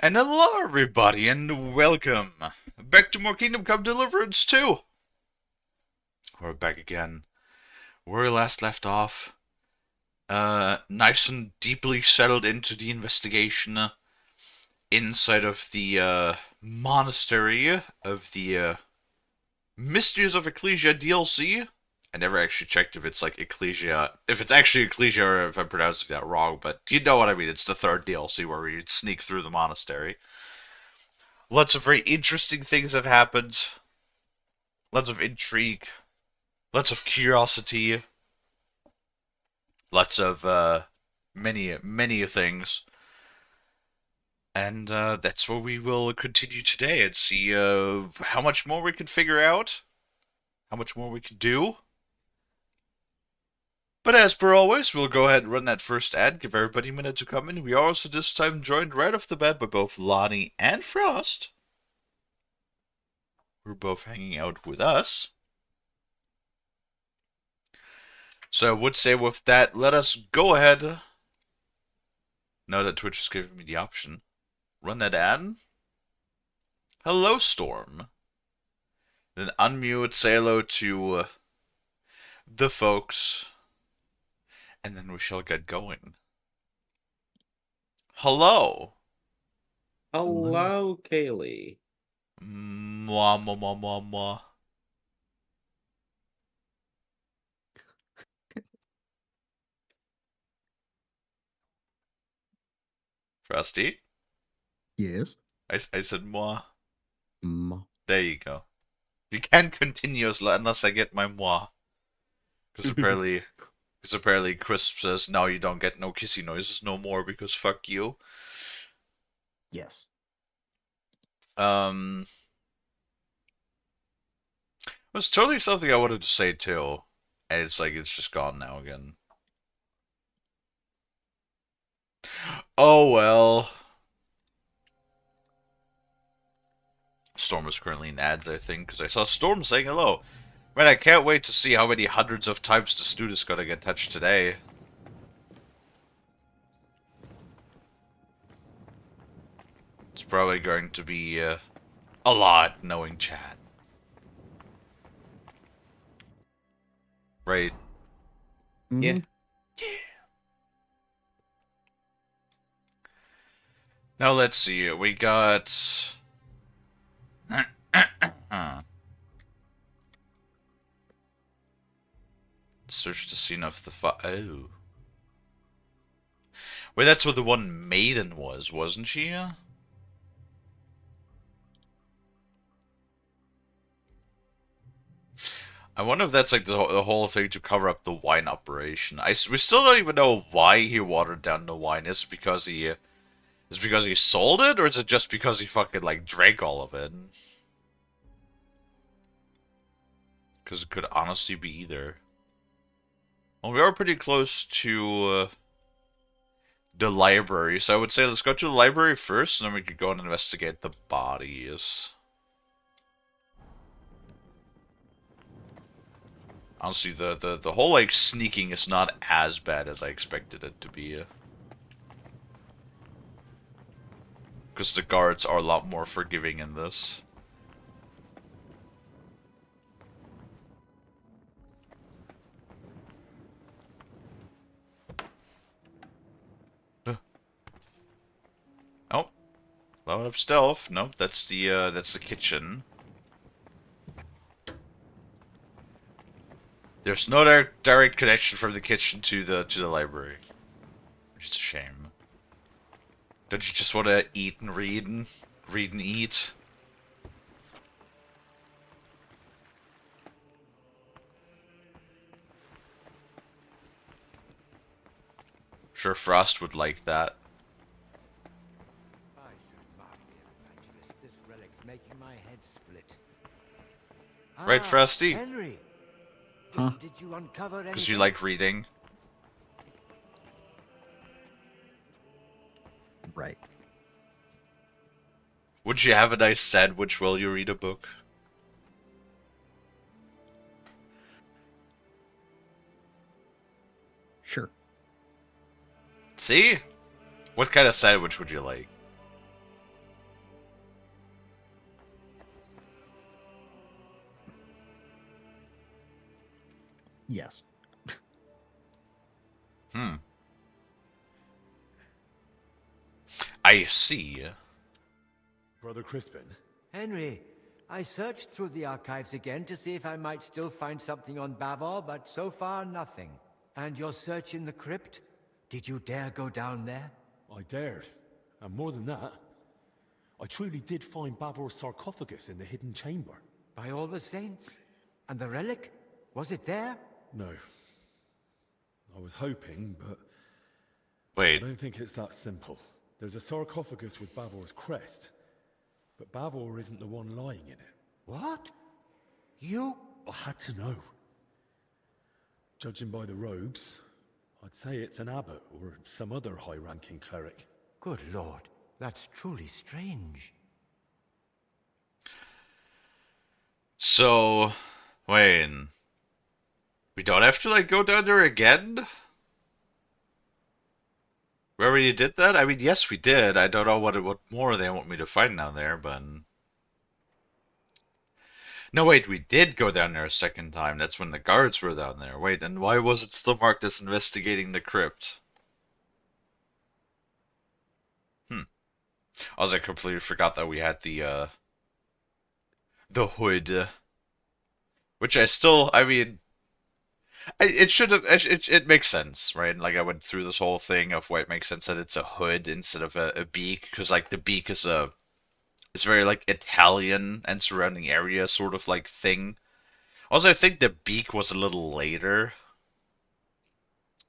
And hello, everybody, and welcome back to more Kingdom Come Deliverance 2. We're back again. Where we last left off, nice and deeply settled into the investigation inside of the monastery of the Mysteries of Ecclesia DLC. I never actually checked if it's like Ecclesia, if it's actually Ecclesia or if I'm pronouncing that wrong, but you know what I mean. It's the third DLC where we sneak through the monastery. Lots of very interesting things have happened. Lots of intrigue. Lots of curiosity. Lots of many things. And that's where we will continue today and see how much more we can figure out, how much more we can do. But as per always, we'll go ahead and run that first ad, give everybody a minute to come in. We are also this time joined right off the bat by both Lonnie and Frost. We're both hanging out with us. So I would say with that, let us go ahead. Now that Twitch is giving me the option. Run that ad. Hello, Storm. Then unmute, say hello to the folks. And then we shall get going. Hello. Hello, Kalie. Mwah, mwah, mwah, mwah, mwah. Frosty? Yes. I said mwah. Mm. There you go. You can't continue unless I get my mwah. Because apparently Crisp says now you don't get no kissy noises no more because fuck you. Yes. It was totally something I wanted to say too. And it's like it's just gone now again. Oh well. Storm is currently in ads, I think, because I saw Storm saying hello. Man, I can't wait to see how many hundreds of times the student's gonna get touched today. It's probably going to be a lot, knowing chat. Right? Mm-hmm. Yeah. Yeah. Now let's see. We got. Search the scene of the Oh. Wait, that's what the one maiden was, wasn't she? I wonder if that's like the whole thing to cover up the wine operation. We still don't even know why he watered down the wine. Is it because he sold it, or is it just because he fucking like drank all of it? Because it could honestly be either. Well, we are pretty close to the library, so I would say let's go to the library first, and then we could go and investigate the bodies. Honestly, the whole like sneaking is not as bad as I expected it to be. Because the guards are a lot more forgiving in this. Oh, load up stealth. Nope, that's the kitchen. There's no direct connection from the kitchen to the library, which is a shame. Don't you just want to eat and read and eat? Sure, Frost would like that. I should mark the evangelist. This relic's making my head split. Right, Frosty? Henry. Huh? Did you uncover anything? Because you like reading. Right. Would you have a nice sandwich while you read a book? Sure. See? What kind of sandwich would you like? Yes. I see. Brother Crispin? Henry, I searched through the archives again to see if I might still find something on Bavor, but so far nothing. And your search in the crypt? Did you dare go down there? I dared. And more than that, I truly did find Bavor's sarcophagus in the hidden chamber. By all the saints? And the relic? Was it there? No. I was hoping, but I Wait, don't think it's that simple. There's a sarcophagus with Bavor's crest, but Bavor isn't the one lying in it. What? You? I had to know. Judging by the robes, I'd say it's an abbot or some other high-ranking cleric. Good lord, that's truly strange. so, Wayne, we don't have to, like, go down there again? We already did that? I mean, yes, we did. I don't know what more they want me to find down there, but... No, wait, we did go down there a second time. That's when the guards were down there. Wait, and why was it still marked as investigating the crypt? Also, I completely forgot that we had the hood. Which I mean... It should have. It makes sense, right? Like I went through this whole thing of why it makes sense that it's a hood instead of a beak, because like the beak is it's very like Italian and surrounding area sort of like thing. Also, I think the beak was a little later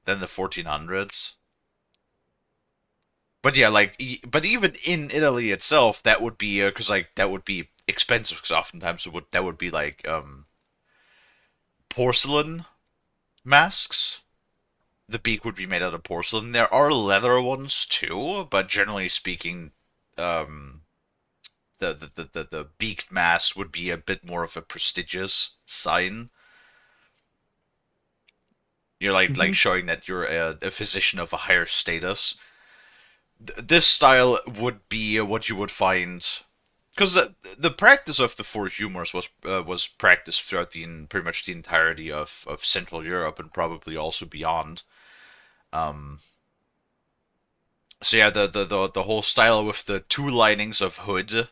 than the 1400s. But yeah, like, but even in Italy itself, that would be because like that would be expensive because oftentimes that would be like porcelain masks. The beak would be made out of porcelain. There are leather ones too, but generally speaking, the beaked mask would be a bit more of a prestigious sign. You're like showing that you're a physician of a higher status. This style would be what you would find, because the practice of the four humors was practiced throughout pretty much the entirety of Central Europe and probably also beyond. So yeah, the whole style with the two linings of hood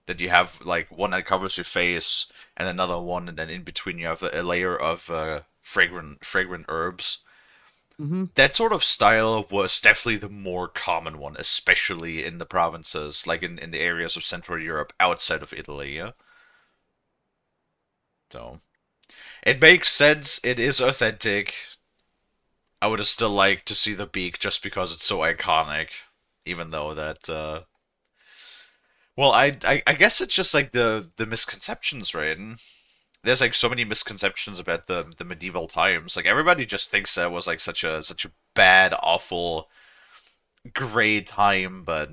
that you have, like one that covers your face and another one, and then in between you have a layer of fragrant herbs. That sort of style was definitely the more common one, especially in the provinces, like in the areas of Central Europe outside of Italy. Yeah? So it makes sense. It is authentic. I would have still liked to see the beak just because it's so iconic, even though that. Well, I guess it's just like the misconceptions, right? There's like so many misconceptions about the medieval times. Like everybody just thinks that was like such a bad, awful, gray time, but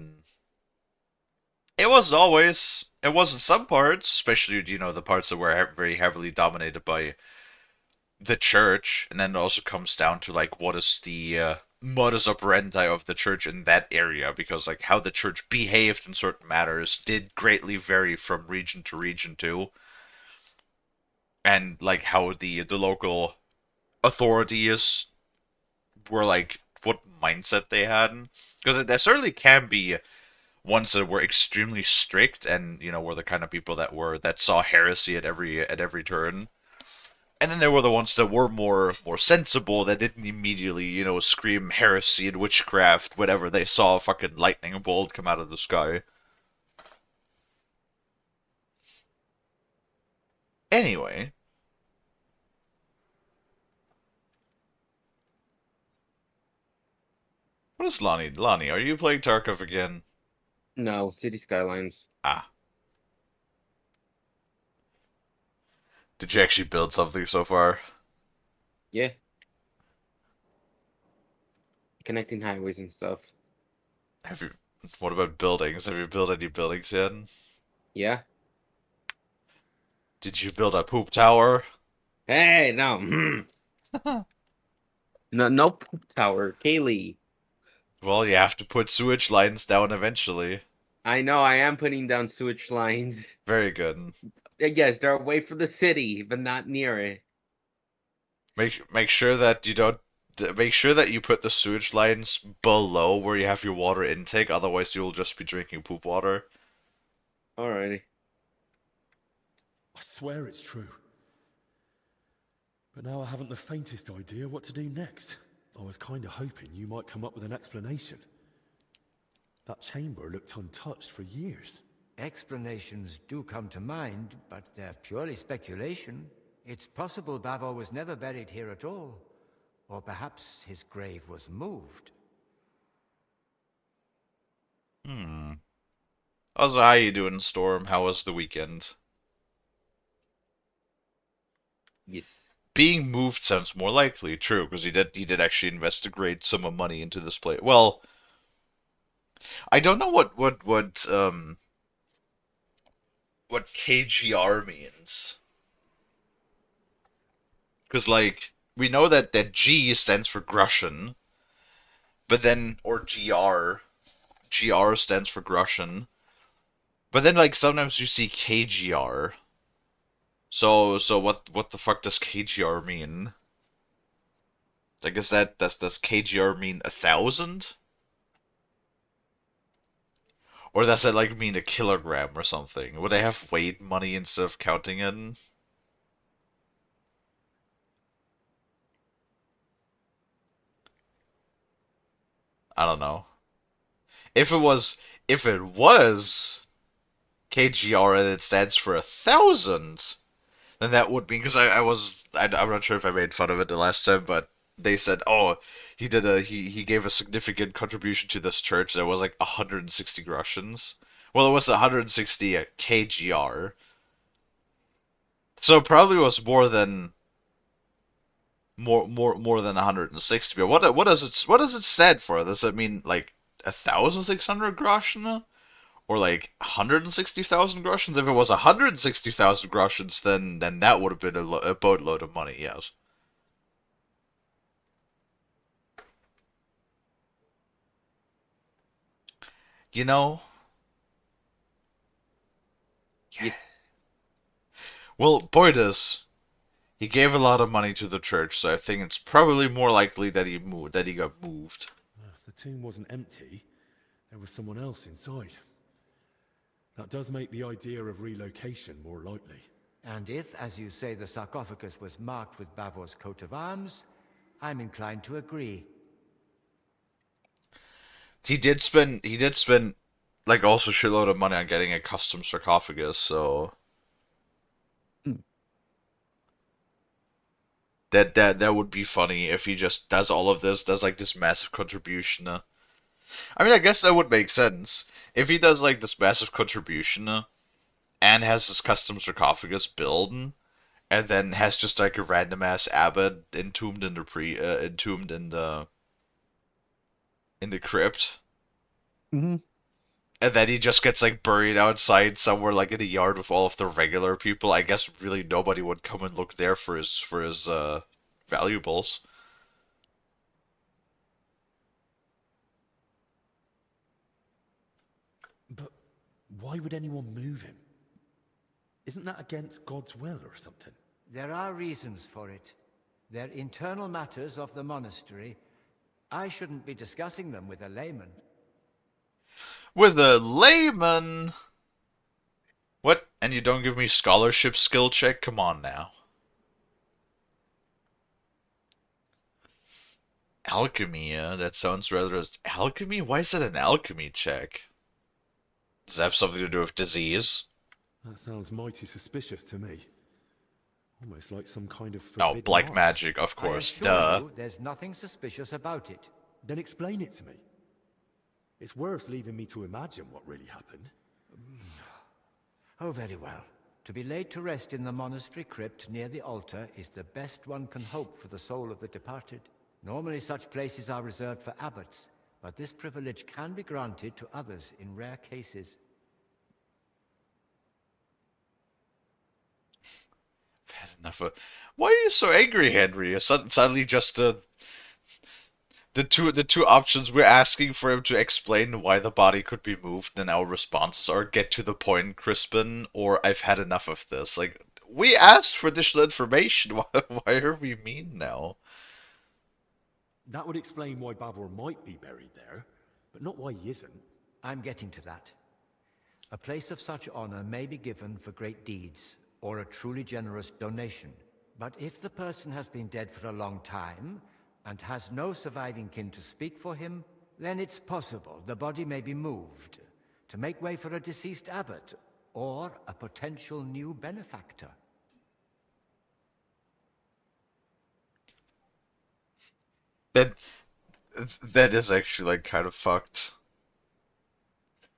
it wasn't always. It was in some parts, especially the parts that were very heavily dominated by the church, and then it also comes down to like what is the modus operandi of the church in that area, because like how the church behaved in certain matters did greatly vary from region to region too, and like how the local authorities were like what mindset they had, because there certainly can be ones that were extremely strict and were the kind of people that saw heresy at every turn. And then there were the ones that were more sensible, that didn't immediately, scream heresy and witchcraft whenever they saw a fucking lightning bolt come out of the sky. Anyway. What is Lonnie? Lonnie, are you playing Tarkov again? No, City Skylines. Ah. Did you actually build something so far? Yeah. Connecting highways and stuff. What about buildings? Have you built any buildings yet? Yeah. Did you build a poop tower? Hey, no. No poop tower. Kalie. Well, you have to put sewage lines down eventually. I know I am putting down sewage lines. Very good. Yes, they're away from the city, but not near it. Make sure that you don't. Make sure that you put the sewage lines below where you have your water intake. Otherwise, you'll just be drinking poop water. Alrighty. I swear it's true. But now I haven't the faintest idea what to do next. I was kind of hoping you might come up with an explanation. That chamber looked untouched for years. Explanations do come to mind, but they're purely speculation. It's possible Bavor was never buried here at all. Or perhaps his grave was moved. Also, how you doing, Storm? How was the weekend? Yes. Being moved sounds more likely. True, because he did actually invest a great sum of money into this place. Well, I don't know what KGR means. Because, like, we know that G stands for Grussian, but then, or GR stands for Grussian, but then, like, sometimes you see KGR. So what the fuck does KGR mean? I guess does KGR mean 1,000? Or does it, like, mean a kilogram or something? Would they have weighed money instead of counting it? I don't know. If it was KGR and it stands for 1,000, then that would mean, because I'm not sure if I made fun of it the last time, but they said, oh, he gave a significant contribution to this church. There was like 160 Russians. Well, it was 160 KGR. So it probably was more than 160. But what does it stand for? Does it mean like 1,600 groschen? Or like 160,000 groshens? If it was 160,000 groshens, then that would have been a boatload of money, yes. You know? Yes. Well, Boydus, he gave a lot of money to the church, so I think it's probably more likely that he got moved. The tomb wasn't empty. There was someone else inside. That does make the idea of relocation more likely. And if, as you say, the sarcophagus was marked with Bavor's coat of arms, I'm inclined to agree. He did spend like also a shitload of money on getting a custom sarcophagus, so that would be funny if he just does all of this, does like this massive contribution. I mean, I guess that would make sense if he does like this massive contribution and has his custom sarcophagus built, and then has just like a random ass abbot entombed in the crypt. Mm-hmm. And then he just gets like buried outside somewhere like in a yard with all of the regular people. I guess really nobody would come and look there for his valuables. But why would anyone move him? Isn't that against God's will or something? There are reasons for it. They're internal matters of the monastery. I shouldn't be discussing them with a layman. With a layman? What? And you don't give me scholarship skill check? Come on now. Alchemy, that sounds rather as alchemy? Why is that an alchemy check? Does that have something to do with disease? That sounds mighty suspicious to me. Almost like some kind of Oh, forbidden black art. magic, of I course, assure duh. you, there's nothing suspicious about it. Then explain it to me. It's worth leaving me to imagine what really happened. Oh, very well. To be laid to rest in the monastery crypt near the altar is the best one can hope for the soul of the departed. Normally such places are reserved for abbots, but this privilege can be granted to others in rare cases. I've had enough of... Why are you so angry, Henry? Suddenly just the two options we're asking for him to explain why the body could be moved, and our responses are get to the point, Crispin, or I've had enough of this. Like, we asked for additional information. Why are we mean now? That would explain why Bavor might be buried there, but not why he isn't. I'm getting to that. A place of such honor may be given for great deeds, or a truly generous donation. But if the person has been dead for a long time, and has no surviving kin to speak for him, then it's possible the body may be moved to make way for a deceased abbot, or a potential new benefactor. That is actually like kind of fucked.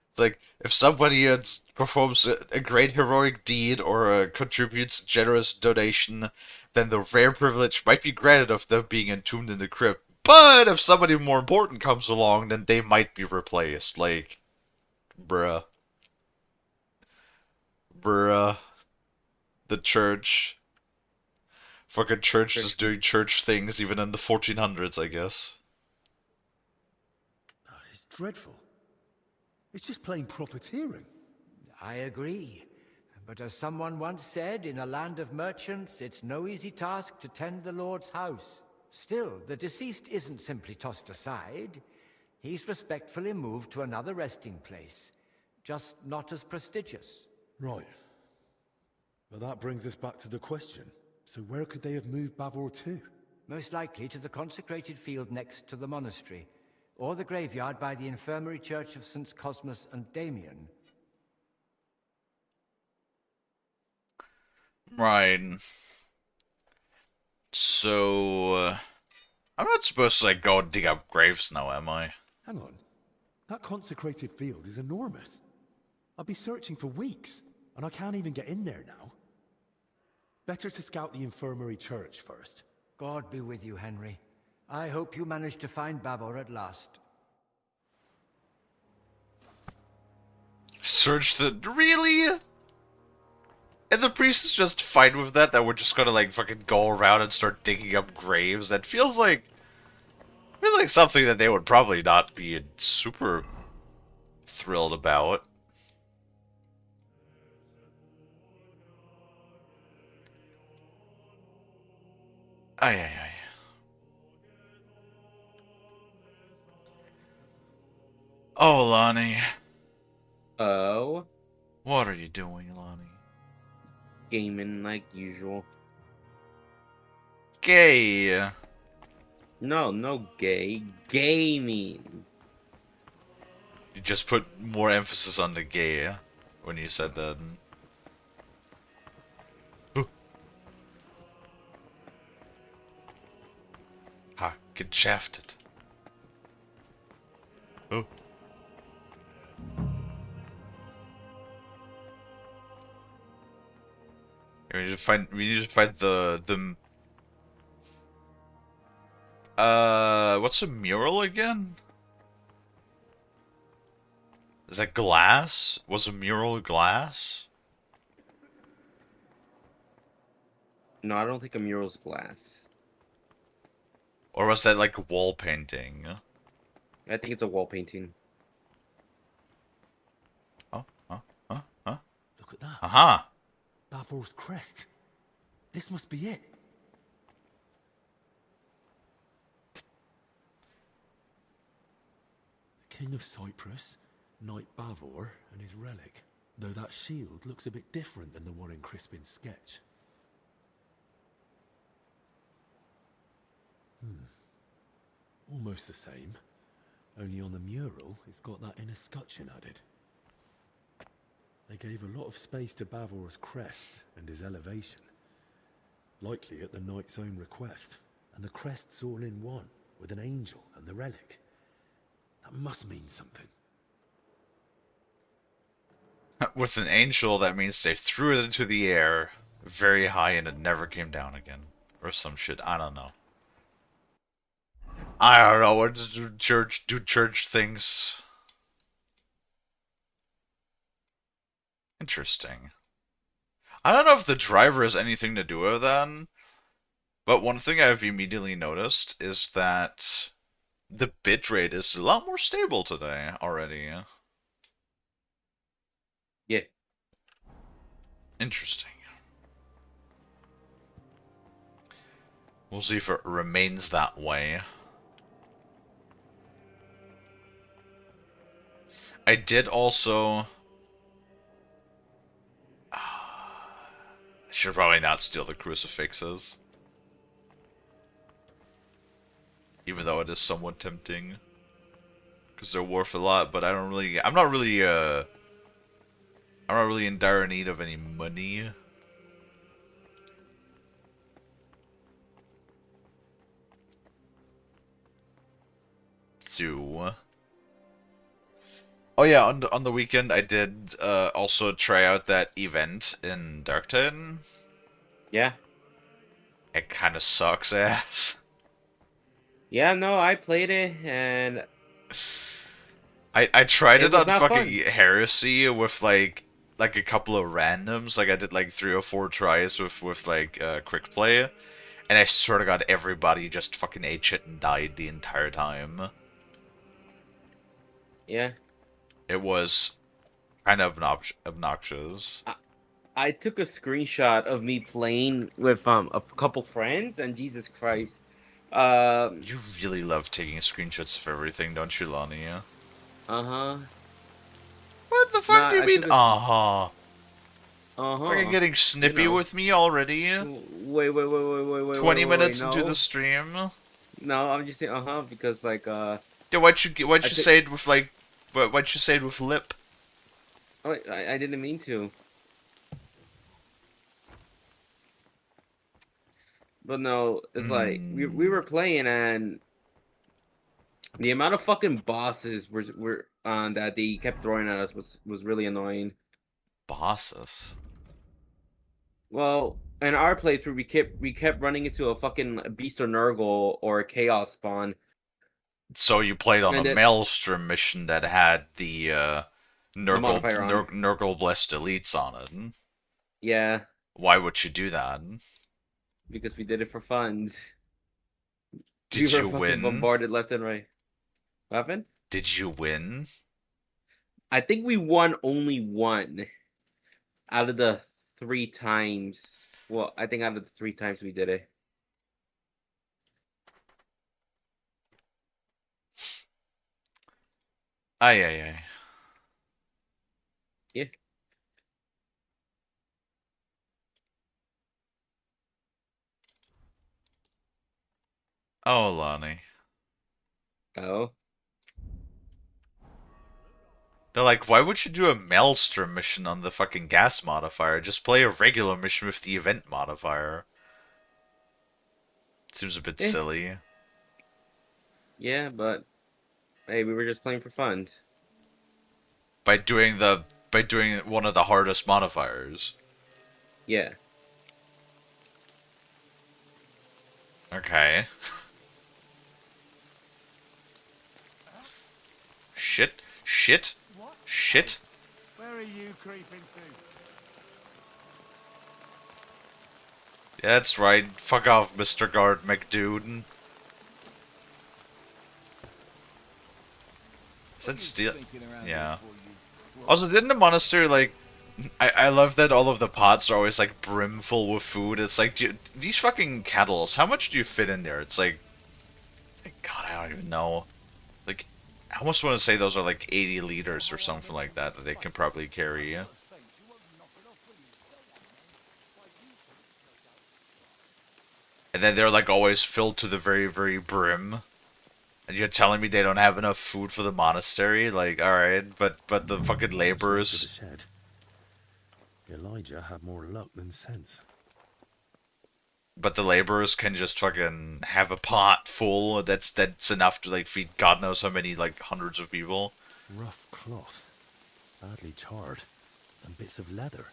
It's like if somebody performs a great heroic deed or contributes a generous donation, then the rare privilege might be granted of them being entombed in the crypt. But if somebody more important comes along, then they might be replaced. Like, bruh. Bruh. The church. Fucking church just doing church things even in the 1400s, I guess. It's dreadful. It's just plain profiteering. I agree. But as someone once said, in a land of merchants, it's no easy task to tend the Lord's house. Still, the deceased isn't simply tossed aside. He's respectfully moved to another resting place, just not as prestigious. Right. But that brings us back to the question. So where could they have moved Bavor to? Most likely to the consecrated field next to the monastery, or the graveyard by the infirmary church of St. Cosmas and Damien. Right. So, I'm not supposed to, like, go and dig up graves now, am I? Hang on. That consecrated field is enormous. I'll be searching for weeks, and I can't even get in there now. Better to scout the infirmary church first. God be with you, Henry. I hope you manage to find Bavor at last. Search the... Really? And the priest is just fine with that we're just gonna, like, fucking go around and start digging up graves? That feels like something that they would probably not be super thrilled about. Ay, ay, ay. Oh, Lonnie. Oh, What are you doing, Lonnie? gaming like usual. Gay. No gay. Gaming. You just put more emphasis on the gay when you said that. Ha, get shafted. Oh. We need to find what's a mural again? Is that glass? Was a mural glass? No, I don't think a mural's glass. Or was that like a wall painting? I think it's a wall painting. Huh? Look at that. Aha! Bavor's crest. This must be it. The King of Cyprus, Knight Bavor, and his relic. Though that shield looks a bit different than the one in Crispin's sketch. Almost the same. Only on the mural, it's got that inner scutcheon added. They gave a lot of space to Bavor's crest and his elevation. Likely at the knight's own request. And the crest's all in one, with an angel and the relic. That must mean something. With an angel, that means they threw it into the air very high and it never came down again. Or some shit, I don't know. I don't know, what does church things? Interesting. I don't know if the driver has anything to do with that, but one thing I've immediately noticed is that the bitrate is a lot more stable today already. Yeah. Interesting. We'll see if it remains that way. I did also... I should probably not steal the crucifixes. Even though it is somewhat tempting. Because they're worth a lot, but I'm not really in dire need of any money. So... Oh yeah, on the weekend I did also try out that event in Darktown. Yeah. It kind of sucks ass. Yeah, no, I played it, and I tried it it was on not fucking fun. Heresy with like a couple of randoms. Like I did like 3 or 4 tries with like quick play, and I swear to God, everybody just fucking ate shit and died the entire time. Yeah. It was kind of obnoxious. I took a screenshot of me playing with a couple friends, and Jesus Christ. You really love taking screenshots of everything, don't you, Lonnie? Uh-huh. What the fuck do Nah, you I mean? took a Uh-huh. Fucking uh-huh. getting You snippy know. with me already? Wait, 20 minutes into the no. stream? No, I'm just saying because like Yeah, why'd I you took say it with like, why'd you say it with lip? oh, I didn't mean to. But no, it's like we were playing, and the amount of fucking bosses were that they kept throwing at us was really annoying. Bosses. Well, in our playthrough, we kept running into a fucking beast or Nurgle or a chaos spawn, So you played on a and then Maelstrom mission that had the the modifier on. Nurgle Blessed Elites on it. Yeah, Why would you do that? because we did it for fun. We Did were you fucking win? bombarded left and right. What happened? Did you win? I think we won only one out of the 3 times. Well, I think out of the 3 times we did it. Ay ay ay. Yeah. Oh, Lonnie. Oh. They're like, why would you do a Maelstrom mission on the fucking gas modifier? Just play a regular mission with the event modifier. Seems a bit Eh. silly. Yeah, but hey, we were just playing for fun. By doing one of the hardest modifiers. Yeah. Okay. Shit. Shit. Shit. Where are you creeping to? Yeah, that's right. Fuck off, Mr. Guard McDude. Is that steel? Yeah. Also, didn't the monastery, like... I love that all of the pots are always, like, brimful with food. It's like, these fucking kettles, how much do you fit in there? It's like... God, I don't even know. Like, I almost want to say those are like 80 liters or something like that that they can probably carry. And then they're like always filled to the very, very brim. And you're telling me they don't have enough food for the monastery? Like, alright, but the fucking To the laborers... shed. Elijah had more luck than sense. But the laborers can just fucking have a pot full that's enough to like feed God knows how many like hundreds of people. Rough cloth, badly charred, and bits of leather.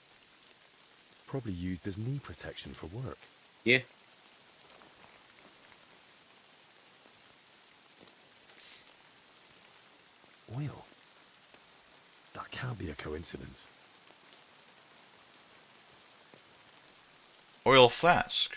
Probably used as knee protection for work. Yeah. Oil. That can't be a coincidence. Oil flask.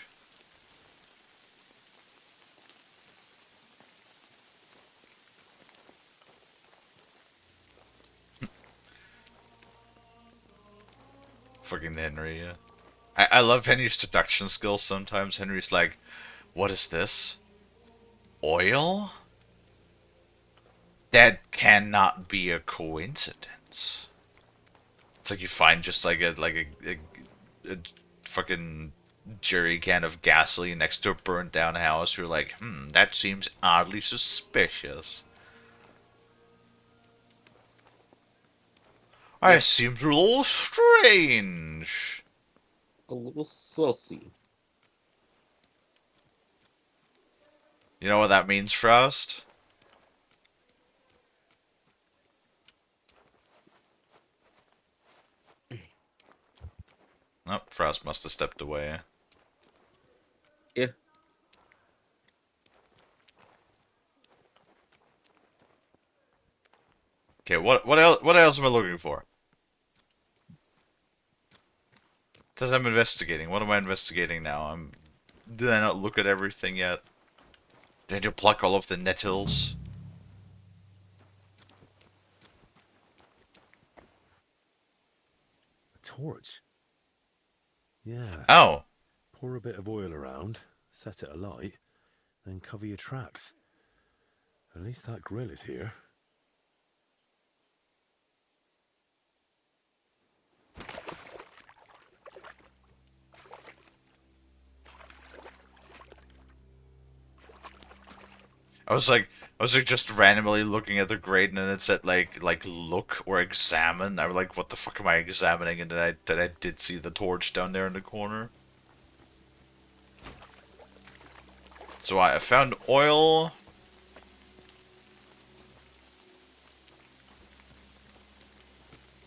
Fucking Henry, yeah. I love Henry's deduction skills sometimes. Henry's like, What is this? Oil? That cannot be a coincidence. It's like you find just like a fucking jerry can of gasoline next to a burnt down house. You're like, that seems oddly suspicious. Yeah. It seems a little strange. A little saucy. You know what that means, Frost? Oh, Frost must have stepped away. Yeah. Okay, what else am I looking for? Because I'm investigating. What am I investigating now? Did I not look at everything yet? Did I need to pluck all of the nettles? A torch? Yeah. Oh. Pour a bit of oil around, set it alight, then cover your tracks. At least that grill is here. I was like just randomly looking at the grate and then it said like look or examine. I was like, what the fuck am I examining? And then I did see the torch down there in the corner. So I found oil.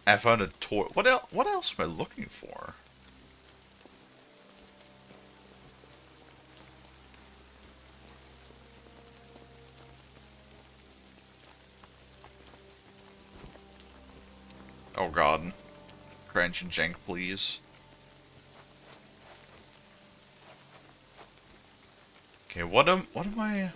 I found a torch. What else am I looking for? Oh god. Crunch and jank, please. Okay, what am I...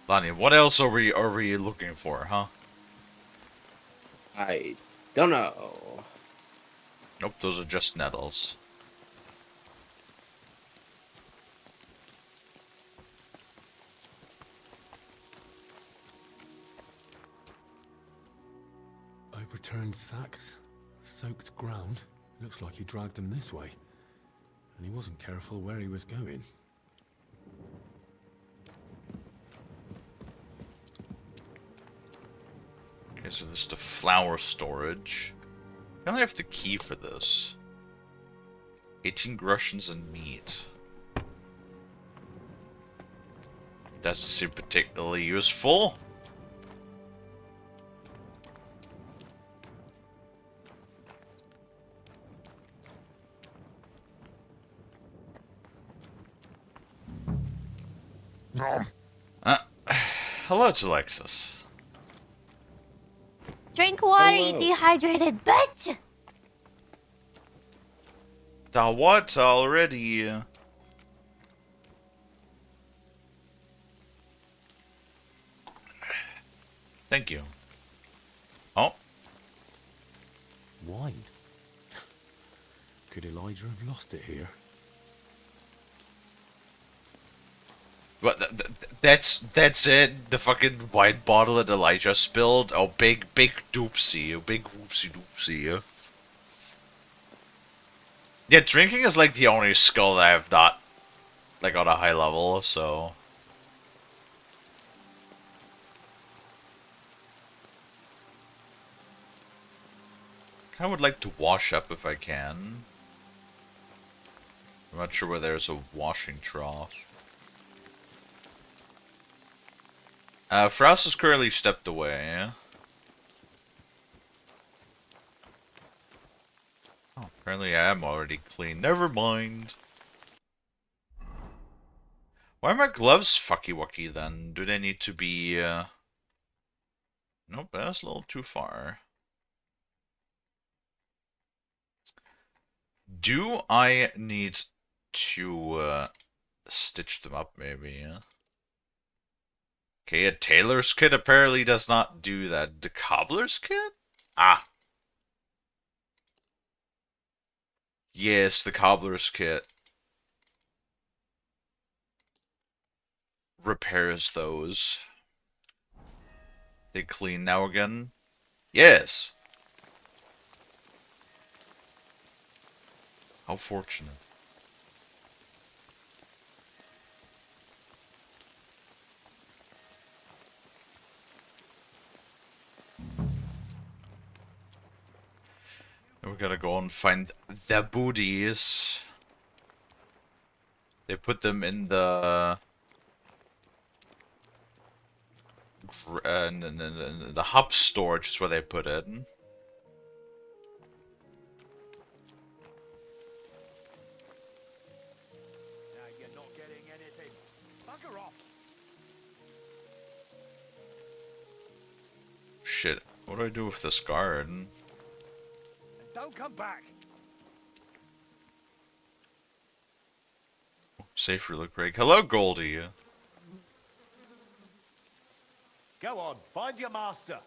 Lonnie, what else are we looking for, huh? I don't know. Nope, those are just nettles. Overturned sacks, soaked ground. Looks like he dragged them this way. And he wasn't careful where he was going. Okay, so this is the flour storage. I only have the key for this. 18 Russians and meat. Doesn't seem particularly useful. Hello to Lexus. Drink water, you Hello. dehydrated bitch! The what already? Thank you. Oh. Wine. Could Elijah have lost it here? What? That's it. The fucking wine bottle that Elijah spilled. Oh, big doopsie. Big whoopsie doopsie. Yeah, drinking is like the only skill that I have not like on a high level. So. I would like to wash up if I can. I'm not sure where there's a washing trough. Frost is currently stepped away. Oh, apparently I am already clean. Never mind. Why are my gloves fucky-wucky then? Do they need to be, Nope, that's a little too far. Do I need to, stitch them up, maybe? Okay, a tailor's kit apparently does not do that. The cobbler's kit? Ah. Yes, the cobbler's kit repairs those. They clean now again? Yes! How fortunate. We gotta go and find the booties. They put them in the the hub storage is where they put it. Now you're not getting anything. Bugger off. Shit, what do I do with this guard? And don't come back. Safe look break. Hello, Goldie. Go on, find your master.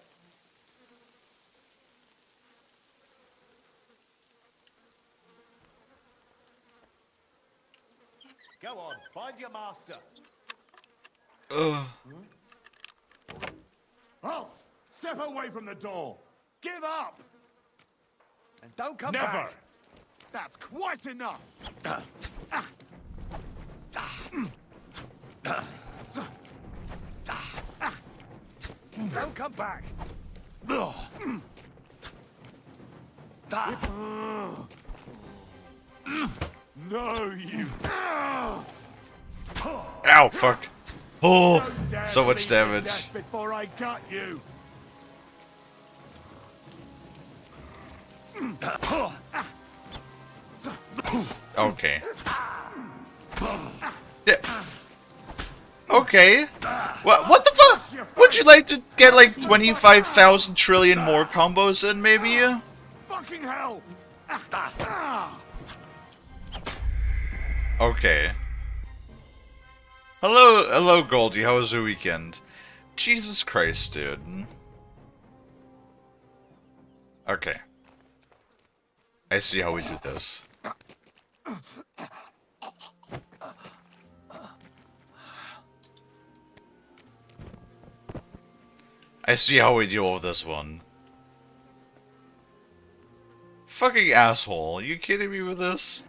Go on, find your master. Ugh. Halt! Step away from the door. Give up. And don't come back. Never. That's quite enough. Don't come back. No, you. Ow, fuck. Oh, Don't dare so much bleed to damage. death before I got you. Okay. Yeah. Okay. What the fuck? Would you like to get like 25,000 trillion more combos in, maybe? Fucking hell! Okay. Hello, Goldie. How was your weekend? Jesus Christ, dude. Okay. I see how we do this. I see how we deal with this one. Fucking asshole. Are you kidding me with this?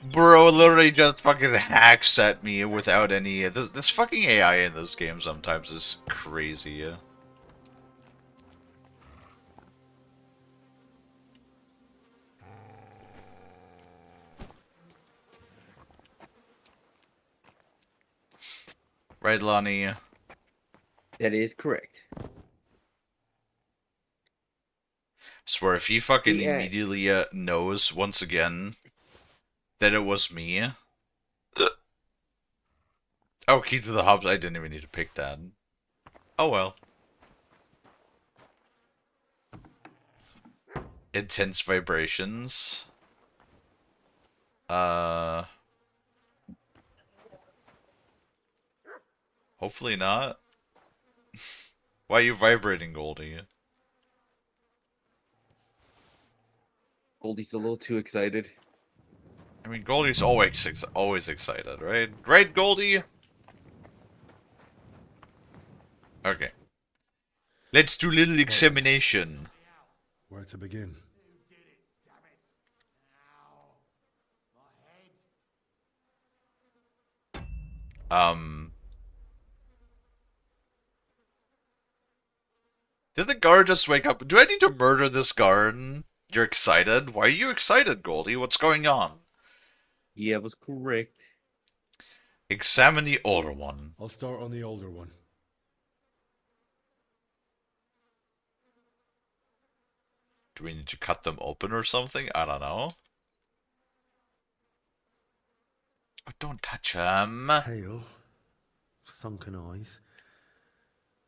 Bro literally just fucking hacks at me without any... This fucking AI in this game sometimes is crazy. Right, Lonnie? That is correct. Swear, if he fucking Yeah. immediately knows, once again, that it was me... Oh, key to the hubs. I didn't even need to pick that. Oh well. Intense vibrations. Hopefully not. Why are you vibrating, Goldie? Goldie's a little too excited. I mean, Goldie's always excited, right? Right, Goldie? Okay. Let's do little examination. Where to begin? Did the guard just wake up? Do I need to murder this guard? You're excited? Why are you excited, Goldie? What's going on? Yeah, was correct. Examine the older one. I'll start on the older one. Do we need to cut them open or something? I don't know. Oh, don't touch him. Pale, sunken eyes,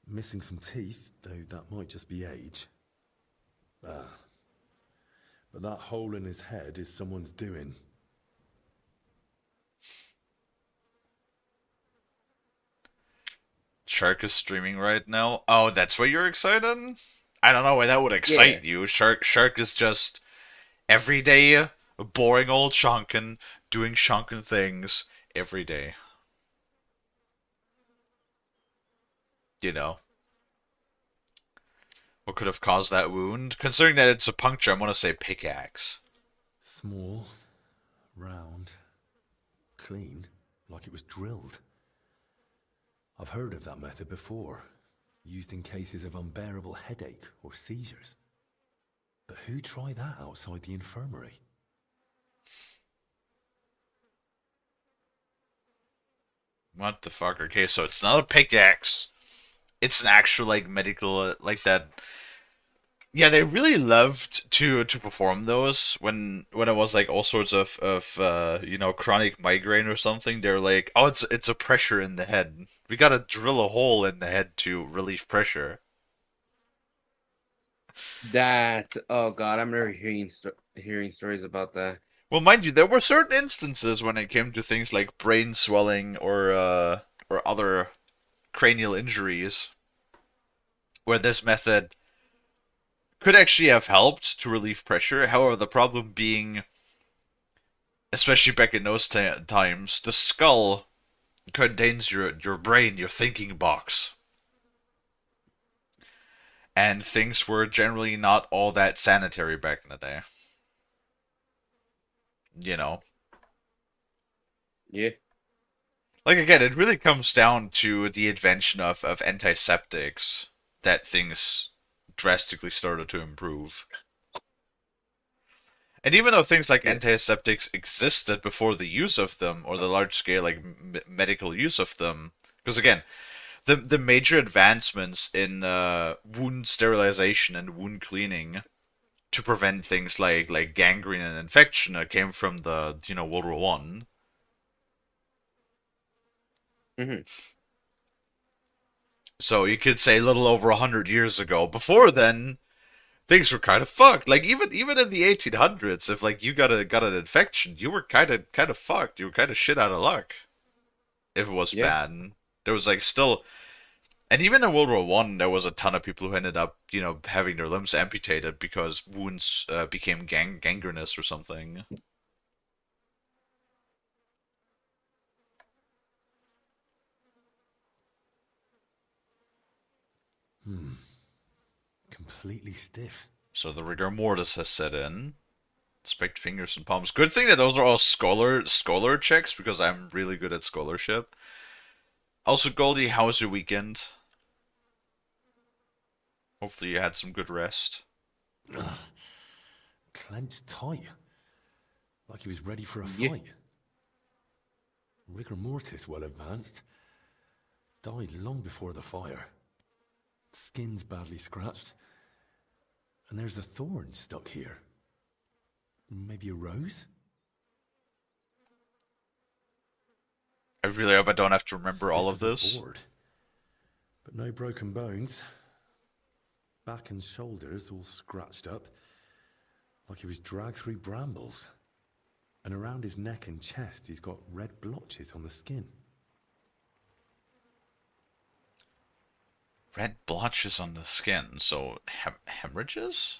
missing some teeth, though that might just be age. But that hole in his head is someone's doing. Shark is streaming right now. Oh, that's why you're excited? I don't know why that would excite you. Shark is just every day A boring old Shonkin doing Shonkin things every day. You know. What could have caused that wound? Considering that it's a puncture, I'm gonna say pickaxe. Small, round, clean, like it was drilled. I've heard of that method before, used in cases of unbearable headache or seizures. But who'd try that outside the infirmary? What the fuck? Okay, so it's not a pickaxe. It's an actual, like, medical, like that. Yeah, they really loved to perform those when it was like all sorts of you know, chronic migraine or something. They're like, oh, it's a pressure in the head. We gotta drill a hole in the head to relieve pressure. That, oh god, I remember hearing stories about that. Well, mind you, there were certain instances when it came to things like brain swelling or other cranial injuries where this method could actually have helped to relieve pressure. However, the problem being, especially back in those times, the skull contains your brain, your thinking box. And things were generally not all that sanitary back in the day. You know. Yeah. Like, again, it really comes down to the invention of antiseptics that things drastically started to improve. And even though things like antiseptics existed before the use of them, or the large-scale like medical use of them, because again, the major advancements in wound sterilization and wound cleaning to prevent things like gangrene and infection came from the World War One. So you could say a little over 100 years ago. Before then, things were kind of fucked. Like even in the 1800s, if like you got an infection, you were kind of fucked. You were kind of shit out of luck. If it was bad, there was like still, and even in World War One, there was a ton of people who ended up having their limbs amputated because wounds became gangrenous or something. Completely stiff. So the rigor mortis has set in. Inspect fingers and palms. Good thing that those are all scholar checks because I'm really good at scholarship. Also, Goldie, how was your weekend? Hopefully you had some good rest. Clenched tight. Like he was ready for a fight. Rigor mortis well advanced. Died long before the fire. Skin's badly scratched. And there's a thorn stuck here. Maybe a rose? I really hope I don't have to remember all of this. Board. But no broken bones. Back and shoulders all scratched up. Like he was dragged through brambles. And around his neck and chest he's got red blotches on the skin. Red blotches on the skin, so hemorrhages?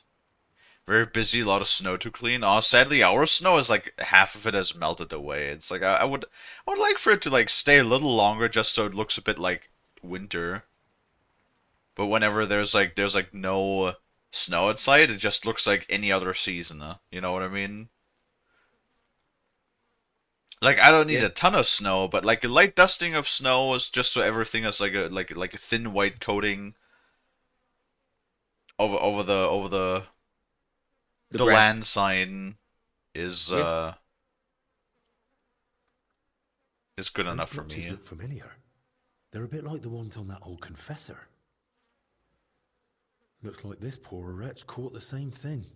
Very busy, a lot of snow to clean. Oh, sadly, our snow is like half of it has melted away. It's like I would like for it to like stay a little longer, just so it looks a bit like winter. But whenever there's no snow outside, it just looks like any other season. You know what I mean? Like I don't need a ton of snow, but like a light dusting of snow is just so everything has like a thin white coating over the land sign is good enough for me. Look familiar. They're a bit like the ones on that old confessor. Looks like this poor wretch caught the same thing.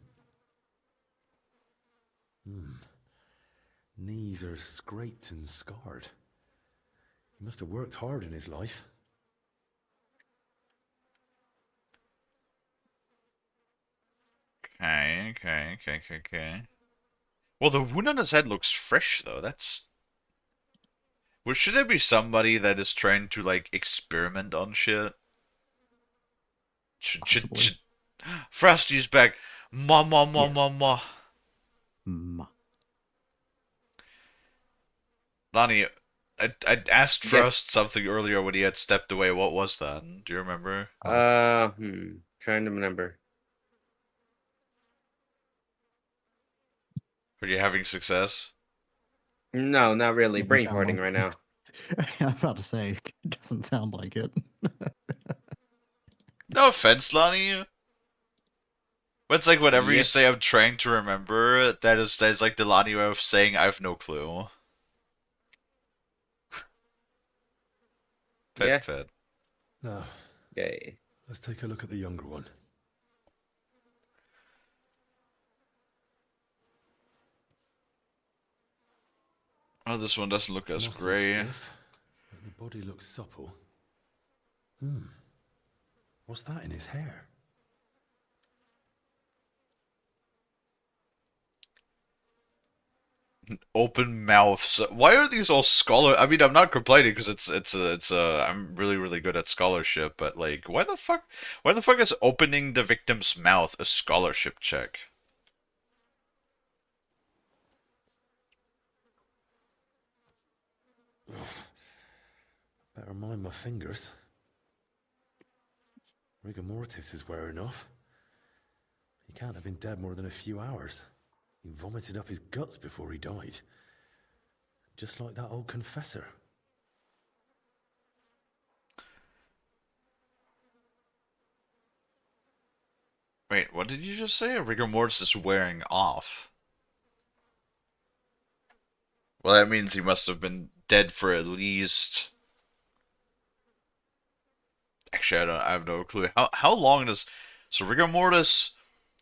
Knees are scraped and scarred. He must have worked hard in his life. Okay. Well, the wound on his head looks fresh, though. That's... Well, should there be somebody that is trying to, like, experiment on shit? Frosty's back. Ma. Ma. Lonnie, I asked Yes. Frost something earlier when he had stepped away. What was that? Do you remember? Trying to remember. Were you having success? No, not really. Doesn't Brain sound farting like right now. I'm about to say, it doesn't sound like it. No offense, Lonnie. But it's like whatever you Yes. say I'm trying to remember, that is like the Lonnie way of saying I have no clue. Yeah. Pet. Now, Okay. let's take a look at the younger one. Oh, this one doesn't look as Muscles grey. stiff, but the body looks supple. What's that in his hair? Open mouths. Why are these all scholar? I mean, I'm not complaining because it's I'm really good at scholarship, but like, why the fuck is opening the victim's mouth a scholarship check? Better mind my fingers. Rigor mortis is wearing off. He can't have been dead more than a few hours. He vomited up his guts before he died. Just like that old confessor. Wait, what did you just say? Rigor mortis is wearing off. Well, that means he must have been dead for at least. Actually, I have no clue. How long does so rigor mortis?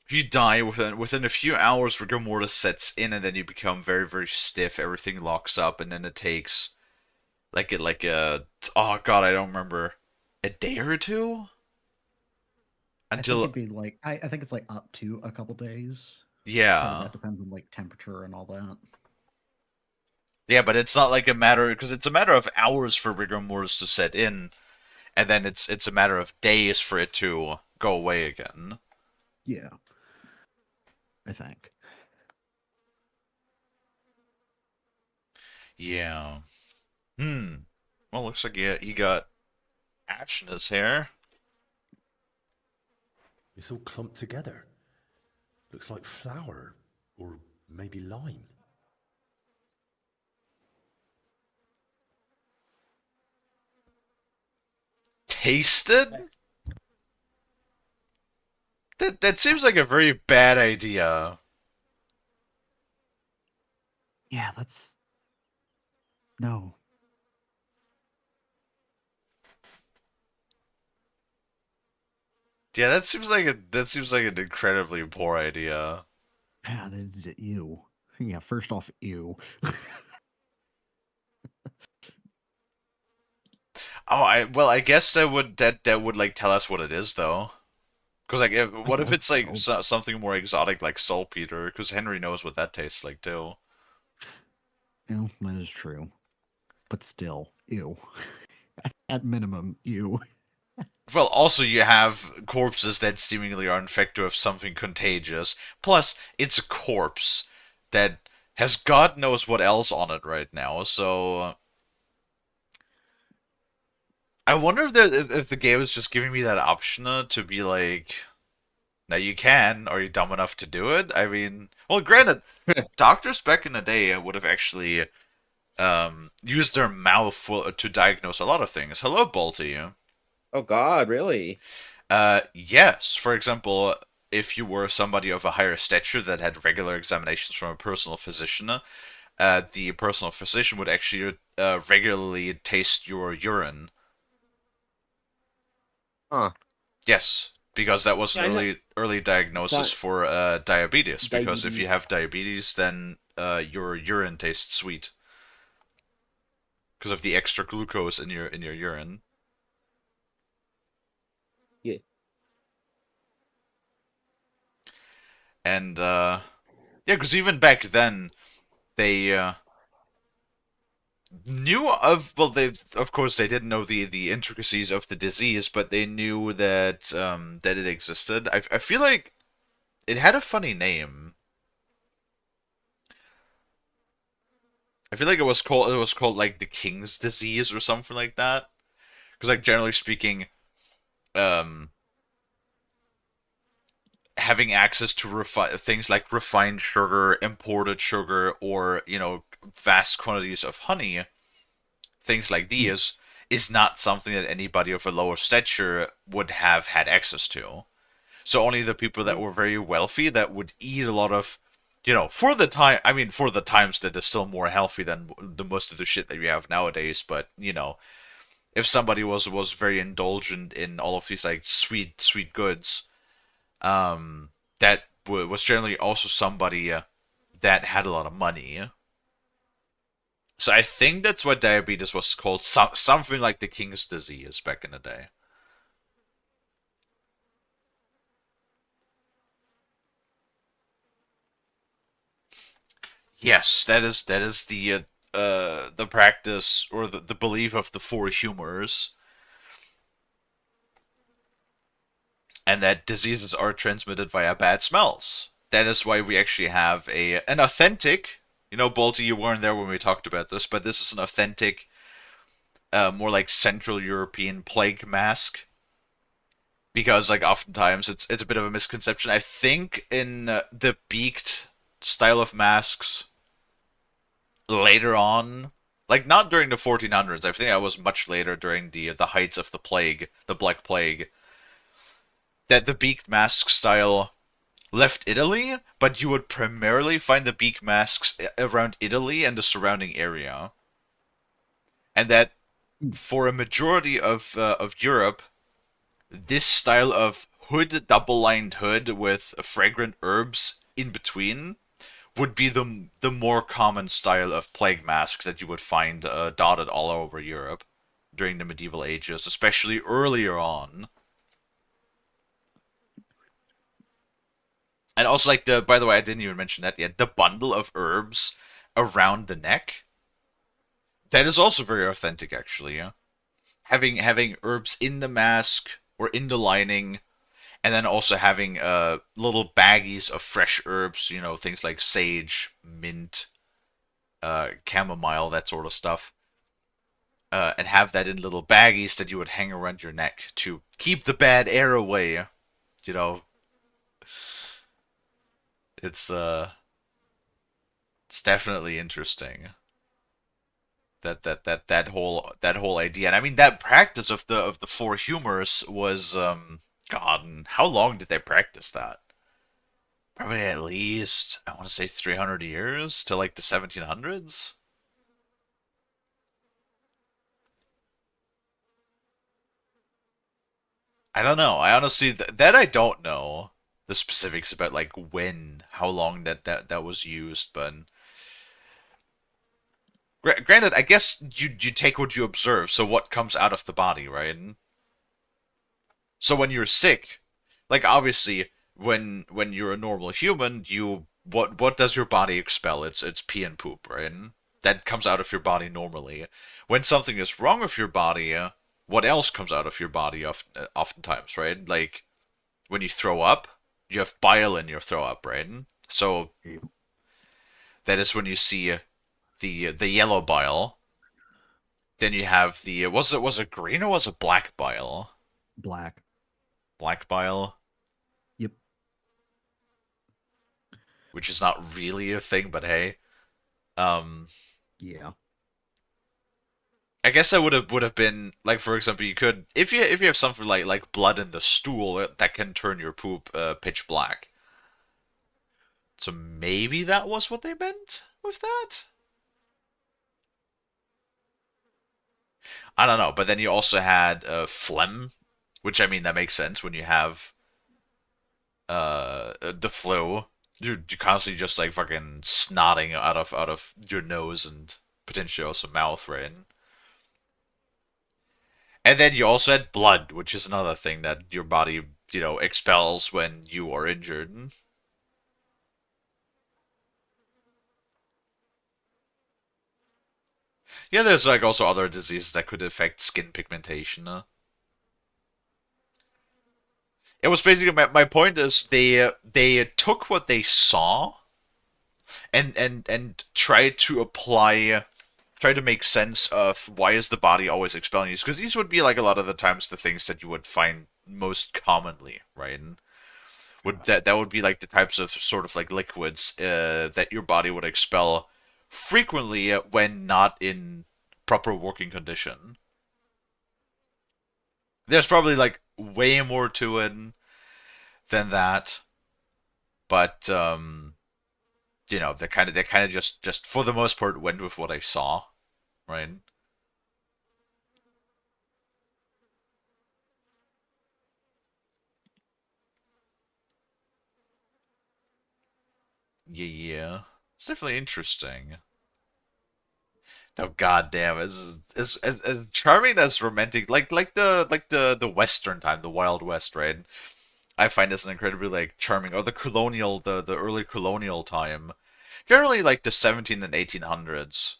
You die within a few hours. Rigor mortis sets in, and then you become very stiff. Everything locks up, and then it takes like a oh god, I don't remember, a day or two I think until it'd be like I think it's like up to a couple days. yeah. That depends on like temperature and all that. Yeah, but it's not like a matter because it's a matter of hours for rigor mortis to set in, and then it's a matter of days for it to go away again. Yeah, I think. Yeah. Well, looks like he got ash in his hair. It's all clumped together. Looks like flour, or maybe lime. Tasted? That seems like a very bad idea. Yeah, that's no. Yeah, that seems like an incredibly poor idea. Yeah, ew. Yeah, first off, ew. Oh, I guess that would like tell us what it is though. Because like, I what if guess it's like so. something more exotic like saltpeter? Because Henry knows what that tastes like too. You that is true. But still, ew. At minimum, ew. Well, also you have corpses that seemingly are infected with something contagious. Plus, it's a corpse that has God knows what else on it right now. So I wonder if the game is just giving me that option to be like, now you can. Are you dumb enough to do it? I mean, well, granted, doctors back in the day would have actually used their mouth to diagnose a lot of things. Hello, Balti. Oh God, really? Yes. For example, if you were somebody of a higher stature that had regular examinations from a personal physician, the personal physician would actually regularly taste your urine. Huh. Yes, because that was an Yeah, I know. early diagnosis It's for diabetes. Because if you diabetes. have diabetes, then your urine tastes sweet because of the extra glucose in your urine. Yeah. And yeah, because even back then they knew of well they of course they didn't know the intricacies of the disease, but they knew that that it existed. I feel like it had a funny name. I feel like it was called like the King's disease or something like that. Because like generally speaking, um, having access to things like refined sugar, imported sugar, or vast quantities of honey, things like these, is not something that anybody of a lower stature would have had access to. So only the people that were very wealthy that would eat a lot of, for the time. I mean, for the times that is still more healthy than the most of the shit that we have nowadays. But if somebody was very indulgent in all of these like sweet goods, that was generally also somebody that had a lot of money. So I think that's what diabetes was called, something like the King's disease back in the day. Yes, that is the practice or the belief of the four humors, and that diseases are transmitted via bad smells. That is why we actually have an authentic. Balti, you weren't there when we talked about this, but this is an authentic, more like Central European plague mask. Because like oftentimes it's a bit of a misconception. I think in the beaked style of masks later on, like not during the 1400s. I think that was much later during the heights of the plague, the Black Plague. That the beaked mask style left Italy, but you would primarily find the beak masks around Italy and the surrounding area, and that for a majority of Europe, this style of hood, double-lined hood with fragrant herbs in between, would be the more common style of plague mask that you would find dotted all over Europe during the medieval ages, especially earlier on. And also, like by the way, I didn't even mention that yet. The bundle of herbs around the neck. That is also very authentic, actually. Yeah, having herbs in the mask or in the lining, and then also having little baggies of fresh herbs. Things like sage, mint, chamomile, that sort of stuff. And have that in little baggies that you would hang around your neck to keep the bad air away. You know, it's it's definitely interesting. That whole idea, and I mean that practice of the four humors was God, and how long did they practice that? Probably at least I want to say 300 years to like the 1700s. I don't know. I honestly that I don't know the specifics about like when, how long that was used, but granted, I guess you take what you observe, so what comes out of the body, right? So when you're sick, like obviously when you're a normal human, what does your body expel? It's pee and poop, right? That comes out of your body normally. When something is wrong with your body, what else comes out of your body oftentimes, right? Like when you throw up, you have bile in your throw up, right? So Ew. that is when you see the yellow bile. Then you have the was it green or was it black bile? Black. Black bile, Yep. which is not really a thing, but hey. Um, Yeah. I guess that would have been like, for example, you could if you have something like blood in the stool that can turn your poop pitch black. So maybe that was what they meant with that. I don't know, but then you also had phlegm, which I mean that makes sense when you have the flu. You're constantly just like fucking snotting out of your nose and potentially also mouth, right? And then you also had blood, which is another thing that your body, expels when you are injured. Yeah, there's like also other diseases that could affect skin pigmentation. It was basically my point is they took what they saw and try to make sense of why is the body always expelling these, because these would be like a lot of the times the things that you would find most commonly, right? And that would be like the types of sort of like liquids that your body would expel frequently when not in proper working condition. There's probably like way more to it than that, but they kind of just for the most part went with what I saw, right? Yeah, it's definitely interesting. Oh goddamn, as charming as romantic, like the Western time, the Wild West, right? I find this an incredibly like charming, or the colonial, the early colonial time, generally like the 17 and 1800s,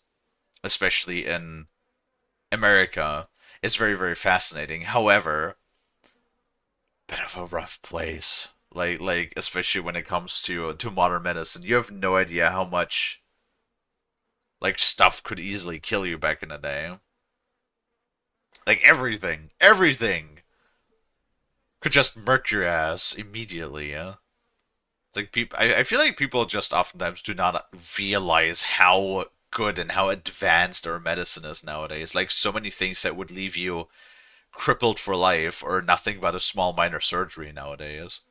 especially in America, is very very fascinating. However, bit of a rough place, like especially when it comes to modern medicine, you have no idea how much like stuff could easily kill you back in the day. Like everything could just murk your ass immediately. Yeah? It's like I feel like people just oftentimes do not realize how good and how advanced our medicine is nowadays. Like so many things that would leave you crippled for life or nothing but a small minor surgery nowadays.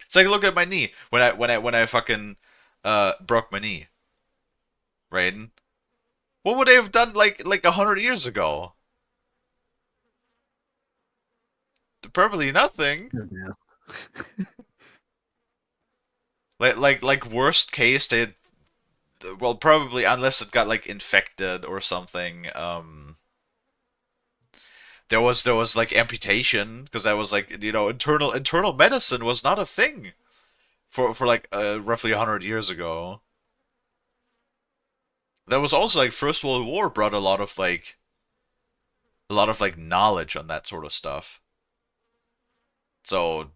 It's like look at my knee when I fucking broke my knee, right? What would they have done like 100 years ago? Probably nothing. Yeah. Like worst case, they well probably unless it got like infected or something. There was like amputation because that was like internal medicine was not a thing for like roughly 100 years ago. That was also like First World War brought a lot of like knowledge on that sort of stuff. So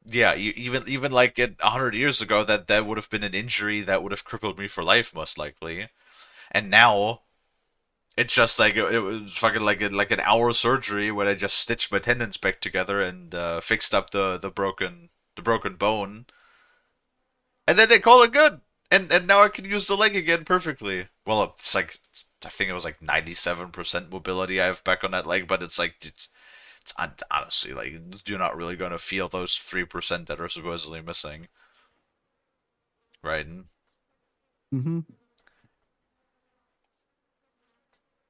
yeah, even like 100 years ago, that would have been an injury that would have crippled me for life, most likely. And now it's just like it was fucking like an hour surgery where I just stitched my tendons back together and fixed up the broken bone, and then they call it good. And now I can use the leg again perfectly. Well, it's like I think it was like 97% mobility I have back on that leg, but it's like it's honestly like you're not really gonna feel those 3% that are supposedly missing, right? Mm-hmm.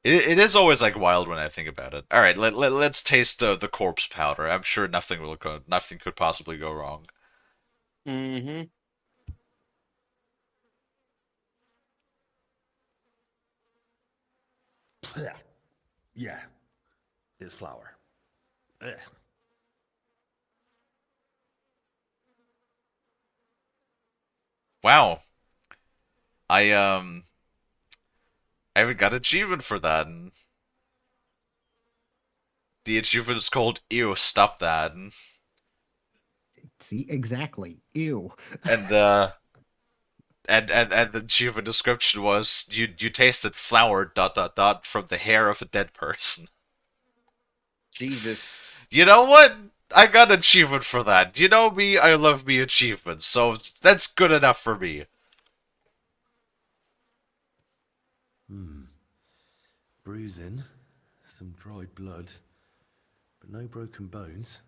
It is always like wild when I think about it. All right, let's taste the corpse powder. I'm sure nothing could possibly go wrong. Mm-hmm. Yeah, it's flour. Ugh. Wow, I I haven't got an achievement for that. And the achievement is called "Ew, stop that." See, exactly. Ew. And and the achievement description was you tasted flour dot dot dot from the hair of a dead person. Jesus. You know what? I got an achievement for that. You know me, I love me achievements, so that's good enough for me. Bruising, some dried blood, but no broken bones.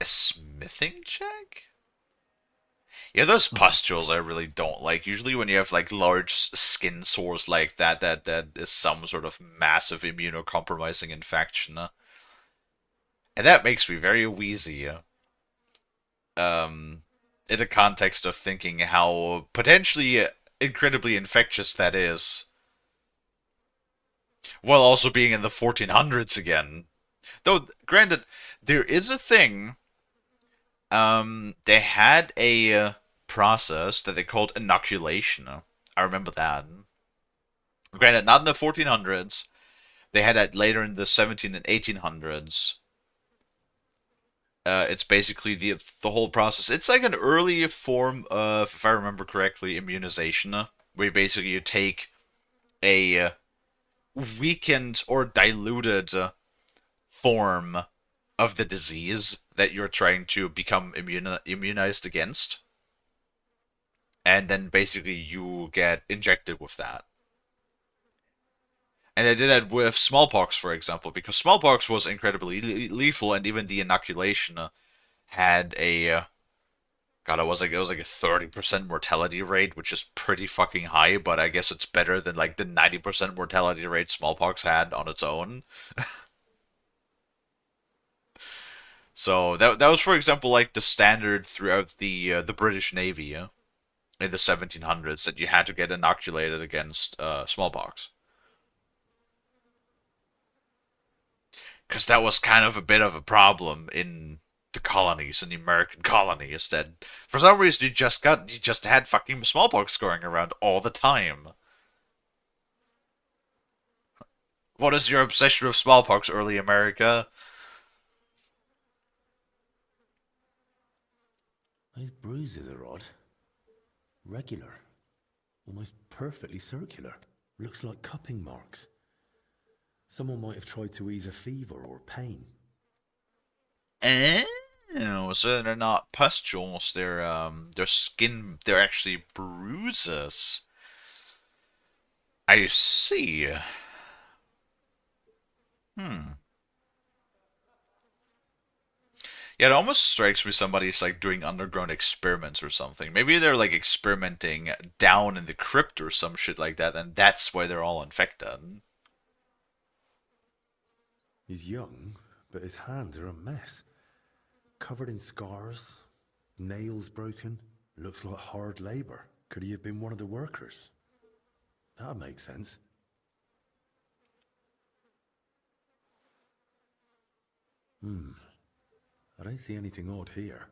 A smithing check? Yeah, those pustules I really don't like. Usually when you have like large skin sores like that is some sort of massive immunocompromising infection. And that makes me very wheezy. Um, in the context of thinking how potentially incredibly infectious that is, while also being in the 1400s again. Though, granted, there is a thing. They had a process that they called inoculation. I remember that. Granted, not in the 1400s, They had that later in the 17 and 1800s. It's basically the whole process. It's like an early form of, if I remember correctly, immunization, where basically you take a weakened or diluted form of the disease that you're trying to become immunized against, and then basically you get injected with that. And they did that with smallpox, for example, because smallpox was incredibly lethal, and even the inoculation had a God, it was like a 30% mortality rate, which is pretty fucking high. But I guess it's better than like the 90% mortality rate smallpox had on its own. So that was, for example, like the standard throughout the British Navy in the 1700s, that you had to get inoculated against smallpox. Because that was kind of a bit of a problem in the colonies, in the American colonies, that for some reason you just had fucking smallpox going around all the time. What is your obsession with smallpox, early America? Those bruises are odd. Regular. Almost perfectly circular. Looks like cupping marks. Someone might have tried to ease a fever or pain. So they're not pustules, they're skin, they're actually bruises. I see. Yeah, it almost strikes me somebody's like doing underground experiments or something. Maybe they're like experimenting down in the crypt or some shit like that, and that's why they're all infected. He's young, but his hands are a mess. Covered in scars, nails broken, looks like hard labor. Could he have been one of the workers? That makes sense. I don't see anything odd here.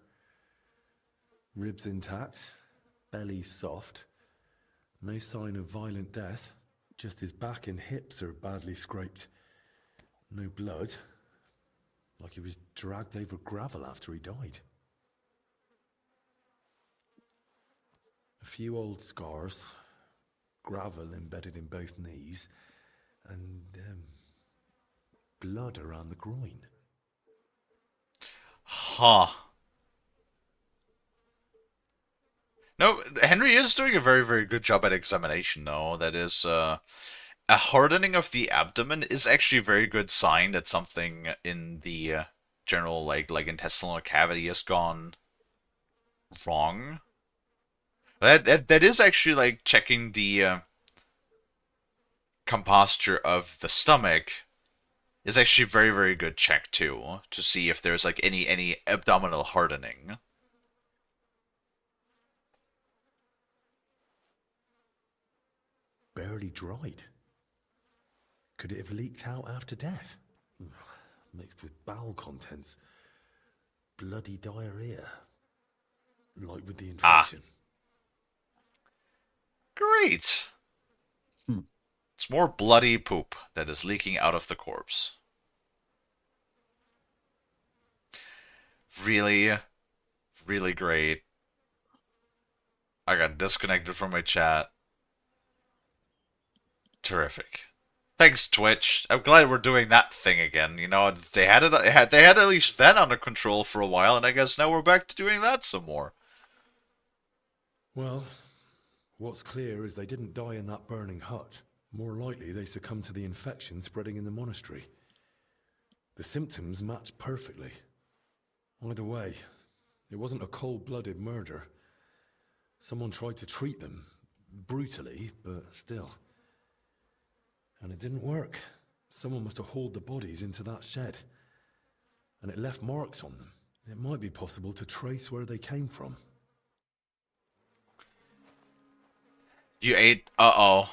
Ribs intact, belly soft. No sign of violent death. Just his back and hips are badly scraped. No blood. Like he was dragged over gravel after he died. A few old scars. Gravel embedded in both knees. And, blood around the groin. Huh. No, Henry is doing a very, very good job at examination, though. That is, a hardening of the abdomen is actually a very good sign that something in the general, like intestinal cavity has gone wrong. That is actually, like, checking the composture of the stomach is actually a very, very good check, too, to see if there's, like, any abdominal hardening. Barely dried. Could it have leaked out after death? Mixed with bowel contents. Bloody diarrhea. Like with the infection. Great! It's more bloody poop that is leaking out of the corpse. Really, really great. I got disconnected from my chat. Terrific. Thanks, Twitch. I'm glad we're doing that thing again. You know, they had at least that under control for a while, and I guess now we're back to doing that some more. Well, what's clear is they didn't die in that burning hut. More likely, they succumbed to the infection spreading in the monastery. The symptoms match perfectly. Either way, it wasn't a cold-blooded murder. Someone tried to treat them, brutally, but still. And it didn't work. Someone must have hauled the bodies into that shed. And it left marks on them. It might be possible to trace where they came from. You ate. Uh-oh.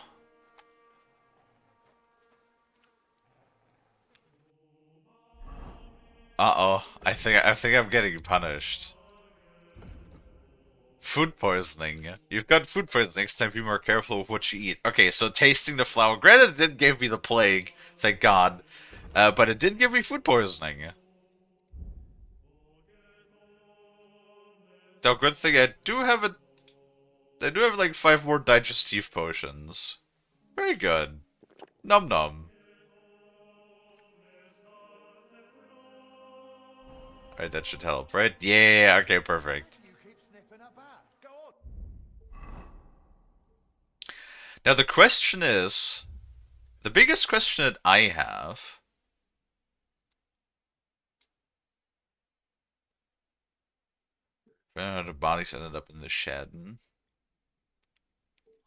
Uh-oh. I think I'm getting punished. Food poisoning. You've got food poisoning. Next time, be more careful with what you eat. Okay, so tasting the flower. Granted, it didn't give me the plague, Thank God. But it did give me food poisoning. Though, good thing I do have like 5 more digestive potions. Very good. Num num. Alright, that should help, right? Yeah, okay, perfect. You keep sniffing about. Go on. Now the question is, the biggest question that I have, the bodies ended up in the shed.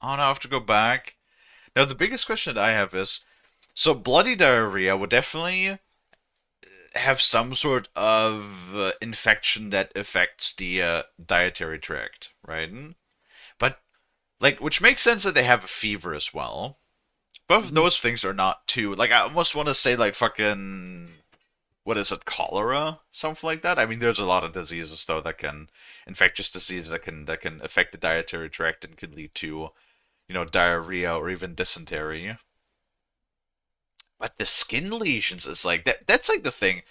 Oh, now I have to go back. Now the biggest question that I have is, so bloody diarrhea would definitely have some sort of infection that affects the dietary tract, right? But, like, which makes sense that they have a fever as well. Both of those things are not too, like, I almost want to say, like, fucking, what is it, cholera? Something like that? I mean, there's a lot of diseases, though, that can, infectious diseases that can affect the dietary tract and can lead to, you know, diarrhea or even dysentery. But the skin lesions is like, that's like the thing.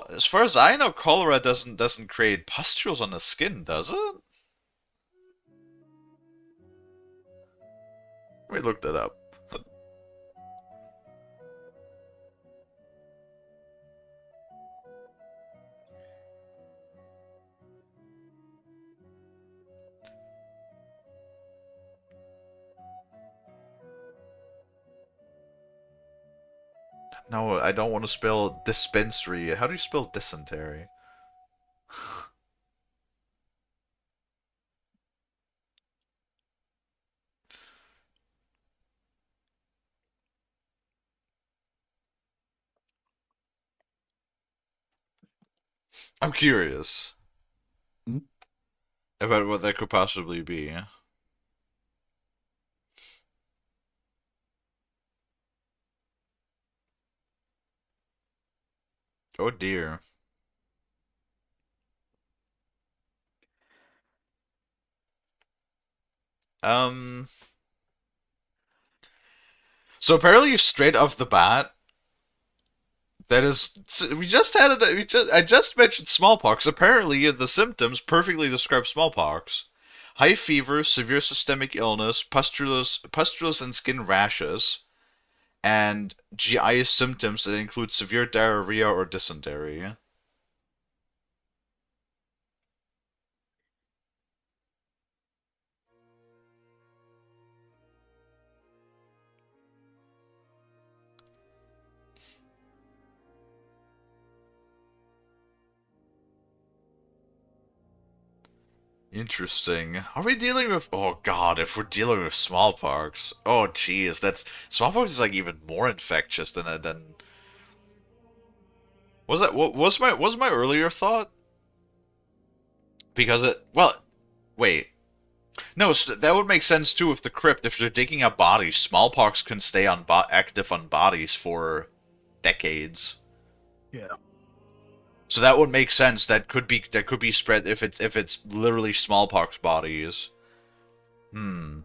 As far as I know, cholera doesn't create pustules on the skin, does it? Let me look that up. No, I don't want to spell dispensary. How do you spell dysentery? I'm curious Hmm? about what that could possibly be. Oh dear. Um. So apparently, straight off the bat, that is, we just had it. I just mentioned smallpox. Apparently, the symptoms perfectly describe smallpox: high fever, severe systemic illness, pustules and skin rashes, and GI symptoms that include severe diarrhea or dysentery. Interesting. Are we dealing with? Oh God, if we're dealing with smallpox, oh geez, that's smallpox is like even more infectious than. Was that what was my earlier thought? Because it well, wait, no, so that would make sense too if the crypt, if they're digging up bodies, smallpox can stay on active on bodies for decades. Yeah. So that would make sense. That could be spread if it's literally smallpox bodies. Hmm.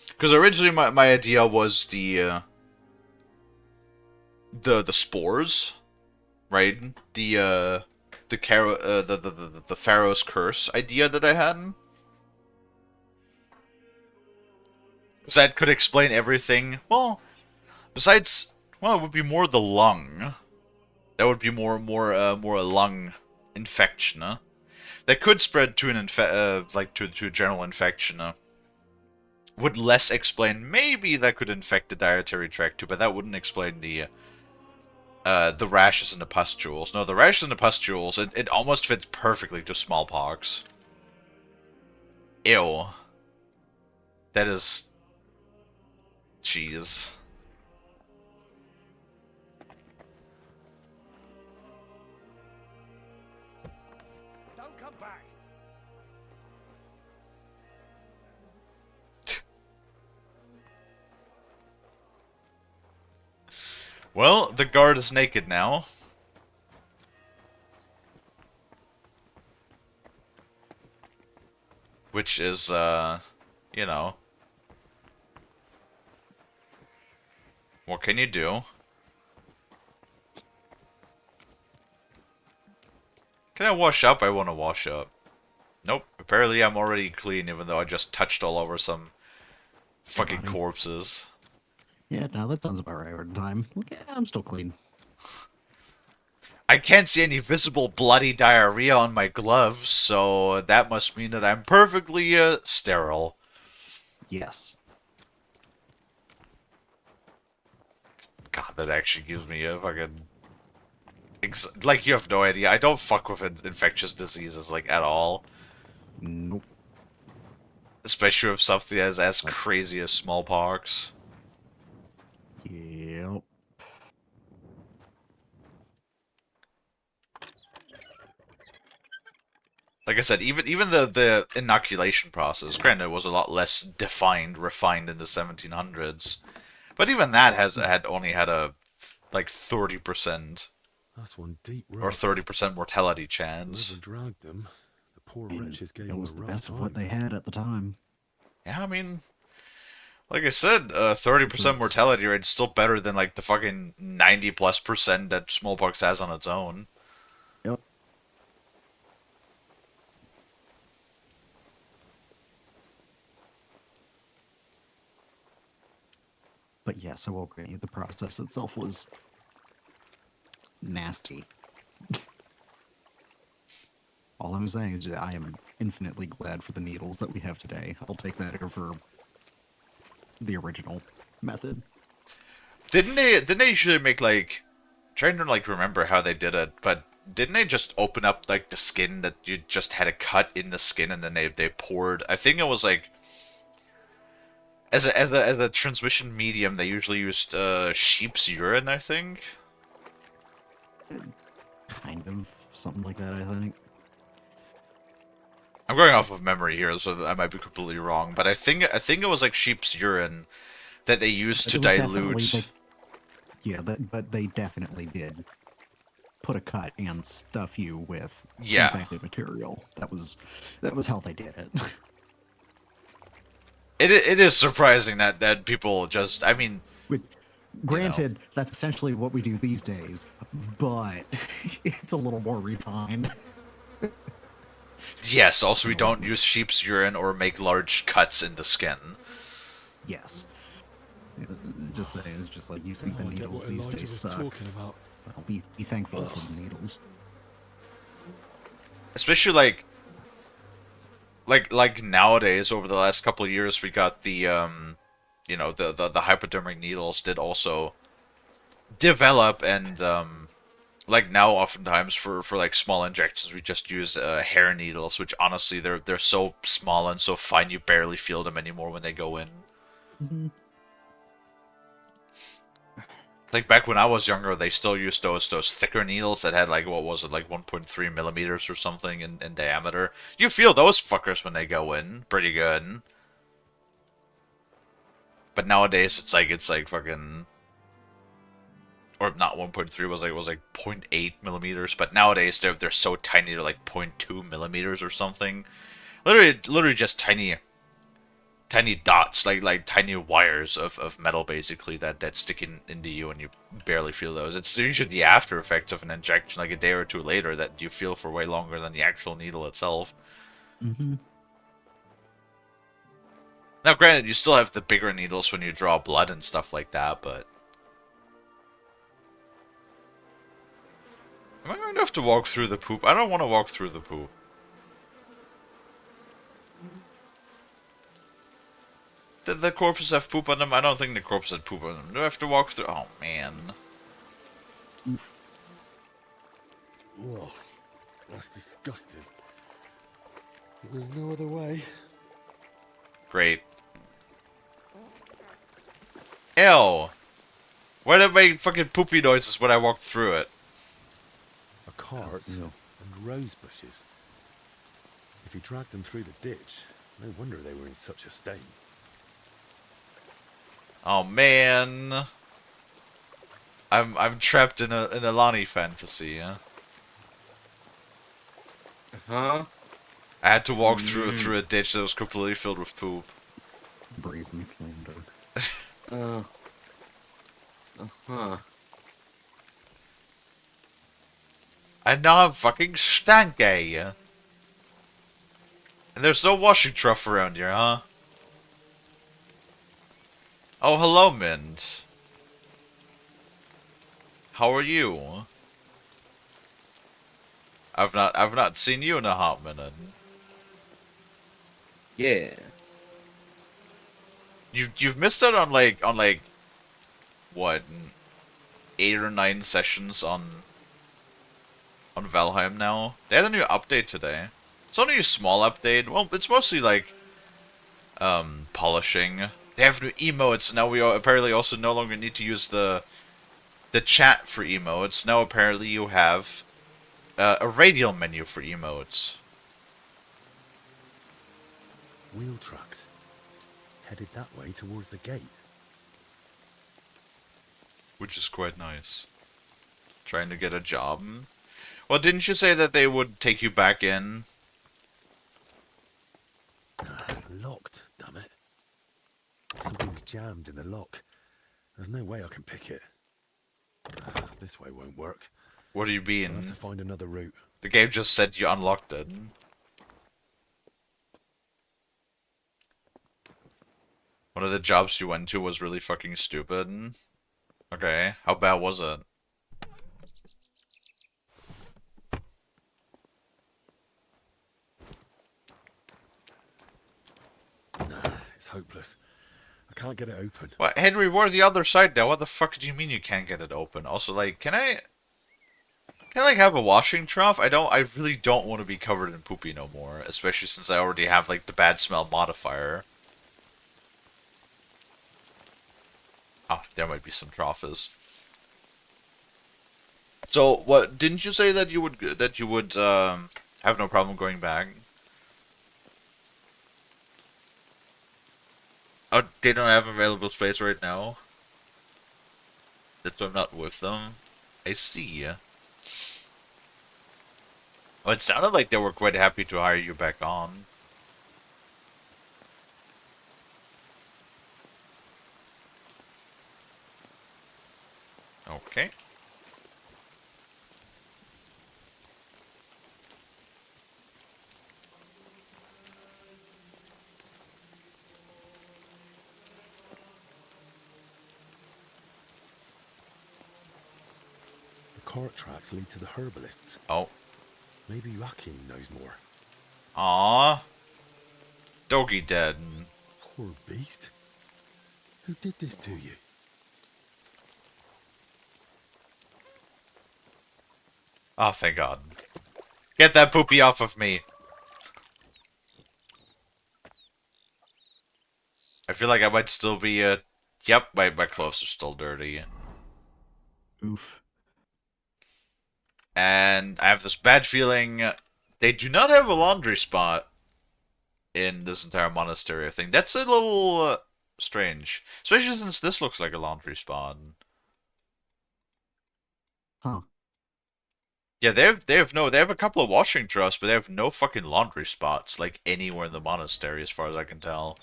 Because originally my idea was the spores, right? The Pharaoh's curse idea that I had. Because that could explain everything. Well, besides, well, it would be more the lung. That would be more a lung infection. That could spread to like to a general infection. Would less explain. Maybe that could infect the dietary tract too, but that wouldn't explain the rashes and the pustules. No, the rashes and the pustules, it almost fits perfectly to smallpox. Ew. That is... Jeez. Don't come back. Well, the guard is naked now. Which is, you know... What can you do? Can I wash up? I want to wash up. Nope. Apparently I'm already clean, even though I just touched all over some fucking buddy. corpses. Yeah, no, that sounds about right over time. Yeah, I'm still clean. I can't see any visible bloody diarrhea on my gloves, so that must mean that I'm perfectly sterile. Yes. God, that actually gives me a fucking... like, you have no idea. I don't fuck with infectious diseases, like, at all. Nope. Especially with something as crazy as smallpox. Yep. Like I said, even the inoculation process, granted, was a lot less defined, refined in the 1700s. But even that had only had a, like, 30% That's one deep or rut. 30% mortality chance. Whoever dragged them, the poor And wretches gave it them was a the rough best time. of what they had at the time. Yeah, I mean, like I said, 30% mortality rate is still better than, like, the fucking 90+% that smallpox has on its own. Yep. But yes, I will grant you the process itself was nasty. All I'm saying is that I am infinitely glad for the needles that we have today. I'll take that over the original method. Didn't they usually make, like, trying to, like, remember how they did it, but didn't they just open up, like, the skin that you just had a cut in the skin and then they poured, I think it was like, as a transmission medium, they usually used sheep's urine, I think. Kind of something like that, I think. I'm going off of memory here, so I might be completely wrong, but I think it was like sheep's urine that they used to It was definitely, dilute. like, yeah, but they definitely did put a cut and stuff you with Yeah. infected material. That was how they did it. It is surprising that people just, I mean, Granted, that's essentially what we do these days, but it's a little more refined. yes, also we don't use sheep's urine or make large cuts in the skin. Yes. Just saying, it's just like you think the Now I get needles what these Elijah days was suck. talking about. Well, be thankful for the needles. Especially like nowadays, over the last couple of years, we got the the hypodermic needles did also develop, and like now oftentimes for like small injections we just use hair needles, which honestly they're so small and so fine you barely feel them anymore when they go in. Mm-hmm. Like back when I was younger, they still used those thicker needles that had like, what was it, like 1.3 millimeters or something in diameter. You feel those fuckers when they go in pretty good. But nowadays it's like fucking, or not 1.3, was like 0.8 millimeters. But nowadays they're so tiny, they're like 0.2 millimeters or something. Literally just tiny dots, like tiny wires of metal, basically, that stick into you, and you barely feel those. It's usually the after effects of an injection, like a day or two later, that you feel for way longer than the actual needle itself. Mm-hmm. Now, granted, you still have the bigger needles when you draw blood and stuff like that, but... Am I going to have to walk through the poop? I don't want to walk through the poop. Did the corpses have poop on them? I don't think the corpses had poop on them. Do I have to walk through? Oh, man. Whoa, that's disgusting. But there's no other way. Great. Ew. Why did it make fucking poopy noises when I walked through it? A cart No. and rose bushes. If he dragged them through the ditch, no wonder they were in such a state. Oh man. I'm trapped in a Lonnie fantasy, huh? Huh? I had to walk through a ditch that was completely filled with poop. Brazen slander. Huh. And now I'm fucking stanky. And there's no washing trough around here, huh? Oh, hello, Mint. How are you? I've not seen you in a hot minute. Yeah. You've missed out on like what, 8 or 9 sessions on Valheim now. They had a new update today. It's only a small update. Well, it's mostly like polishing. They have new emotes now. We apparently also no longer need to use the chat for emotes. Now apparently you have a radial menu for emotes. Wheel trucks. Headed that way towards the gate. Which is quite nice. Trying to get a job. Well, didn't you say that they would take you back in? Locked, damn it. Something's jammed in the lock. There's no way I can pick it. This way won't work. What do you I'll mean? have to find another route. The game just said you unlocked it. One of the jobs you went to was really fucking stupid. Okay, how bad was it? It's hopeless. I can't get it open. What, Henry, we're the other side now. What the fuck do you mean you can't get it open? Also, like, can I like have a washing trough? I really don't want to be covered in poopy no more, especially since I already have like the bad smell modifier. Oh, there might be some troughs. So, what, didn't you say that you would have no problem going back? Oh, they don't have available space right now? That's why I'm not with them? I see. Oh, it sounded like they were quite happy to hire you back on. Okay. The cart tracks lead to the herbalists. Oh. Maybe Joachim knows more. Aww. Doggy dead. Poor beast. Who did this to you? Oh, thank God. Get that poopy off of me. I feel like I might still be, yep, my clothes are still dirty. Oof. And I have this bad feeling they do not have a laundry spot in this entire monastery, I think. That's a little strange. Especially since this looks like a laundry spot. Huh. Yeah, they have a couple of washing troughs, but they have no fucking laundry spots, like, anywhere in the monastery, as far as I can tell.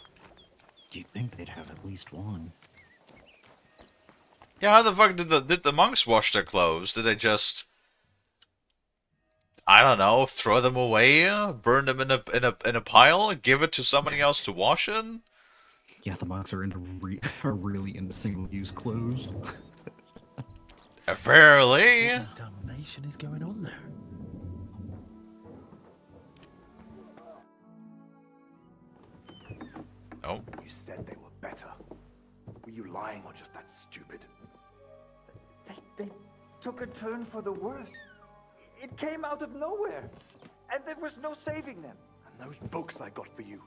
You'd think they'd have at least one. Yeah, how the fuck did the monks wash their clothes? Did they just, I don't know, throw them away, burn them in a pile, give it to somebody else to wash in? Yeah, the monks are are really into single-use clothes. Apparently. What the damnation is going on there? Oh. You said they were better. Were you lying or just that stupid? They took a turn for the worse. It came out of nowhere, and there was no saving them. And those books I got for you.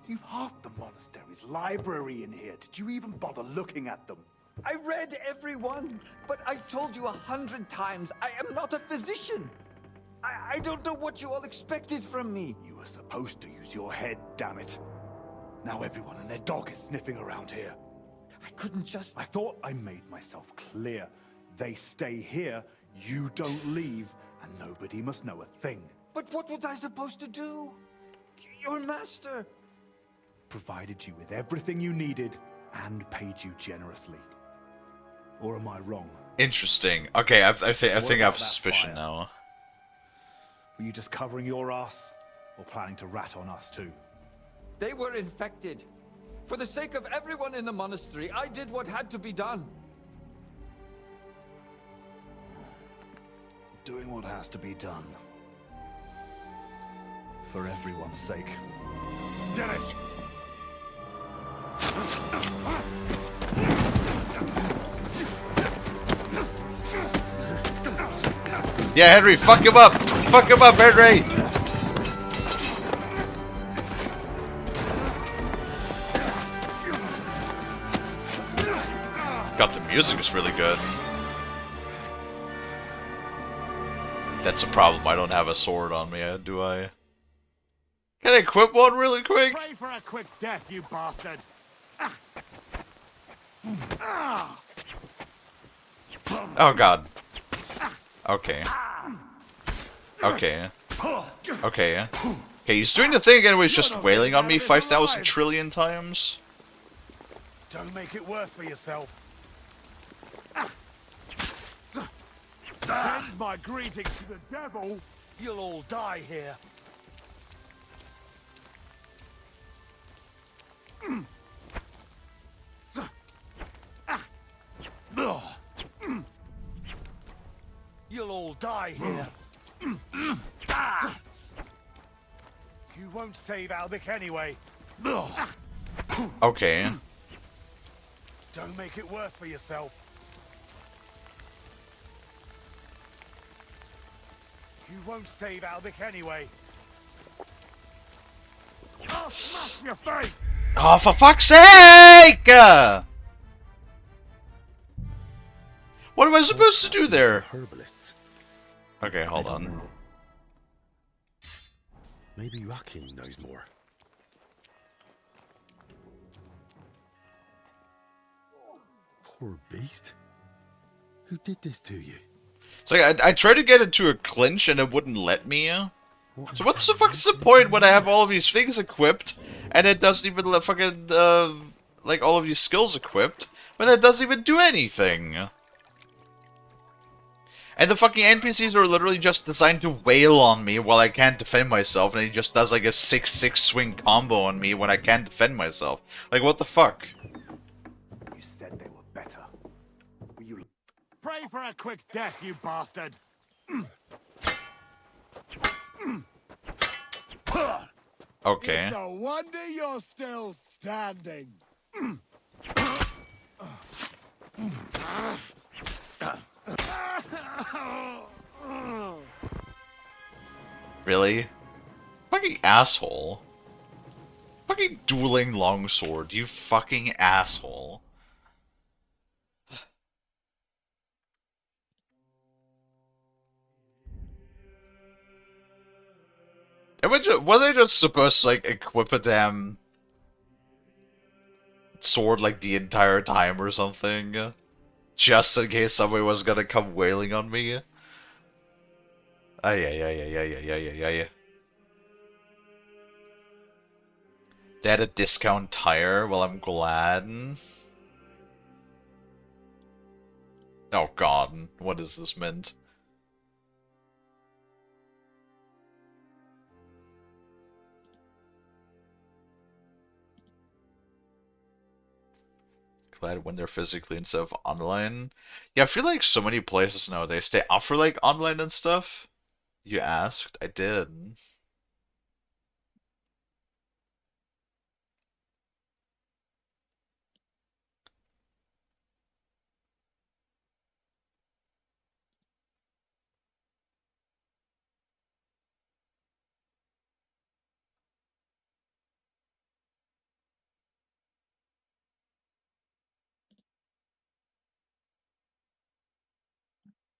You've half the monastery's library in here. Did you even bother looking at them? I read every one, but I told you 100 times, I am not a physician. I don't know what you all expected from me. You were supposed to use your head, damn it. Now everyone and their dog is sniffing around here. I couldn't just... I thought I made myself clear. They stay here, you don't leave, and nobody must know a thing. But what was I supposed to do? Your master... Provided you with everything you needed, and paid you generously. Or am I wrong? Interesting. Okay, I think I What have about a that suspicion fire? now. Were you just covering your ass? Or planning to rat on us too? They were infected. For the sake of everyone in the monastery, I did what had to be done. Doing what has to be done. For everyone's sake. Dennis! Yeah, Henry, fuck him up! Fuck him up, Henry! God, the music is really good. That's a problem. I don't have a sword on me, do I? Can I equip one really quick? Pray for a quick death, you bastard! Oh god. Okay. Okay. Okay. Okay, he's doing the thing again where he's just wailing on me 5,000 trillion times. Don't make it worse for yourself. Send my greetings to the devil. You'll all die here. You'll all die here. You won't save Albic anyway. Okay. Don't make it worse for yourself. You won't save Albic anyway. I'll smash your face! Oh, for fuck's sake! What am I supposed to do there? Herbalists. Okay, hold on. Maybe Rakin knows more. Poor beast. Who did this to you? It's like, I tried to get into a clinch and it wouldn't let me. So what's the fuck's the point when I have all of these things equipped, and it doesn't even let fucking, like, all of these skills equipped, when it doesn't even do anything? And the fucking NPCs are literally just designed to wail on me while I can't defend myself, and he just does like a 6-6 swing combo on me when I can't defend myself. Like, what the fuck? You said they were better. Will you pray for a quick death, you bastard? Okay. It's a wonder you're still standing. Really? Fucking asshole. Fucking dueling longsword, you fucking asshole. Was I just supposed to, like, equip a damn sword, like, the entire time or something? Just in case somebody was gonna come wailing on me? Ay, ay, ay, ay, ay, ay, ay, ay, ay. They had a discount tire? Well, I'm glad. Oh god, what is this mint? Glad when they're physically instead of online. Yeah, I feel like so many places nowadays, they offer like online and stuff. You asked? I did.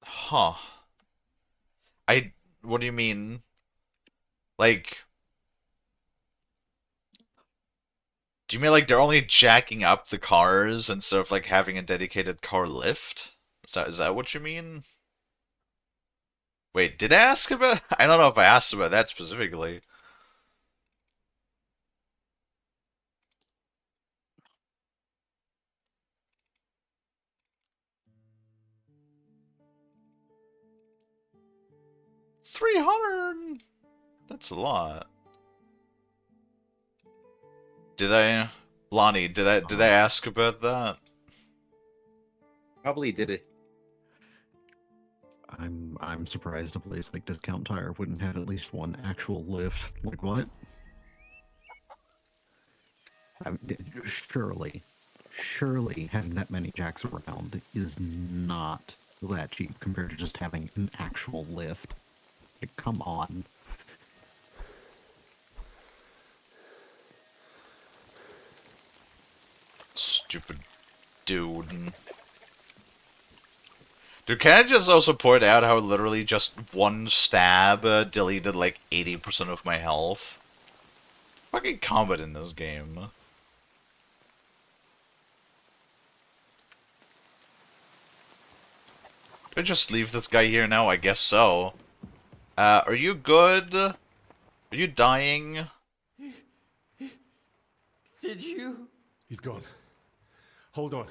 Huh. What do you mean? Like, do you mean like they're only jacking up the cars instead of like having a dedicated car lift? Is that what you mean? Wait, did I ask about? I don't know if I asked about that specifically. 300. That's a lot. Did I, Lonnie? Did I ask about that? Probably did it. I'm surprised a place like Discount Tire wouldn't have at least one actual lift. Like what? I mean, surely having that many jacks around is not that cheap compared to just having an actual lift. Like, come on. Stupid dude. Dude, can I just also point out how literally just one stab deleted like 80% of my health? Fucking combat in this game. Do I just leave this guy here now? I guess so. Are you good? Are you dying? Did you? He's gone. Hold on.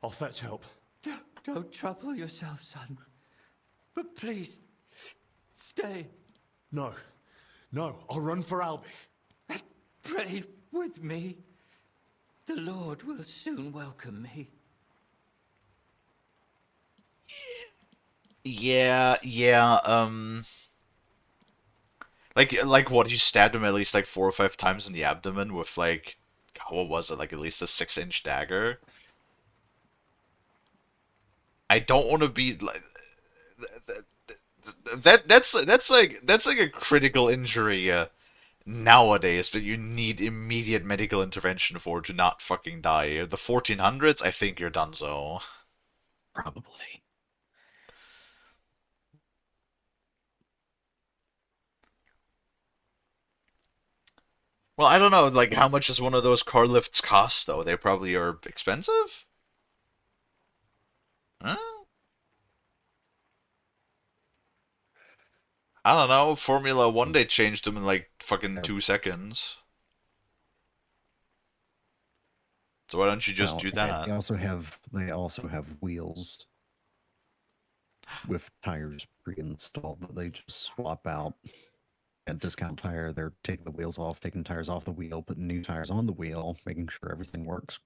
I'll fetch help. Don't trouble yourself, son. But please, stay. No. No, I'll run for Albie. Pray with me. The Lord will soon welcome me. Yeah, like what, you stabbed him at least like 4 or 5 times in the abdomen with like, what was it, like at least a 6-inch dagger? I don't want to be like, that's like a critical injury nowadays that you need immediate medical intervention for to not fucking die. The 1400s, I think you're done so. Probably. Well, I don't know, like, how much does one of those car lifts cost, though? They probably are expensive? Huh? I don't know, Formula 1, they changed them in, like, fucking 2 seconds. So why don't you just do that? They also have wheels with tires pre-installed that they just swap out. At Discount Tire, they're taking the wheels off, taking tires off the wheel, putting new tires on the wheel, making sure everything works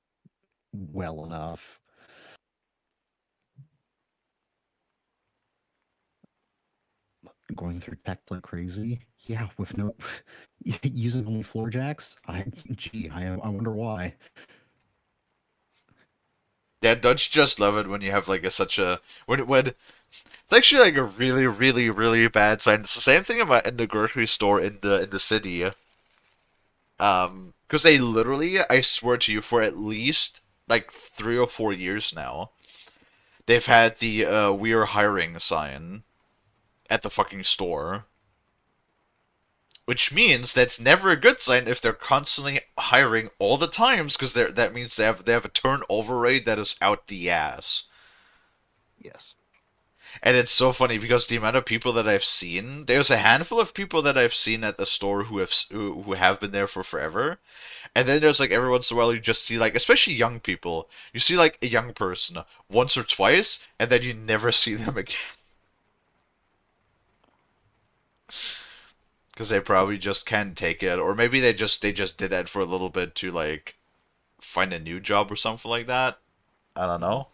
well enough. Going through tech like crazy? Yeah, with no using only floor jacks? I wonder why. Yeah, don't you just love it when you have, like, when it's actually, like, a really, really, really bad sign. It's the same thing in the grocery store in the city. Because they literally, I swear to you, for at least like 3 or 4 years now, they've had the "We are hiring" sign at the fucking store, which means that's never a good sign if they're constantly hiring all the times, because that means they have a turnover rate that is out the ass. Yes. And it's so funny because the amount of people that I've seen, there's a handful of people that I've seen at the store who have been there for forever. And then there's like every once in a while you just see like, especially young people, you see like a young person once or twice, and then you never see them again. Because they probably just can't take it, or maybe they just did that for a little bit to like find a new job or something like that. I don't know.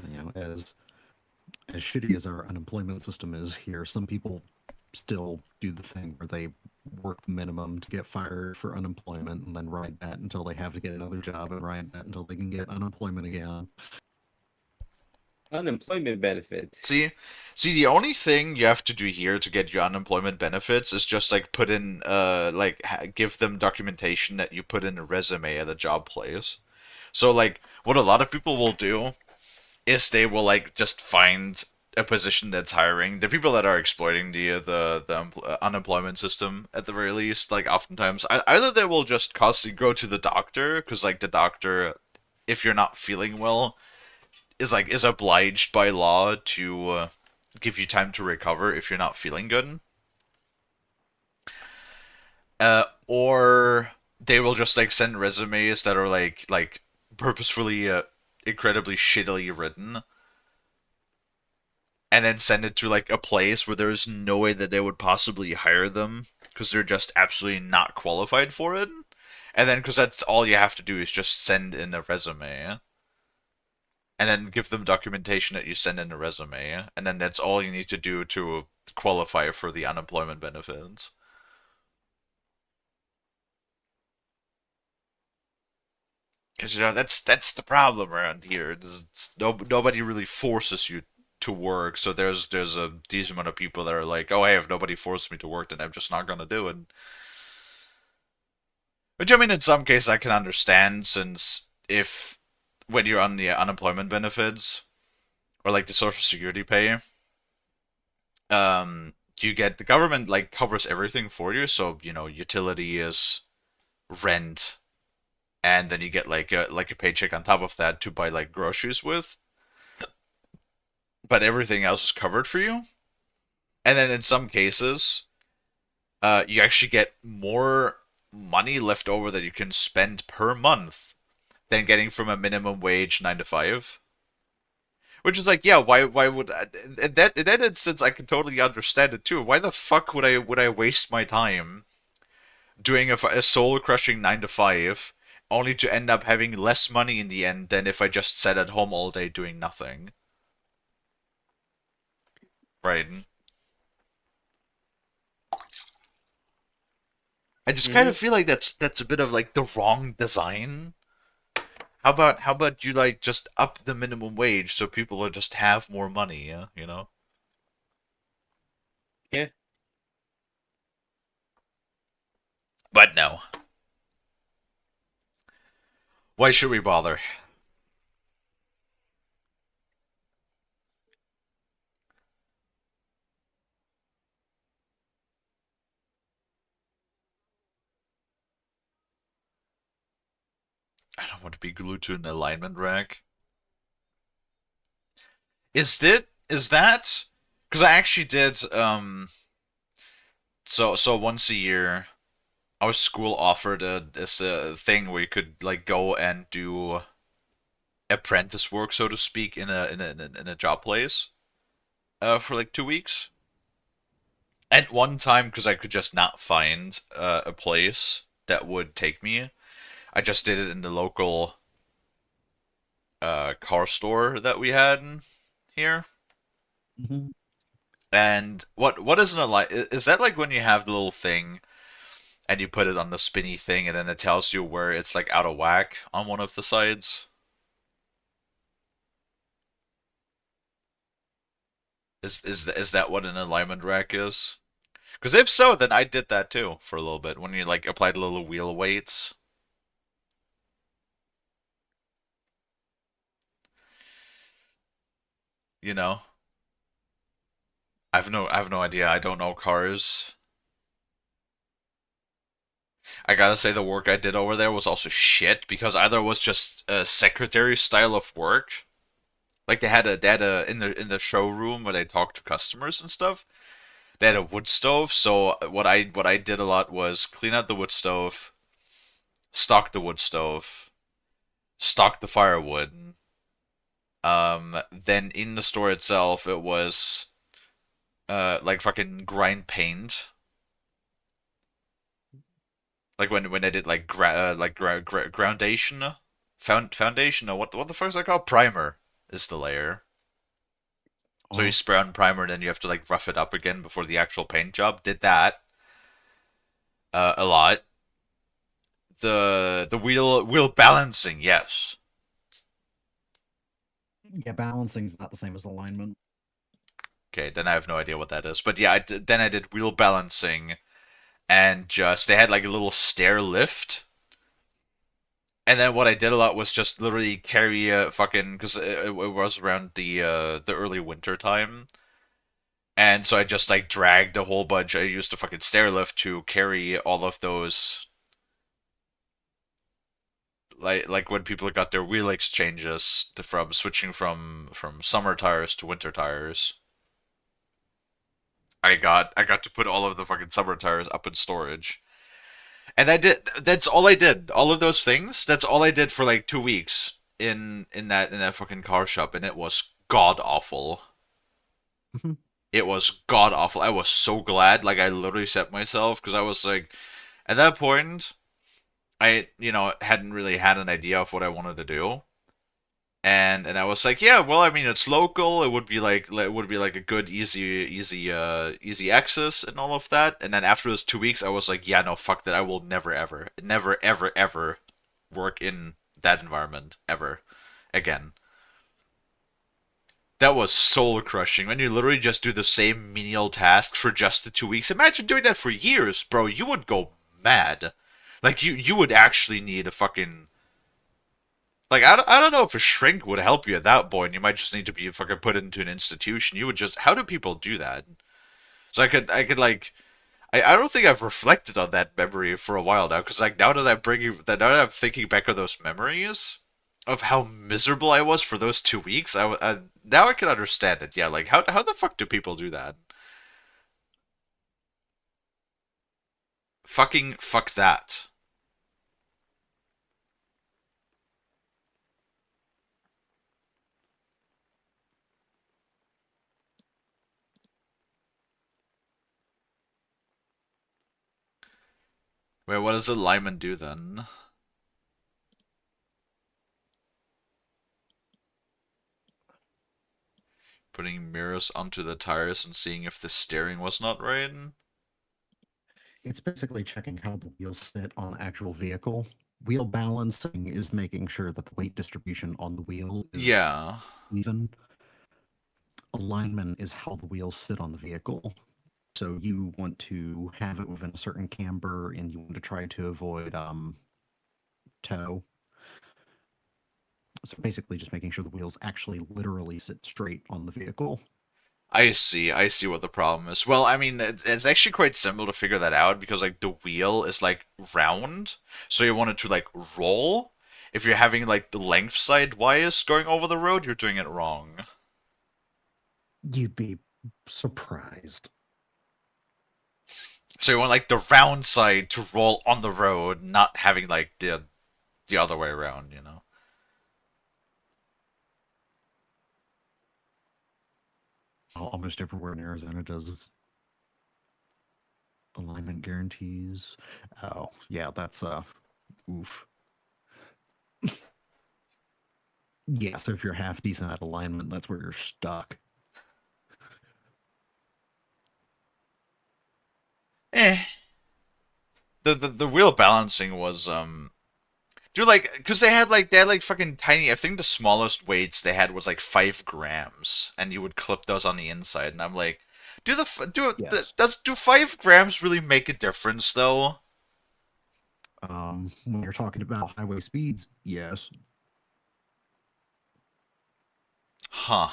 You know, as shitty as our unemployment system is here, some people still do the thing where they work the minimum to get fired for unemployment and then ride that until they have to get another job and ride that until they can get unemployment again. Unemployment benefits. See, the only thing you have to do here to get your unemployment benefits is just like put in, give them documentation that you put in a resume at a job place. So like, what a lot of people will do is they will like just find a position that's hiring. The people that are exploiting the unemployment system at the very least, like oftentimes either they will just constantly go to the doctor because like the doctor, if you're not feeling well, is obliged by law to give you time to recover if you're not feeling good. Or they will just like send resumes that are like purposefully incredibly shittily written. and then send it to like a place where there's no way that they would possibly hire them because they're just absolutely not qualified for it. And then because that's all you have to do is just send in a resume. And then give them documentation that you send in a resume. And then that's all you need to do to qualify for the unemployment benefits. Because that's the problem around here. Nobody really forces you to work. So there's a decent amount of people that are like, oh, hey, if nobody forced me to work, then I'm just not gonna do it. Which I mean, in some cases, I can understand, since if when you're on the unemployment benefits or like the social security pay, you get the government like covers everything for you. So utilities, rent, and then you get like a paycheck on top of that to buy like groceries with. But everything else is covered for you. And then in some cases, you actually get more money left over that you can spend per month than getting from a minimum wage 9 to 5. Which is like, yeah, why would in that instance I can totally understand it too. Why the fuck would I waste my time doing a soul crushing 9 to 5 only to end up having less money in the end than if I just sat at home all day doing nothing? Right. I just kind of feel like that's a bit of like the wrong design. How about you like just up the minimum wage so people will just have more money, yeah, Yeah. But no. Why should we bother? I don't want to be glued to an alignment rack. Is that because I actually did so once a year our school offered this thing where you could like go and do apprentice work, so to speak, in a job place for like 2 weeks. At one time, because I could just not find a place that would take me, I just did it in the local car store that we had here. Mm-hmm. And what is an align? Is that like when you have the little thing and you put it on the spinny thing and then it tells you where it's like out of whack on one of the sides? Is that what an alignment rack is? Because if so, then I did that too for a little bit when you like applied little wheel weights. You know, I have no idea. I don't know cars. I gotta say the work I did over there was also shit because either it was just a secretary style of work, like they had a in the showroom where they talked to customers and stuff. They had a wood stove, so what I did a lot was clean out the wood stove, stock the wood stove, stock the firewood. Then in the store itself, it was like fucking grind paint. Like when I did like groundation, foundation. No, what the fuck is that called? Primer is the layer. So you Oh, spray on primer, then you have to like rough it up again before the actual paint job. Did that a lot. The wheel balancing, yes. yeah, balancing's not the same as alignment. Okay, then I have no idea what that is. But yeah, then I did wheel balancing, and just they had like a little stair lift. And then what I did a lot was just literally carry a fucking because it was around the early winter time, and so I just like dragged a whole bunch. I used a fucking stair lift to carry all of those, like when people got their wheel exchanges from switching from summer tires to winter tires. I got to put all of the fucking summer tires up in storage. And that's all I did. All of those things, that's all I did for like 2 weeks in that fucking car shop, and it was god awful. It was god awful. I was so glad. Like I literally set myself because I was like, at that point, I hadn't really had an idea of what I wanted to do. And I was like, yeah, well, I mean, it's local. It would be like a good easy access and all of that. And then after those 2 weeks, I was like, yeah, no, fuck that. I will never ever work in that environment ever again. That was soul crushing. When you literally just do the same menial task for just the 2 weeks. Imagine doing that for years, bro. You would go mad. Like you would actually need a fucking. Like, I don't know if a shrink would help you at that point. You might just need to be fucking put into an institution. You would just. How do people do that? So I could like. I don't think I've reflected on that memory for a while now, because like now that I'm thinking back of those memories of how miserable I was for those 2 weeks, now I can understand it. Yeah, like how the fuck do people do that? Fucking fuck that. Wait, what does a lineman do then? Putting mirrors onto the tires and seeing if the steering was not right? It's basically checking how the wheels sit on the actual vehicle. Wheel balancing is making sure that the weight distribution on the wheel is Yeah. even. Alignment is how the wheels sit on the vehicle. So you want to have it within a certain camber, and you want to try to avoid toe. So basically, just making sure the wheels actually literally sit straight on the vehicle. I see what the problem is. Well, I mean, it's actually quite simple to figure that out because, like, the wheel is, like, round, so you want it to, like, roll. If you're having, like, the length side wires going over the road, you're doing it wrong. You'd be surprised. So you want, like, the round side to roll on the road, not having, like, the other way around, you know? Almost everywhere in Arizona does alignment guarantees. Oh, yeah, that's oof. Yeah, so if you're half decent at alignment, that's where you're stuck. Eh. The wheel balancing was, dude, like, because they had like fucking tiny. I think the smallest weights they had was like 5 grams, and you would clip those on the inside. And I'm like, Yes. do 5 grams really make a difference though? When you're talking about highway speeds, yes. Huh.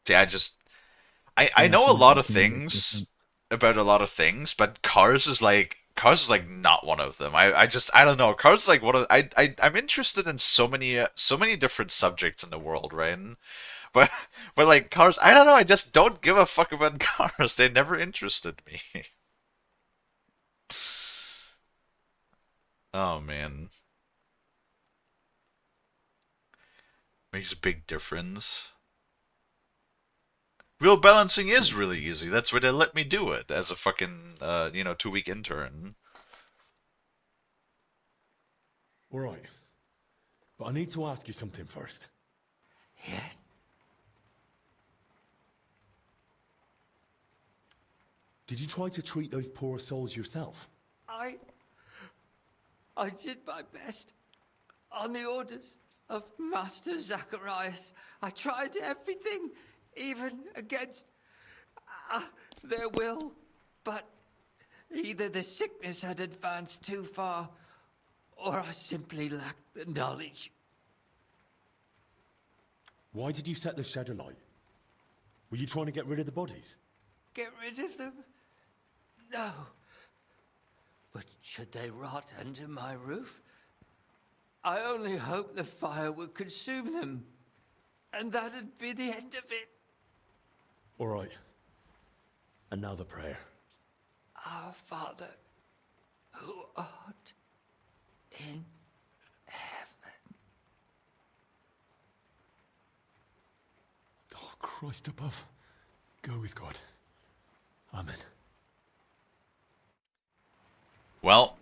See, I know a lot Absolutely of can make a things difference. about a lot of things, but cars is like not one of them. I don't know. Cars is like one of I'm interested in so many different subjects in the world, right? But but like cars, I don't know. I just don't give a fuck about cars. They never interested me. Oh man, makes a big difference. Wheel balancing is really easy. That's why they let me do it as a fucking 2 week intern. Alright. But I need to ask you something first. Yes? Did you try to treat those poor souls yourself? I did my best. On the orders of Master Zacharias, I tried everything, even against their will. But either the sickness had advanced too far, or I simply lacked the knowledge. Why did you set the shed alight? Were you trying to get rid of the bodies? Get rid of them? No. But should they rot under my roof? I only hoped the fire would consume them, and that'd be the end of it. Alright. And now the prayer. Our Father, who art in heaven. Oh, Christ above. Go with God. Amen. Well,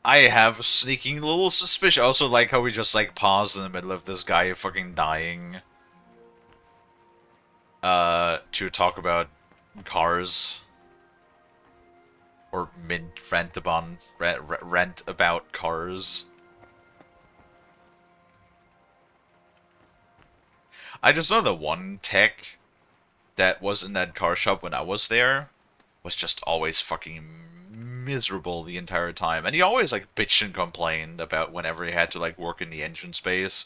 I have a sneaking little suspicion. I also like how we just like pause in the middle of this guy fucking dying. To talk about cars. Or rent about cars. I just know the one tech that was in that car shop when I was there was just always fucking miserable the entire time. And he always like bitched and complained about whenever he had to like work in the engine space.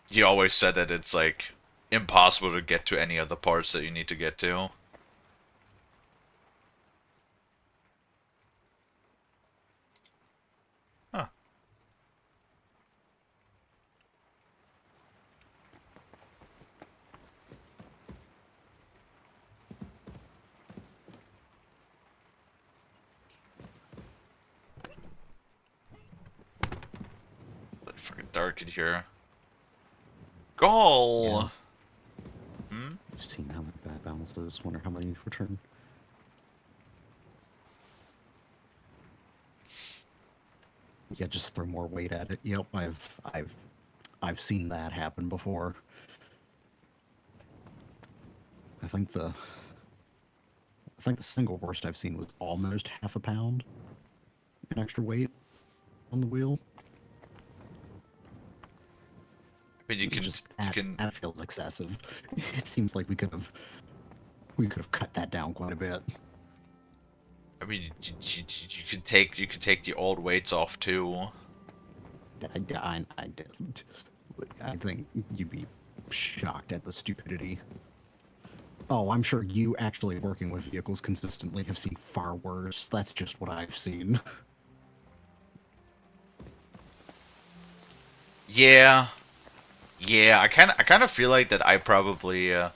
He always said that it's like impossible to get to any of the parts that you need to get to. Huh. It's fucking dark in here. Goal! Hmm? You've seen how many bad balances. Wonder how many return. Yeah, just throw more weight at it. Yep, I've seen that happen before. I think the single worst I've seen was almost half a pound in extra weight on the wheel. I mean, That feels excessive. It seems like we could have cut that down quite a bit. I mean, you could take the old weights off too. I didn't. I think you'd be shocked at the stupidity. Oh, I'm sure you actually working with vehicles consistently have seen far worse. That's just what I've seen. Yeah, I kind of feel like that I probably or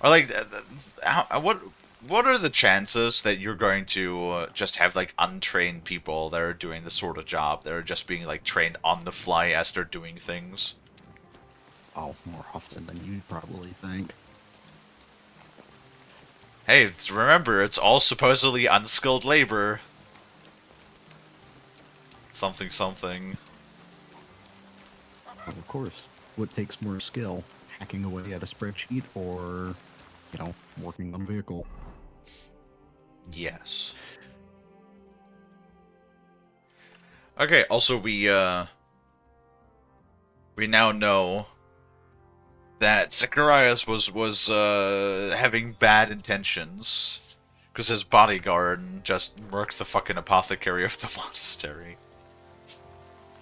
like what are the chances that you're going to just have like untrained people that are doing this sort of job that are just being like trained on the fly as they're doing things? Oh, more often than you'd probably think. Hey, remember, it's all supposedly unskilled labor. Something, something. Well, of course. What takes more skill? Hacking away at a spreadsheet or, working on a vehicle? Yes. Okay, also we now know that Zacharias was having bad intentions because his bodyguard just murked the fucking apothecary of the monastery.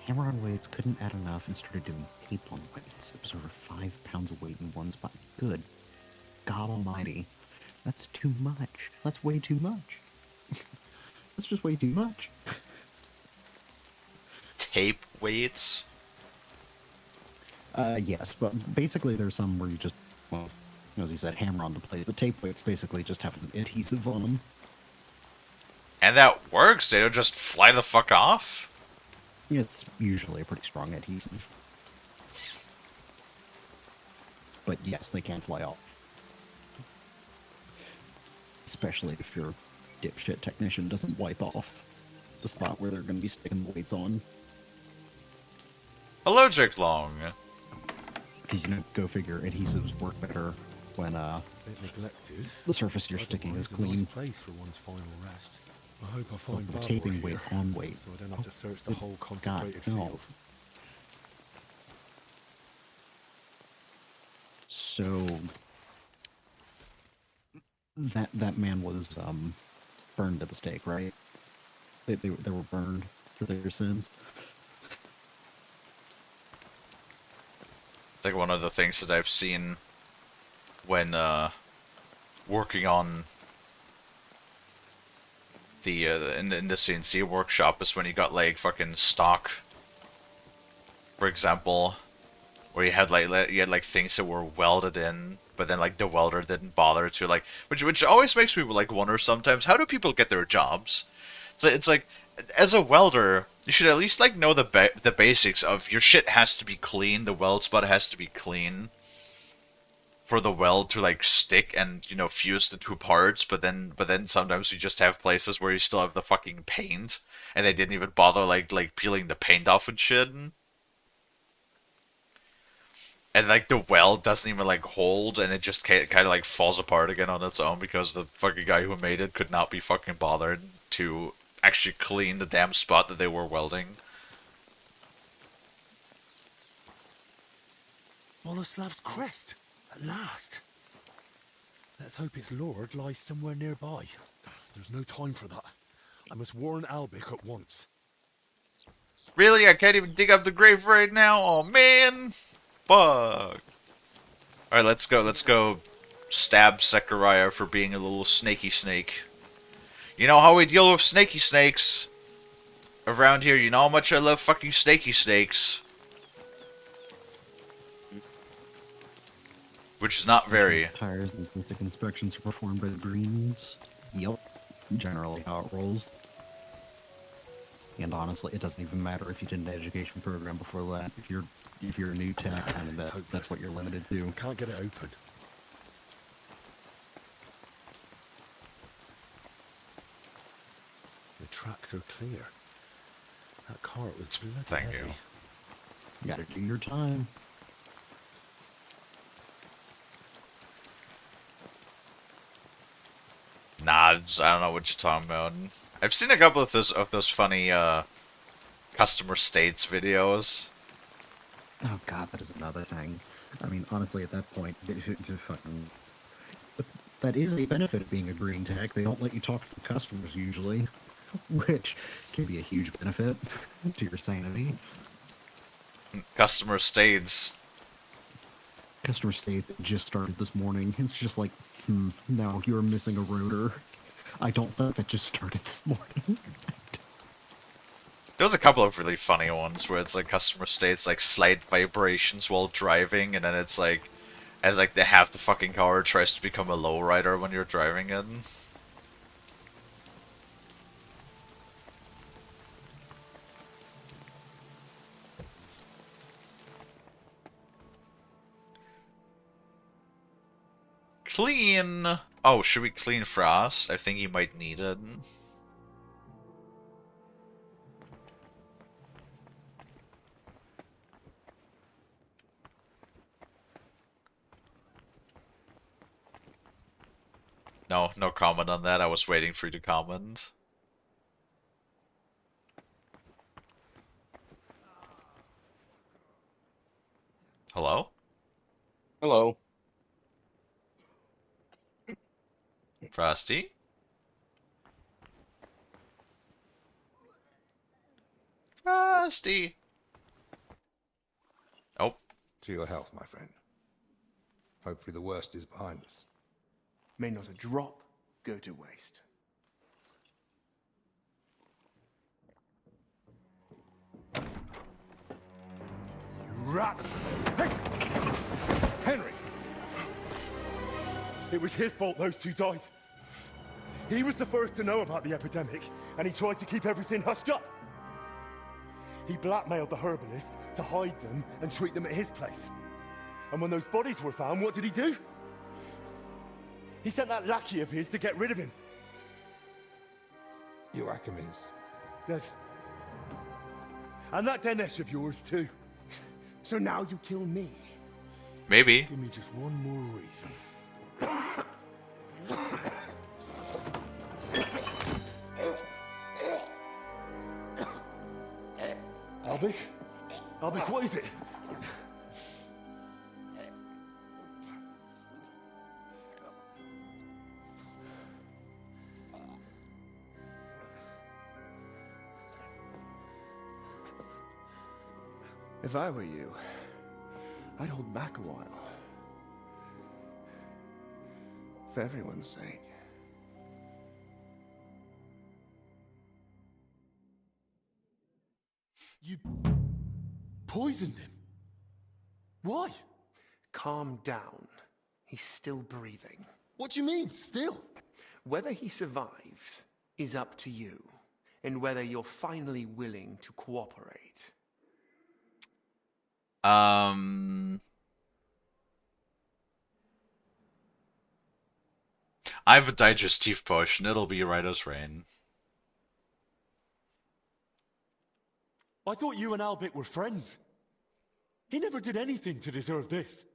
Hammer on weights couldn't add enough and started doing tape on weights. It was over 5 pounds of weight in one spot. Good God almighty. That's too much. That's way too much. That's just way too much. Tape weights? Yes, but basically there's some where you just, well, as he said, hammer on the plate. The tape weights basically just have an adhesive on them. And that works? They don't just fly the fuck off? It's usually a pretty strong adhesive. But yes, they can fly off. Especially if your dipshit technician doesn't wipe off the spot where they're going to be sticking the weights on. Hello, Jake Long. Because, go figure, adhesives work better when Bit neglected. the surface you're sticking is Otherwise, a nice clean. place for one's final rest. I hope I But find the Barbara taping here, weight on weight. so I don't have to search the good whole God, consecrated no. field. So that man was burned at the stake, right? They were burned for their sins. It's like one of the things that I've seen when working on the in the CNC workshop is when you got like fucking stock, for example, where you had like things that were welded in, but then like the welder didn't bother to like, which always makes me like wonder sometimes, how do people get their jobs? It's like as a welder, you should at least like know the basics of your shit has to be clean, the weld spot has to be clean. for the weld to like stick and fuse the two parts, but then sometimes you just have places where you still have the fucking paint, and they didn't even bother like peeling the paint off and shit. And like the weld doesn't even like hold, and it just kind of like falls apart again on its own because the fucking guy who made it could not be fucking bothered to actually clean the damn spot that they were welding. Boleslav's crest, at last. Let's hope its lord lies somewhere nearby. There's no time for that. I must warn Albic at once. Really? I can't even dig up the grave right now? Oh man! Fuck. Alright, let's go stab Zechariah for being a little snaky snake. You know how we deal with snaky snakes around here. You know how much I love fucking snaky snakes. Which is not very. Tires and basic inspections are performed by the Greens. Yep. Generally how it rolls. And honestly, it doesn't even matter if you did an education program before that. If you're a new tech, I mean, that's what you're limited to. Can't get it open. The tracks are clear. That cart was bloody Thank heavy. you. You gotta do your time. Nah, I don't know what you're talking about. I've seen a couple of those funny customer states videos. Oh god, that is another thing. I mean, honestly, at that point, but that is a benefit of being a green tech. They don't let you talk to the customers usually, which can be a huge benefit to your sanity. Customer states. Customer state that just started this morning. It's just like, no, you're missing a rotor. I don't think that just started this morning. There was a couple of really funny ones where it's like customer states like slight vibrations while driving, and then it's like as like the half the fucking car tries to become a lowrider when you're driving it. Clean. Oh, should we clean Frost? I think he might need it. No comment on that. I was waiting for you to comment. Hello? Hello. Frosty? Frosty! Oh. To your health, my friend. Hopefully the worst is behind us. May not a drop go to waste. You rats! Hey! Henry! It was his fault those two died. He was the first to know about the epidemic, and he tried to keep everything hushed up. He blackmailed the herbalist to hide them and treat them at his place. And when those bodies were found, what did he do? He sent that lackey of his to get rid of him. Joachim's Dead. and that Dinesh of yours too. So now you kill me. Maybe. Give me just one more reason. Albic? Albic, what is it? If I were you, I'd hold back a while. For everyone's sake. You poisoned him. Why? Calm down. He's still breathing. What do you mean, still? Whether he survives is up to you, and whether you're finally willing to cooperate. I have a digestive potion. It'll be right as rain. I thought you and Albert were friends. He never did anything to deserve this.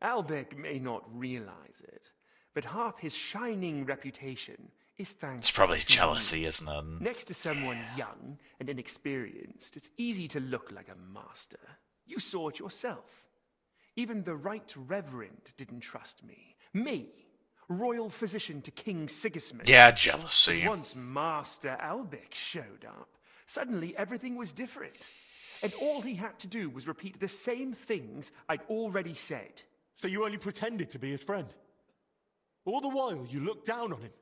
Albek may not realize it, but half his shining reputation is thanks It's probably to jealousy, you. isn't it? Next to someone young and inexperienced, it's easy to look like a master. You saw it yourself. Even the Right Reverend didn't trust me. Me, royal physician to King Sigismund. Yeah, jealousy. And once Master Albek showed up, suddenly everything was different. And all he had to do was repeat the same things I'd already said. So you only pretended to be his friend? All the while you looked down on him?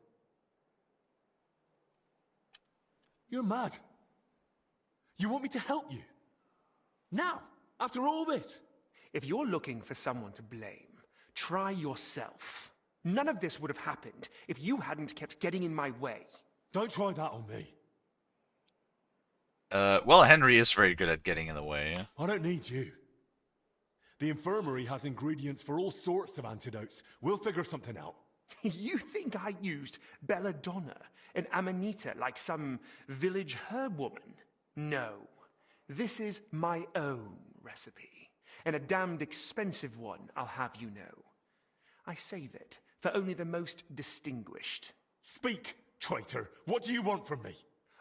You're mad. You want me to help you? Now, after all this? If you're looking for someone to blame, try yourself. None of this would have happened if you hadn't kept getting in my way. Don't try that on me. Well, Henry is very good at getting in the way. I don't need you. The infirmary has ingredients for all sorts of antidotes. We'll figure something out. You think I used belladonna and amanita like some village herb woman? No. This is my own recipe. And a damned expensive one, I'll have you know. I save it for only the most distinguished. Speak, traitor. What do you want from me?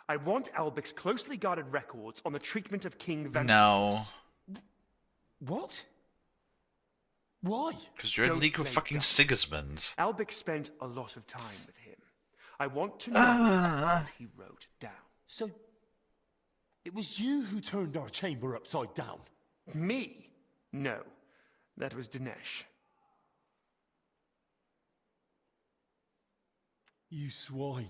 I want Albek's closely guarded records on the treatment of King Venceslas. No. What? Why? Because you're in Don't league with play fucking dumb. Sigismund. Albek spent a lot of time with him. I want to know what he wrote down. So, it was you who turned our chamber upside down? Me? No. That was Dinesh. You swine.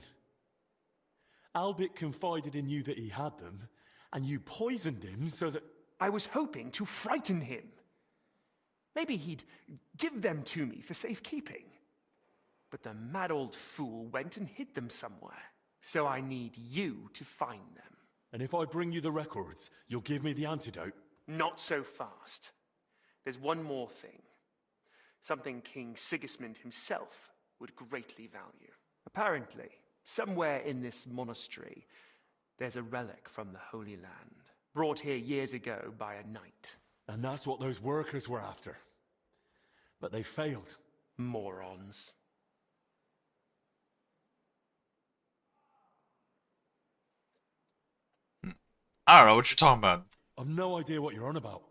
Albert confided in you that he had them, and you poisoned him so that... I was hoping to frighten him. Maybe he'd give them to me for safekeeping. But the mad old fool went and hid them somewhere. So I need you to find them. And if I bring you the records, you'll give me the antidote? Not so fast. There's one more thing. Something King Sigismund himself would greatly value. Apparently, somewhere in this monastery, there's a relic from the Holy Land, brought here years ago by a knight. And that's what those workers were after. But they failed. Morons. I don't know what you're talking about. I've no idea what you're on about.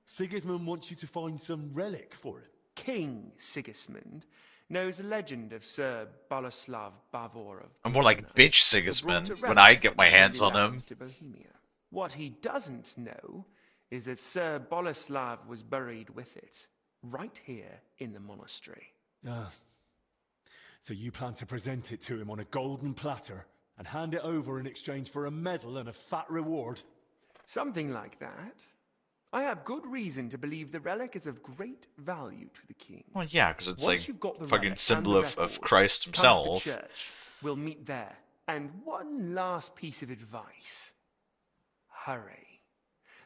Sigismund wants you to find some relic for him. King Sigismund knows a legend of Sir Boleslav Bavor of I'm more like Bohemia, bitch who Sigismund brought a when relic I get my from the hands Holy on him. Land to Bohemia. What he doesn't know is that Sir Boleslav was buried with it, right here in the monastery. Ah. So you plan to present it to him on a golden platter and hand it over in exchange for a medal and a fat reward? Something like that. I have good reason to believe the relic is of great value to the king. Well, yeah, because it's Once like you've got the fucking relic and symbol the of records, Christ come to himself. the church. We'll meet there. And one last piece of advice. Hurry.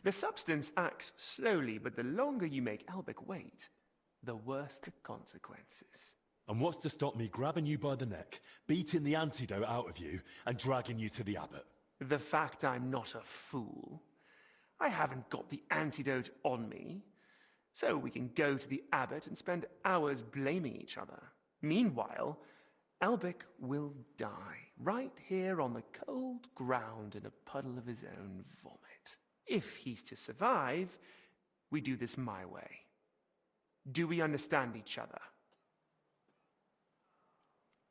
The substance acts slowly, but the longer you make Albek wait, the worse the consequences. And what's to stop me grabbing you by the neck, beating the antidote out of you, and dragging you to the abbot? The fact I'm not a fool. I haven't got the antidote on me, so we can go to the abbot and spend hours blaming each other. Meanwhile, Albek will die right here on the cold ground in a puddle of his own vomit. If he's to survive, we do this my way. Do we understand each other?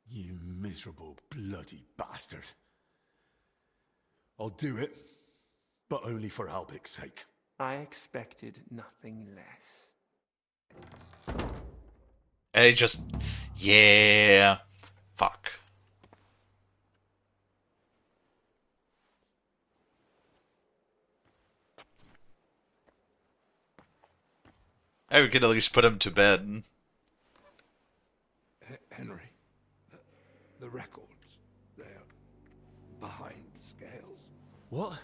You miserable bloody bastard. I'll do it, but only for Albic's sake. I expected nothing less. And it just... Yeah... Fuck. Hey, we could at least put him to bed. Henry, the records, they're behind scales. What?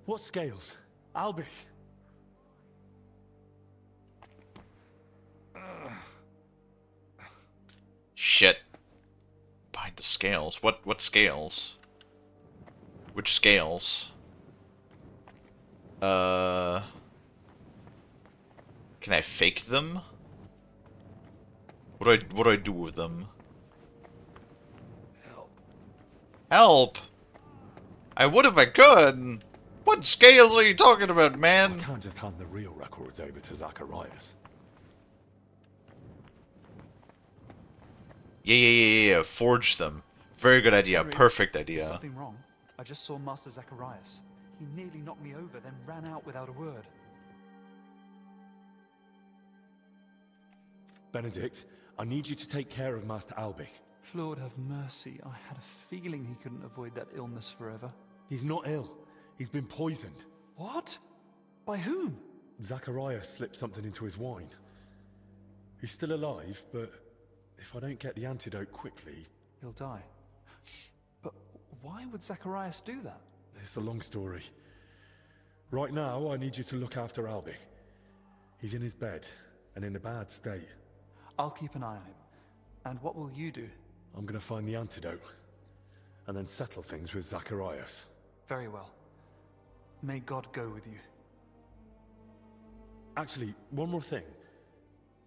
What scales? Albic? shit. Behind the scales. What scales? Which scales? Can I fake them? What do I do with them? Help! I would if I could! What scales are you talking about, I man? can't just hand the real records over to Zacharias. Yeah. Forge them. Very good idea. Henry, Perfect There's idea. something wrong. I just saw Master Zacharias. He nearly knocked me over, then ran out without a word. Benedict, I need you to take care of Master Albig. Lord have mercy. I had a feeling he couldn't avoid that illness forever. He's not ill. He's been poisoned. What? By whom? Zacharias slipped something into his wine. He's still alive, but if I don't get the antidote quickly... He'll die. But why would Zacharias do that? It's a long story. Right now, I need you to look after Albig. He's in his bed, and in a bad state. I'll keep an eye on him. And what will you do? I'm gonna find the antidote, and then settle things with Zacharias. Very well. May God go with you. Actually, one more thing.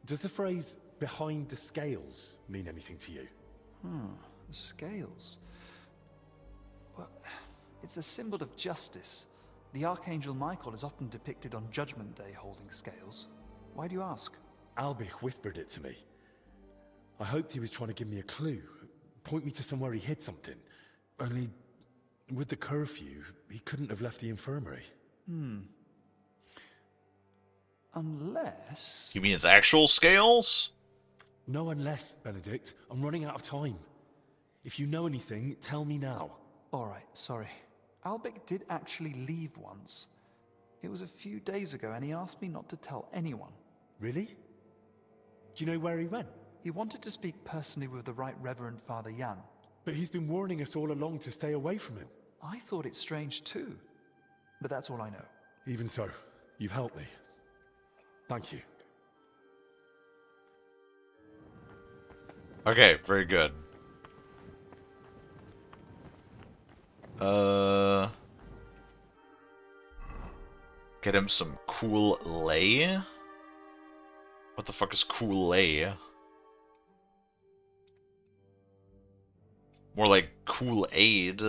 Does the phrase, behind the scales, mean anything to you? Scales. Well, it's a symbol of justice. The Archangel Michael is often depicted on Judgment Day holding scales. Why do you ask? Albig whispered it to me. I hoped he was trying to give me a clue, point me to somewhere he hid something. Only, with the curfew, he couldn't have left the infirmary. Unless... You mean it's actual scales? No unless, Benedict. I'm running out of time. If you know anything, tell me now. All right, sorry. Albig did actually leave once. It was a few days ago, and he asked me not to tell anyone. Really? Do you know where he went? He wanted to speak personally with the Right Reverend Father Jan. But he's been warning us all along to stay away from him. I thought it strange too. But that's all I know. Even so, you've helped me. Thank you. Okay, very good. Get him some cool lay? What the fuck is cool lay? More like cool aid.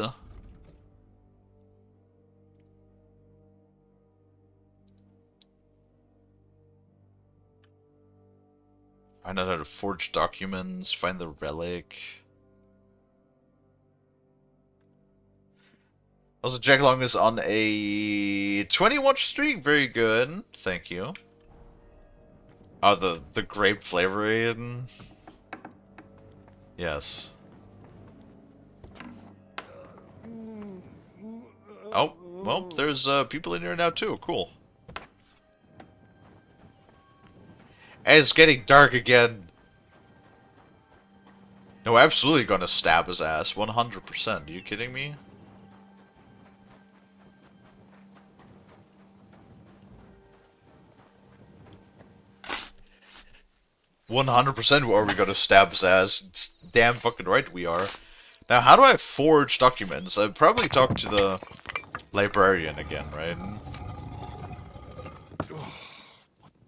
Find out how to forge documents, find the relic. Also, Jack Long is on a 20-watch streak. Very good. Thank you. Oh, the grape flavoring. Yes. Oh, well, there's people in here now too. Cool. It's getting dark again. No, absolutely gonna stab his ass. 100%. Are you kidding me? "100% are we gonna stab his ass? It's damn fucking right we are." Now, how do I forge documents? I'd probably talk to the librarian again, right?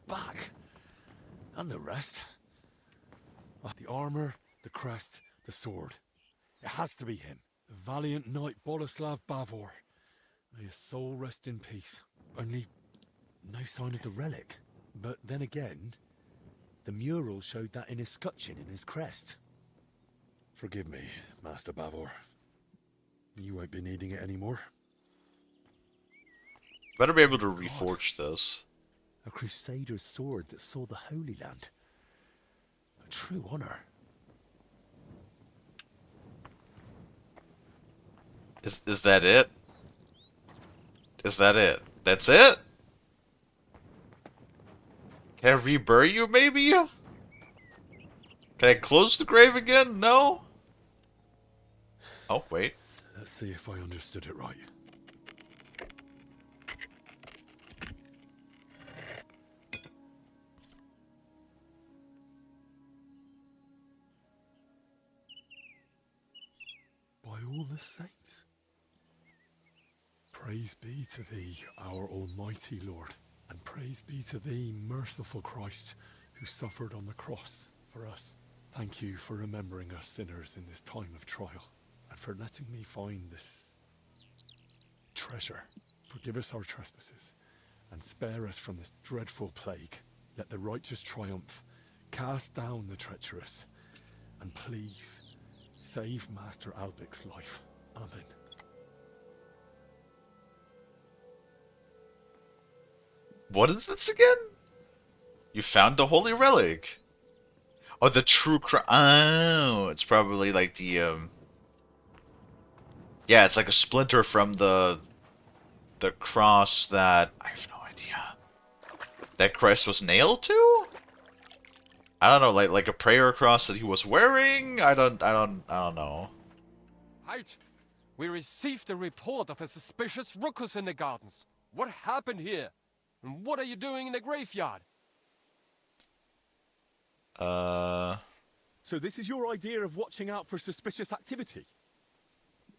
Back. And the rest. The armor, the crest, the sword. It has to be him. The valiant knight Boleslav Bavor. May his soul rest in peace. Only no sign of the relic. But then again, the mural showed that in his scutcheon in his crest. Forgive me, Master Bavor. You won't be needing it anymore. Better be able to reforge this. A crusader's sword that saw the Holy Land. A true honor. Is that it? Is that it? That's it? Can I rebury you, maybe? Can I close the grave again? No? Oh, wait. Let's see if I understood it right. the saints. Praise be to thee, our almighty Lord, and praise be to thee, merciful Christ, who suffered on the cross for us. Thank you for remembering us sinners in this time of trial, and for letting me find this treasure. Forgive us our trespasses, and spare us from this dreadful plague. Let the righteous triumph. Cast down the treacherous, and please save Master Albic's life. Amen. What is this again? You found the holy relic. Oh, the true oh, it's probably like the yeah, it's like a splinter from the cross that I have no idea that Christ was nailed to. I don't know, like a prayer cross that he was wearing. I don't know. Halt! We received a report of a suspicious ruckus in the gardens. What happened here? And what are you doing in the graveyard? So this is your idea of watching out for suspicious activity?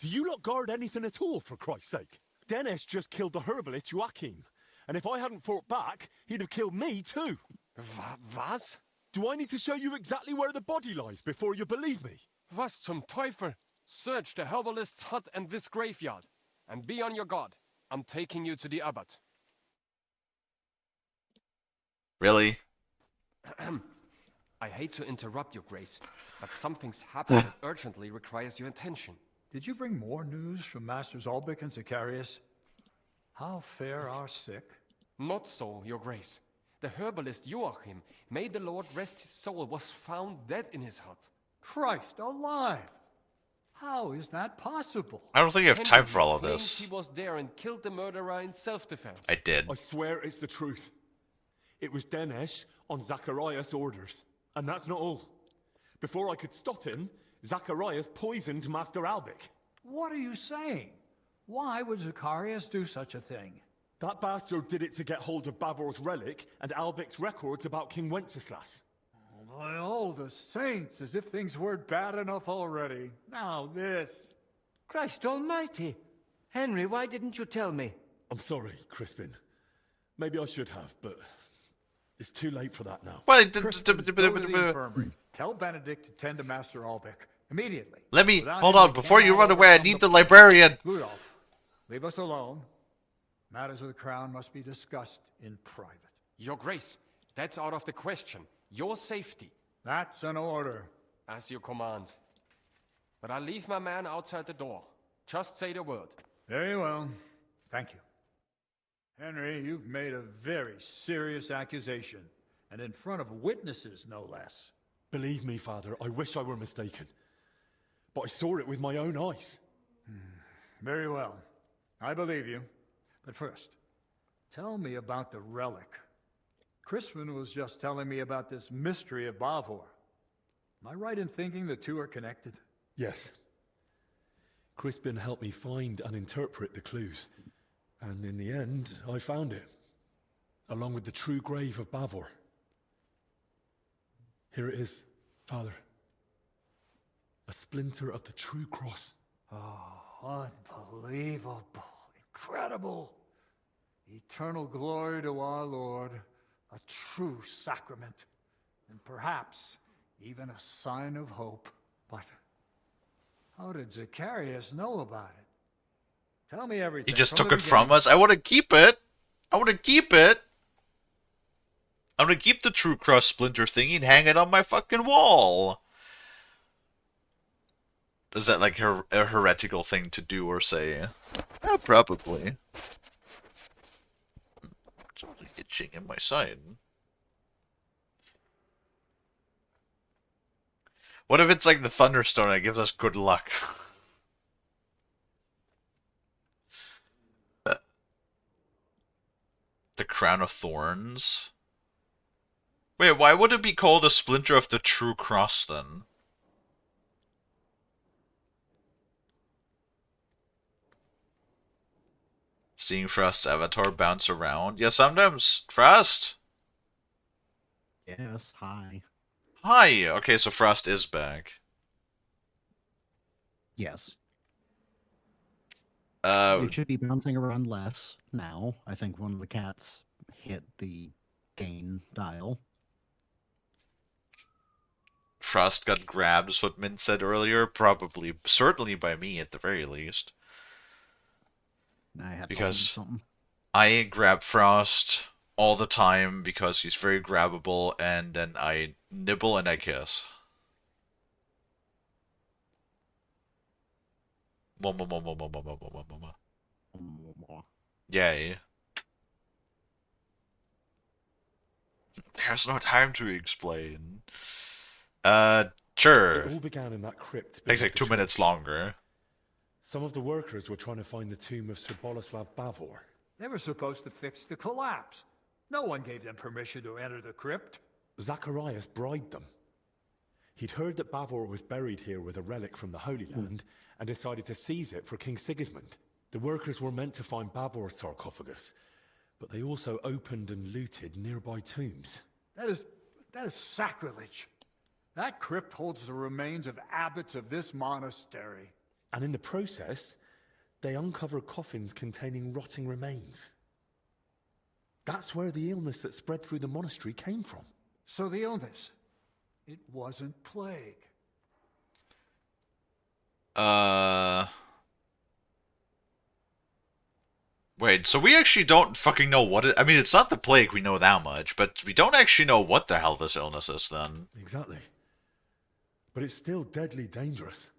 Do you not guard anything at all, for Christ's sake? Dennis just killed the herbalist Joachim, and if I hadn't fought back, he'd have killed me too. Was? Do I need to show you exactly where the body lies before you believe me? Was zum Teufel? Search the herbalist's hut and this graveyard. And be on your guard. I'm taking you to the abbot. Really? I hate to interrupt your grace, but something's happened that urgently requires your attention. Did you bring more news from Masters Albic and Zacharias? How fare our sick? Not so, your grace. The herbalist Joachim, may the Lord rest his soul, was found dead in his hut. Christ alive! How is that possible? I don't think you have time for all of Henry this. claims he was there and killed the murderer in self-defense. I did. I swear it's the truth. It was Denesh on Zacharias' orders. And that's not all. Before I could stop him, Zacharias poisoned Master Albic. What are you saying? Why would Zacharias do such a thing? That bastard did it to get hold of Bavor's relic and Albic's records about King Wenceslas. By all the saints, as if things weren't bad enough already. Now this. Christ almighty! Henry, why didn't you tell me? I'm sorry, Crispin. Maybe I should have, but it's too late for that now. Well, Crispin, go to the infirmary. Tell Benedict to tend to Master Albic immediately. let me Without hold him, on we before you cannot run away. I overcome need the librarian. Rudolph, leave us alone. Matters of the crown must be discussed in private. Your grace, that's out of the question. Your safety. That's an order. As you command. But I'll leave my man outside the door. Just say the word. Very well. Thank you. Henry, you've made a very serious accusation, and in front of witnesses, no less. Believe me, Father, I wish I were mistaken. But I saw it with my own eyes. Very well. I believe you. But first, tell me about the relic. Crispin was just telling me about this mystery of Bavor. Am I right in thinking the two are connected? Yes. Crispin helped me find and interpret the clues. And in the end, I found it. Along with the true grave of Bavor. Here it is, Father. A splinter of the true cross. Oh, unbelievable. Incredible. Eternal glory to our Lord. A true sacrament. And perhaps even a sign of hope. But how did Zacharias know about it? Tell me everything. He just from took the it from beginning. us. I want to keep it. I want to keep it. I want to keep the true cross splinter thingy and hang it on my fucking wall. Is that like a heretical thing to do or say? Yeah, probably. Something itching in my side. What if it's like the Thunderstone that gives us good luck? The Crown of Thorns? Wait, why would it be called a splinter of the True Cross then? Seeing Frost's avatar bounce around? Yeah, sometimes. Frost? Yes, hi. Hi! Okay, so Frost is back. Yes. They should be bouncing around less now. I think one of the cats hit the gain dial. Frost got grabbed, is what Min said earlier. Probably, certainly by me at the very least. I had because something. I grab Frost all the time because he's very grabbable, and then I nibble and I kiss. Yay. There's no time to explain. Sure. It all began in that crypt. Takes like 2 minutes longer. Some of the workers were trying to find the tomb of Sir Boleslav Bavor. They were supposed to fix the collapse. No one gave them permission to enter the crypt. Zacharias bribed them. He'd heard that Bavor was buried here with a relic from the Holy Land and decided to seize it for King Sigismund. The workers were meant to find Bavor's sarcophagus, but they also opened and looted nearby tombs. That is sacrilege. That crypt holds the remains of abbots of this monastery. And in the process, they uncovered coffins containing rotting remains. That's where the illness that spread through the monastery came from. So the illness, it wasn't plague. Wait, so we actually don't fucking know what it... I mean, it's not the plague, we know that much, but we don't actually know what the hell this illness is, then. Exactly. But it's still deadly dangerous.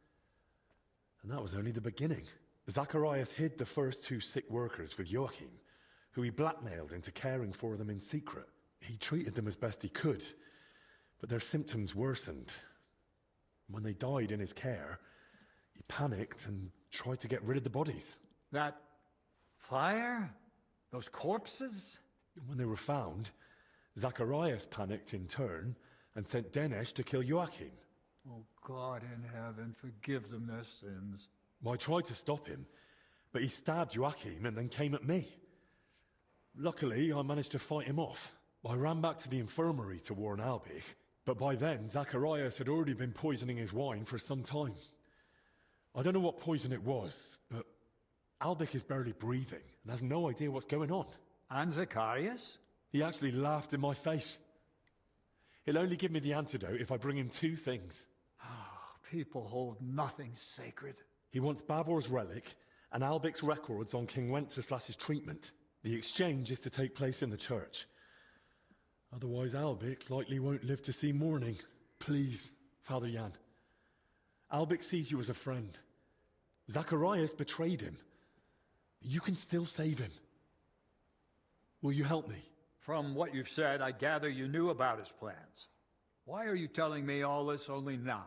And that was only the beginning. Zacharias hid the first 2 sick workers with Joachim, who he blackmailed into caring for them in secret. He treated them as best he could, but their symptoms worsened. When they died in his care, he panicked and tried to get rid of the bodies. That fire? Those corpses? When they were found, Zacharias panicked in turn and sent Dinesh to kill Joachim. Oh, God in heaven, forgive them their sins. I tried to stop him, but he stabbed Joachim and then came at me. Luckily, I managed to fight him off. I ran back to the infirmary to warn Albich, but by then, Zacharias had already been poisoning his wine for some time. I don't know what poison it was, but Albich is barely breathing and has no idea what's going on. And Zacharias? He actually laughed in my face. He'll only give me the antidote if I bring him 2 things. People hold nothing sacred. He wants Bavor's relic and Albich's records on King Wenceslas's treatment. The exchange is to take place in the church. Otherwise, Albich likely won't live to see morning. Please, Father Jan. Albich sees you as a friend. Zacharias betrayed him. You can still save him. Will you help me? From what you've said, I gather you knew about his plans. Why are you telling me all this only now?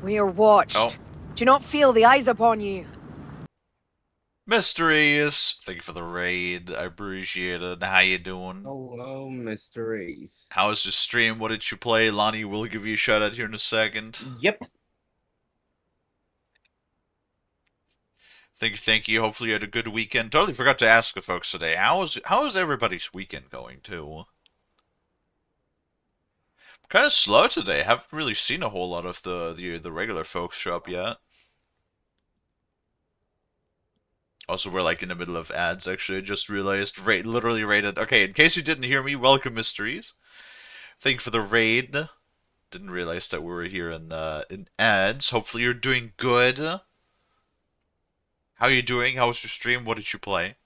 We are watched. Oh. Do you not feel the eyes upon you? Mysteries! Thank you for the raid. I appreciate it. How you doing? Hello, Mysteries. How's the stream? What did you play? Lonnie will give you a shout out here in a second. Yep. Thank you. Hopefully you had a good weekend. Totally forgot to ask the folks today. How is everybody's weekend going, too? Kind of slow today. Haven't really seen a whole lot of the regular folks show up yet. Also, we're like in the middle of ads, actually. I just realized. Literally raided. Okay, in case you didn't hear me, welcome, Mysteries. Thank you for the raid. Didn't realize that we were here in ads. Hopefully you're doing good. How are you doing? How was your stream? What did you play?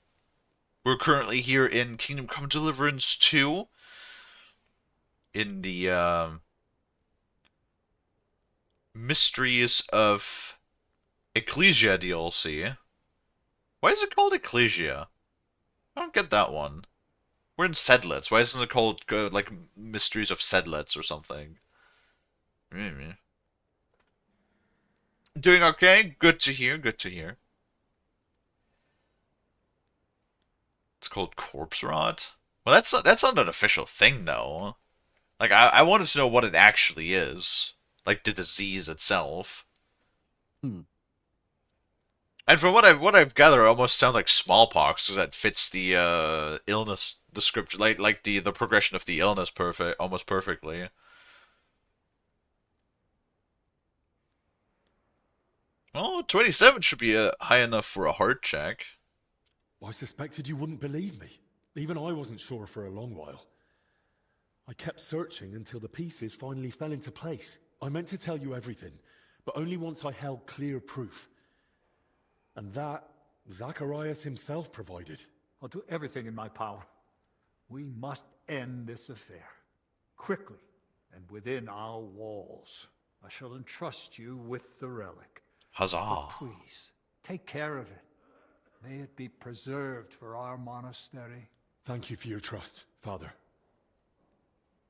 We're currently here in Kingdom Come Deliverance 2. In the Mysteries of Ecclesia DLC. Why is it called Ecclesia? I don't get that one. We're in Sedlets. Why isn't it called like Mysteries of Sedlets or something? Doing okay? Good to hear. Good to hear. It's called Corpse Rot. Well, that's not an official thing, though. Like, I wanted to know what it actually is. Like, the disease itself. And from what I've gathered, it almost sounds like smallpox, because that fits the illness description, like the progression of the illness almost perfectly. Well, 27 should be high enough for a heart check. I suspected you wouldn't believe me. Even I wasn't sure for a long while. I kept searching until the pieces finally fell into place. I meant to tell you everything, but only once I held clear proof. And that, Zacharias himself provided. I'll do everything in my power. We must end this affair. Quickly, and within our walls. I shall entrust you with the relic. Huzzah. But please, take care of it. May it be preserved for our monastery. Thank you for your trust, Father.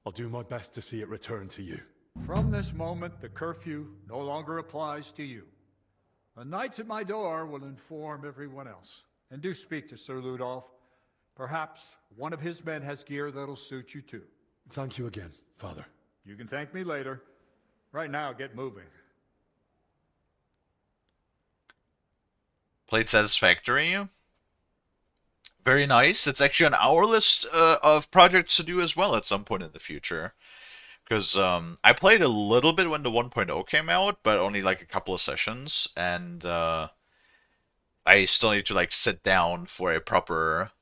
I'll do my best to see it return to you. From this moment, the curfew no longer applies to you. The knights at my door will inform everyone else. And do speak to Sir Ludolf. Perhaps one of his men has gear that'll suit you too. Thank you again, Father. You can thank me later. Right now, get moving. Played satisfactory. Very nice. It's actually on our list of projects to do as well at some point in the future. Because I played a little bit when the 1.0 came out, but only like a couple of sessions. And I still need to like sit down for a proper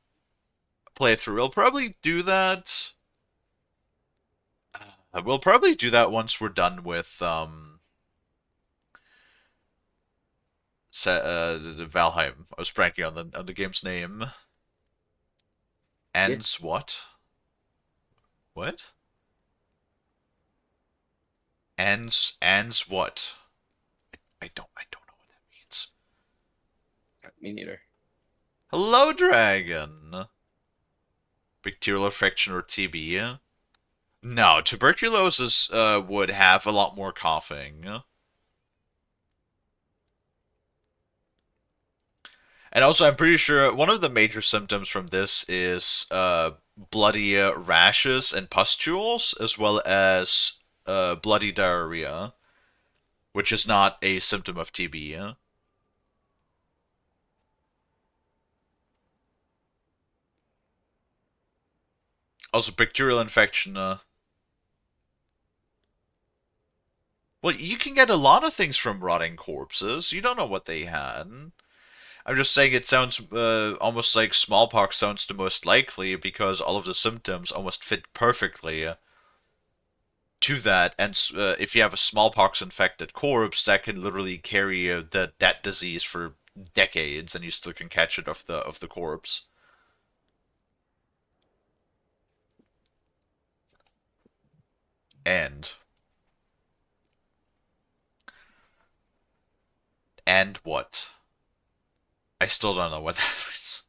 playthrough. We'll probably do that. We'll probably do that once we're done with the Valheim. I was pranking on the game's name. Ends what? What? Ends what? I don't know what that means. Me neither. Hello, dragon. Bacterial infection or TB? No, tuberculosis would have a lot more coughing. And also, I'm pretty sure one of the major symptoms from this is bloody rashes and pustules, as well as bloody diarrhea, which is not a symptom of TB. Also, bacterial infection. Well, you can get a lot of things from rotting corpses. You don't know what they had. I'm just saying it sounds almost like smallpox sounds the most likely because all of the symptoms almost fit perfectly to that. And if you have a smallpox-infected corpse, that can literally carry that disease for decades, and you still can catch it off the corpse. And what? I still don't know what that means.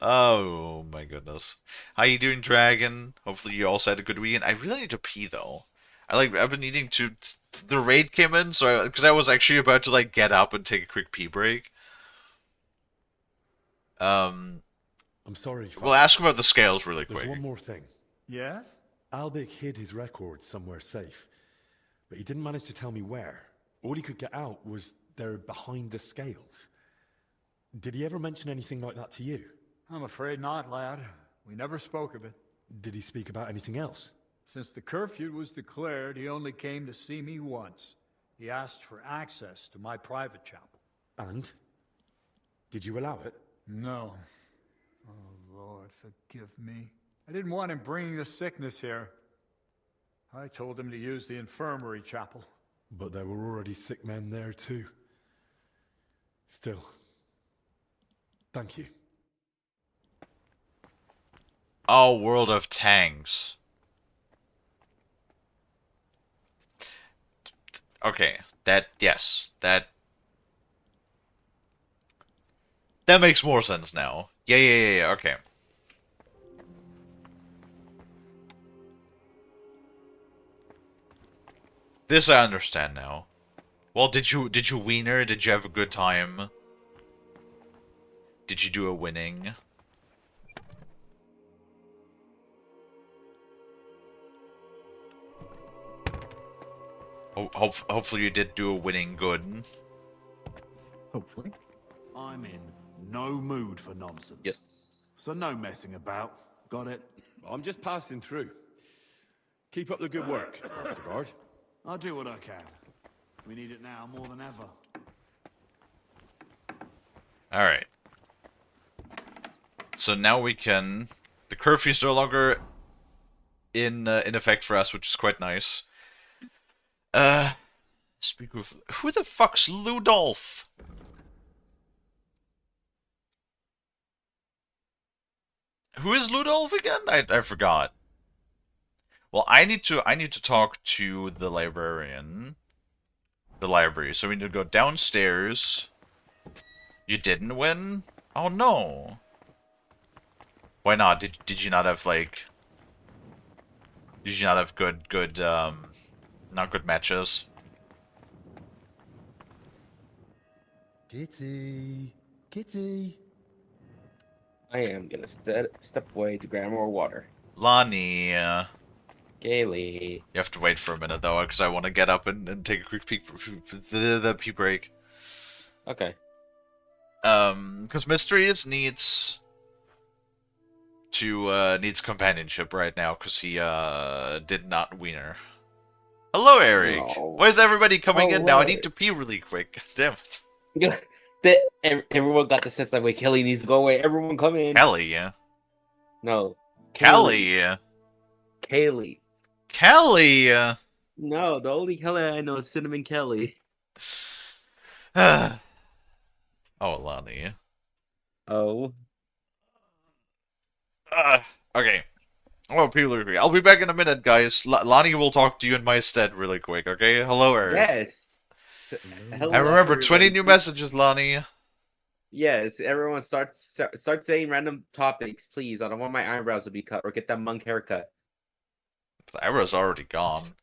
Oh my goodness. How you doing, Dragon? Hopefully you also had a good weekend. I really need to pee though. I've been needing to. The raid came in, so because I was actually about to like get up and take a quick pee break. I'm sorry. We'll ask about the scales really quick. There's one more thing. Yes? Albik hid his records somewhere safe, but he didn't manage to tell me where. All he could get out was they're behind the scales. Did he ever mention anything like that to you? I'm afraid not, lad. We never spoke of it. Did he speak about anything else? Since the curfew was declared, he only came to see me once. He asked for access to my private chapel. And? Did you allow it? No. Oh, Lord, forgive me. I didn't want him bringing the sickness here. I told him to use the infirmary chapel. But there were already sick men there too. Still. Thank you. Oh, World of Tanks. Okay, yes, that makes more sense now. Yeah, okay. This I understand now. Well, did you wiener? Did you have a good time? Did you do a winning? Hopefully you did do a winning good. Hopefully. I'm in no mood for nonsense. Yes. So no messing about. Got it? I'm just passing through. Keep up the good work, Master Guard. I'll do what I can. We need it now more than ever. Alright. So now we can... The curfew's no longer in effect for us, which is quite nice. Speak with... Who the fuck's Ludolf? Who is Ludolf again? I forgot. Well, I need to talk to the librarian. The library. So we need to go downstairs. You didn't win? Oh no. Why not? Did you not have like... Did you not have good not good matches? Kitty, Kitty. I am gonna step away to grab more water. Lonnie, Kalie. you have to wait for a minute though, because I want to get up and take a quick peek, the pee break. Okay. Because Mysteries needs companionship right now, because he did not wiener. Hello, Eric. No. Why is everybody coming in now? I Hello. need to pee really quick. Damn it. Everyone got the sense that way Kelly needs to go away. Everyone come in. Kelly, yeah. No. Kalie. Kalie. Kelly. No, the only Kelly I know is Cinnamon Kelly. Oh, Lonnie. Oh. Okay. Oh, people agree. I'll be back in a minute, guys. Lonnie will talk to you in my stead really quick, okay? Hello, Eric. Yes. Hello, And remember, 20 everybody. new messages, Lonnie. Yes, everyone start saying random topics, please. I don't want my eyebrows to be cut or get that monk haircut. The arrow's already gone.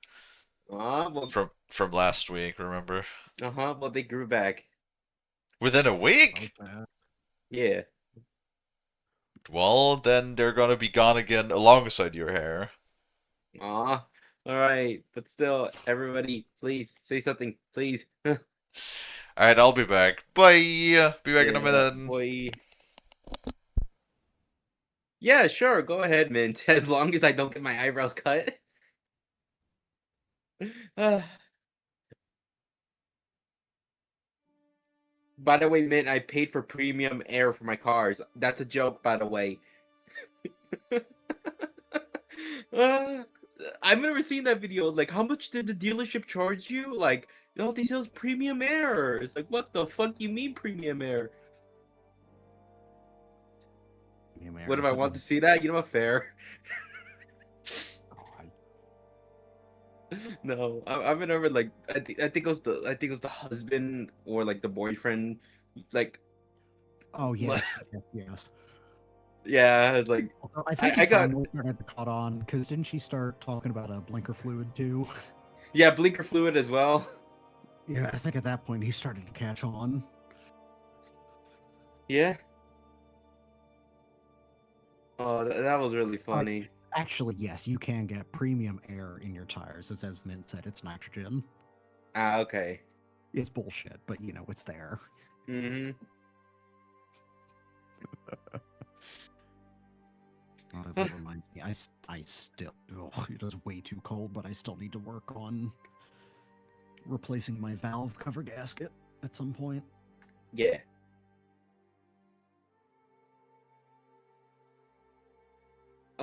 Well, From last week, remember? well, they grew back. Within a week? Yeah. Well, then they're gonna be gone again alongside your hair. All right, but still, everybody, please say something, please. Alright, I'll be back. Bye! Be back in a minute. Boy. Yeah, sure, go ahead, Mint. As long as I don't get my eyebrows cut. By the way, Mint, I paid for premium air for my cars. That's a joke, by the way. I've never seen that video. Like, how much did the dealership charge you? Like, oh, they sell premium air. It's like, what the fuck you mean premium air? What if I want to see that? You know what? Fair. No, I've been over like I think it was the husband or like the boyfriend, like. Oh yes, yes. Yeah, it's like I think I got finally started to caught on because didn't she start talking about a blinker fluid too? Yeah, blinker fluid as well. Yeah, I think at that point he started to catch on. Yeah. Oh, that was really funny. Actually, yes, you can get premium air in your tires. It's as Mint said, it's nitrogen. Ah, okay. It's bullshit, but you know, it's there. Mm-hmm. That reminds me, I still, it is way too cold, but I still need to work on replacing my valve cover gasket at some point. Yeah.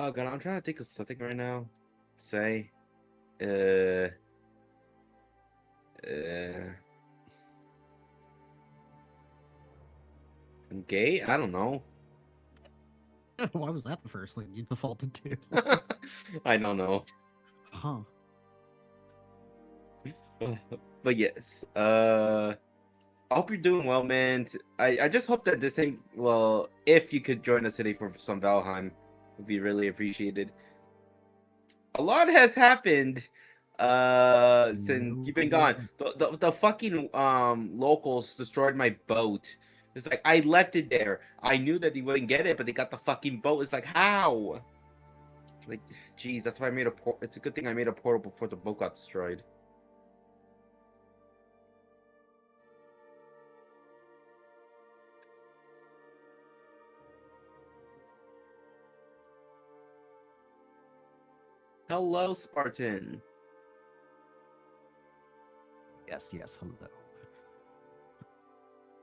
Oh god, I'm trying to think of something right now. Say, I'm gay? I don't know. Why was that the first thing you defaulted to? I don't know. Huh. But yes, I hope you're doing well, man. I just hope that this ain't, well, if you could join us today for some Valheim, would be really appreciated. A lot has happened since you've been gone. The fucking locals destroyed my boat. It's like I left it there. I knew that they wouldn't get it, but they got the fucking boat. It's like, how? Like, geez, that's why I made a port. It's a good thing I made a portal before the boat got destroyed. Hello, Spartan. Yeah, Yes, hello.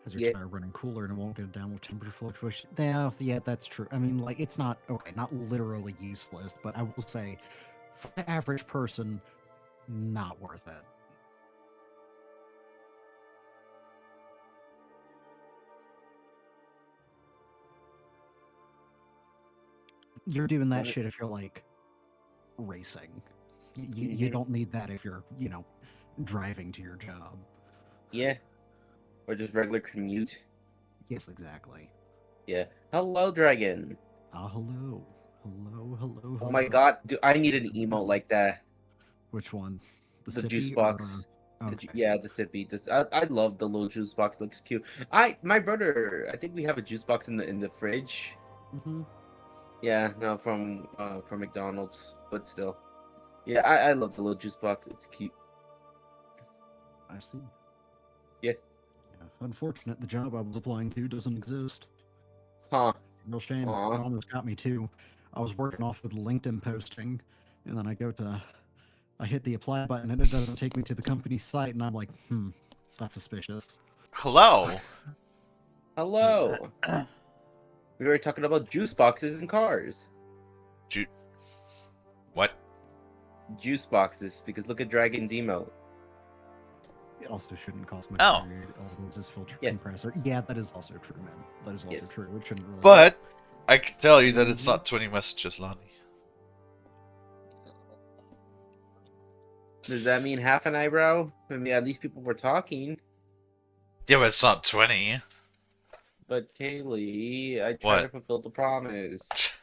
Has your Yeah. tire running cooler and it won't go down with temperature fluctuation? Yeah, that's true. I mean, like, it's not, okay, not literally useless, but I will say, for the average person, not worth it. You're doing that shit if you're, like, racing. You don't need that if you're, driving to your job. Yeah. Or just regular commute. Yes, exactly. Yeah. Hello, Dragon. Hello. Hello. Oh my god, dude, I need an emote like that. Which one? The sippy juice or, box. okay. Yeah, the sippy. I love the little juice box. Looks cute. My brother. I think we have a juice box in the fridge. Mm-hmm. Yeah, no, from McDonald's, but still. Yeah, I love the little juice box. It's cute. I see. Yeah. Unfortunate, the job I was applying to doesn't exist. Huh. Real shame. Aw. It almost got me too. I was working off of the LinkedIn posting, and then I hit the apply button, and it doesn't take me to the company's site, and I'm like, that's suspicious. Hello. Hello. We were talking about juice boxes and cars. What? Juice boxes, because look at Dragon's emote. It also shouldn't cost much. Oh. All it is filter compressor. Yeah, that is also true, man. That is also true. It shouldn't really. But I can tell you that it's not 20 messages, Lonnie. Does that mean half an eyebrow? I mean, at least people were talking. Yeah, but it's not 20. But Kalie, I try What? to fulfill the promise.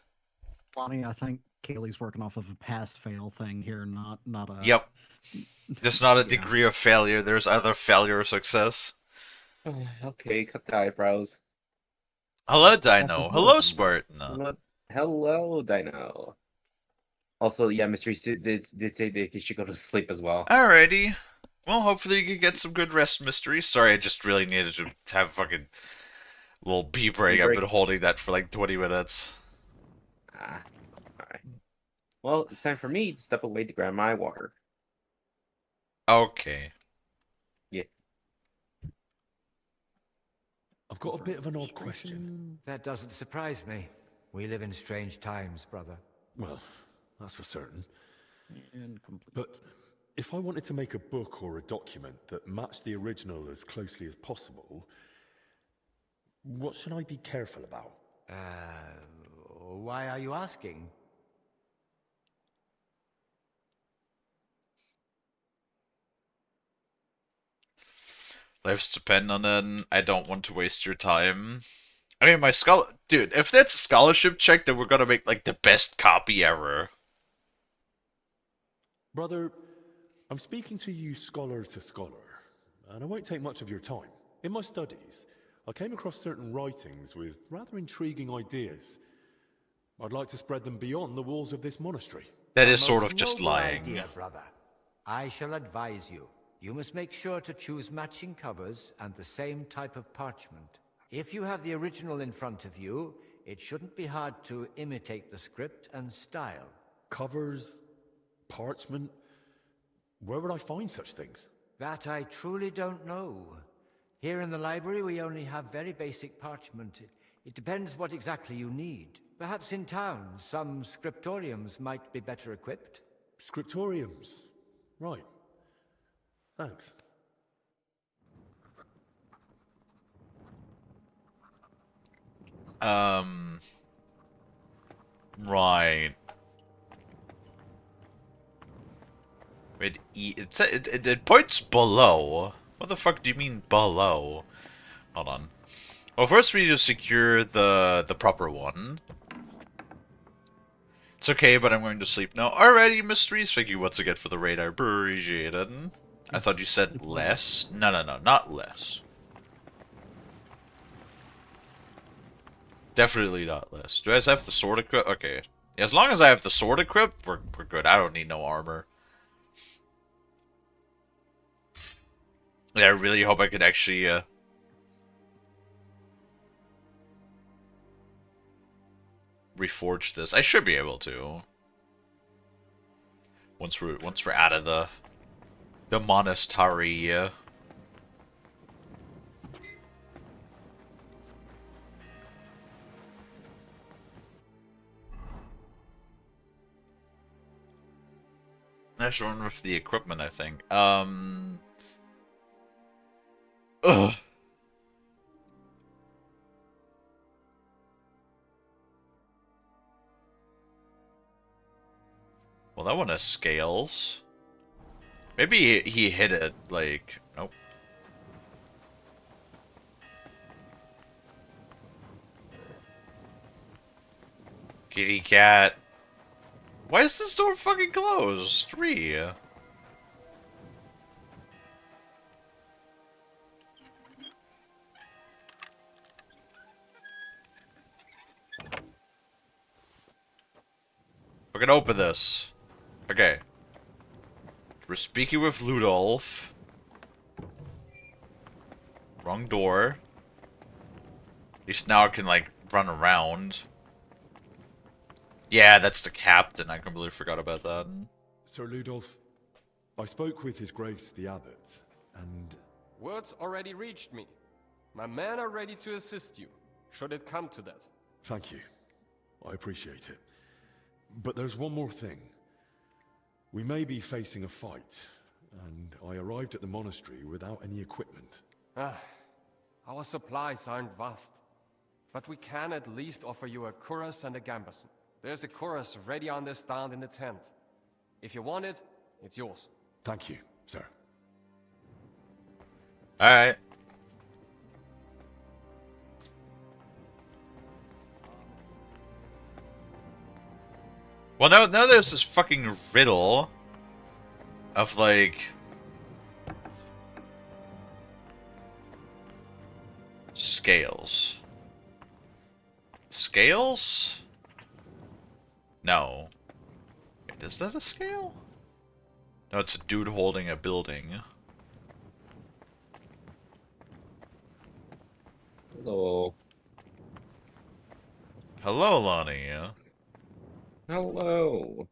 Lonnie, I think Kaylee's working off of a pass-fail thing here, not a. Yep. There's not a degree of failure. There's either failure or success. Okay, cut the eyebrows. Hello, Dino. Hello, Spartan. Hello, Dino. Also, yeah, Mystery did say they should go to sleep as well. Alrighty. Well, hopefully you can get some good rest, Mystery. Sorry, I just really needed to have a fucking little pee break. I've been holding that for like 20 minutes. Alright. Well, it's time for me to step away to grab my water. Okay. Yeah. I've got a bit of an odd question. That doesn't surprise me. We live in strange times, brother. Well, that's for certain. But if I wanted to make a book or a document that matched the original as closely as possible, what should I be careful about? Why are you asking? Lives depend on it. I don't want to waste your time. I mean, dude, if that's a scholarship check, then we're gonna make like the best copy ever. Brother, I'm speaking to you scholar to scholar, and I won't take much of your time. In my studies, I came across certain writings with rather intriguing ideas. I'd like to spread them beyond the walls of this monastery. That is sort of just Noble lying. idea, brother. I shall advise you. You must make sure to choose matching covers and the same type of parchment. If you have the original in front of you, it shouldn't be hard to imitate the script and style. Covers, parchment, where would I find such things? That I truly don't know. Here in the library, we only have very basic parchment. It depends what exactly you need. Perhaps in town, some scriptoriums might be better equipped. Scriptoriums, right. Thanks. Right. Wait, it points below. What the fuck do you mean below? Hold on. Well, first we need to secure the proper one. It's okay, but I'm going to sleep now. Alrighty, Mysteries. Thank you once again for the raid. I appreciate it. I thought you said less. No, not less. Definitely not less. Do I have the sword equipped? Okay. As long as I have the sword equipped, we're good. I don't need no armor. Yeah, I really hope I can actually, reforge this. I should be able to. Once we're out of the monastery. That's the one with the equipment, I think. Ugh. Well, that one has scales. Maybe he hit it, like... Nope. Kitty cat. Why is this door fucking closed? 3. We're gonna open this. Okay. We're speaking with Ludolf. Wrong door. At least now I can, like, run around. Yeah, that's the captain. I completely forgot about that. Sir Ludolf, I spoke with His Grace the Abbot, and... Words already reached me. My men are ready to assist you, should it come to that. Thank you. I appreciate it. But there's one more thing. We may be facing a fight, and I arrived at the monastery without any equipment. Our supplies aren't vast, but we can at least offer you a cuirass and a gambeson. There's a cuirass ready on this stand in the tent. If you want it, it's yours. Thank you, sir. Alright. Well, now there's this fucking riddle of, like... Scales. Scales? No. Wait, is that a scale? No, it's a dude holding a building. Hello. Hello, Lonnie. Hello.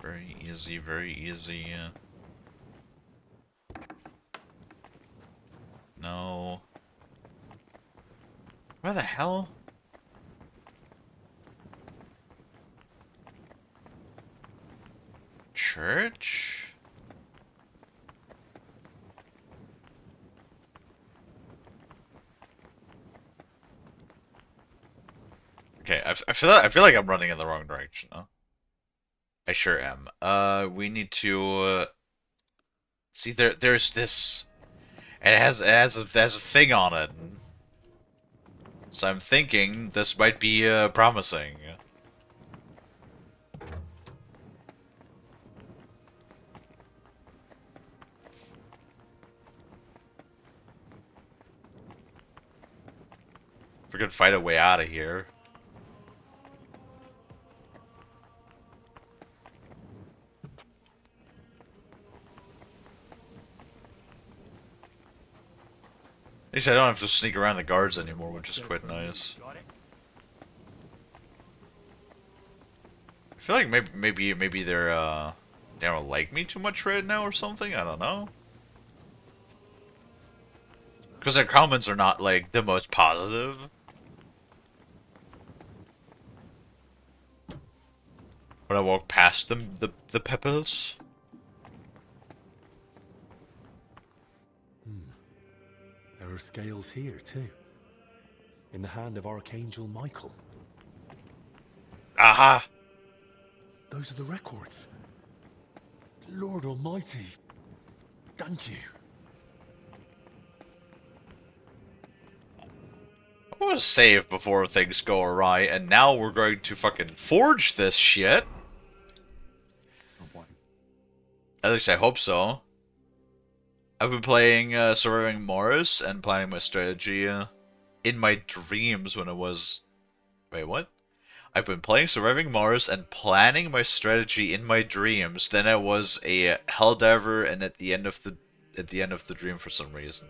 Very easy, very easy. No. Where the hell? Church? Okay, I feel like I'm running in the wrong direction, huh? I sure am. We need to see there's this, and it has a thing on it. So I'm thinking this might be promising. If we could find a way out of here. At least I don't have to sneak around the guards anymore, which is quite nice. I feel like maybe they're they don't like me too much right now or something. I don't know. Because their comments are not like the most positive. When I walk past them, the peppers. There are scales here, too. In the hand of Archangel Michael. Aha! Those are the records. Lord Almighty. Thank you. I want to save before things go awry, and now we're going to fucking forge this shit. Oh boy. At least I hope so. I've been playing Surviving Mars and planning my strategy in my dreams when it was... Wait, what? I've been playing Surviving Mars and planning my strategy in my dreams. Then it was a Helldiver, and at the end of the dream for some reason.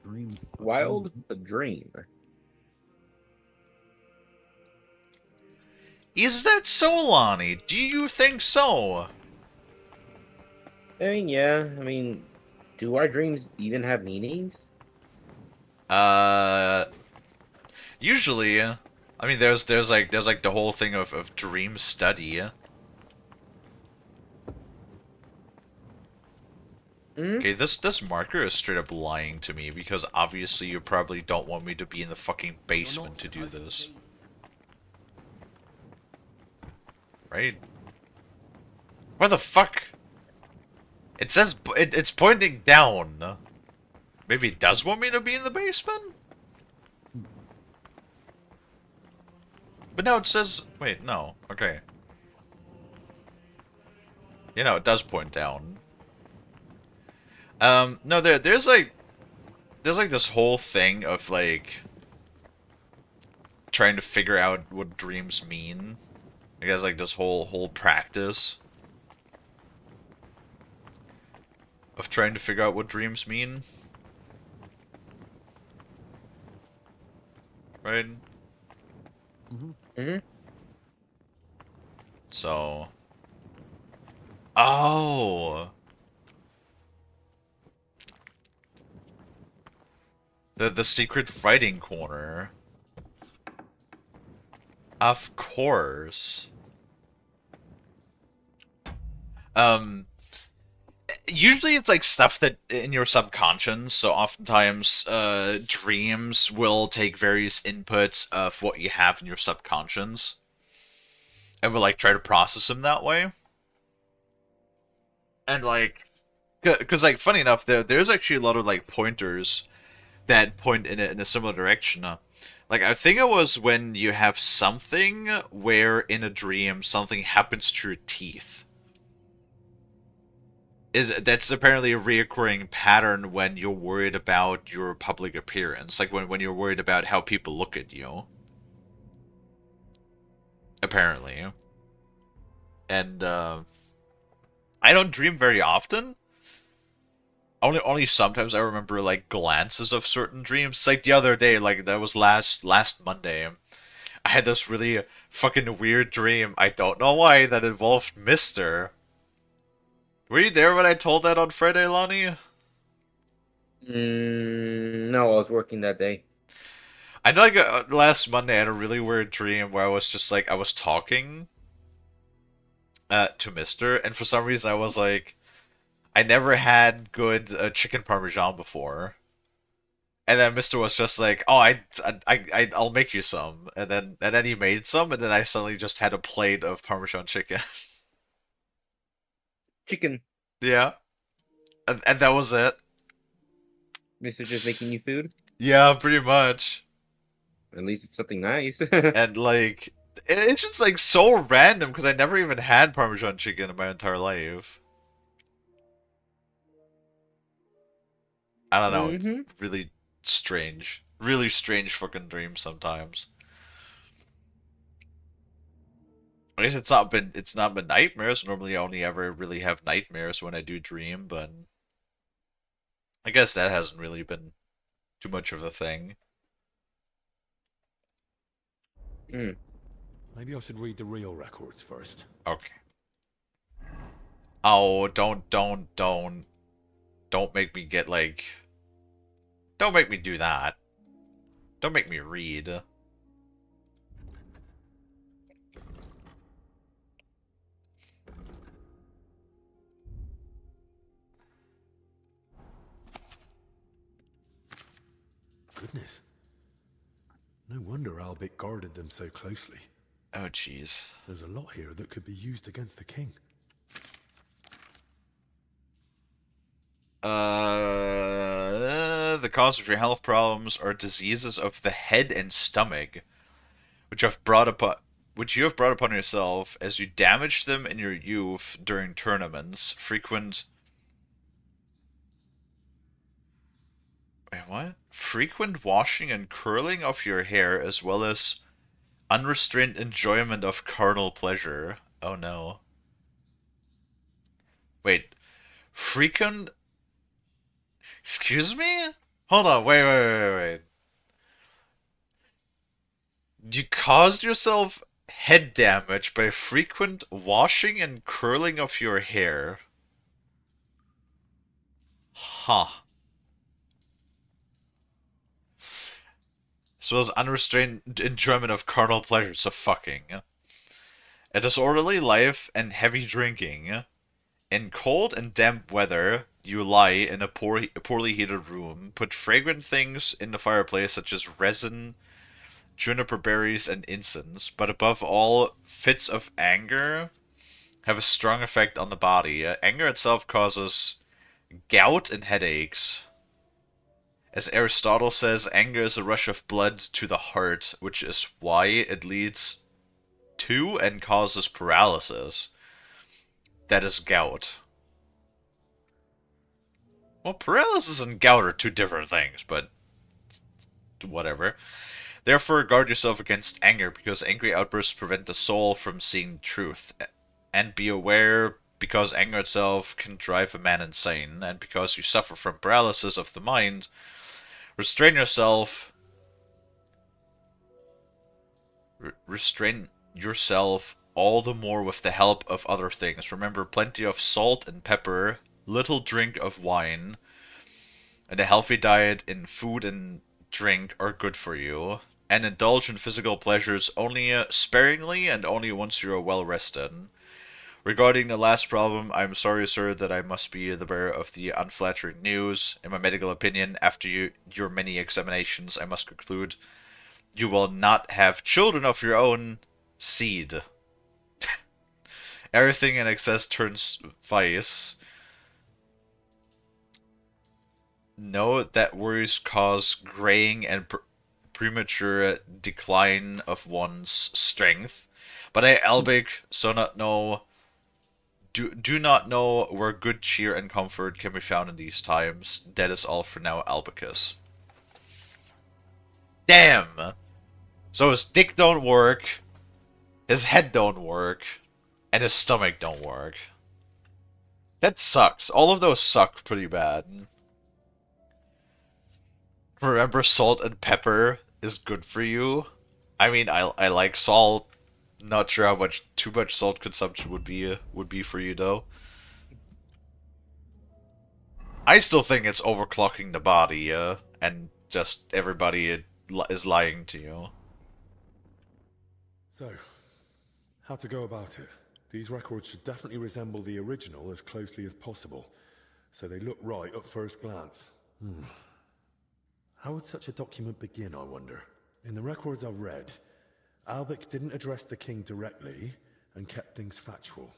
Dream. Wild dream. Is that so, Lonnie? Do you think so? I mean, yeah. I mean, do our dreams even have meanings? Usually, I mean, there's like the whole thing of dream study. Okay, this marker is straight up lying to me because obviously you probably don't want me to be in the fucking basement to do this. Right? Where the fuck? It says it's pointing down. Maybe it does want me to be in the basement? But now it says... Wait, no. Okay. You know, it does point down. No, there's like this whole thing of like trying to figure out what dreams mean. I guess like this whole practice of trying to figure out what dreams mean. Right? So... Oh! The secret writing corner. Of course. Usually it's like stuff that in your subconscious, so oftentimes dreams will take various inputs of what you have in your subconscious and will like try to process them that way. And like, because like funny enough, there's actually a lot of like pointers that point in a similar direction. Like I think it was when you have something where in a dream something happens to your teeth. That's apparently a reoccurring pattern when you're worried about your public appearance, like when you're worried about how people look at you. Apparently. And I don't dream very often. Only sometimes I remember like glances of certain dreams. Like the other day, like that was last Monday. I had this really fucking weird dream. I don't know why that involved Mister. Were you there when I told that on Friday, Lonnie? No, I was working that day. I know, like last Monday I had a really weird dream where I was just like I was talking to Mister, and for some reason I was like, I never had good chicken parmesan before, and then Mister was just like, oh I'll make you some, and then he made some, and then I suddenly just had a plate of parmesan chicken. Chicken. Yeah, and that was it. Mister just making you food? Yeah, pretty much. At least it's something nice. And like, it's just like so random because I never even had Parmesan chicken in my entire life. I don't know. It's really strange. Really strange fucking dreams sometimes. I guess it's not been nightmares. Normally I only ever really have nightmares when I do dream, but I guess that hasn't really been too much of a thing. Maybe I should read the real records first. Okay. Oh, don't make me get like... Don't make me do that. Don't make me read. Goodness. No wonder Albert guarded them so closely. Oh, jeez. There's a lot here that could be used against the king. The cause of your health problems are diseases of the head and stomach, which you have brought upon yourself as you damaged them in your youth during tournaments. Frequent washing and curling of your hair, as well as unrestrained enjoyment of carnal pleasure. Oh no. Wait. Frequent... Excuse me? Hold on, wait. You caused yourself head damage by frequent washing and curling of your hair. Huh. As well as unrestrained enjoyment of carnal pleasures of fucking. A disorderly life and heavy drinking. In cold and damp weather, you lie in a poorly heated room, put fragrant things in the fireplace such as resin, juniper berries, and incense, but above all, fits of anger have a strong effect on the body. Anger itself causes gout and headaches. As Aristotle says, anger is a rush of blood to the heart, which is why it leads to and causes paralysis. That is gout. Well, paralysis and gout are two different things, but whatever. Therefore, guard yourself against anger, because angry outbursts prevent the soul from seeing truth. And be aware, because anger itself can drive a man insane, and because you suffer from paralysis of the mind, restrain yourself. Restrain yourself all the more with the help of other things. Remember, plenty of salt and pepper, little drink of wine, and a healthy diet in food and drink are good for you. And indulge in physical pleasures only sparingly and only once you are well rested. Regarding the last problem, I'm sorry, sir, that I must be the bearer of the unflattering news. In my medical opinion, after your many examinations, I must conclude you will not have children of your own seed. Everything in excess turns vice. No, that worries cause graying and premature decline of one's strength. But I, Albic, so not know... Do not know where good cheer and comfort can be found in these times. That is all for now, Albicus. Damn! So his dick don't work, his head don't work, and his stomach don't work. That sucks. All of those suck pretty bad. Remember, salt and pepper is good for you. I mean, I like salt. Not sure how much too much salt consumption would be for you though. I still think it's overclocking the body, and just everybody is lying to you. So, how to go about it? These records should definitely resemble the original as closely as possible, so they look right at first glance. How would such a document begin, I wonder? In the records I've read, Albic didn't address the king directly and kept things factual.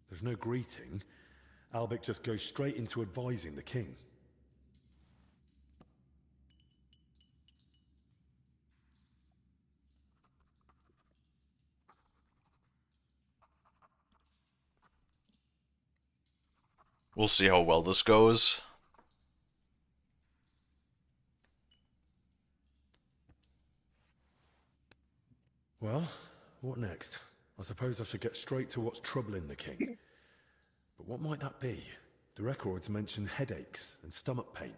There's no greeting. Albic just goes straight into advising the king. We'll see how well this goes. Well, what next? I suppose I should get straight to what's troubling the king. But what might that be? The records mention headaches and stomach pain.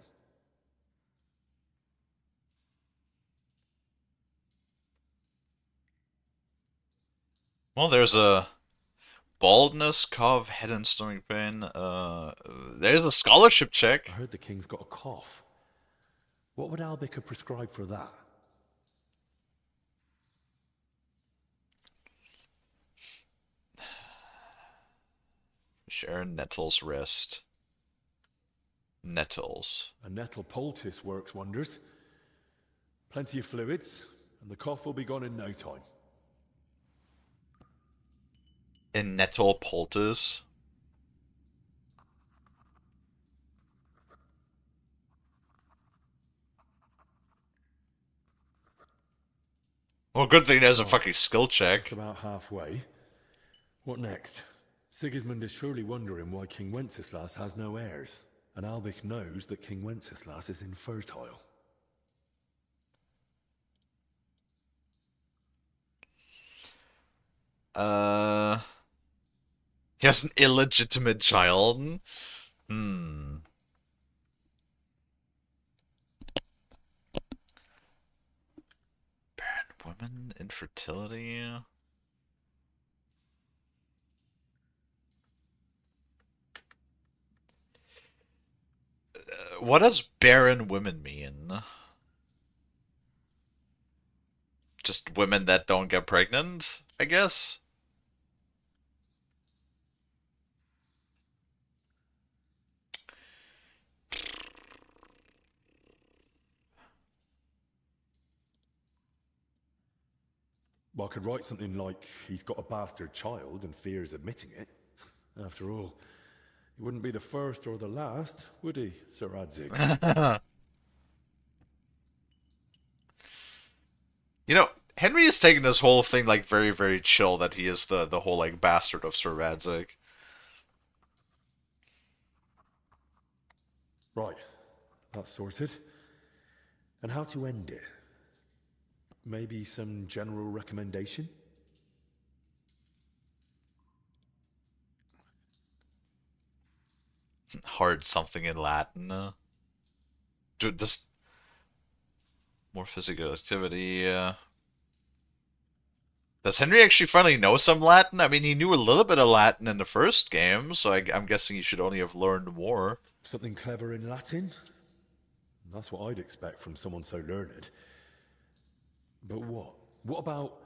Well, there's a baldness, cough, head and stomach pain. There's a scholarship check. I heard the king's got a cough. What would Albic have prescribed for that? Sharon Nettles wrist. Nettles. A nettle poultice works wonders. Plenty of fluids, and the cough will be gone in no time. In nettle poultice? Well, good thing there's a fucking skill check. That's about halfway. What next? Sigismund is surely wondering why King Wenceslas has no heirs, and Albich knows that King Wenceslas is infertile. He has an illegitimate child. Hmm. Barren women, infertility. What does barren women mean? Just women that don't get pregnant, I guess? Well, I could write something like, he's got a bastard child and fears admitting it. After all, he wouldn't be the first or the last, would he, Sir Radzig? You know, Henry is taking this whole thing like very, very chill that he is the whole like bastard of Sir Radzig. Right, that's sorted. And how to end it? Maybe some general recommendation? Hard something in Latin. Just more physical activity. Does Henry actually finally know some Latin? I mean, he knew a little bit of Latin in the first game, so I'm guessing he should only have learned more. Something clever in Latin? That's what I'd expect from someone so learned. But what? What about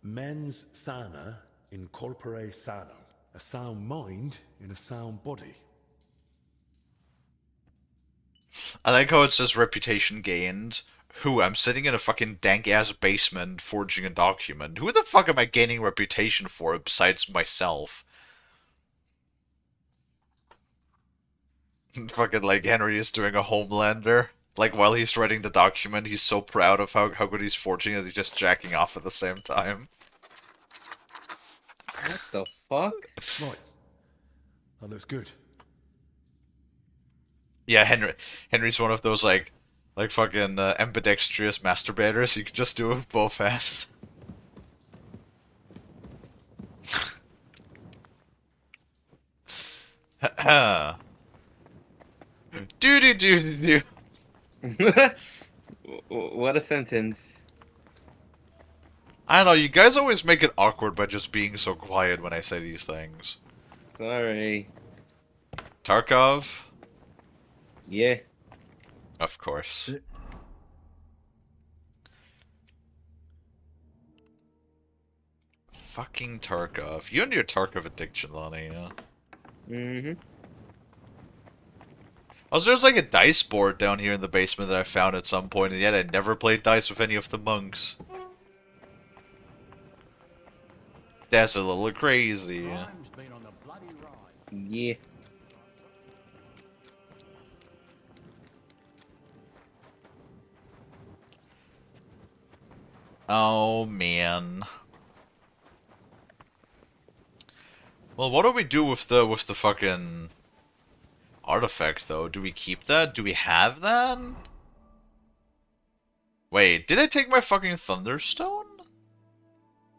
mens sana in corpore sano? A sound mind in a sound body. I like how it says reputation gained. Who? I'm sitting in a fucking dank-ass basement forging a document. Who the fuck am I gaining reputation for besides myself? Fucking like Henry is doing a Homelander. Like while he's writing the document, he's so proud of how good he's forging it, he's just jacking off at the same time. What the fuck? Right. That looks good. Yeah, Henry's one of those like fucking ambidextrous masturbators. You can just do it with both hands. Do. What a sentence. I don't know, you guys always make it awkward by just being so quiet when I say these things. Sorry. Tarkov? Yeah. Of course. Fucking Tarkov. You and your Tarkov addiction, Lonnie, yeah. Mm-hmm. Also, there's like a dice board down here in the basement that I found at some point, and yet I never played dice with any of the monks. That's a little crazy. Yeah. Oh, man. Well, what do we do with the fucking artifact, though? Do we keep that? Do we have that? Wait, did I take my fucking Thunderstone?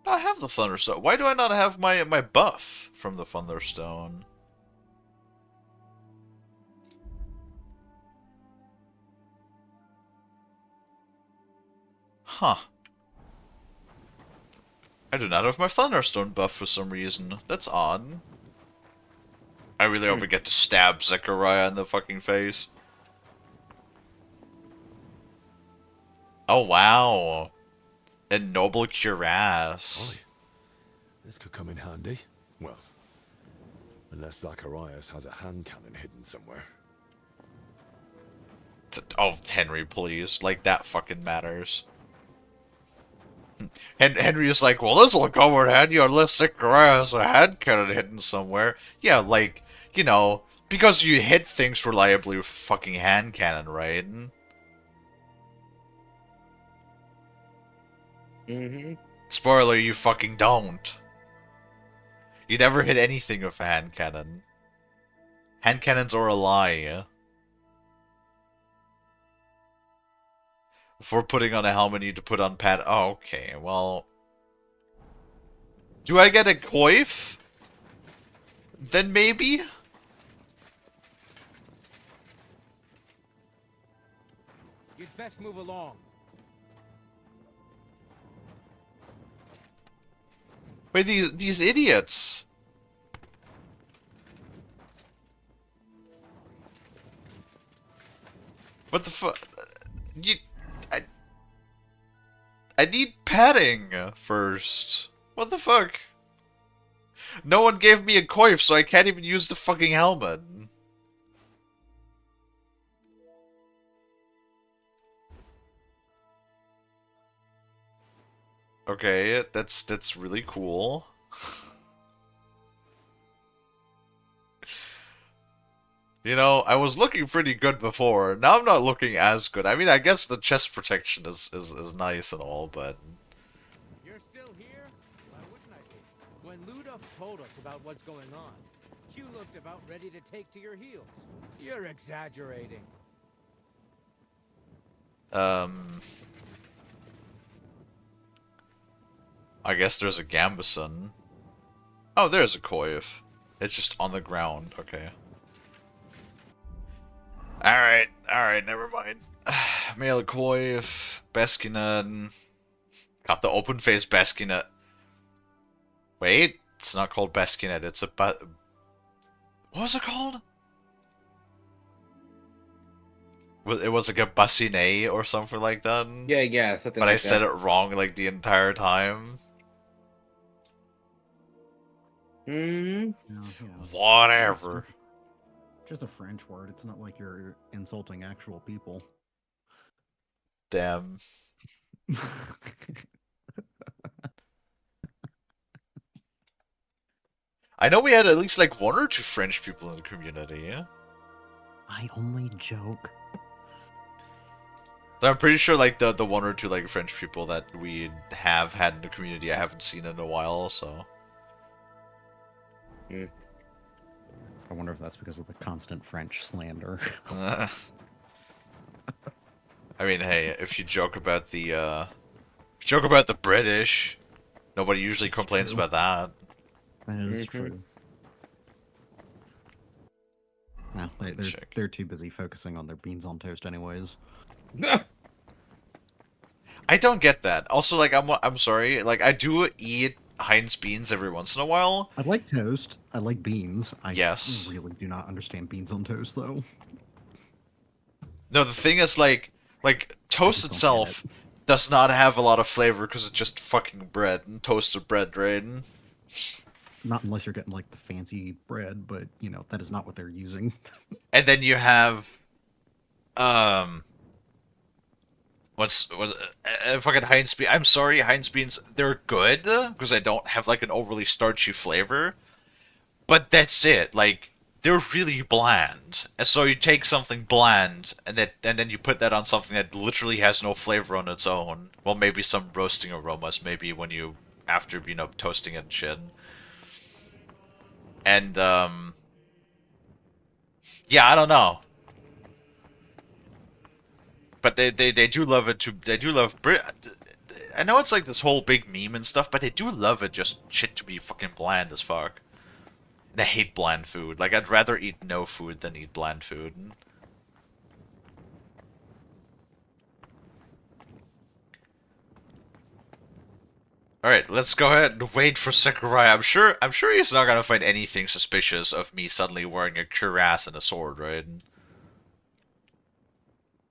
No, I have the Thunderstone. Why do I not have my buff from the Thunderstone? Huh. I do not have my Thunderstone buff for some reason. That's odd. I really hope I get to stab Zechariah in the fucking face. Oh, wow. A noble cuirass. This could come in handy. Well, unless Zacharias has a hand cannon hidden somewhere. Oh, Henry, please. Like, that fucking matters. And Henry is like, well, this'll come in handy unless Zacharias has a hand cannon hidden somewhere. Yeah, like, you know, because you hit things reliably with fucking hand cannon, right? Mm-hmm. Spoiler, you fucking don't. You never hit anything with a hand cannon. Hand cannons are a lie. Before putting on a helmet, you need to put on pad. Oh, okay. Well, do I get a coif? Then maybe. You'd best move along. Wait, these idiots. What the fuck? I need padding first. What the fuck? No one gave me a coif, so I can't even use the fucking helmet. Okay, that's really cool. You know, I was looking pretty good before. Now I'm not looking as good. I mean, I guess the chest protection is nice and all, but... You're still here? Why wouldn't I be? When Ludov told us about what's going on, you looked about ready to take to your heels. You're exaggerating. I guess there's a Gambison. Oh, there's a coif. It's just on the ground. Okay. Alright, never mind. Male coif, Beskinan. Got the open face Beskinet. Wait, it's not called Beskinet, it's a what was it called? It was like a bassinet or something like that. Yeah, something but like I said that. it wrong like the entire time. Whatever. Just a French word. It's not like you're insulting actual people. Damn. I know we had at least like 1 or 2 French people in the community, yeah? I only joke. I'm pretty sure like the 1 or 2 like French people that we have had in the community I haven't seen in a while, so... I wonder if that's because of the constant French slander. I mean, hey, if you joke about the British, nobody usually complains about that. That is true. No, they're too busy focusing on their beans on toast anyways. I don't get that. Also, like, I'm sorry, like, I do eat Heinz beans every once in a while. I like toast. I like beans. I Yes. really do not understand beans on toast, though. No, the thing is, like toast itself does not have a lot of flavor because it's just fucking bread and toasted bread, right? Not unless you're getting, like, the fancy bread, but, you know, that is not what they're using. And then you have, fucking Heinz beans. I'm sorry, Heinz beans, they're good, because they don't have, like, an overly starchy flavor. But that's it, like, they're really bland. And so you take something bland, and then you put that on something that literally has no flavor on its own. Well, maybe some roasting aromas, maybe when you, after, you know, toasting it and shit. And, yeah, I don't know. But they do love it too. They do love I know it's like this whole big meme and stuff, but they do love it just shit to be fucking bland as fuck. And I hate bland food. Like, I'd rather eat no food than eat bland food. Alright, let's go ahead and wait for Sakurai. I'm sure he's not gonna find anything suspicious of me suddenly wearing a cuirass and a sword, right?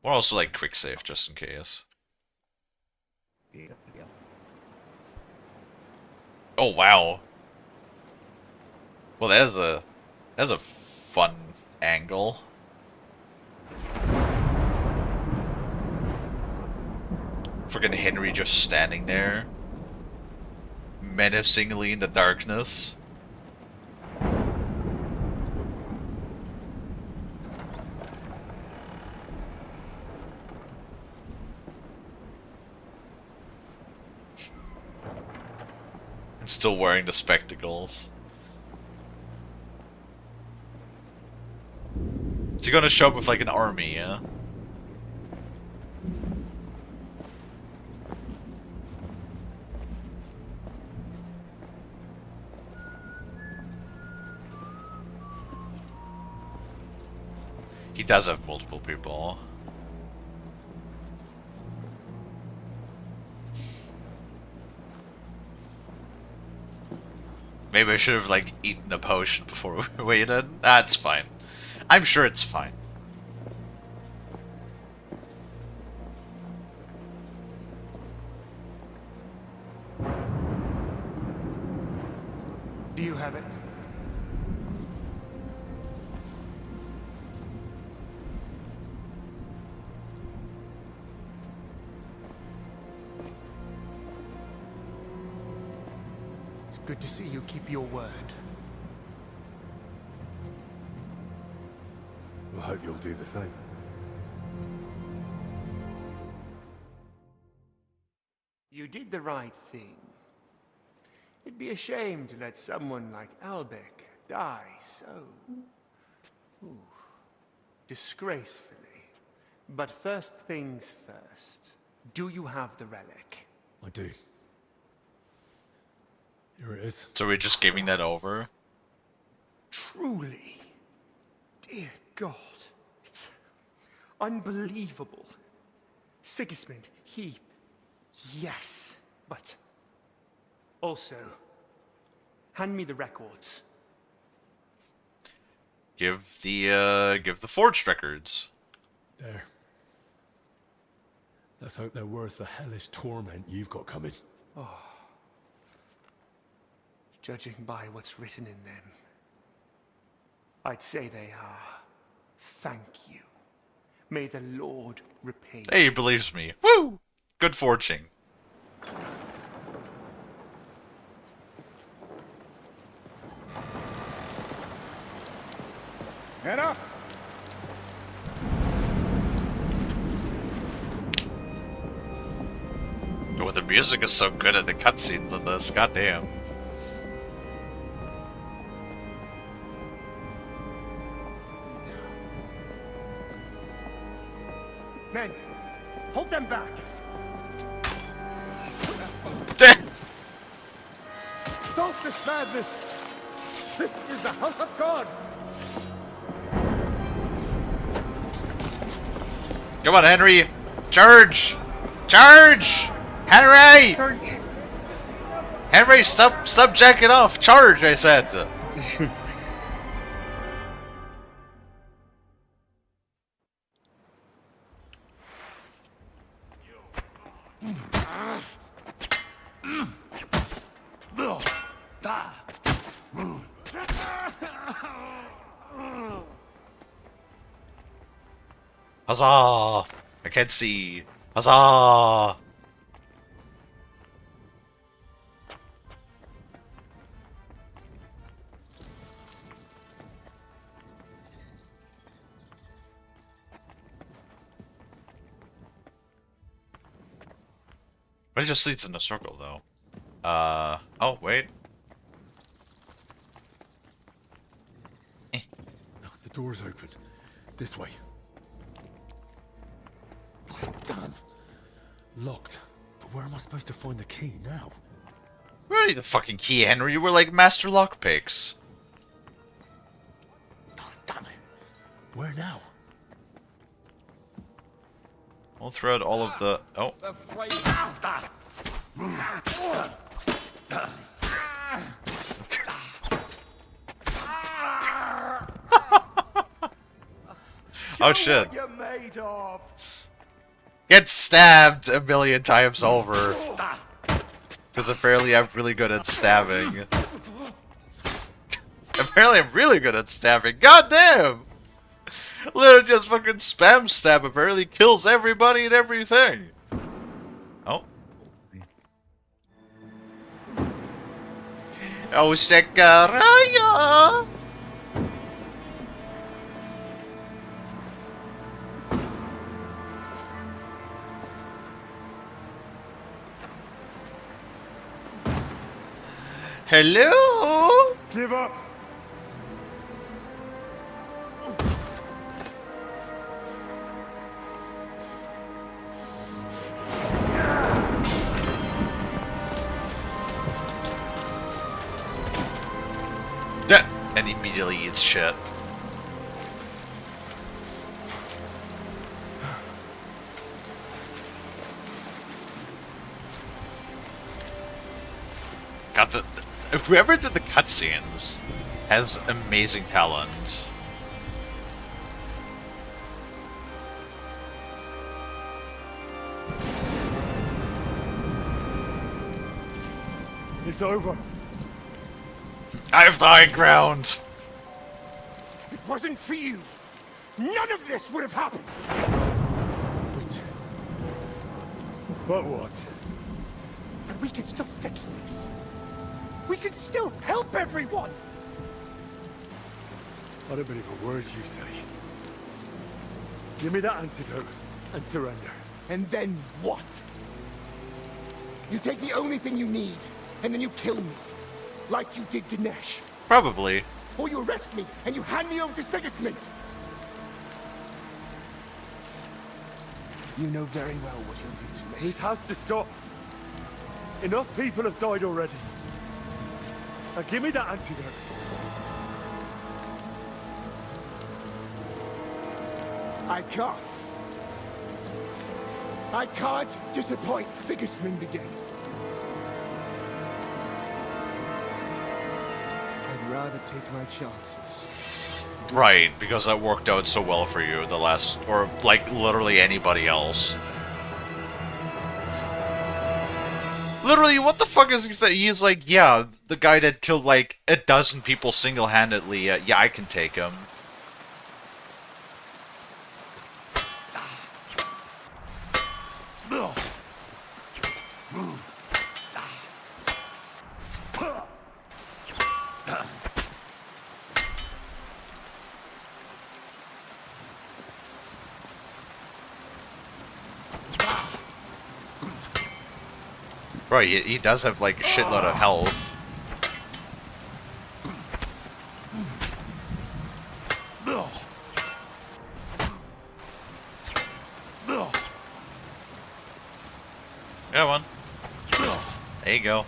Or also, like, quick save, just in case. Yeah. Oh, wow. Well, that's a fun angle. Friggin' Henry just standing there, menacingly in the darkness. And still wearing the spectacles. Is he gonna show up with like an army, yeah? He does have multiple people. Maybe I should have, like, eaten a potion before we waited. That's fine. I'm sure it's fine. Do you have it? It's good to see you keep your word. I hope you'll do the same. You did the right thing. It'd be a shame to let someone like Albec die so... disgracefully. But first things first. Do you have the relic? I do. Here it is. So we're just giving that over? Truly. Dear God. It's unbelievable. Sigismund, he... Yes, but... Also, hand me the records. Give the forged records. There. Let's hope they're worth the hellish torment you've got coming. Oh. Judging by what's written in them, I'd say they are. Thank you. May the Lord repay you. Hey, he believes me. Woo! Good fortune. Get up! Oh, the music is so good at the cutscenes in this. Goddamn. Men, hold them back. Stop this madness! This is the house of God! Come on, Henry! Charge! Charge! Henry! Charge. Henry, stop jacking off! Charge, I said! Huzzah! I can't see. Huzzah! But it just leads in a circle, though. Oh, wait. The door's open. This way. Damn. Locked. But where am I supposed to find the key now? We don't need the fucking key, Henry. We're like master lockpicks. Damn it. Where now? We'll thread all of the... Oh. Oh shit. What you're made of. Get stabbed a million times over. Because apparently I'm really good at stabbing. Apparently I'm really good at stabbing. God damn! Literally just fucking spam stab apparently kills everybody and everything. Oh. Oh, Sekaraya! Hello? Give up! and immediately eats shit. God, whoever did the cutscenes has amazing talent. It's over. I have the high ground. If it wasn't for you, none of this would have happened. But what? But we can still fix this. We can still help everyone. I don't believe a word you say. Give me that antidote and surrender. And then what? You take the only thing you need, and then you kill me. Like you did Dinesh. Probably. Or you arrest me, and you hand me over to Sigismund. You know very well what you'll do to me. This has to stop. Enough people have died already. Now give me that antidote. I can't. I can't disappoint Sigismund again. I'd rather take my chances. Right, because that worked out so well for you the last, or like literally anybody else. Literally, what the fuck is that? He's like, yeah, the guy that killed like a dozen people single-handedly. Yeah, I can take him. Right, he does have like a shitload of health. Come on. There you go.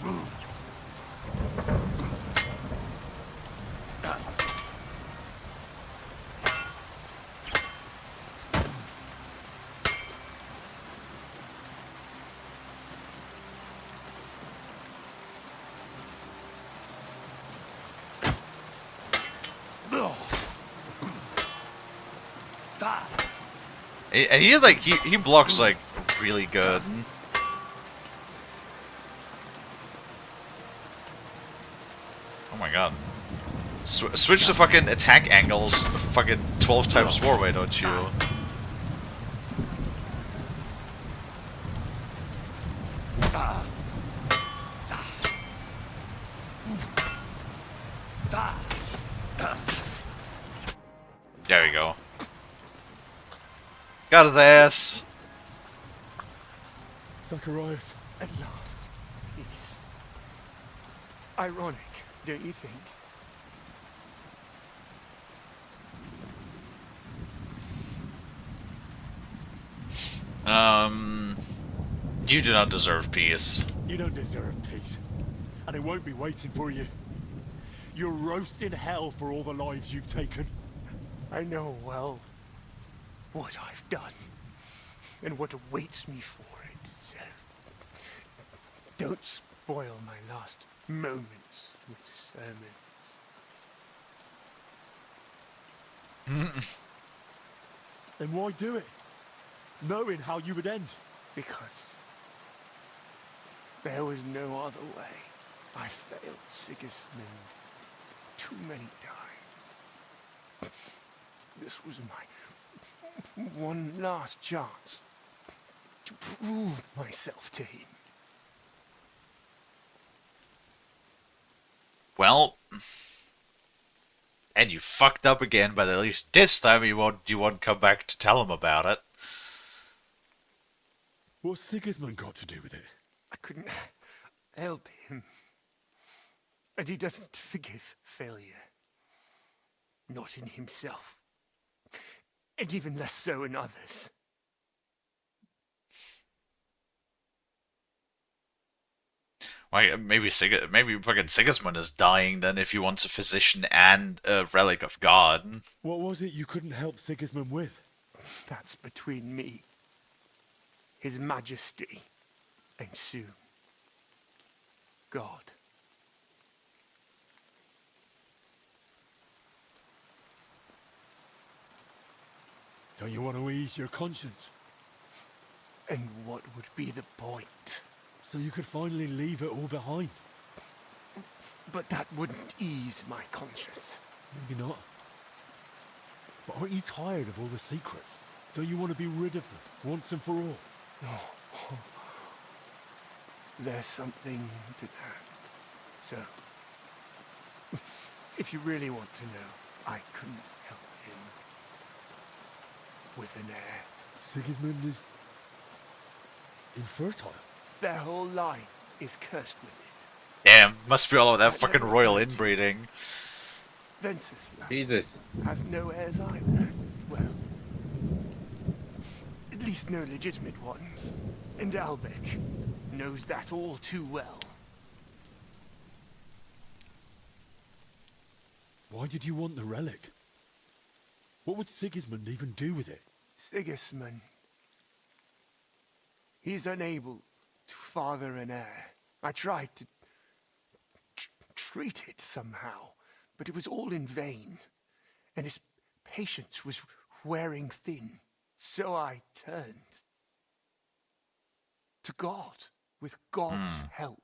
And he's like, he blocks like really good. Oh my god. Switch the fucking attack angles fucking 12 times more, why don't you? There we go. Got his ass. Zacharias. At last. Peace. Ironic, don't you think? You do not deserve peace. You don't deserve peace. And it won't be waiting for you. You're roasting hell for all the lives you've taken. I know well what I've done and what awaits me for it, so don't spoil my last moments with sermons. Then why do it? Knowing how you would end. Because there was no other way. I failed Sigismund too many times. This was my one last chance to prove myself to him. Well, and you fucked up again, but at least this time you won't come back to tell him about it. What's Sigismund got to do with it? I couldn't help him. And he doesn't forgive failure. Not in himself. And even less so in others. Why, maybe fucking Sigismund is dying then if he wants a physician and a relic of God. What was it you couldn't help Sigismund with? That's between me, His Majesty, and soon, God. Don't you want to ease your conscience? And what would be the point? So you could finally leave it all behind. But that wouldn't ease my conscience. Maybe not. But aren't you tired of all the secrets? Don't you want to be rid of them, once and for all? No. There's something to that. So, if you really want to know, I couldn't help him. With an heir. Sigismund is infertile. Their whole line is cursed with it. Damn, must be all of that fucking royal inbreeding. Venceslas Jesus. has no heirs either. Well, at least no legitimate ones. And Albec knows that all too well. Why did you want the relic? What would Sigismund even do with it? Sigismund. He's unable to father an heir. I tried to treat it somehow, but it was all in vain. And his patience was wearing thin. So I turned to God with God's help.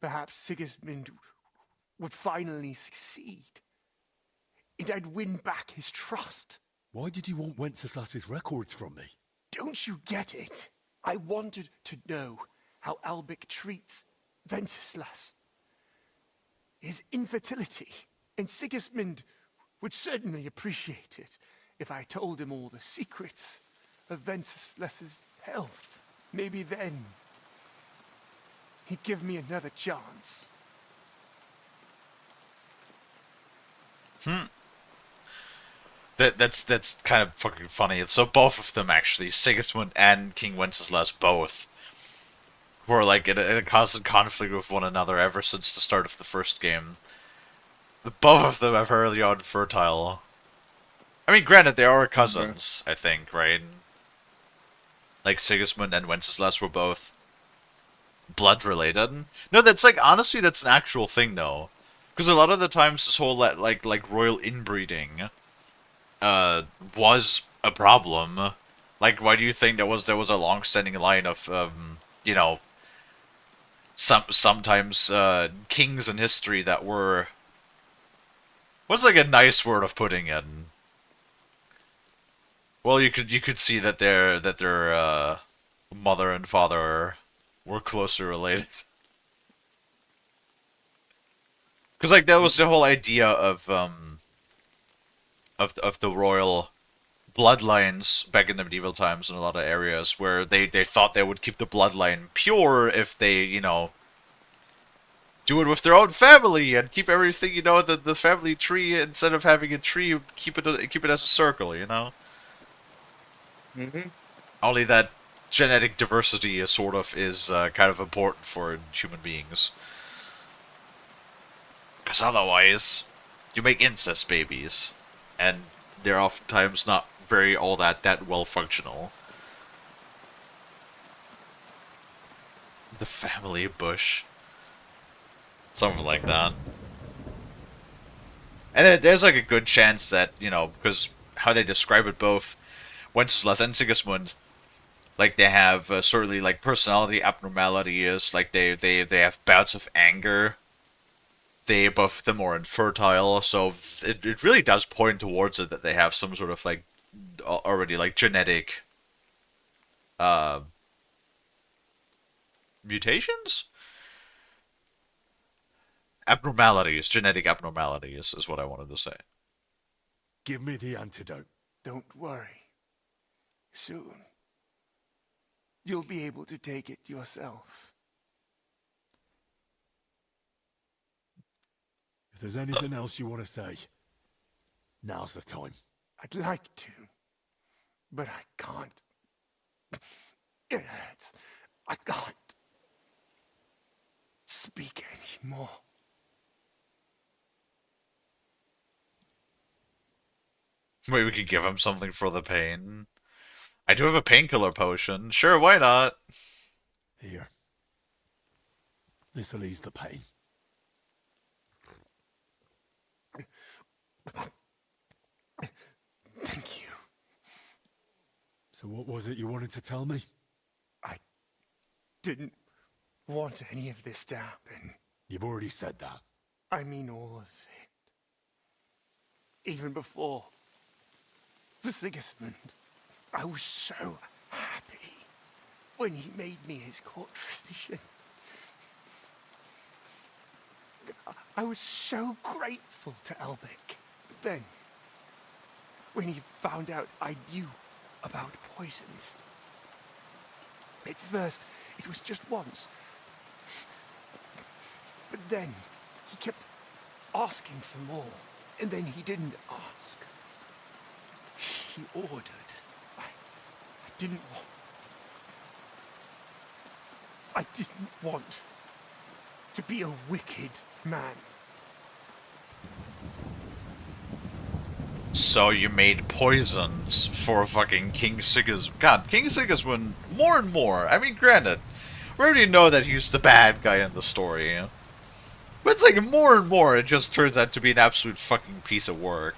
Perhaps Sigismund would finally succeed. And I'd win back his trust. Why did you want Wenceslas's records from me? Don't you get it? I wanted to know how Albec treats Venceslas. His infertility. And Sigismund would certainly appreciate it if I told him all the secrets of Venceslas's health. Maybe then he'd give me another chance. That's kind of fucking funny. So both of them actually, Sigismund and King Wenceslas, both were like in a constant conflict with one another ever since the start of the first game. Both of them are fairly unfertile. I mean, granted, they are cousins, I think, right? Like Sigismund and Wenceslas were both blood related. No, that's like honestly, that's an actual thing though, because a lot of the times this whole like royal inbreeding was a problem. Like, why do you think there was a long-standing line of you know, sometimes kings in history that were, what's like a nice word of putting it? Well, you could see that their mother and father were closer related. Because like that was the whole idea of the royal bloodlines back in the medieval times in a lot of areas, where they thought they would keep the bloodline pure if they, you know, do it with their own family and keep everything, you know, the family tree, instead of having a tree, keep it as a circle, you know. Only that genetic diversity is kind of important for human beings. Because otherwise, you make incest babies, and they're oftentimes not very all that well functional. The family bush. Something like that. And there's like a good chance that, you know, because how they describe it, both Wenceslas and Sigismund, like they have certainly like personality abnormalities, like they have bouts of anger. They both of them are infertile, so it really does point towards it that they have some sort of like already like genetic mutations? Abnormalities, genetic abnormalities is what I wanted to say. Give me the antidote. Don't worry. Soon, you'll be able to take it yourself. If there's anything else you want to say, now's the time. I'd like to, but I can't. It hurts. I can't. speak anymore. Maybe we could give him something for the pain. I do have a painkiller potion. Sure, why not? Here. This'll ease the pain. Thank you. So what was it you wanted to tell me? I didn't want any of this to happen. You've already said that. I mean all of it. Even before the Sigismund, I was so happy when he made me his court physician. I was so grateful to Elbeck. Then, when he found out I knew about poisons, at first it was just once. But then he kept asking for more, and then he didn't ask. He ordered. I didn't want. I didn't want to be a wicked man. So you made poisons for fucking King Sigismund. God, King Sigismund, more and more. I mean, granted, we already know that he's the bad guy in the story. But it's like more and more, it just turns out to be an absolute fucking piece of work.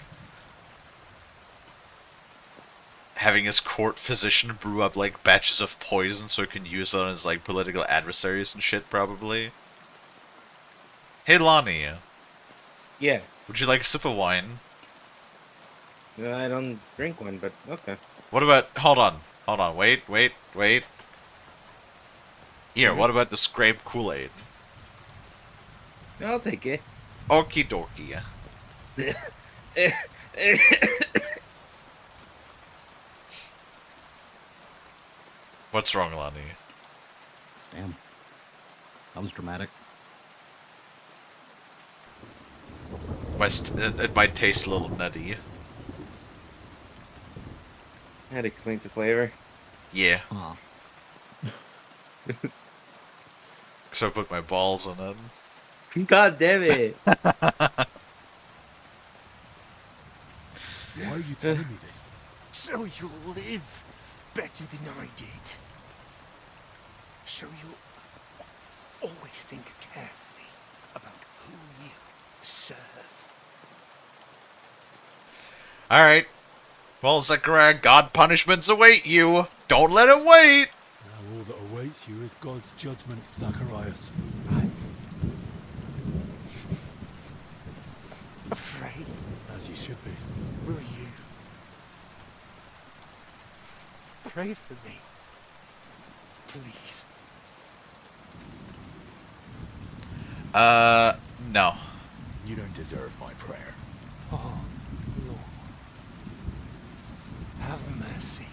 Having his court physician brew up like batches of poison so he can use it on his like political adversaries and shit, probably. Hey Lonnie. Yeah. Would you like a sip of wine? I don't drink one, but okay. What about... Hold on. Wait. Here, what about the scraped Kool-Aid? I'll take it. Okie dokie. What's wrong, Lonnie? Damn. That was dramatic. It might taste a little nutty. That explains the flavor. Yeah. Huh. So I put my balls in it. God damn it. Why are you telling me this? So you'll live better than I did. So you'll always think carefully about who you serve. Alright. Well, Zechariah, God punishments await you. Don't let it wait. Now all that awaits you is God's judgment, Zacharias. Afraid? As you should be. Will you pray for me? Please. No. You don't deserve my prayer. Oh, Lord. Have mercy.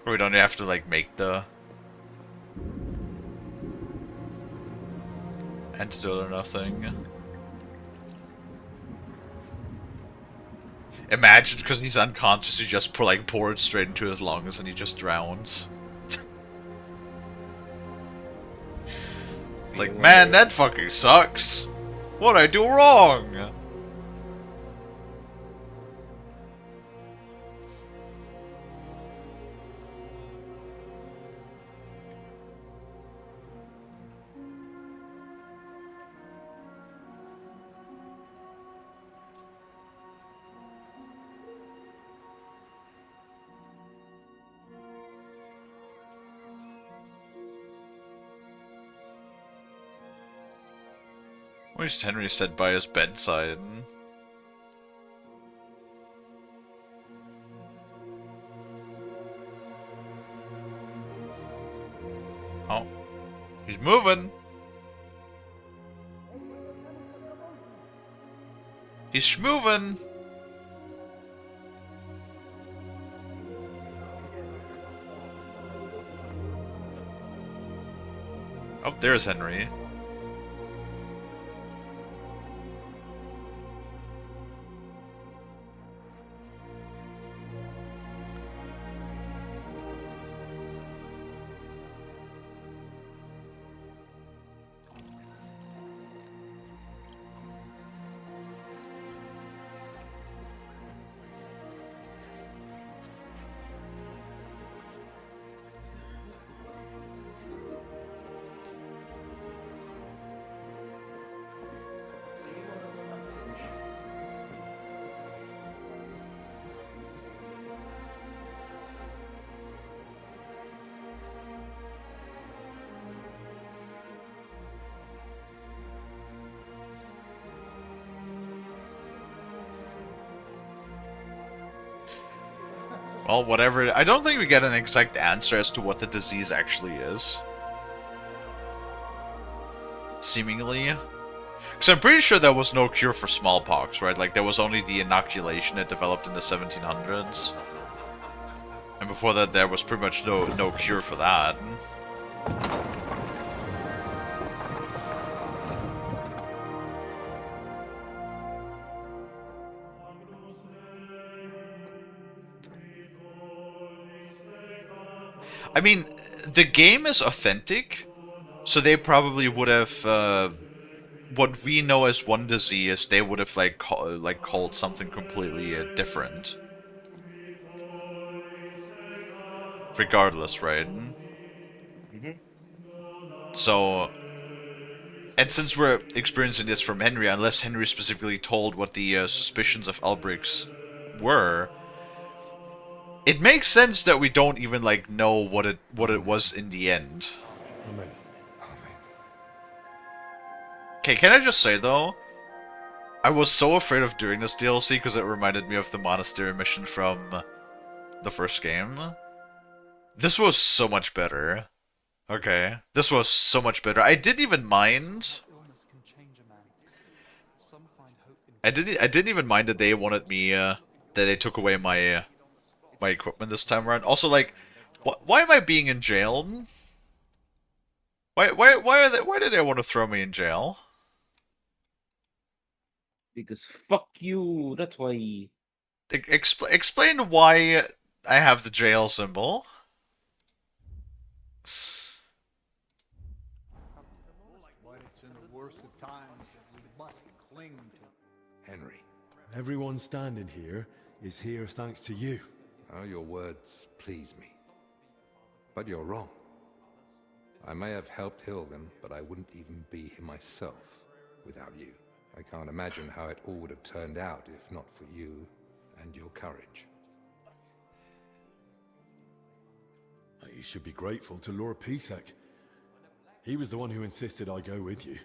Or we don't have to, like, make the antidote or nothing. Imagine, because he's unconscious, he just pour it straight into his lungs and he just drowns. It's like, man, that fucking sucks. What'd I do wrong? Where's Henry said by his bedside? Oh. He's moving! He's schmoving! Oh, there's Henry. Well, whatever. I don't think we get an exact answer as to what the disease actually is. Seemingly. Because I'm pretty sure there was no cure for smallpox, right? Like, there was only the inoculation that developed in the 1700s. And before that, there was pretty much no cure for that. I mean, the game is authentic, so they probably would have, what we know as one disease, they would have, like, called something completely different. Regardless, right? So, and since we're experiencing this from Henry, unless Henry specifically told what the suspicions of Albric's were, it makes sense that we don't even, like, know what it was in the end. Amen. Okay, can I just say, though, I was so afraid of doing this DLC because it reminded me of the monastery mission from the first game. This was so much better. Okay, this was so much better. I didn't even mind. I didn't even mind that they wanted me, that they took away my my equipment this time around. Also, like, why am I being in jail? Why did they want to throw me in jail? Because fuck you. That's why. Explain why I have the jail symbol. But it's in the worst of times that we must cling to. Henry, everyone standing here is here thanks to you. Oh, your words please me. But you're wrong. I may have helped heal them, but I wouldn't even be here myself without you. I can't imagine how it all would have turned out if not for you and your courage. You should be grateful to Lord Pisek. He was the one who insisted I go with you.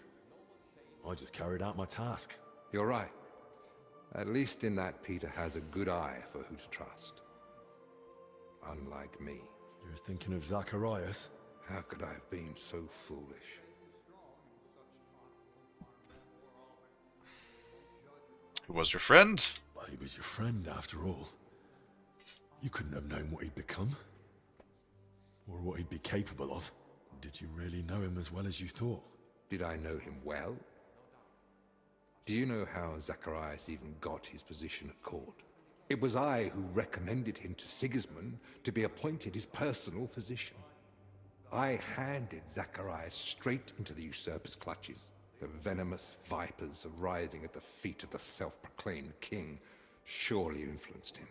I just carried out my task. You're right. At least in that Peter has a good eye for who to trust. Unlike me. You're thinking of Zacharias? How could I have been so foolish? Who was your friend? Well, he was your friend after all. You couldn't have known what he'd become. Or what he'd be capable of. Did you really know him as well as you thought? Did I know him well? Do you know how Zacharias even got his position at court? It was I who recommended him to Sigismund to be appointed his personal physician. I handed Zacharias straight into the usurper's clutches. The venomous vipers writhing at the feet of the self-proclaimed king surely influenced him.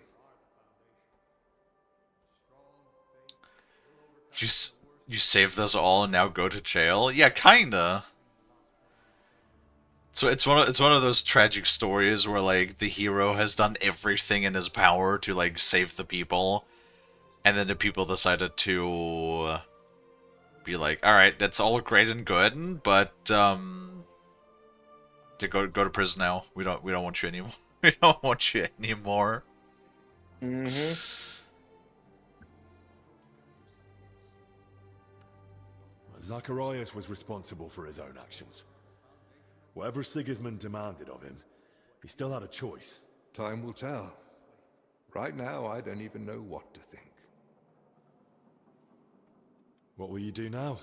You saved us all and now go to jail? Yeah, kinda. So it's one of those tragic stories where, like, the hero has done everything in his power to, like, save the people, and then the people decided to be like, all right, that's all great and good, but to go to prison now. We don't want you anymore. We don't want you anymore. Zacharias was responsible for his own actions. Whatever Sigismund demanded of him, he still had a choice. Time will tell. Right now, I don't even know what to think. What will you do now?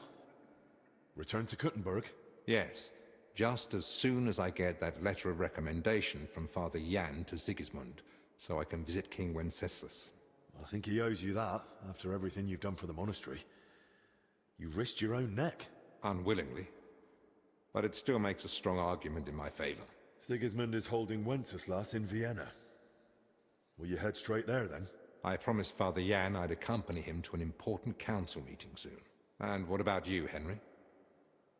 Return to Kuttenberg? Yes, just as soon as I get that letter of recommendation from Father Jan to Sigismund, so I can visit King Wenceslas. I think he owes you that, after everything you've done for the monastery. You risked your own neck. Unwillingly. But it still makes a strong argument in my favor. Sigismund is holding Wenceslas in Vienna. Will you head straight there, then? I promised Father Jan I'd accompany him to an important council meeting soon. And what about you, Henry?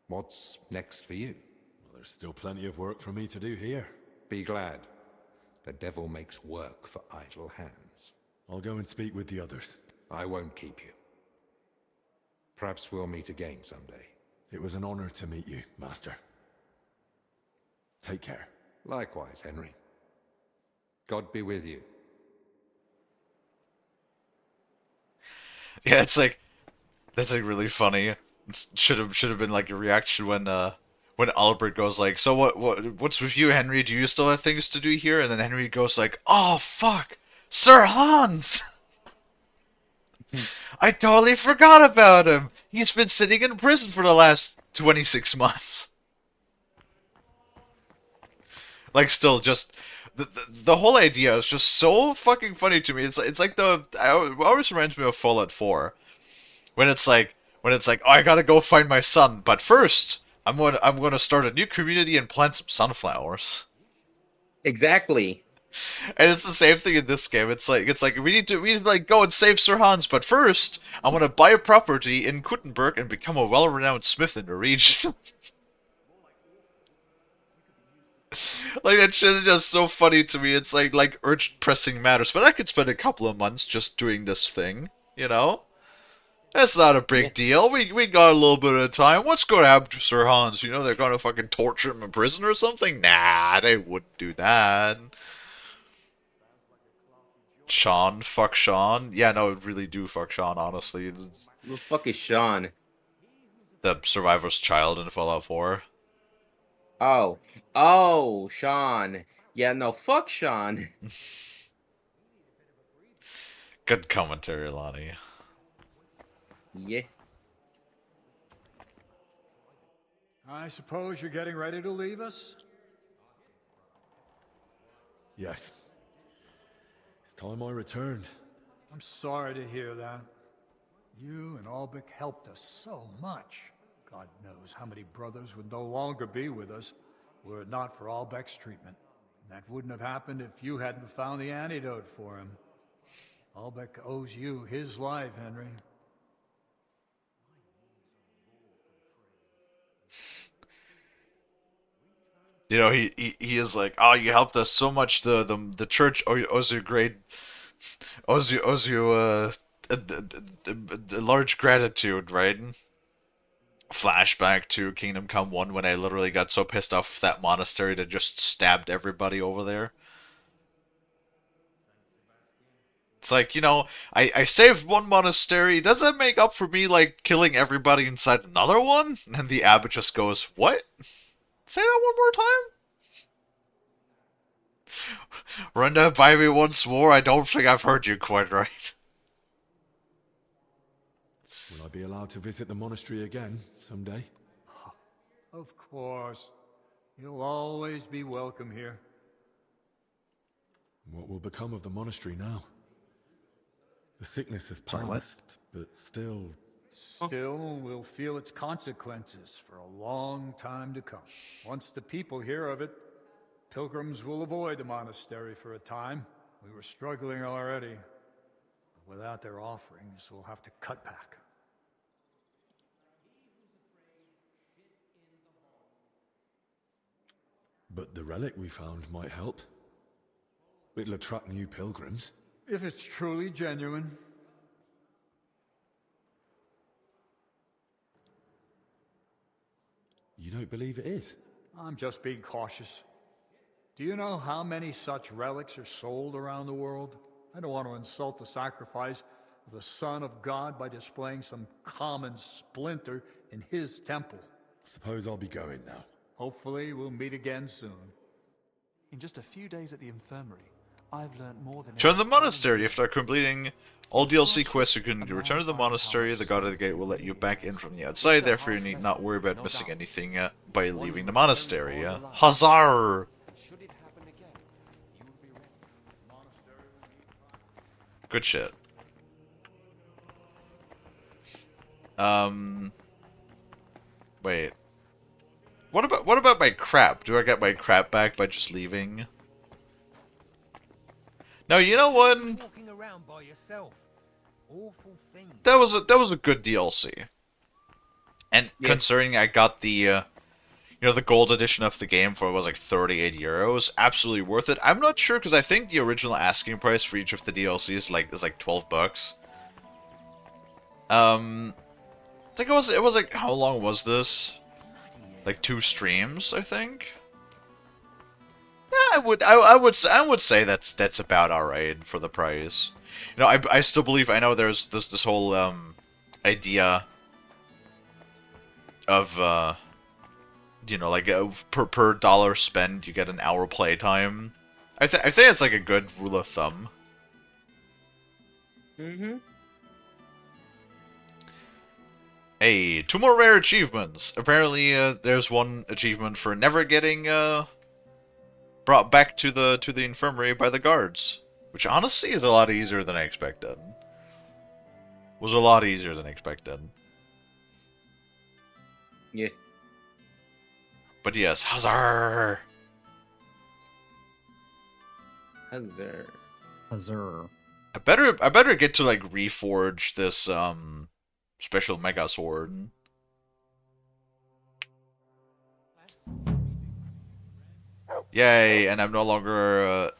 What's next for you? Well, there's still plenty of work for me to do here. Be glad. The devil makes work for idle hands. I'll go and speak with the others. I won't keep you. Perhaps we'll meet again someday. It was an honor to meet you, Master. Take care. Likewise, Henry. God be with you. Yeah, it's like that's like really funny. Should have been like a reaction when Albert goes like, so what's with you, Henry? Do you still have things to do here? And then Henry goes like, oh fuck, Sir Hans. I totally forgot about him. He's been sitting in prison for the last 26 months. Like, still, just the whole idea is just so fucking funny to me. It's like it always reminds me of Fallout 4, when it's like oh, I gotta go find my son, but first I'm gonna start a new community and plant some sunflowers. Exactly. And it's the same thing in this game. It's like we need to like go and save Sir Hans, but first I want to buy a property in Kuttenberg and become a well-renowned smith in the region. Like, that shit is just so funny to me. It's like urgent pressing matters, but I could spend a couple of months just doing this thing, you know? That's not a big deal. We got a little bit of time. What's going to happen to Sir Hans? You know, they're going to fucking torture him in prison or something? Nah, they wouldn't do that. Sean, fuck Sean. Yeah, no, really do fuck Sean, honestly. Who the fuck is Sean? The survivor's child in Fallout 4. Oh, Sean. Yeah, no, fuck Sean. Good commentary, Lonnie. Yeah. I suppose you're getting ready to leave us? Yes. It's time I returned. I'm sorry to hear that. You and Albec helped us so much. God knows how many brothers would no longer be with us were it not for Albec's treatment. And that wouldn't have happened if you hadn't found the antidote for him. Albec owes you his life, Henry. You know, he is like, oh, you helped us so much. The church owes you a large gratitude, right? Flashback to Kingdom Come 1 when I literally got so pissed off with that monastery that just stabbed everybody over there. It's like, you know, I saved one monastery. Does that make up for me, like, killing everybody inside another one? And the abbot just goes, what? Say that one more time? Run that by me once more? I don't think I've heard you quite right. Will I be allowed to visit the monastery again someday? Of course. You'll always be welcome here. What will become of the monastery now? The sickness has passed, but still... Still, we'll feel its consequences for a long time to come. Once the people hear of it, pilgrims will avoid the monastery for a time. We were struggling already. But without their offerings, we'll have to cut back. But the relic we found might help. It'll attract new pilgrims. If it's truly genuine. You don't believe it is? I'm just being cautious. Do you know how many such relics are sold around the world? I don't want to insult the sacrifice of the Son of God by displaying some common splinter in his temple. Suppose I'll be going now. Hopefully we'll meet again soon. In just a few days at the infirmary, I've learned more than... Join the monastery. After completing all DLC quests, you can return to the monastery. The guard at the gate will let you back in from the outside. Therefore, you need not worry about missing anything by leaving the monastery. Hazar! Good shit. Wait. What about my crap? Do I get my crap back by just leaving? No, you know what? That was a good DLC. And considering I got the you know, the gold edition of the game for, it was like 38 euros, absolutely worth it. I'm not sure because I think the original asking price for each of the DLCs is like 12 bucks. I think it was like, how long was this? Like 2 streams, I think. Yeah, I would say that's about alright for the price. You know, I still believe, I know there's this whole idea of you know, like per dollar spent you get an hour playtime. I think it's like a good rule of thumb. Mm-hmm. Hey, 2 more rare achievements. Apparently, there's one achievement for never getting brought back to the infirmary by the guards, which honestly is a lot easier than I expected. Was a lot easier than expected. Yeah. But yes, Hazard. Hazard. Hazard. I better get to like reforge this special mega sword. Yay, and I'm no longer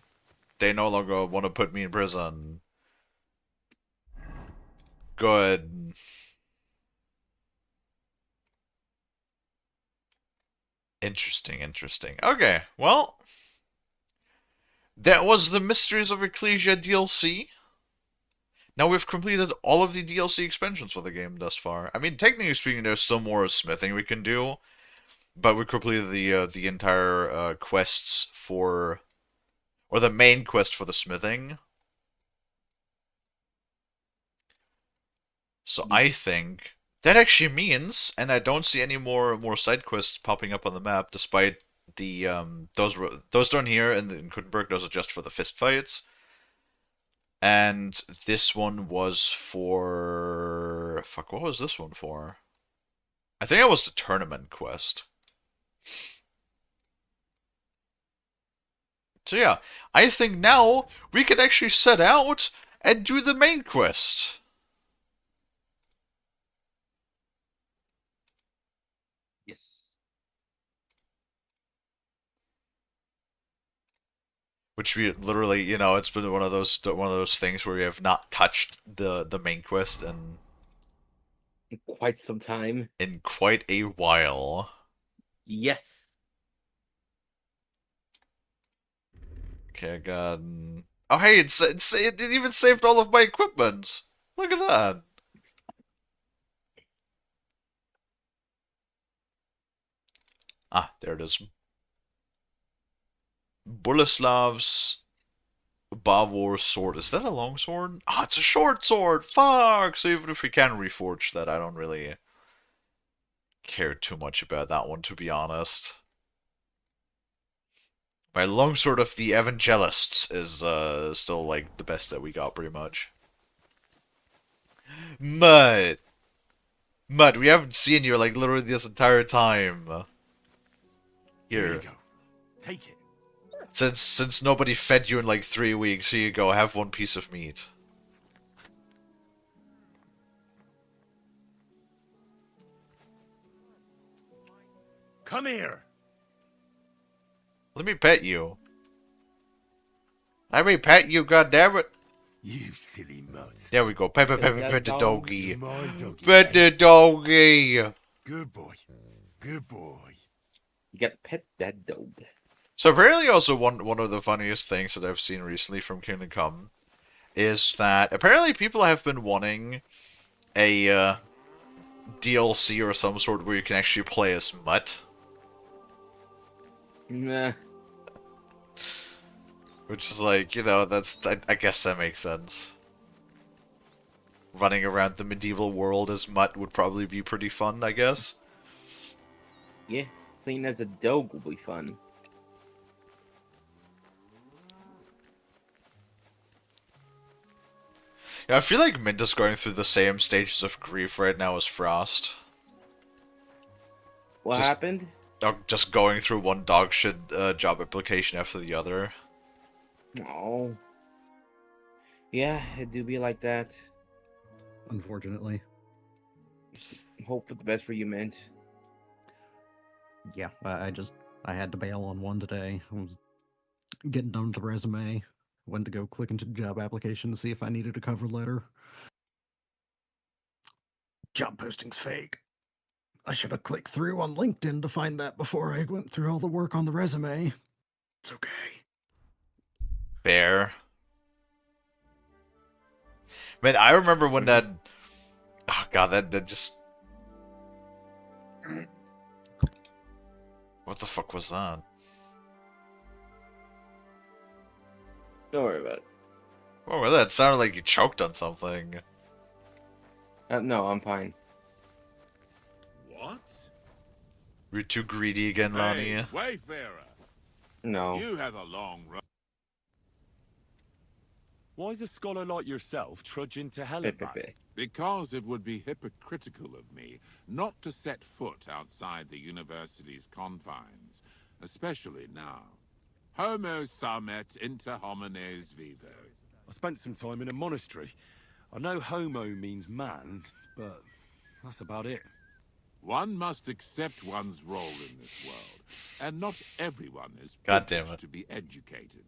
they no longer want to put me in prison. Good. Interesting, interesting. Okay, well, that was the Mysteries of Ecclesia DLC. Now we've completed all of the DLC expansions for the game thus far. I mean, technically speaking, there's still more smithing we can do, but we completed the entire quests for, or the main quest for the smithing. So I think that actually means, and I don't see any more side quests popping up on the map, despite the those down here in Kuttenberg, those are just for the fist fights. And this one was for... Fuck, what was this one for? I think it was the tournament quest. So yeah, I think now we can actually set out and do the main quest. Yes. Which we literally, you know, it's been one of those things where we have not touched the main quest in quite some time. In quite a while. Yes. Okay, I got. Oh, hey, it even saved all of my equipment. Look at that. Ah, there it is. Boleslav's Bavor sword. Is that a long sword? Ah, it's a short sword. Fuck. So even if we can reforge that, I don't really care too much about that one, to be honest. My longsword of the Evangelists is still like the best that we got, pretty much. Mud, we haven't seen you like literally this entire time. Here you go. Take it. Since nobody fed you in like 3 weeks, here you go. Have one piece of meat. Come here. Let me pet you. Let me pet you, goddammit. You silly mutt. There we go. Pet the doggy. You're my doggy. Pet the doggy. Good boy. Good boy. You got to pet that dog. So apparently also one of the funniest things that I've seen recently from Kingdom Come is that apparently people have been wanting a DLC or some sort where you can actually play as Mutt. Nah. Which is like, you know, that's I guess that makes sense. Running around the medieval world as Mutt would probably be pretty fun, I guess. Yeah, playing as a dog will be fun. Yeah, I feel like Mint is going through the same stages of grief right now as Frost. What happened? Just going through one dog shit job application after the other. Oh. Yeah, it do be like that. Unfortunately. Hope for the best for you, Mint. Yeah, I had to bail on one today. I was getting done with the resume. Went to go click into the job application to see if I needed a cover letter. Job posting's fake. I should have clicked through on LinkedIn to find that before I went through all the work on the resume. It's okay. Fair. Man, I remember when that... Oh god, that just... What the fuck was that? Don't worry about it. What was that? It sounded like you choked on something. No, I'm fine. What? You're too greedy again, Lonnie. Hey, Wayfarer. No. You have a long road. Why's a scholar like yourself trudging to hell and back? Because it would be hypocritical of me not to set foot outside the university's confines, especially now. Homo sumet inter homines vivo. I spent some time in a monastery. I know homo means man, but that's about it. One must accept one's role in this world, and not everyone is God damn privileged it. to be educated.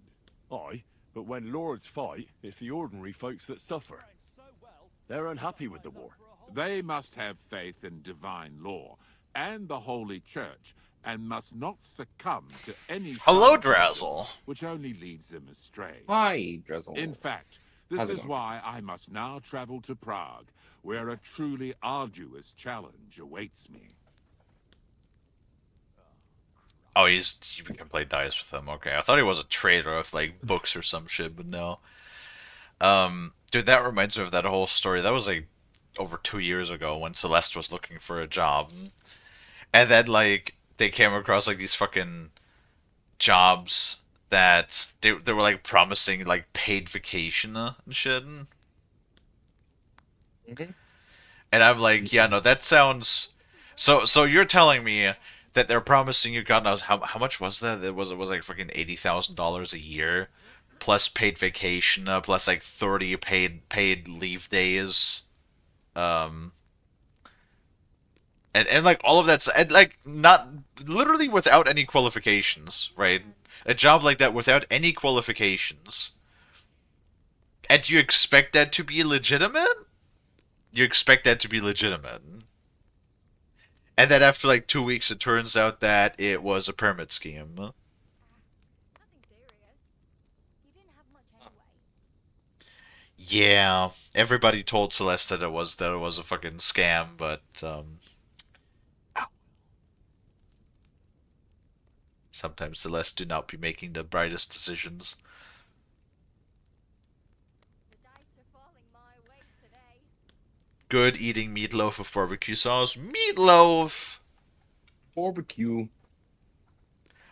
Aye, but when lords fight, it's the ordinary folks that suffer. They're unhappy with the war. They must have faith in divine law and the Holy Church, and must not succumb to any Hello, charlatanism, Drazzle. which only leads them astray. Hi, Drizzle. In fact, this How's it is going? why I must now travel to Prague, where a truly arduous challenge awaits me. Oh, you can play dice with him. Okay, I thought he was a trader of like books or some shit, but no. Dude, that reminds me of that whole story. That was like over 2 years ago when Celeste was looking for a job, and then like they came across like these fucking jobs that they were like promising like paid vacation and shit. And I'm like, yeah, no, that sounds. So you're telling me that they're promising you God knows how much was that? It was like fucking $80,000 a year, plus paid vacation, plus like 30 paid leave days, and like all of that's and like not literally without any qualifications, right? A job like that without any qualifications, and you expect that to be legitimate? You expect that to be legitimate. And then after like 2 weeks, it turns out that it was a pyramid scheme. Yeah, everybody told Celeste that it was a fucking scam, but sometimes Celeste do not be making the brightest decisions. Good eating meatloaf with barbecue sauce. Meatloaf! Barbecue.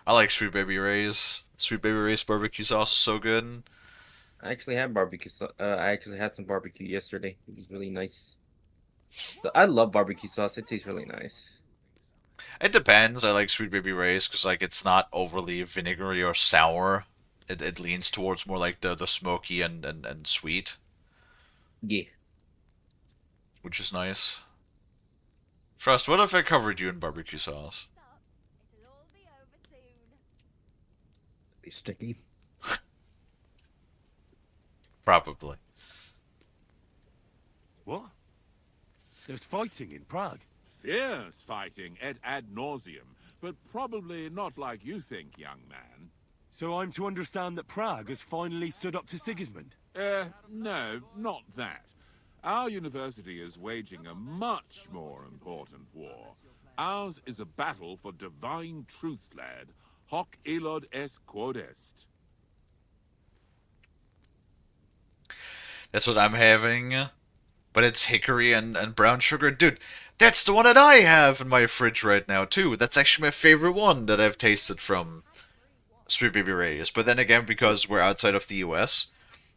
I like Sweet Baby Ray's. Sweet Baby Ray's barbecue sauce is so good. I actually had barbecue. I actually had some barbecue yesterday. It was really nice. I love barbecue sauce. It tastes really nice. It depends. I like Sweet Baby Ray's because like it's not overly vinegary or sour. It leans towards more like the smoky and sweet. Yeah. Which is nice. Frost, what if I covered you in barbecue sauce? Be sticky. Probably. What? There's fighting in Prague. Fierce fighting ad nauseum, but probably not like you think, young man. So I'm to understand that Prague has finally stood up to Sigismund? No, not that. Our university is waging a much more important war. Ours is a battle for divine truth, lad. Hoc illud est quod est. That's what I'm having. But it's hickory and brown sugar. Dude, that's the one that I have in my fridge right now, too. That's actually my favorite one that I've tasted from Sweet Baby Ray's. But then again, because we're outside of the US,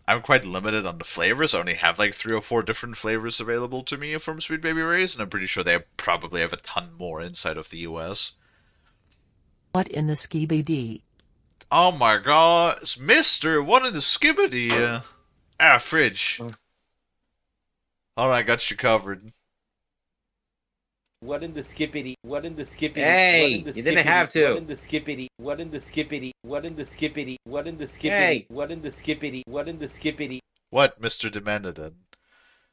I'm quite limited on the flavors. I only have like 3 or 4 different flavors available to me from Sweet Baby Ray's, and I'm pretty sure they probably have a ton more inside of the US. What in the skibidi? Oh my god, Mister, what in the skibbity? Fridge. Alright, I got you covered. What in the skippity? What in the skippity? Hey, what in the you didn't skippity? have to. What in the skippity? What in the skippity? What in the skippity? What in the skippity? Hey. What in the skippity? What in the skippity? What, Mr. Demanded?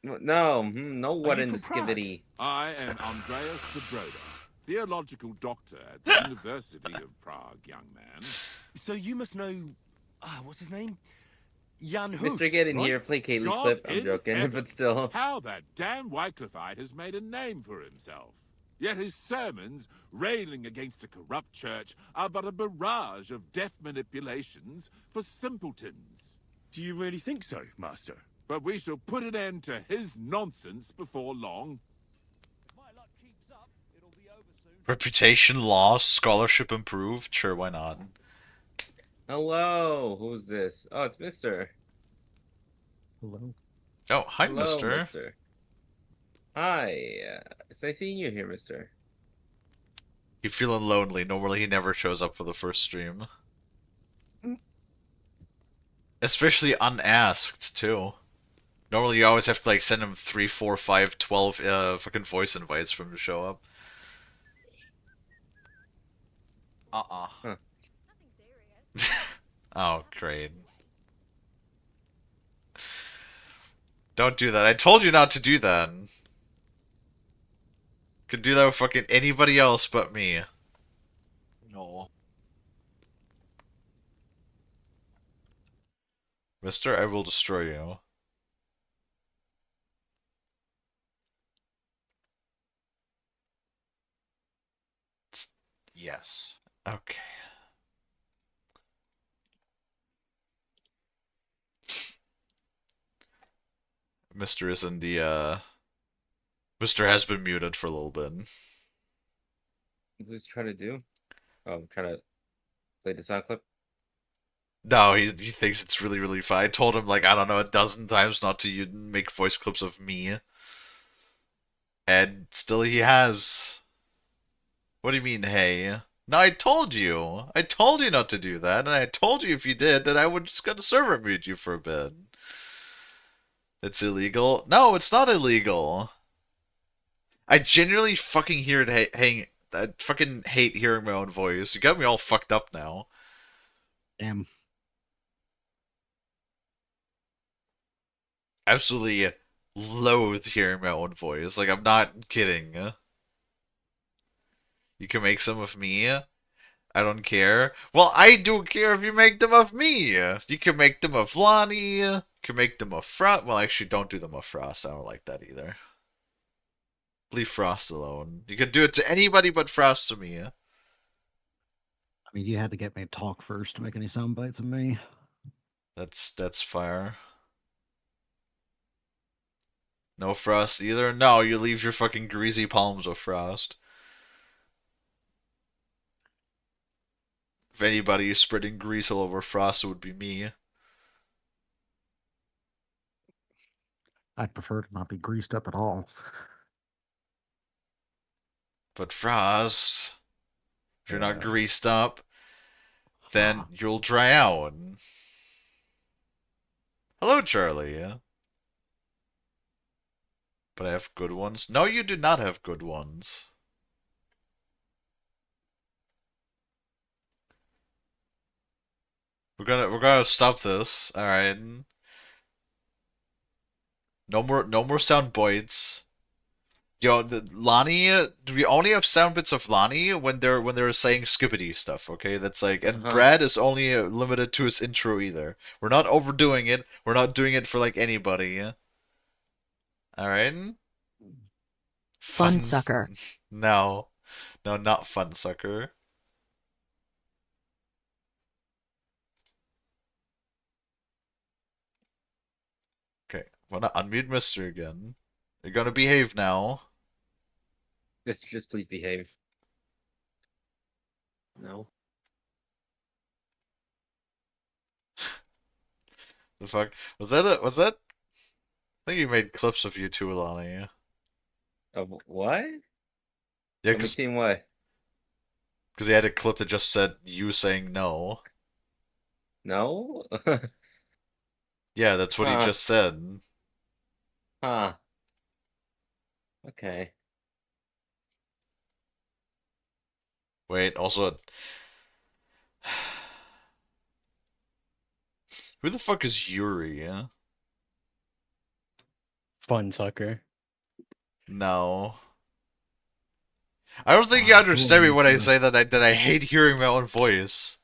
No, no. What in the skippity? I am Andreas de Broda, theological doctor at the University of Prague, young man. So you must know... what's his name? Jan Mr. Hus, Get in right? here, play Kalie's God clip. I'm in joking, heaven, but still. How that damn Wycliffeite has made a name for himself. Yet his sermons, railing against a corrupt church, are but a barrage of deaf manipulations for simpletons. Do you really think so, Master? But we shall put an end to his nonsense before long. Reputation lost, scholarship improved. Sure, why not? Hello, who's this? Oh, it's Mister. Hello. Oh, hi, Hello, Mister. Mister. Hi, it's nice seeing you here, Mister. You feeling lonely? Normally, he never shows up for the first stream. Especially unasked, too. Normally, you always have to, like, send him 3, 4, 5, 12 fucking voice invites for him to show up. Huh. Oh, great. Don't do that. I told you not to do that. Could do that with fucking anybody else but me. No. Mister, I will destroy you. Yes. Okay. Mister is in the, Mister has been muted for a little bit. Who's trying to do? Oh, trying to play the sound clip? No, he thinks it's really, really fun. I told him, like, I don't know, a dozen times not to make voice clips of me. And still he has. What do you mean, hey? No, I told you. I told you not to do that, and I told you if you did, that I would just go to server mute you for a bit. It's illegal? No, it's not illegal. I genuinely fucking I fucking hate hearing my own voice. You got me all fucked up now. Damn. Absolutely loathe hearing my own voice. Like, I'm not kidding. You can make some of me. I don't care. Well, I do care if you make them of me. You can make them of Lonnie. You can make them of Frost. Well, actually, don't do them of Frost. I don't like that either. Leave Frost alone. You can do it to anybody but Frost to me. I mean, you had to get me to talk first to make any sound bites of me. That's fire. No Frost either? No, you leave your fucking greasy palms of Frost. If anybody is spreading grease all over Frost, it would be me. I'd prefer to not be greased up at all. But Frost, if you're not greased up, then you'll dry out. Hello, Charlie. But I have good ones. No, you do not have good ones. We're gonna stop this. All right. No more sound bites. Yo, Lonnie, we only have sound bits of Lonnie when they're saying skippity stuff, okay? That's like, and Brad is only limited to his intro either. We're not overdoing it. We're not doing it for like anybody. All right. Fun sucker. No, not fun sucker. Okay, wanna unmute Mister again? You're gonna behave now. Mister, just please behave. No. The fuck was that? Was that? I think you made clips of you too, Lonnie. Of what? Yeah, Let me see what. Because he had a clip that just said you saying no. No? Yeah, that's what he just said. Huh. Okay. Wait, also... Who the fuck is Yuri, yeah? Fun sucker. No. I don't think you understand me when I say that I hate hearing my own voice.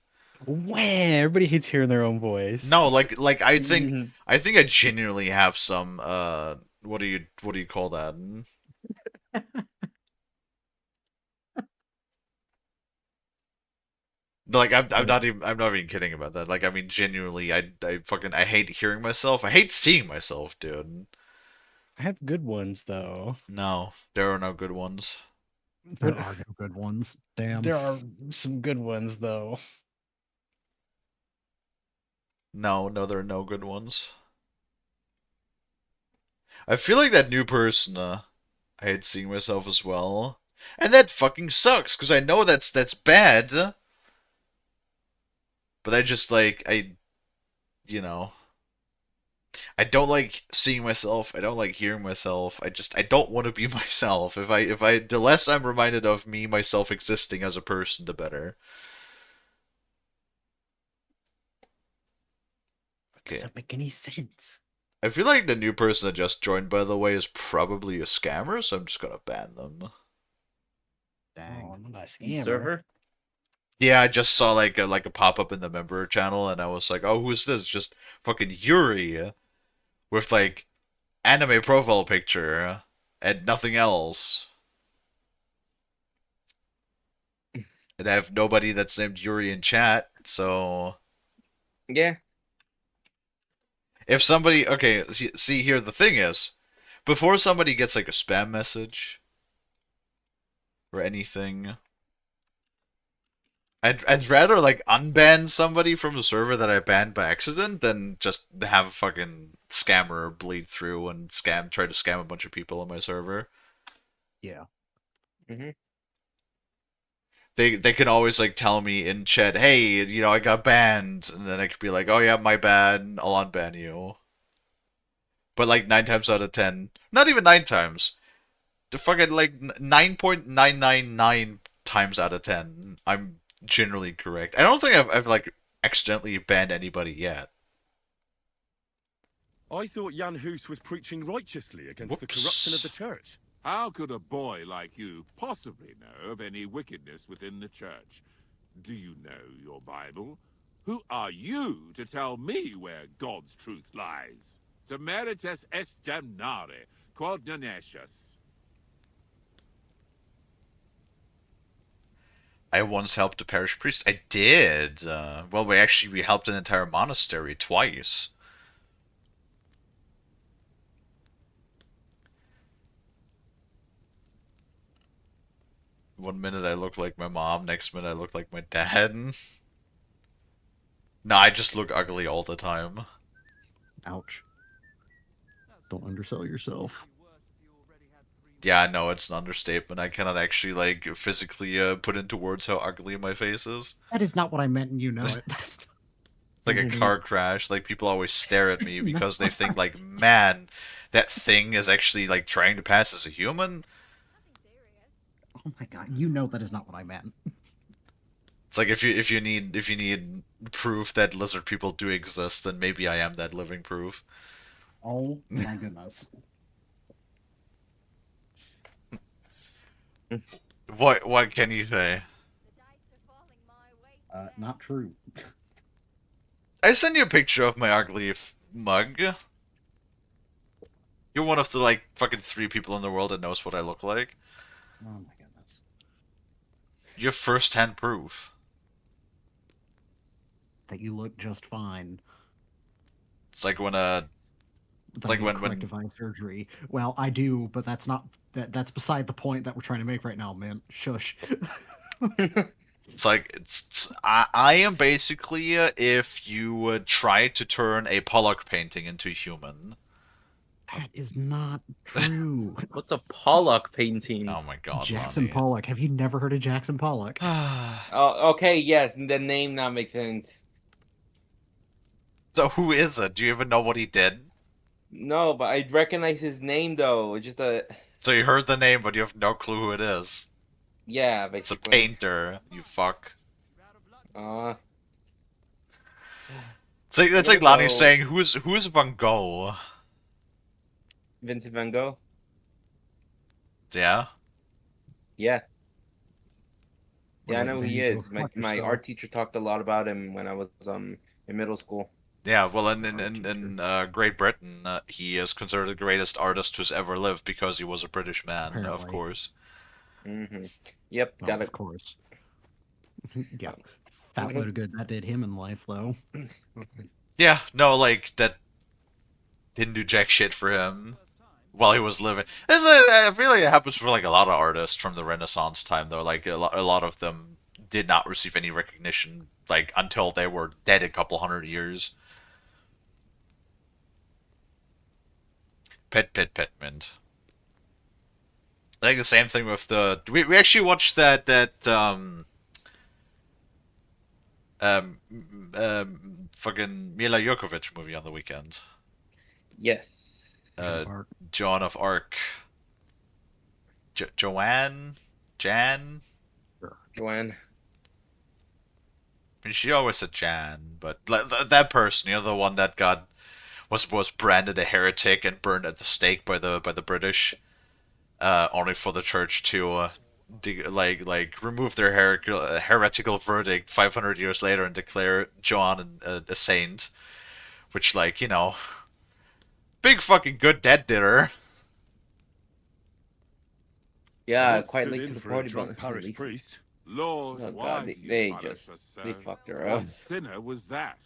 Wah, everybody hates hearing their own voice. No, like I think I genuinely have some what do you call that? Like I'm not even kidding about that. Like I mean genuinely I hate hearing myself. I hate seeing myself, dude. I have good ones though. No, there are no good ones. There are no good ones. Damn. There are some good ones though. No, there are no good ones. I feel like that new person, I hate seeing myself as well. And that fucking sucks, because I know that's bad. But I just like you know, I don't like seeing myself. I don't like hearing myself. I don't want to be myself. The less I'm reminded of me myself existing as a person, the better. Okay. Doesn't make any sense. I feel like the new person that just joined, by the way, is probably a scammer, so I'm just gonna ban them. Dang. Oh, I'm not a scammer. Server? Yeah, I just saw like a pop up in the member channel, and I was like, "Oh, who's this?" Just fucking Yuri, with like anime profile picture and nothing else. And I have nobody that's named Yuri in chat, so Yeah. if somebody, okay, see here, the thing is, before somebody gets like a spam message or anything, I'd rather like unban somebody from the server that I banned by accident than just have a fucking scammer bleed through and try to scam a bunch of people on my server. Yeah. They can always like tell me in chat, hey, I got banned, and then I could be like, oh yeah, my bad, I'll unban you. But like 9 times out of 10, not even 9 times, the fucking like 9.999 times out of 10, I'm generally correct. I don't think I've like accidentally banned anybody yet. I thought Jan Hus was preaching righteously against the corruption of the church. How could a boy like you possibly know of any wickedness within the church? Do you know your Bible? Who are you to tell me where God's truth lies? Temeritas est damnare, quod nonetius. I once helped a parish priest. I did. Well, we helped an entire monastery twice. One minute I look like my mom, next minute I look like my dad. No, I just look ugly all the time. Ouch. Don't undersell yourself. Yeah, no, it's an understatement. I cannot actually like physically put into words how ugly my face is. That is not what I meant, and you know it. It's like a car crash. Like people always stare at me because they think like, man, that thing is actually like trying to pass as a human. Oh my god, you know that is not what I meant. It's like if you need proof that lizard people do exist, then maybe I am that living proof. Oh my goodness. What can you say? Not true. I sent you a picture of my ugly mug. You're one of the like fucking 3 people in the world that knows what I look like. Oh my goodness. You have first-hand proof that you look just fine. It's like when it's like when corrective surgery. Well, I do, but that's not that's beside the point that we're trying to make right now, man. Shush. It's like I am basically if you would try to turn a Pollock painting into a human. That is not true. What's a Pollock painting? Oh my god, Jackson Pollock. Have you never heard of Jackson Pollock? Oh, okay, yes, the name now makes sense. So who is it? Do you even know what he did? No, but I recognize his name though. It's just a. So you heard the name, but you have no clue who it is. Yeah, basically. It's a painter. You fuck. It's like Lonnie saying, "Who's Van Gogh?" Vincent Van Gogh. Yeah. Yeah. Yeah, I know who he Then go is. My fuck my yourself. art teacher talked a lot about him when I was in middle school. Yeah, well, in Great Britain, he is considered the greatest artist who's ever lived because he was a British man, of Apparently. course. Yep, Well, got it. of course. Yeah. Fat load of good that did him in life, though. Yeah, no, like, that didn't do jack shit for him while he was living. I feel like it happens for, like, a lot of artists from the Renaissance time, though. Like, a lot of them did not receive any recognition, like, until they were dead a couple hundred years. Pitment. I think the same thing with the... We actually watched that fucking Mila Jovovich movie on the weekend. Yes. Joan of Arc. Joanne? Jan? Joanne. I mean, she always said Jan, but that person, you know, the one that was branded a heretic and burned at the stake by the British, only for the church to remove their heretical verdict 500 years later and declare John a saint, which, like, you know, big fucking good dead dinner. Yeah, Once quite stood late in to the for party, a drunk but parish Lisa- priest. Lord, Oh why god, do you they punish us so? they fucked her What up. sinner was that?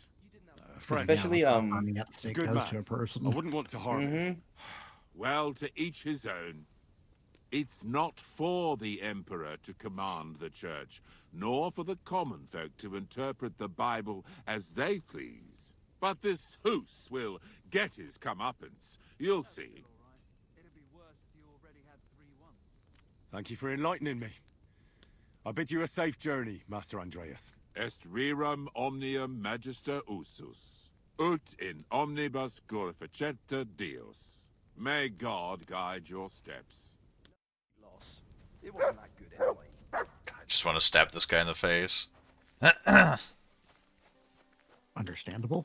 Friend. Especially Burning at the stake Good does man. to a person. I wouldn't want to harm him. Well, to each his own. It's not for the Emperor to command the Church, nor for the common folk to interpret the Bible as they please. But this Hoos will get his comeuppance. You'll see. Thank you for enlightening me. I bid you a safe journey, Master Andreas. Est rerum omnium magister usus, ut in omnibus glorificeta Deus. May God guide your steps. It wasn't that good anyway. I just want to stab this guy in the face. Understandable.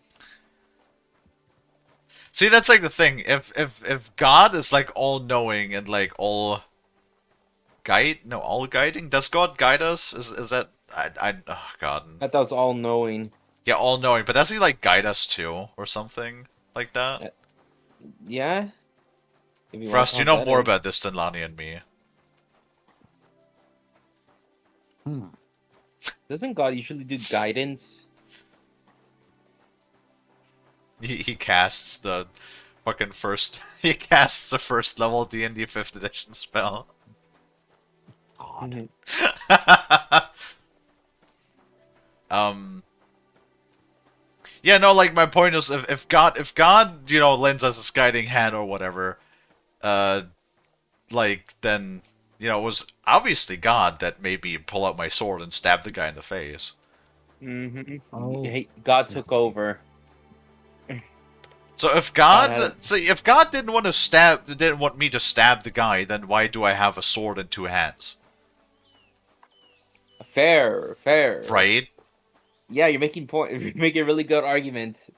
See, that's like the thing. If God is like all knowing and like all guiding. Does God guide us? Is that oh god. I thought it was all knowing. Yeah, all knowing, but does he like guide us too or something like that? Yeah. Frost, you know more about this than Lonnie and me. Doesn't God usually do guidance? He casts the fucking first. He casts the first level D&D 5th edition spell. Yeah, no, like my point is, if God, you know, lends us a guiding hand or whatever, like then, you know, it was obviously God that made me pull out my sword and stab the guy in the face. Oh. God took over. So if God, if God didn't want me to stab the guy, then why do I have a sword in two hands? Fair. Right? Yeah, you're making a really good argument.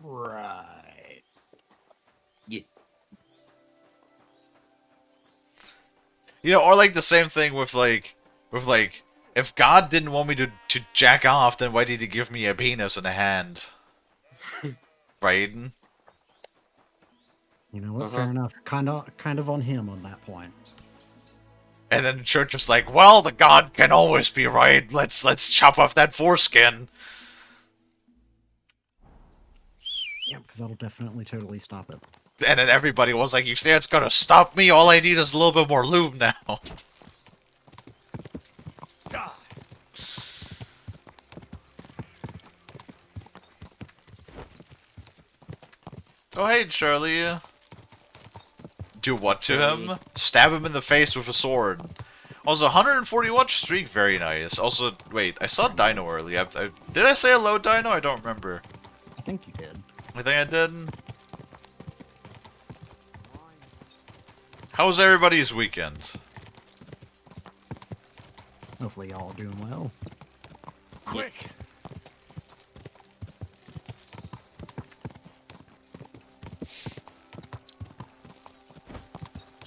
Right. Yeah. You know, or like the same thing with like, if God didn't want me to jack off, then why did he give me a penis and a hand? Right? You know what? Fair enough. Kind of on him on that point. And then the church is like, well, the God can always be right. Let's chop off that foreskin. Yeah, because that'll definitely totally stop it. And then everybody was like, you think it's gonna stop me? All I need is a little bit more lube now. Oh, hey, Charlie. Do what to him? Stab him in the face with a sword. Also, 140 watch streak, very nice. Also, wait, I saw Dino earlier. Did I say hello, Dino? I don't remember. I think you did. I think I did. How was everybody's weekend? Hopefully y'all are doing well. Quick!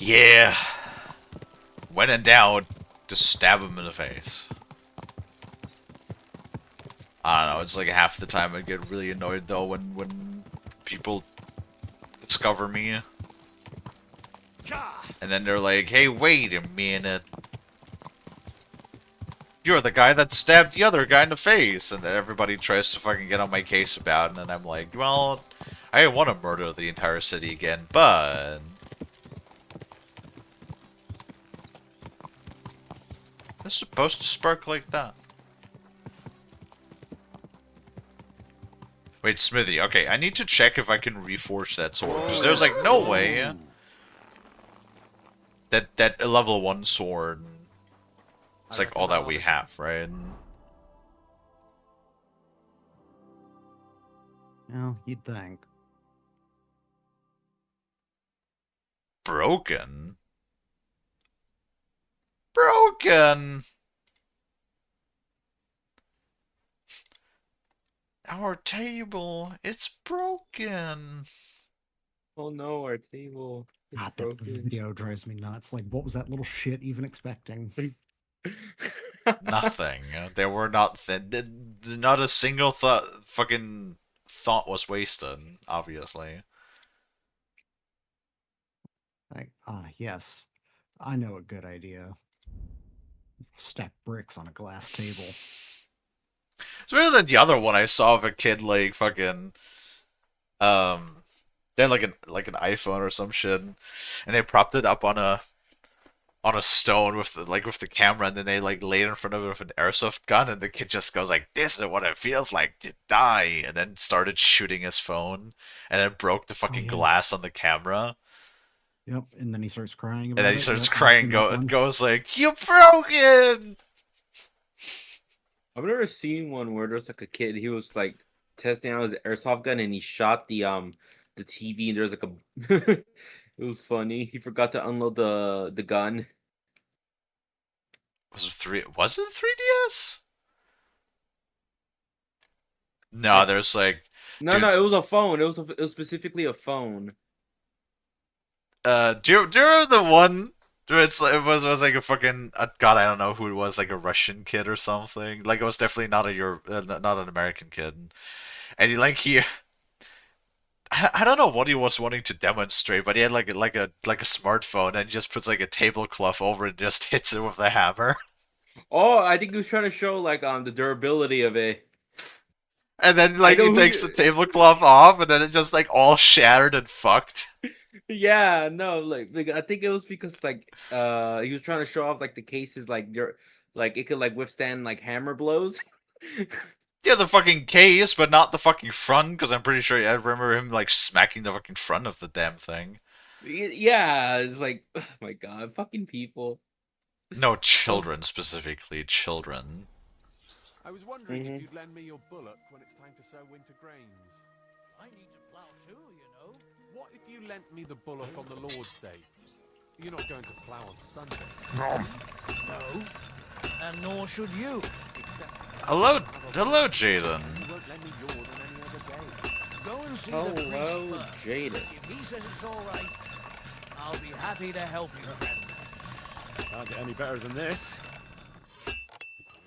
Yeah. When in doubt, Just stab him in the face. I don't know, it's like half the time I get really annoyed though when people discover me. And then they're like, hey, wait a minute. You're the guy that stabbed the other guy in the face. And then everybody tries to fucking get on my case about it. And I'm like, well, I didn't want to murder the entire city again, but... It's supposed to spark like that. Wait, Smithy. Okay, I need to check if I can reforge that sword. Because there's like no way that level 1 sword is like all that we have, right? No, you'd think. Broken? Broken! Our table, it's broken. Oh no, our table is God, that broken. video drives me nuts. Like, what was that little shit even expecting? Nothing. There were not not a single fucking thought was wasted, obviously. Like, yes. I know a good idea. Stack bricks on a glass table. It's better than the other one I saw of a kid like fucking they had like an iPhone or some shit, and they propped it up on a stone with the camera, and then they like laid in front of it with an airsoft gun, and the kid just goes like, "This is what it feels like to die," and then started shooting his phone, and then broke the fucking glass on the camera. Yep, and then he starts crying about And then it. he starts Yep, crying, I've seen that one. goes like, "You broken!" I've never seen one where there's like a kid. He was like testing out his airsoft gun, and he shot the TV, and there's like a. It was funny. He forgot to unload the gun. Was it 3DS? No, there's like No, dude, no, it was a phone. It was specifically a phone. do you remember the one where it was like a fucking God, I don't know who it was, like a Russian kid or something. Like it was definitely not not an American kid. And he I don't know what he was wanting to demonstrate, but he had like a smartphone, and he just puts like a tablecloth over it and just hits it with a hammer. Oh, I think he was trying to show like the durability of it. And then like he takes the tablecloth off, and then it just like all shattered and fucked. Yeah, no, like I think it was because like he was trying to show off like the cases like it could like withstand like hammer blows. Yeah, the fucking case, but not the fucking front, because I'm pretty sure I remember him like smacking the fucking front of the damn thing. Yeah, it's like, oh my god, fucking people. No, children specifically, children. I was wondering if you'd lend me your bullock when it's time to sow winter grains. I need to plow too, you know. What if you lent me the bullock on the Lord's Day? You're not going to plow on Sunday. No. And nor should you. Hello, Jaden. You won't lend me yours on any other day. Go and see Hello, the priest first. Jaden. If he says it's all right, I'll be happy to help you, friend. Can't get any better than this.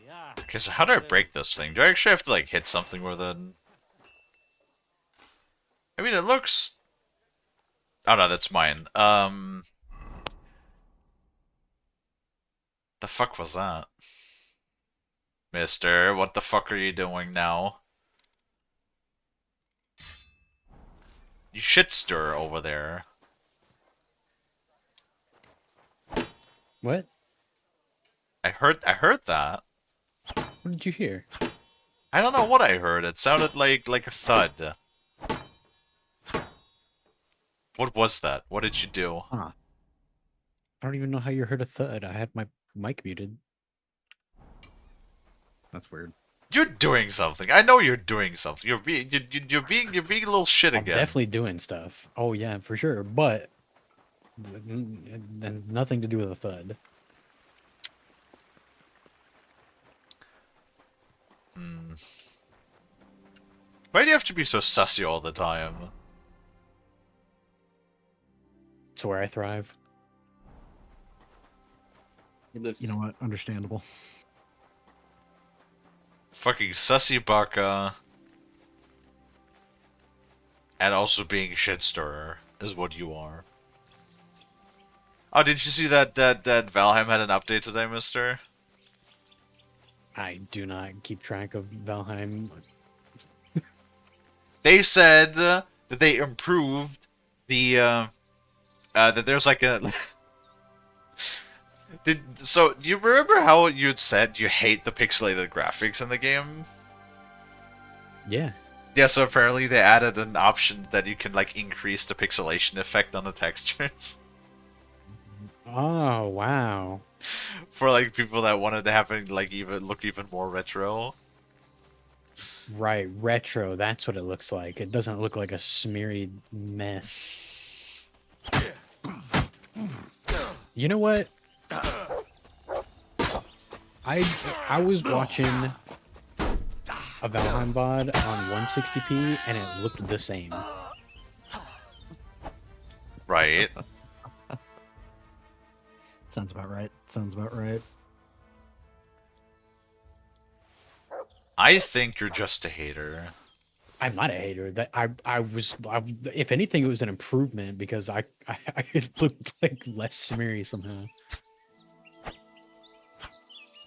Yeah. Okay, so how do I break this thing? Do I actually have to like hit something with it? I mean, it looks. Oh no, that's mine. The fuck was that? Mister, what the fuck are you doing now? You shit stir over there. What? I heard that. What did you hear? I don't know what I heard. It sounded like a thud. What was that? What did you do? Huh. I don't even know how you heard a thud. I had my mic muted. That's weird. You're doing something. I know you're doing something. You're being a little shit I'm again. definitely doing stuff. Oh yeah, for sure. But nothing to do with a thud. Why do you have to be so sussy all the time? It's where I thrive. He lives. You know what? Understandable. Fucking sussy baka. And also being a shit stirrer is what you are. Oh, did you see that Valheim had an update today, mister? I do not keep track of Valheim. They said that they improved the that there's like a so do you remember how you'd said you hate the pixelated graphics in the game? Yeah. Yeah, so apparently they added an option that you can like increase the pixelation effect on the textures. Oh, wow. For like people that wanted to have it like look even more retro. Right, retro, that's what it looks like. It doesn't look like a smeary mess. You know what? I was watching a Valheim VOD on 160p and it looked the same. Right. Sounds about right. Sounds about right. I think you're just a hater. I'm not a hater. That if anything, it was an improvement because it looked like less smeary somehow.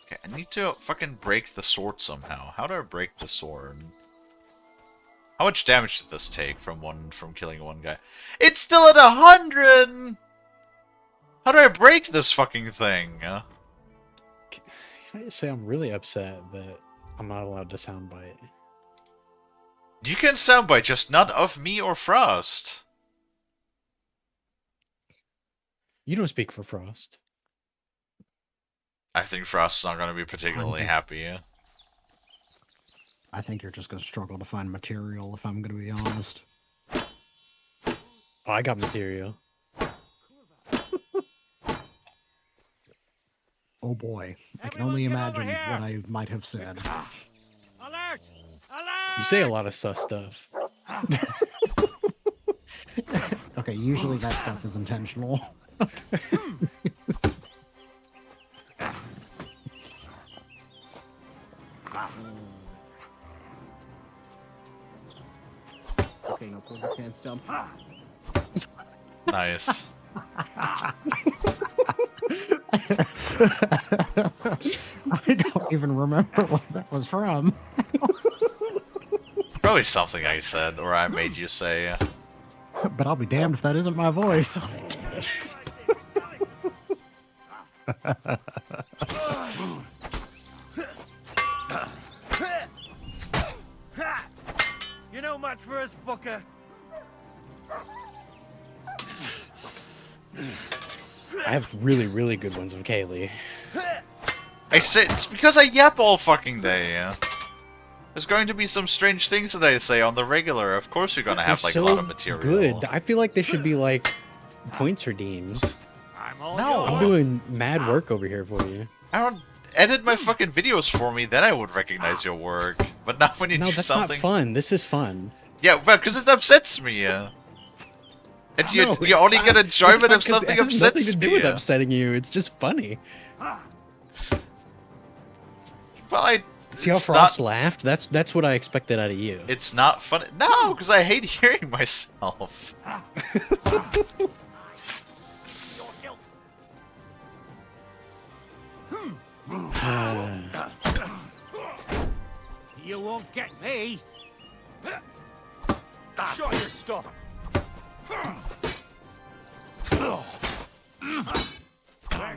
Okay, I need to fucking break the sword somehow. How do I break the sword? How much damage did this take from killing one guy? It's still at 100! How do I break this fucking thing? Can I just say I'm really upset that I'm not allowed to soundbite. You can soundbite, just not of me or Frost. You don't speak for Frost. I think Frost's not going to be particularly happy. I think you're just going to struggle to find material, if I'm going to be honest. Oh, I got material. Oh boy, I can only imagine what I might have said. Alert! You say a lot of sus stuff. Okay, usually that stuff is intentional. Okay, no pull the pants down. Nice. I don't even remember what that was from. Probably something I said, or I made you say. But I'll be damned if that isn't my voice. You know much for us, fucker. I have really, really good ones of Kalie. I say it's because I yap all fucking day. There's going to be some strange things that I say on the regular. Of course, you're gonna have like They're a lot so of material. good. I feel like they should be like points redeems. I'm doing mad work over here for you. I don't edit my fucking videos for me, then I would recognize your work. But not when you No, do that's something. not fun. This is fun. Yeah, well, because it upsets me. And you only get enjoyment if something upsets nothing to do me. with upsetting you. It's just funny. Well, See how Frost laughed? That's what I expected out of you. It's not funny. No, because I hate hearing myself. You won't get me. Show your stuff. We're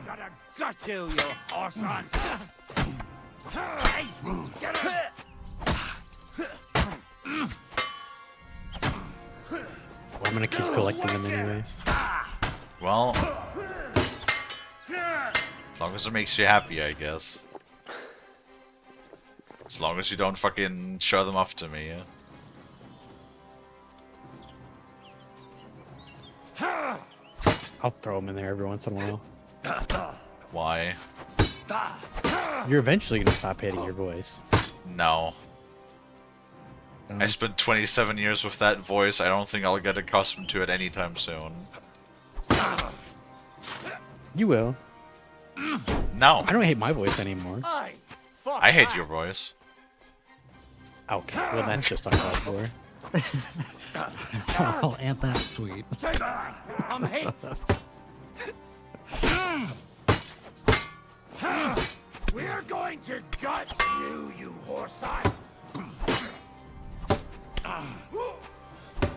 gonna gut you, you horse hunt. Hey, get her. Well, I'm gonna keep collecting them anyways. Well, as long as it makes you happy, I guess. As long as you don't fucking show them off to me, yeah? I'll throw them in there every once in a while. Why? You're eventually gonna stop hating your voice. No. I spent 27 years with that voice. I don't think I'll get accustomed to it anytime soon. You will. No. I don't hate my voice anymore. I hate your voice. Okay, well that's just uncalled for. Oh, ain't that sweet? I'm hit. We're going to gut you, you horse-eye.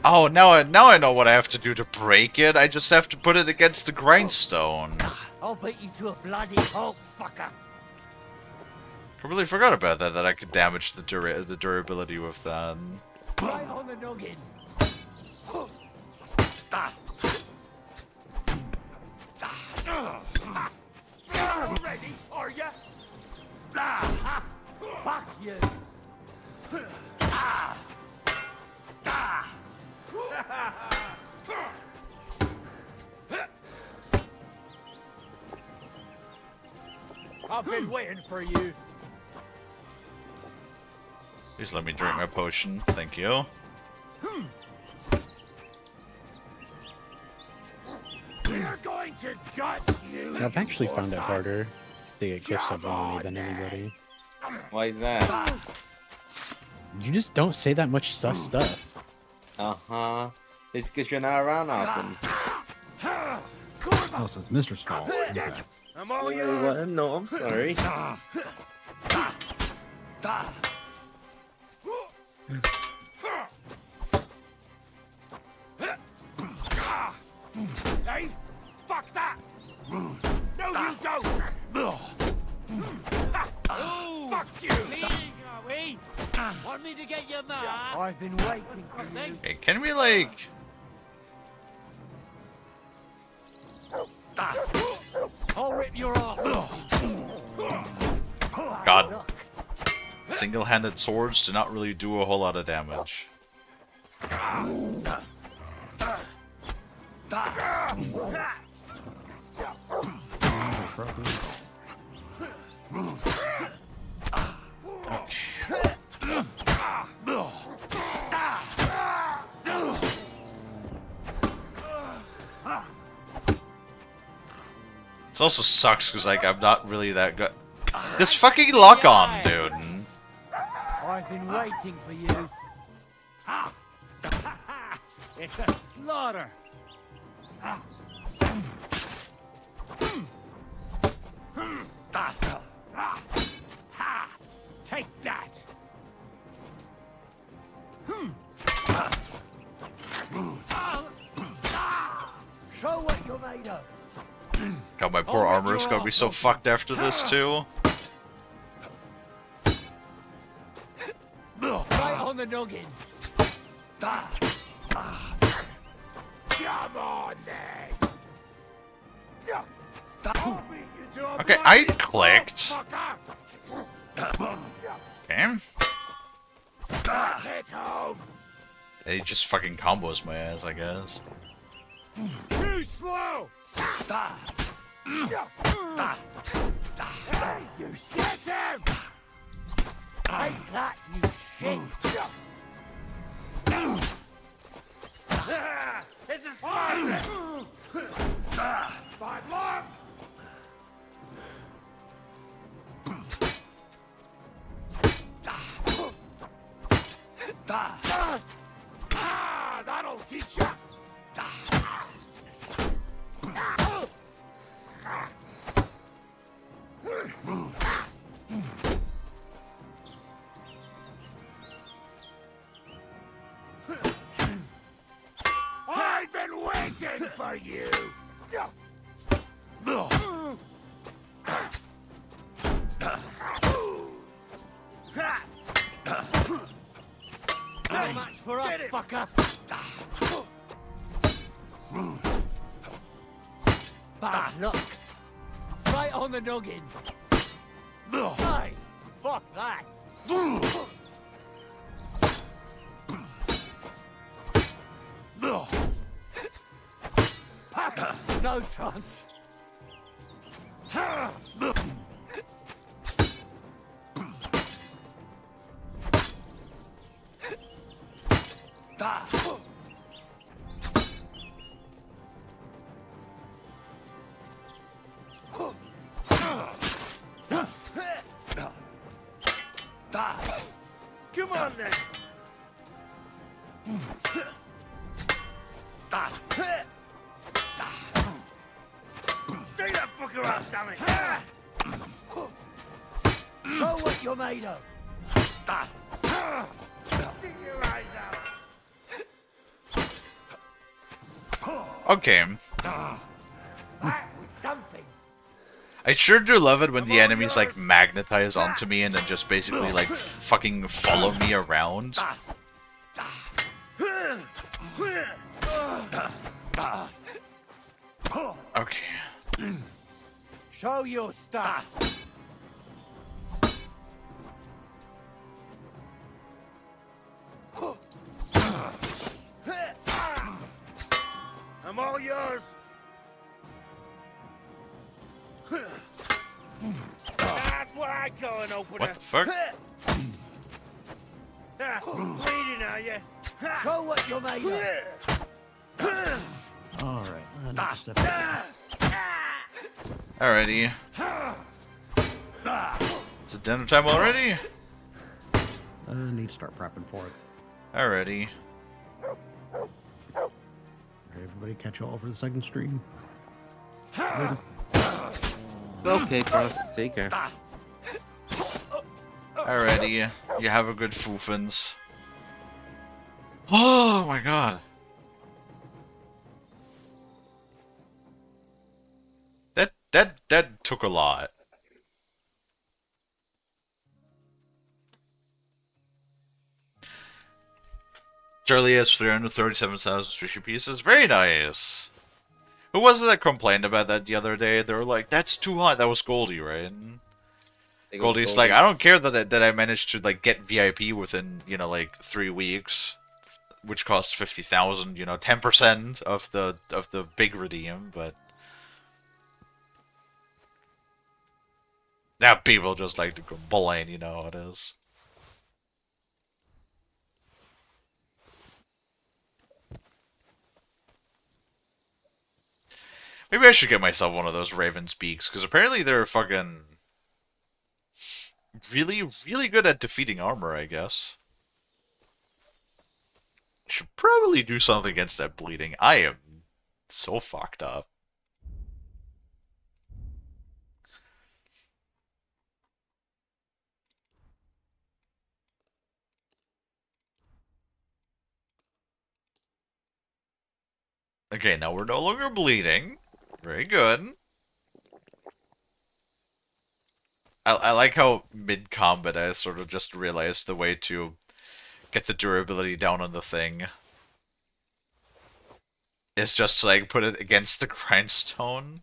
Oh, now I know what I have to do to break it. I just have to put it against the grindstone. I'll beat you to a bloody pulp, fucker. I really forgot about that I could damage the durability with that. Right on the noggin. Ready, are ya? Fuck you. I've been waiting for you. Please let me drink my potion. Thank you. We're going to gut you. I've actually found it harder to get clips of me than anybody. Why is that? You just don't say that much sus stuff. Uh-huh. It's because you're not around often. Oh, so it's Mister's fault. Okay. I'm all yours. No, I'm sorry. Hey, fuck that! No, you don't! Fuck you! Want me to get your mark? I've been waiting for you. Okay, can we like... I'll rip your ass. God. Single-handed swords do not really do a whole lot of damage. This also sucks because like I'm not really that good. This fucking lock on, dude. I've been waiting for you. It's a slaughter. Take that. Show what you're made of. God, my poor armor is gonna be so fucked after this too. Right on the noggin. Come on, then. Okay, I clicked. Okay. Hit home. He just fucking combos my ass, I guess. Too slow. Hey, you get him. Take that, you shit. It's a slaughter. Bad luck. That'll teach ya. I've been waiting for you. No match for us, fucker. Bad luck. Right on the noggin. Hey, fuck that. No chance. on then. Take that fucker out, damn it! Show what you're made of. Dig your eyes out. Okay. That was something. I sure do love it when the enemies like magnetize onto me and then just basically like fucking follow me around. Okay. Show your stuff. I'm all yours. That's what I call an opener. What the fuck? Bleeding, are you? Show what you're made of. Alright, I need to step back. Alrighty. Is it dinner time already? I need to start prepping for it. Alrighty. Alright, everybody catch you all for the second stream. Okay, boss. Take care. Alrighty. You have a good foofins. Oh my god. That took a lot. Charlie has 337,000 sushi pieces. Very nice. Who was it that complained about that the other day? They were like, "That's too hot." That was Goldie, right? Goldie's like, "I don't care that I managed to like get VIP within like 3 weeks, which costs 50,000. 10% of the big redeem, but." Now people just like to complain, you know how it is. Maybe I should get myself one of those Raven's Beaks, because apparently they're fucking really, really good at defeating armor, I guess. Should probably do something against that bleeding. I am so fucked up. Okay, now we're no longer bleeding. Very good. I like how mid-combat I sort of just realized the way to get the durability down on the thing. It's just to, like, put it against the grindstone.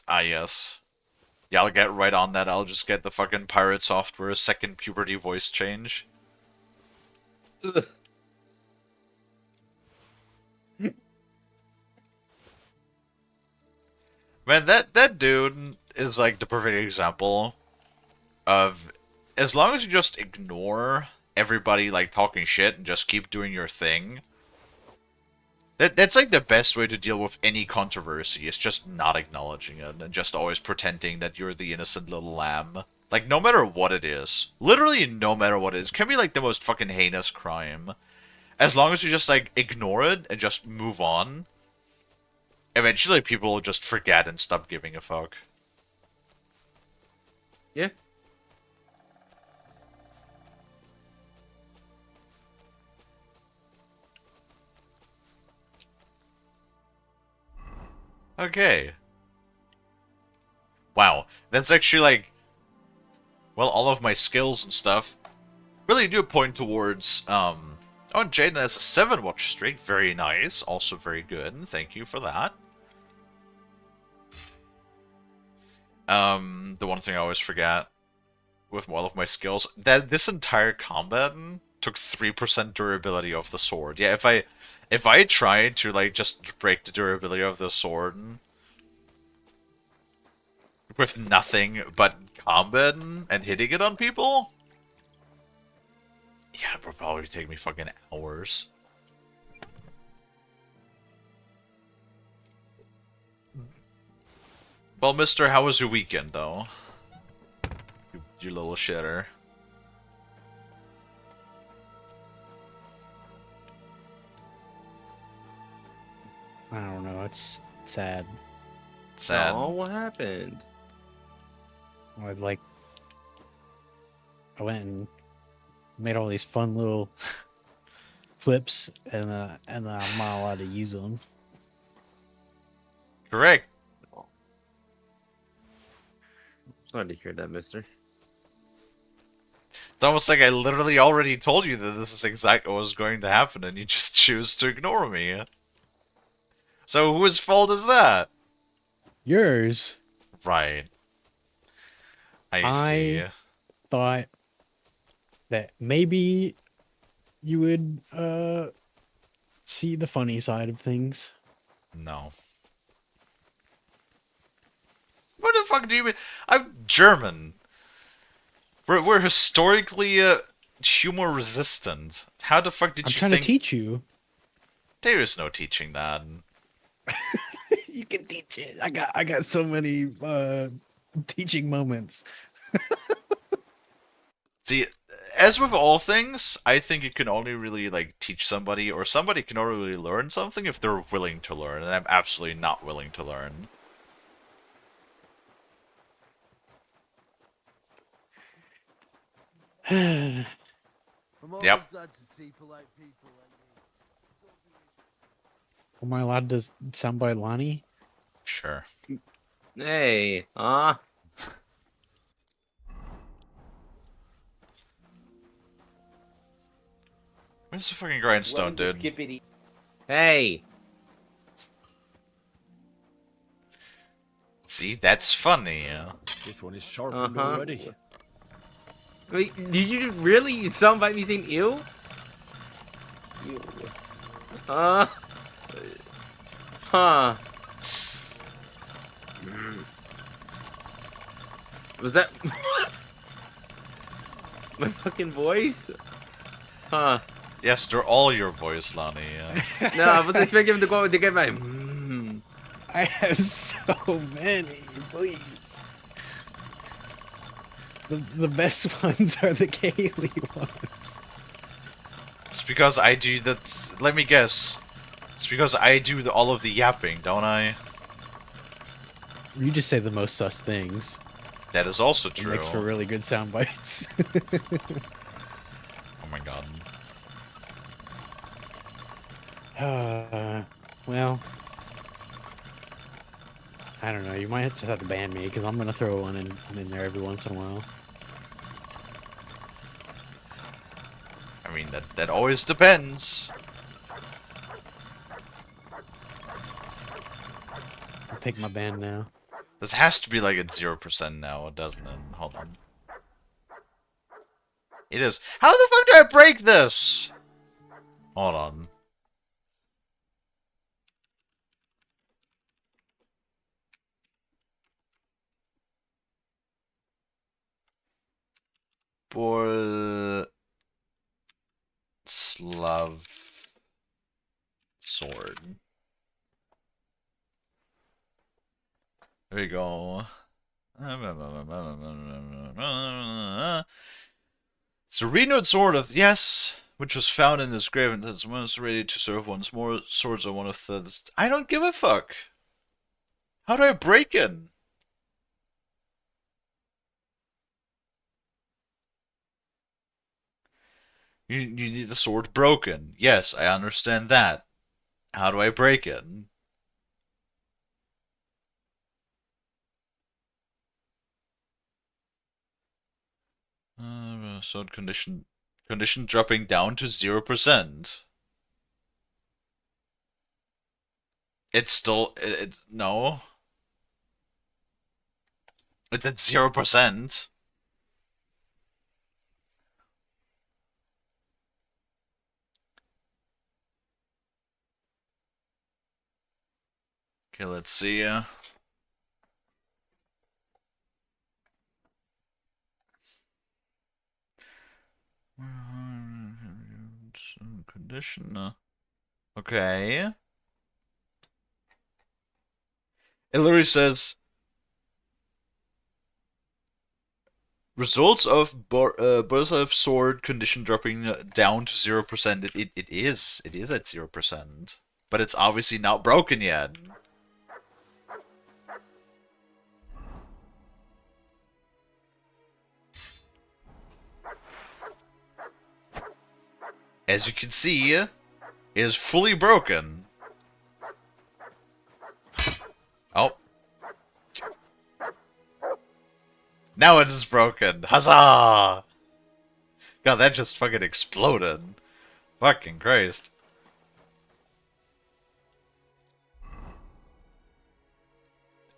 Ah, yes. Yeah, I'll get right on that. I'll just get the fucking pirate software second puberty voice change. Ugh. Man, that dude is like the perfect example of, as long as you just ignore everybody like talking shit and just keep doing your thing. That's like the best way to deal with any controversy, is just not acknowledging it and just always pretending that you're the innocent little lamb. Like, no matter what it is. Literally no matter what it is. It can be like the most fucking heinous crime. As long as you just like ignore it and just move on, eventually people will just forget and stop giving a fuck. Yeah. Okay. Wow. That's actually like, well, all of my skills and stuff really do point towards, oh, and Jaden has a 7-watch streak. Very nice. Also very good. Thank you for that. The one thing I always forget with all of my skills, that this entire combat took 3% durability of the sword. Yeah, if I tried to like just break the durability of the sword with nothing but combat and hitting it on people, yeah, it would probably take me fucking hours. Well, mister, how was your weekend, though? You little shitter. I don't know. It's sad. Sad. Oh, what happened? I went and made all these fun little clips, and I'm not allowed to use them. Correct. Sorry to hear that, mister. It's almost like I literally already told you that this is exactly what was going to happen, and you just choose to ignore me. So whose fault is that? Yours. Right. I see. Thought that maybe you would see the funny side of things. No. What the fuck do you mean? I'm German. We're historically humor resistant. How the fuck did I'm you trying think? to teach you. There is no teaching that. You can teach it. I got so many teaching moments. See, as with all things, I think you can only really like teach somebody, or somebody can only really learn something if they're willing to learn, and I'm absolutely not willing to learn. Yep. Am I allowed to soundbite Lonnie? Sure. Hey, Where's the fucking grindstone, dude? Skippity. Hey. See, that's funny. This one is sharpened already. Wait, did you really soundbite me saying ew? Ew. Huh. Was that my fucking voice? Huh. Yes, they're all your voice, Lonnie. No, I wasn't expecting him to go to get my. I have so many, please. The best ones are the Kalie ones. It's because I do that. Let me guess. It's because I do all of the yapping, don't I? You just say the most sus things. That is also It true. makes for really good sound bites. Oh my god. Well, I don't know. You might just have to ban me because I'm gonna throw one in there every once in a while. I mean, that always depends. I'll take my ban now. This has to be like at 0% now, doesn't it? Hold on. It is. How the fuck did I break this? Hold on. Slav sword. There you go. It's a renewed sword of yes, which was found in this grave and is once ready to serve once more. Swords are one of the. I don't give a fuck. How do I break it? You need the sword broken. Yes, I understand that. How do I break it? Sword condition dropping down to 0%. It's still no. It's at 0%. Okay, let's see. Condition. Okay. It literally says Results of Borisov sword condition dropping down to 0%. It is at 0%, but it's obviously not broken yet. As you can see, it is fully broken. Oh. Now it is broken. Huzzah! God, that just fucking exploded. Fucking Christ.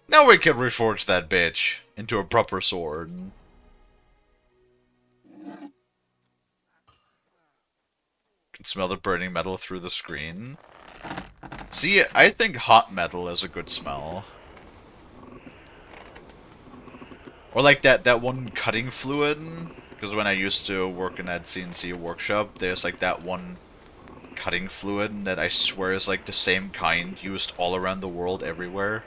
Now we can reforge that bitch into a proper sword. Can smell the burning metal through the screen. See, I think hot metal is a good smell. Or like that one cutting fluid. Because when I used to work in that CNC workshop, there's like that one cutting fluid that I swear is like the same kind used all around the world everywhere.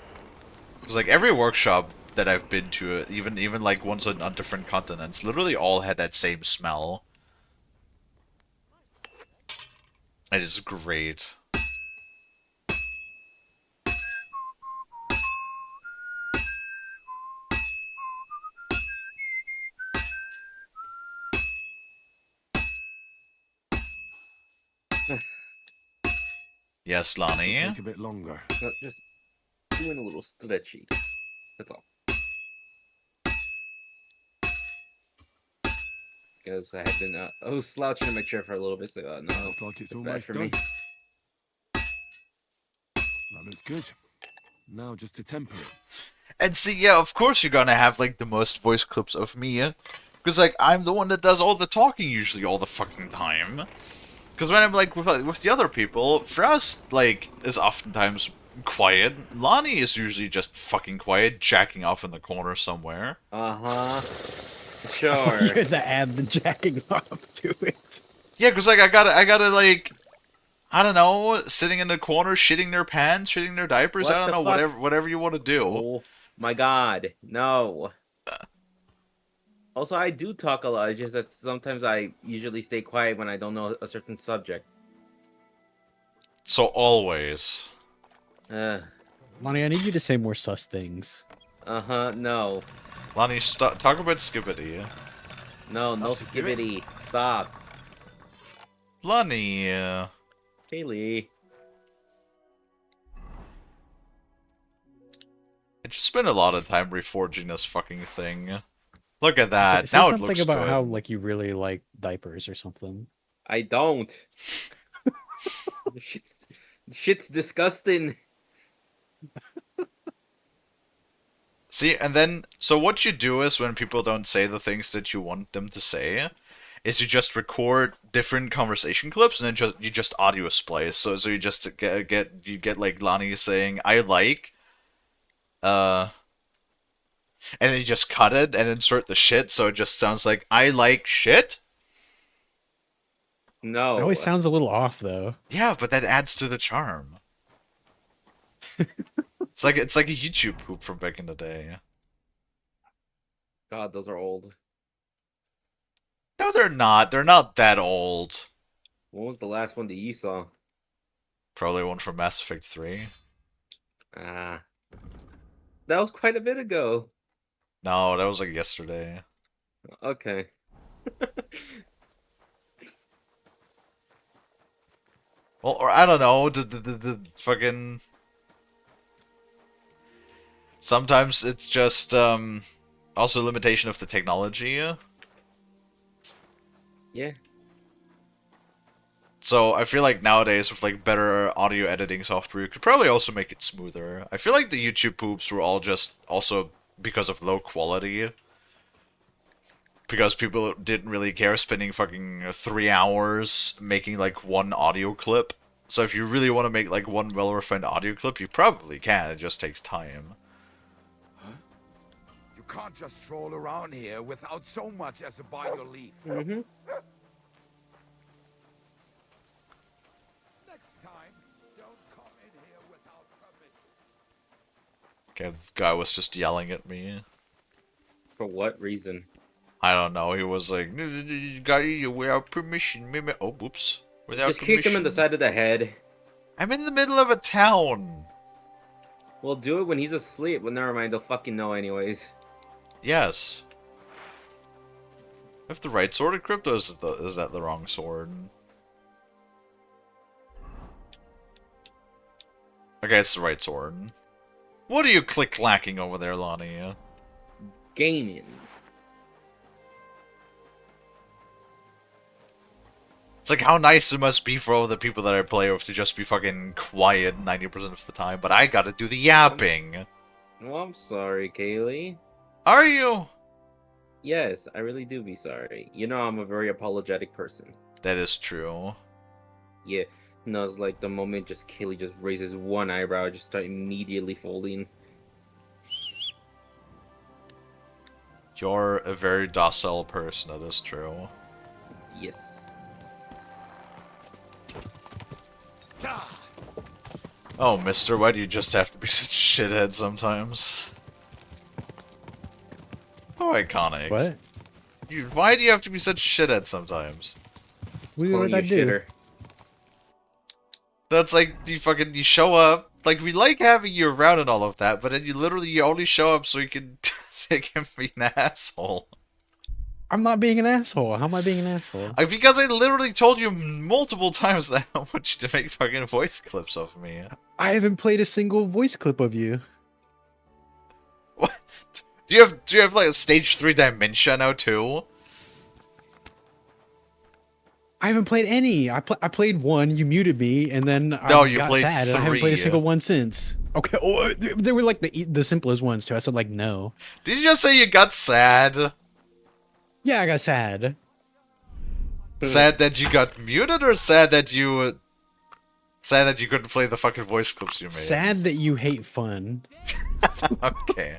Because like every workshop that I've been to, even like ones on different continents, literally all had that same smell. It is great. Yes, Lonnie? Take a bit longer. No, just doing a little stretchy. That's all. Because I had been, I was slouching in my chair for a little bit, so no. Looks like it's bad almost for done. me. That looks good. Now just to temper it. And see, yeah, of course you're gonna have, like, the most voice clips of me. Because, like, I'm the one that does all the talking usually all the fucking time. Because when I'm, like, with the other people, Frost, like, is oftentimes quiet. Lonnie is usually just fucking quiet, jacking off in the corner somewhere. Uh-huh. Sure. You're the add the jacking off to it. Yeah, because, like, I gotta, like... I don't know, sitting in the corner, shitting their pants, shitting their diapers. What I don't the know, fuck? whatever you want to do. Oh my god, no. Also, I do talk a lot. It's just that sometimes I usually stay quiet when I don't know a certain subject. So always. Lonnie, I need you to say more sus things. No. Lonnie, talk about Skibbity. No, no skibbity. Stop. Lonnie. Kalie. I just spent a lot of time reforging this fucking thing. Look at that. Say Now it something looks about good. how like you really like diapers or something. I don't. Shit's disgusting. See, and then, so what you do is when people don't say the things that you want them to say, is you just record different conversation clips and then you just audio splice. So you just get like Lonnie saying I like, and then you just cut it and insert the shit, so it just sounds like I like shit. No. It always sounds a little off though. Yeah, but that adds to the charm. It's like a YouTube poop from back in the day. God, those are old. No, they're not. They're not that old. When was the last one that you saw? Probably one from Mass Effect 3. Ah. That was quite a bit ago. No, that was like yesterday. Okay. Well, or I don't know, the fucking... Sometimes it's just, also a limitation of the technology. Yeah. So I feel like nowadays with like better audio editing software, you could probably also make it smoother. I feel like the YouTube poops were all just also because of low quality. Because people didn't really care spending fucking 3 hours making like one audio clip. So if you really want to make like one well-refined audio clip, you probably can. It just takes time. You can't just stroll around here without so much as a by your leave. Mm-hmm. Next time, don't come in here without permission. Okay, this guy was just yelling at me. For what reason? I don't know. He was like, "You got you without permission." Oh, whoops. Without Just permission. kick him in the side of the head. I'm in the middle of a town. Well, do it when he's asleep. Well, never mind. They'll fucking know anyways. Yes. If the right sword equipped, or is that the wrong sword? Okay, it's the right sword. What are you click-clacking over there, Lonnie? Gaming. It's like how nice it must be for all the people that I play with to just be fucking quiet 90% of the time, but I gotta do the yapping. Well, I'm sorry, Kalie. Are you? Yes, I really do be sorry. You know I'm a very apologetic person. That is true. Yeah. No, it's like the moment just Kalie just raises one eyebrow, I just start immediately folding. You're a very docile person, that is true. Yes. Oh, mister, why do you just have to be such a shithead sometimes? Oh, iconic. What? Why do you have to be such a shithead sometimes? What did I do? That's like, you show up, like, we like having you around and all of that, but then you only show up so you can, so you can be an asshole. I'm not being an asshole. How am I being an asshole? Because I literally told you multiple times that I want you to make fucking voice clips of me. I haven't played a single voice clip of you. Do you have like a stage 3 dementia now too? I haven't played any. I played one. You muted me, and then I No, you got played sad, and I haven't played a 3. single one since. Okay, oh, they were like the simplest ones too. I said like no. Did you just say you got sad? Yeah, I got sad. Sad that you got muted, or sad that you couldn't play the fucking voice clips you made? Sad that you hate fun. Okay.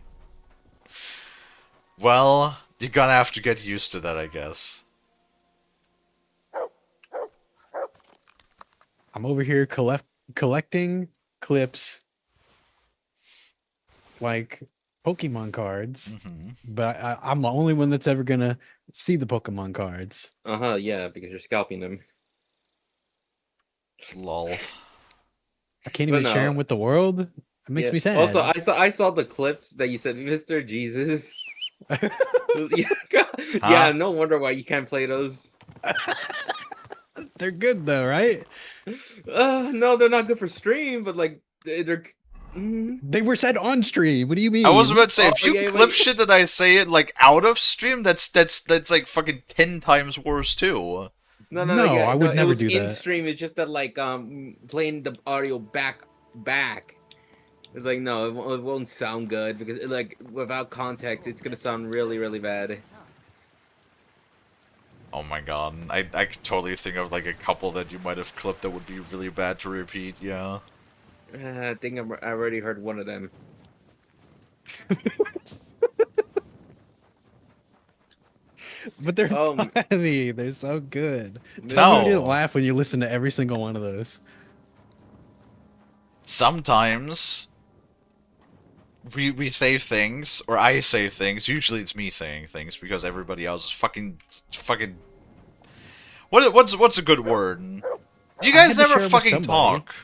Well, you're gonna have to get used to that, I guess. I'm over here collecting clips like Pokemon cards, but I'm the only one that's ever gonna see the Pokemon cards. Yeah, because you're scalping them. Lol. I can't even share them with the world. It makes me sad. Also, I saw the clips that you said, Mr. Jesus. Yeah, no wonder why you can't play those. They're good though, right? No, they're not good for stream, but like they're. They were said on stream. What do you mean? I was about to say, if you clip shit that I say it like out of stream, that's like fucking 10 times worse too. No, yeah, I would never do in that. stream. It's just that like playing the audio back. It's like no, it won't sound good because like without context, it's gonna sound really, really bad. Oh my god, I could totally think of like a couple that you might have clipped that would be really bad to repeat. Yeah. I think I already heard one of them. But they're funny. They're so good. No. Tell me you didn't laugh when you listen to every single one of those. Sometimes we say things, or I say things. Usually it's me saying things because everybody else is fucking. What's a good word? You guys never fucking talk.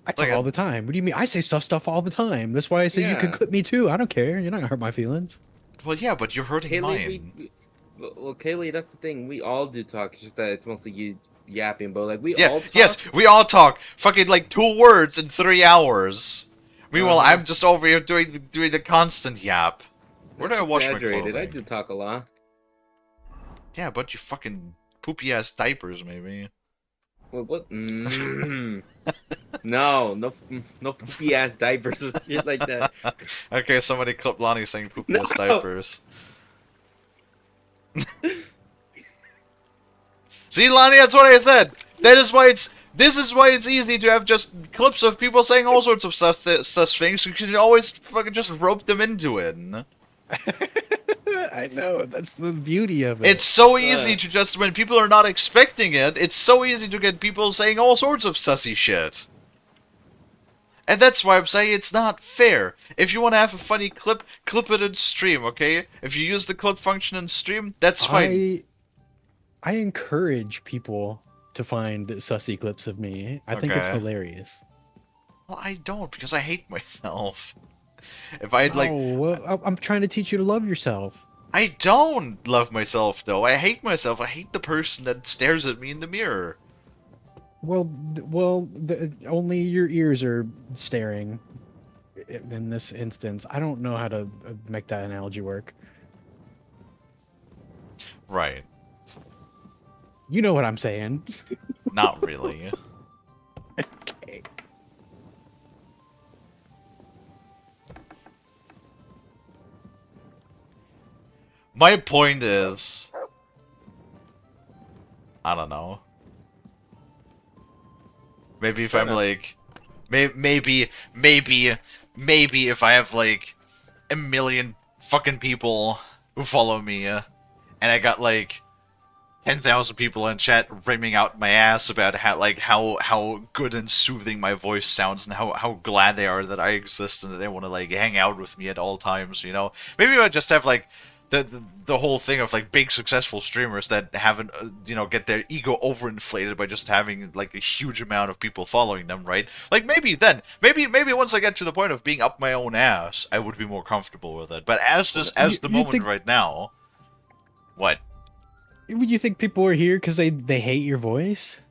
I talk all the time. What do you mean? I say stuff all the time. That's why I say you could clip me too. I don't care. You're not gonna hurt my feelings. Well, yeah, but you're hurting mine. Well, Kalie, that's the thing. We all do talk. It's just that it's mostly you yapping, but like we all talk. Yes, we all talk. Fucking like 2 words in 3 hours. Meanwhile, I'm just over here doing the constant yap. Where do I wash my clothing? I do talk a lot. Yeah, but you fucking poopy ass diapers, maybe. Well, what? No poopy ass diapers or shit like that. Okay, somebody clip Lonnie saying poopy ass diapers. See, Lonnie, that's what I said. This is why it's easy to have just clips of people saying all sorts of such things. You can always fucking just rope them into it. I know, that's the beauty of it. It's so easy to just, when people are not expecting it, it's so easy to get people saying all sorts of sussy shit. And that's why I'm saying it's not fair. If you want to have a funny clip, clip it in stream, okay? If you use the clip function in stream, that's fine. I encourage people to find sussy clips of me. I think it's Okay. hilarious. Well, I don't, because I hate myself. If I'd like... I'm trying to teach you to love yourself. I don't love myself, though. I hate myself. I hate the person that stares at me in the mirror. Only your ears are staring in this instance. I don't know how to make that analogy work. Right. You know what I'm saying. Not really. Okay. My point is... I don't know. Maybe if I'm like... Maybe if I have like a million fucking people who follow me, and I got like 10,000 people in chat rimming out my ass about how good and soothing my voice sounds and how glad they are that I exist and that they want to like hang out with me at all times, you know? Maybe I just have like the whole thing of like big successful streamers that haven't you know, get their ego overinflated by just having like a huge amount of people following them, right? Like maybe once I get to the point of being up my own ass, I would be more comfortable with it. But as the moment right now, what? You think people are here because they hate your voice?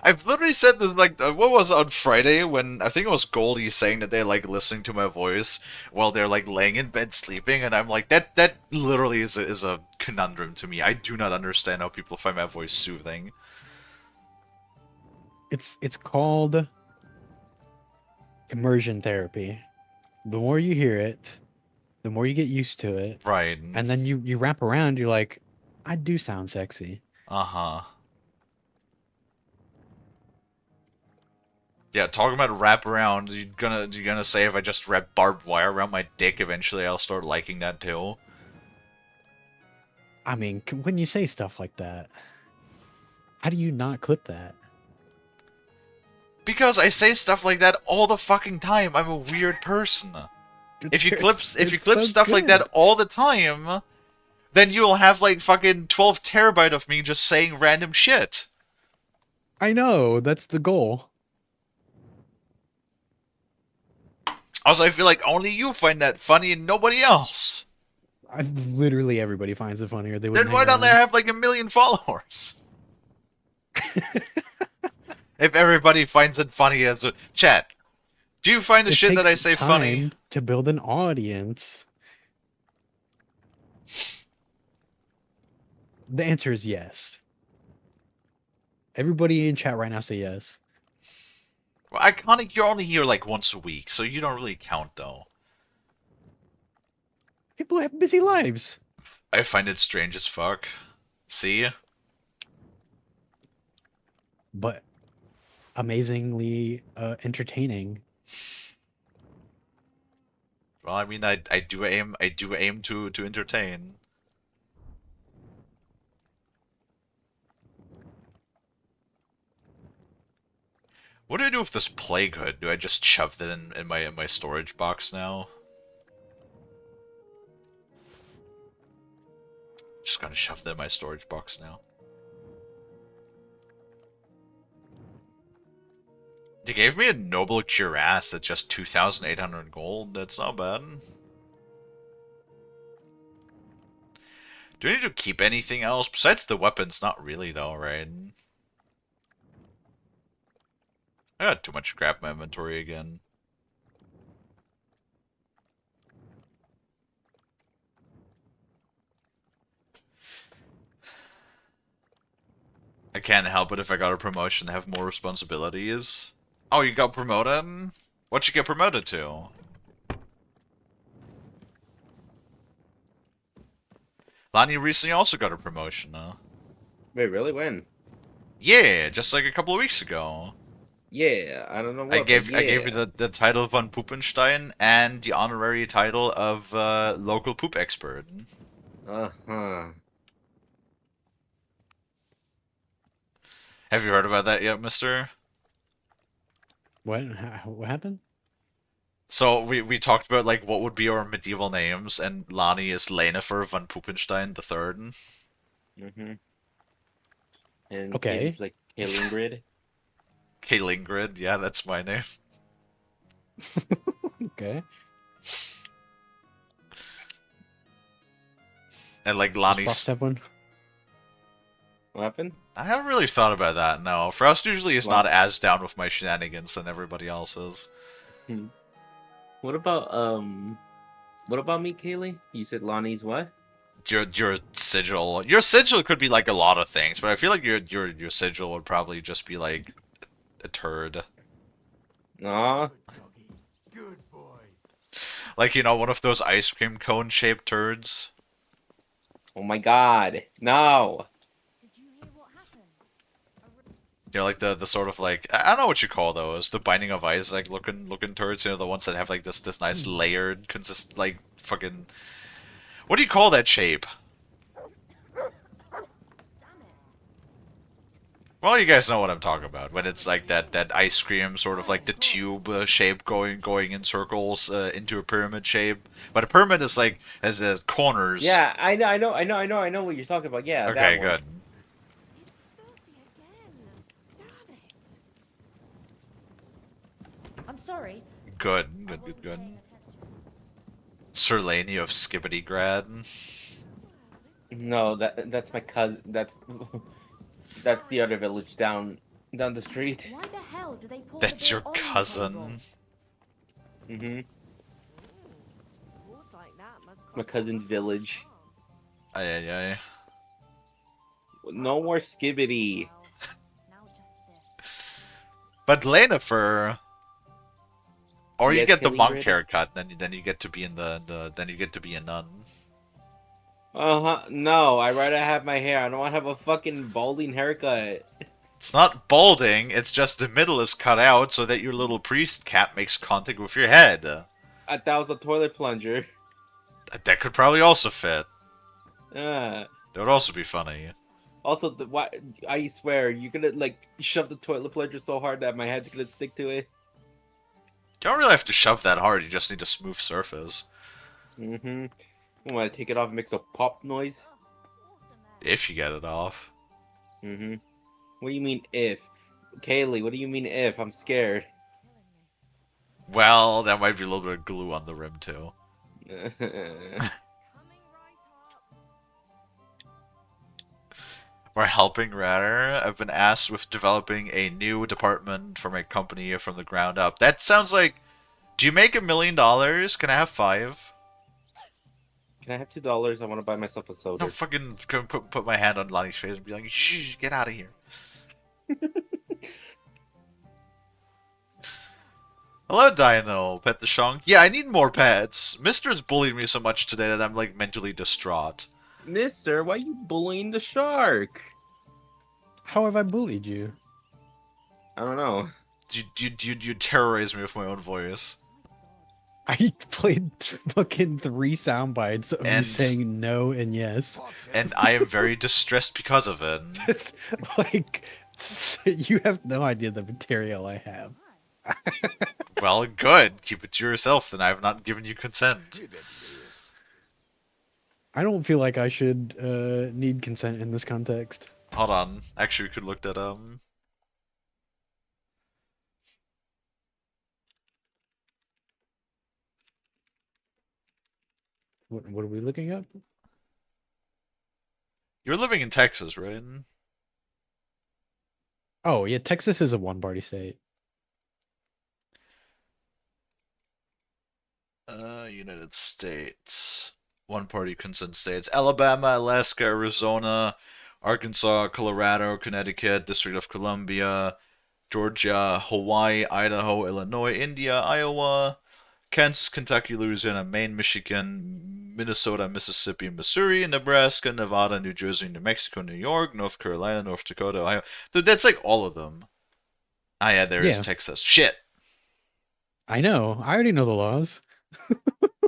I've literally said this, like, what was it, on Friday, when, I think it was Goldie saying that they like listening to my voice while they're, like, laying in bed sleeping, and I'm like, that literally is a conundrum to me. I do not understand how people find my voice soothing. It's called immersion therapy. The more you hear it, the more you get used to it. Right. And then you wrap around, you're like, I do sound sexy. Uh-huh. Yeah, talking about wrap around, you gonna say if I just wrap barbed wire around my dick, eventually I'll start liking that too? I mean, when you say stuff like that, how do you not clip that? Because I say stuff like that all the fucking time. I'm a weird person. If you clip stuff like that all the time, then you'll have like fucking 12 terabyte of me just saying random shit. I know, that's the goal. Also, I feel like only you find that funny and nobody else. Literally everybody finds it funnier. They wouldn't Then why don't I have like 1 million followers? If everybody finds it funny as a... Chat, do you find the shit that I say funny? To build an audience. The answer is yes. Everybody in chat right now say yes. Well, Iconic, you're only here like once a week, so you don't really count though. People have busy lives. I find it strange as fuck. See? But amazingly entertaining. Well, I mean, I do aim to entertain. What do I do with this plague hood? Do I just shove that in my storage box now? Just gonna shove that in my storage box now. They gave me a noble cuirass at just 2,800 gold. That's not bad. Do I need to keep anything else besides the weapons? Not really, though, right? I got too much crap in my inventory again. I can't help it if I got a promotion to have more responsibilities. Oh, you got promoted? What'd you get promoted to? Lonnie recently also got a promotion, huh? Wait, really? When? Yeah, just like a couple of weeks ago. Yeah, I don't know what. I gave yeah. you the title of von Poopenstein and the honorary title of local poop expert. Uh-huh. Have you heard about that yet, mister? What? What happened? So we talked about like what would be our medieval names, and Lani is Lennefer von Puppenstein the Third. Mm-hmm. And Okay. Kalie's like Kalingrid. Kalingrid, yeah, that's my name. Okay. And like Does Lani's. Frost have one? What happened? I haven't really thought about that. No, Frost usually is What? not as down with my shenanigans than everybody else is. What about me, Kalie? You said Lonnie's what? Your sigil. Your sigil could be like a lot of things, but I feel like your sigil would probably just be like a turd. Aw. Like, you know, one of those ice cream cone shaped turds. Oh my god. No. You know, like the sort of like, I don't know what you call those, the Binding of Isaac looking turds. You know, the ones that have like this nice layered like fucking. What do you call that shape? Well, you guys know what I'm talking about. When it's like that ice cream, sort of like the tube shape going in circles into a pyramid shape. But a pyramid is like has corners. Yeah, I know what you're talking about. Yeah. Okay, that one. good. I'm sorry. Good. Sir Laney of Skibbity Grad. No, that's my cousin. That's the other village down the street. Why the hell do they pour That's the your beer on the cousin. table? Mm-hmm. My cousin's village. Ay. No more skibbity. But Lennefer, or you Yes, get the monk Kalingrid? haircut, then you get to be in then you get to be a nun. No, I'd rather have my hair. I don't want to have a fucking balding haircut. It's not balding, it's just the middle is cut out so that your little priest cap makes contact with your head. That was a toilet plunger. That could probably also fit. That would also be funny. Also, I swear, you're gonna like shove the toilet plunger so hard that my head's gonna stick to it. You don't really have to shove that hard, you just need a smooth surface. Mm-hmm. When I take it off, it makes a pop noise. If you get it off. Mm-hmm. What do you mean if? Kalie, what do you mean if? I'm scared. Well, there might be a little bit of glue on the rim too. We're helping rather. I've been asked with developing a new department for my company from the ground up. That sounds like... Do you make $1 million? Can I have 5? Can I have $2? I want to buy myself a soda. No, fucking put my hand on Lonnie's face and be like, shh, get out of here. Hello, Dino. Pet the Shong. Yeah, I need more pets. Mister's bullied me so much today that I'm, like, mentally distraught. Mister, why are you bullying the shark? How have I bullied you? I don't know. You terrorize me with my own voice. I played fucking 3 sound bites of you saying no and yes. And I am very distressed because of it. It's like, you have no idea the material I have. Well, good. Keep it to yourself, then I have not given you consent. I don't feel like I should need consent in this context. Hold on. Actually, we could look that up. What are we looking up? You're living in Texas, right? Oh, yeah, Texas is a one-party state. United States. One-party consent states. Alabama, Alaska, Arizona, Arkansas, Colorado, Connecticut, District of Columbia, Georgia, Hawaii, Idaho, Illinois, India, Iowa, Kansas, Kentucky, Louisiana, Maine, Michigan, Minnesota, Mississippi, Missouri, Nebraska, Nevada, New Jersey, New Mexico, New York, North Carolina, North Dakota, Ohio. Dude, that's like all of them. Ah, yeah, there is Texas. Shit. I know. I already know the laws.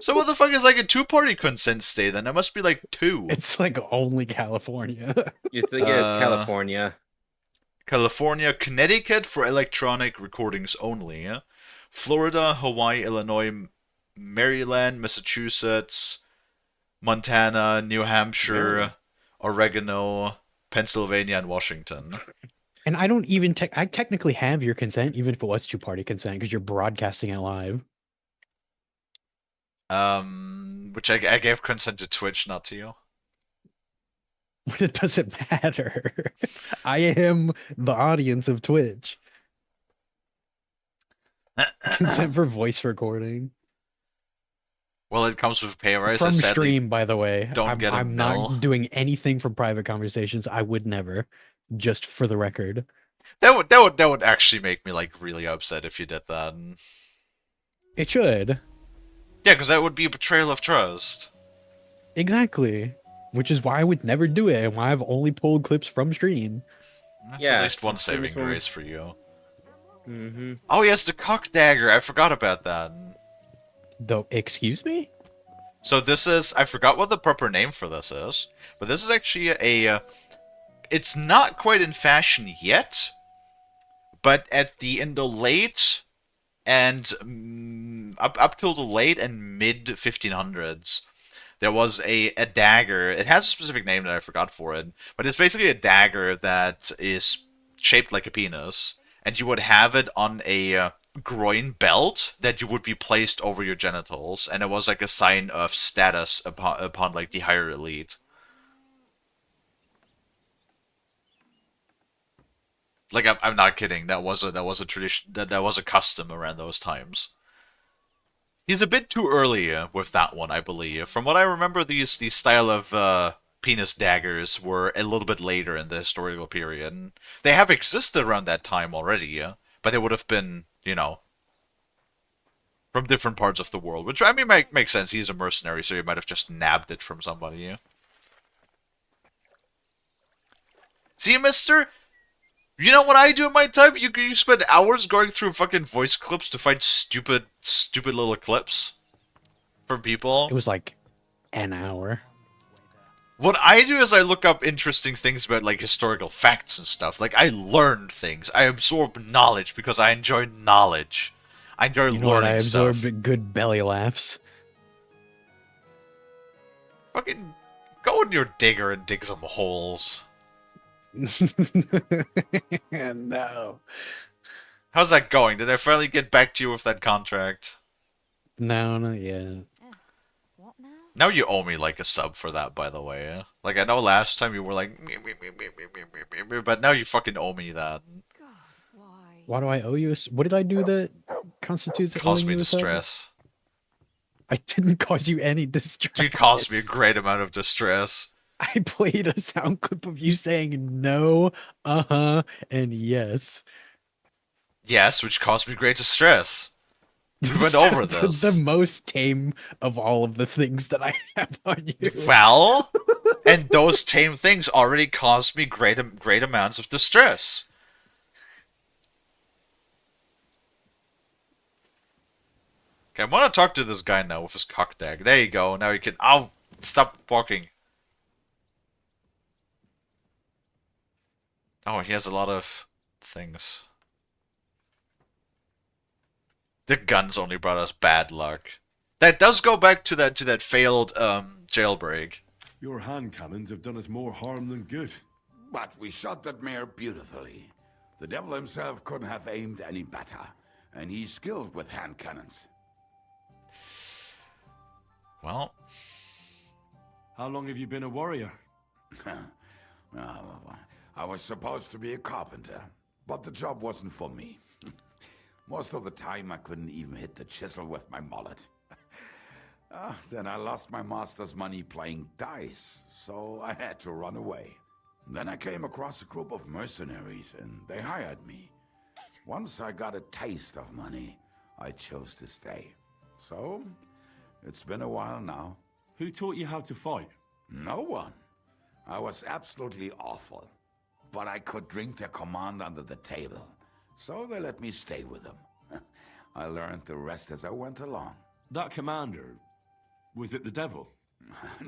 So what the fuck is like a 2-party consent state then? That must be like 2. It's like only California. You think it's California? California, Connecticut for electronic recordings only. Florida, Hawaii, Illinois, Maryland, Massachusetts, Montana, New Hampshire, Maryland. Oregano, Pennsylvania, and Washington. And I don't even I technically have your consent, even if it was two-party consent, because you're broadcasting it live. Which I gave consent to Twitch, not to you. But it doesn't matter. I am the audience of Twitch. Consent for voice recording. Well, it comes with pay rise. From stream, by the way. Don't get a I'm mill. not doing anything from private conversations. I would never. Just for the record. That would actually make me like really upset if you did that. It should. Yeah, because that would be a betrayal of trust. Exactly. Which is why I would never do it, and why I've only pulled clips from stream. That's at least one saving grace for you. Mm-hmm. Oh yes, the cock dagger. I forgot about that. Though, excuse me? So this is, I forgot what the proper name for this is, but this is actually it's not quite in fashion yet, but in the late and up till the late and mid 1500s, there was a dagger. It has a specific name that I forgot for it, but it's basically a dagger that is shaped like a penis, and you would have it on a groin belt that you would be placed over your genitals, and it was like a sign of status upon like the higher elite. Like I'm not kidding. That was a tradition. That was a custom around those times. He's a bit too early with that one, I believe. From what I remember, these style of penis daggers were a little bit later in the historical period. They have existed around that time already, but they would have been, you know, from different parts of the world. Which, I mean, makes sense. He's a mercenary, so he might have just nabbed it from somebody. See, mister? You know what I do in my time? You spend hours going through fucking voice clips to find stupid little clips from people. It was like an hour. What I do is I look up interesting things about like historical facts and stuff. Like I learn things. I absorb knowledge because I enjoy knowledge. I enjoy You know learning what? I absorb stuff. good belly laughs. Fucking go in your digger and dig some holes. No. How's that going? Did I finally get back to you with that contract? No, not yet. What now? Now you owe me like a sub for that, by the way. Like I know last time you were like, but now you fucking owe me that. Why do I owe you? What did I do that constitutes Caused owing me you a sub? distress. I didn't cause you any distress. You caused me a great amount of distress. I played a sound clip of you saying no, and yes. Yes, which caused me great distress. We went over this. The most tame of all of the things that I have on you. Well, and those tame things already caused me great amounts of distress. Okay, I want to talk to this guy now with his cock dag. There you go. Now you can. I'll stop walking. Oh, he has a lot of things. The guns only brought us bad luck. That does go back to that failed jailbreak. Your hand cannons have done us more harm than good. But we shot that mare beautifully. The devil himself couldn't have aimed any better, and he's skilled with hand cannons. Well, how long have you been a warrior? I was supposed to be a carpenter, but the job wasn't for me. Most of the time, I couldn't even hit the chisel with my mallet. Then I lost my master's money playing dice, so I had to run away. Then I came across a group of mercenaries, and they hired me. Once I got a taste of money, I chose to stay. So, it's been a while now. Who taught you how to fight? No one. I was absolutely awful. But I could drink their command under the table. So they let me stay with them. I learned the rest as I went along. That commander, was it the devil?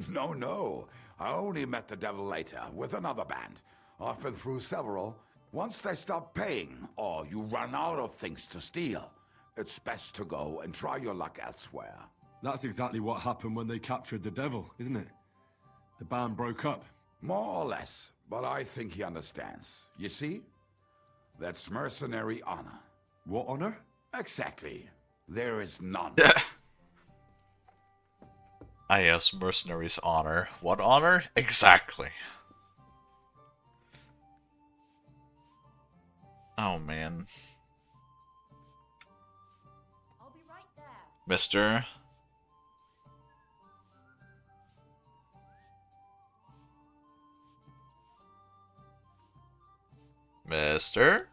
No. I only met the devil later, with another band. I've been through several, Once they stop paying, or you run out of things to steal, it's best to go and try your luck elsewhere. That's exactly what happened when they captured the devil, isn't it? The band broke up. More or less, but I think he understands. You see? That's mercenary honor. What honor? Exactly. There is none. Ah, yes, mercenaries' honor. What honor? Exactly. Oh, man. I'll be right there. Mister. Mister?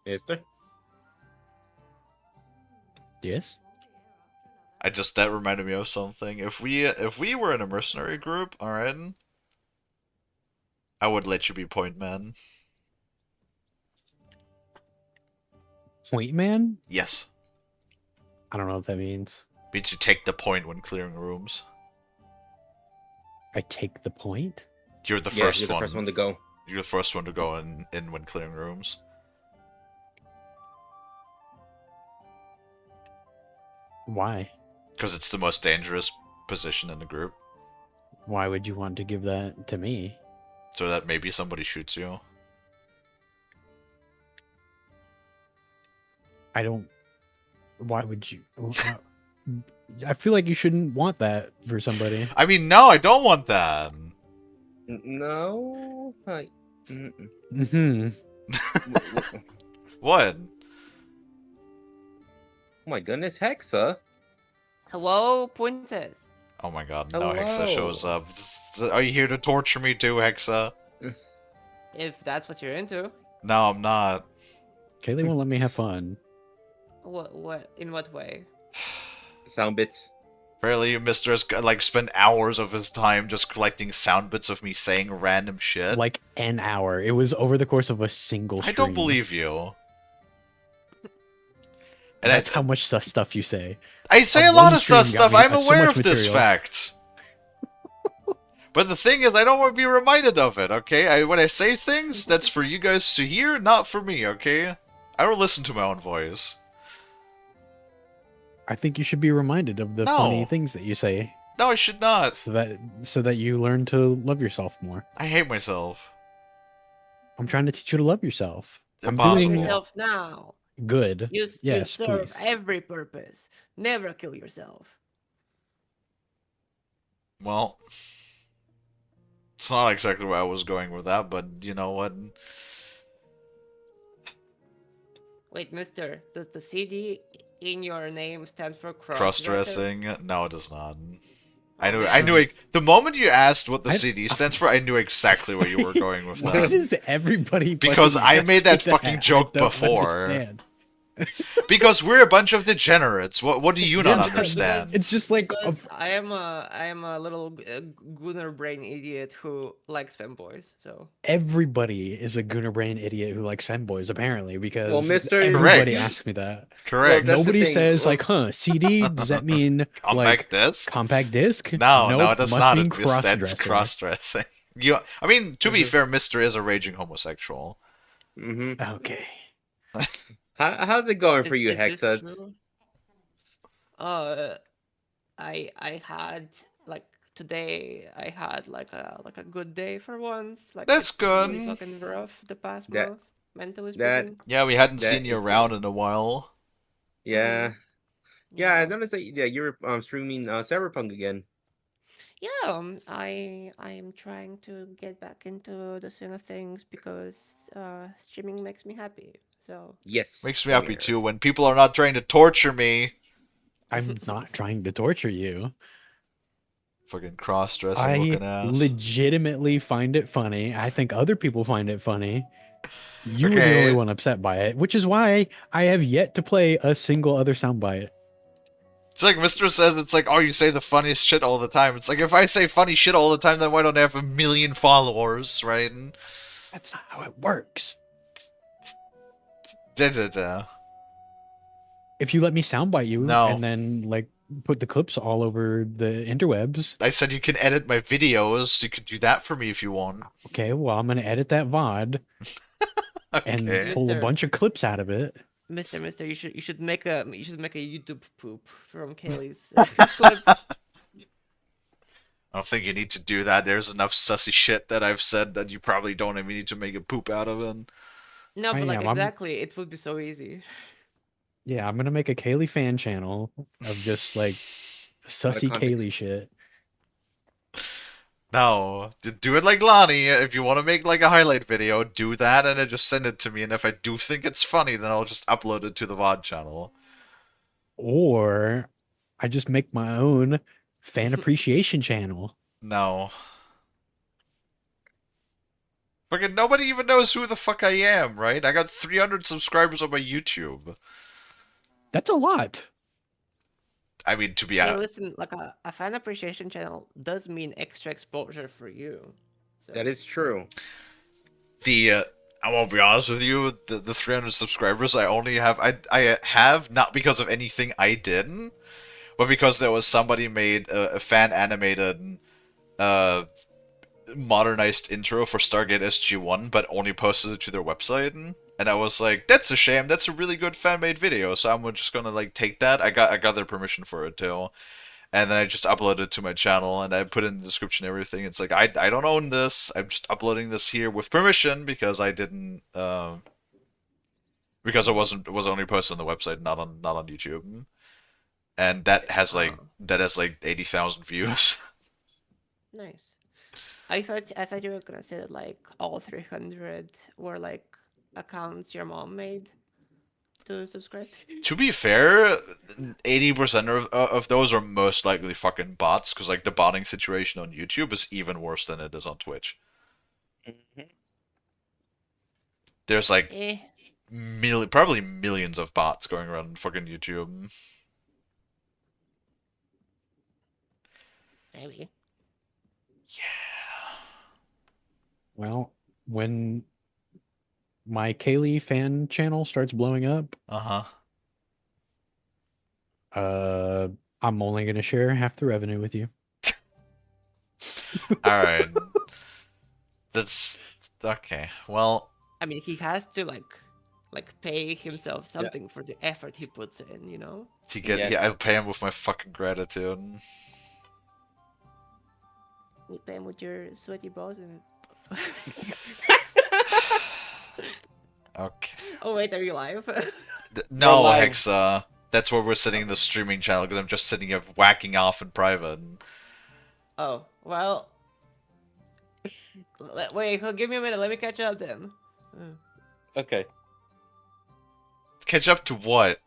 Mister? Yes? That reminded me of something. If we were in a mercenary group, alright, I would let you be point man. Point man? Yes. I don't know what that means. Means you take the point when clearing rooms. I take the point? You're the Yeah, first you're the one. first one to go. You're the first one to go in when clearing rooms. Why? Because it's the most dangerous position in the group. Why would you want to give that to me? So that maybe somebody shoots you. I don't... Why would you... I feel like you shouldn't want that for somebody. I mean, no, I don't want that. No. Hi. Mm-hmm. What? Oh my goodness, Hexa. Hello, princess. Oh my god, no, Hello. Hexa shows up. Are you here to torture me too, Hexa? If that's what you're into. No, I'm not. Kalie won't let me have fun. What? In what way? Sound bits. Apparently, Mr. has like spent hours of his time just collecting sound bits of me saying random shit. Like an hour. It was over the course of a single stream. I don't believe you. And that's how much sus stuff you say. I say On a lot one of stream sus got stuff. me I'm so aware much of this material. fact. But the thing is, I don't want to be reminded of it, okay? When I say things, that's for you guys to hear, not for me, okay? I don't listen to my own voice. I think you should be reminded of the funny things that you say. No, I should not. So that you learn to love yourself more. I hate myself. I'm trying to teach you to love yourself. Impossible. I'm Love doing yourself now. good. You Yes, serve please. every purpose. Never kill yourself. Well, it's not exactly where I was going with that, but you know what? Wait, mister, does the CD in your name stand for Cross-dressing? No, it does not. I knew. man. I knew. The moment you asked what the CD stands for, I knew exactly where you were going with that. Why does everybody? Because fucking I made that ask me fucking I joke don't before. understand. Because we're a bunch of degenerates. What do you not understand? It's just like I am a little Gunnar brain idiot who likes femboys. So everybody is a Gunnar brain idiot who likes femboys, apparently, because Well, Mr. everybody Correct. asks me that. Correct. Well, Nobody that's the thing. says like, "Huh, CD? Does that mean Compact like disc? compact disc?" No, Nope, it does must not. mean It's that's cross-dressing. cross-dressing. I mean, to be fair, Mister is a raging homosexual. Mm-hmm. Okay. How's it going for you, Is this Hexa? true? I had like today. I had like a good day for once. Like That's it's really good. fucking rough the past That- month, mentally that- speaking. Yeah, we hadn't That seen you is around good. in a while. Yeah. Yeah, I noticed that you were streaming Cyberpunk again. Yeah, I am trying to get back into the swing of things because streaming makes me happy. So Yes. Makes me happy too when people are not trying to torture me. I'm not trying to torture you. Fucking cross-dressing I looking ass. legitimately find it funny. I think other people find it funny. You were the Okay. only one upset by it, which is why I have yet to play a single other soundbite. It's like Mister says, it's like, oh, you say the funniest shit all the time. It's like, if I say funny shit all the time, then why don't I have 1 million followers, right? That's not how it works. Da-da-da. If you let me soundbite you No. and then like put the clips all over the interwebs, I said you can edit my videos. You could do that for me if you want. okay, well I'm gonna edit that VOD. and Okay. pull a Mister. bunch of clips out of it. Mister, you should make a YouTube poop from Kalie's clips. I don't think you need to do that. There's enough sussy shit that I've said that you probably don't even need to make a poop out of it. No, I but like am. I'm exactly, it would be so easy. Yeah, I'm gonna make a Kalie fan channel of just like sussy context. Kalie shit. No, do it like Lonnie. If you want to make like a highlight video, do that and then just send it to me. And if I do think it's funny, then I'll just upload it to the VOD channel. Or I just make my own fan appreciation channel. No. Fucking nobody even knows who the fuck I am, right? I got 300 subscribers on my YouTube. That's a lot. I mean, to be Hey, honest, listen, like a fan appreciation channel does mean extra exposure for you. So. That is true. I won't be honest with you, the 300 subscribers I only have, I have not because of anything I did, but because there was somebody made a fan animated, modernized intro for Stargate SG-1, but only posted it to their website, and I was like, that's a shame. That's a really good fan-made video. So I'm just gonna like take that. I got their permission for it too, and then I just uploaded it to my channel, and I put in the description and everything. It's like I don't own this. I'm just uploading this here with permission because I didn't because it was only posted on the website, not on YouTube, and that has like 80,000 views. Nice. I thought you were gonna say that like all 300 were like accounts your mom made to subscribe to. To be fair, 80% of those are most likely fucking bots, because like the botting situation on YouTube is even worse than it is on Twitch. There's like probably millions of bots going around on fucking YouTube. Maybe. Well, when my Kalie fan channel starts blowing up, I'm only gonna share half the revenue with you. All right. That's okay. Well, I mean, he has to like pay himself something for the effort he puts in, you know? I'll pay him with my fucking gratitude. You pay him with your sweaty balls in it. Okay. Oh wait, are you live? No, Hexa. That's where we're sitting in the streaming channel, because I'm just sitting here whacking off in private. Oh, well. Wait, give me a minute. Let me catch up then. Okay. Catch up to what?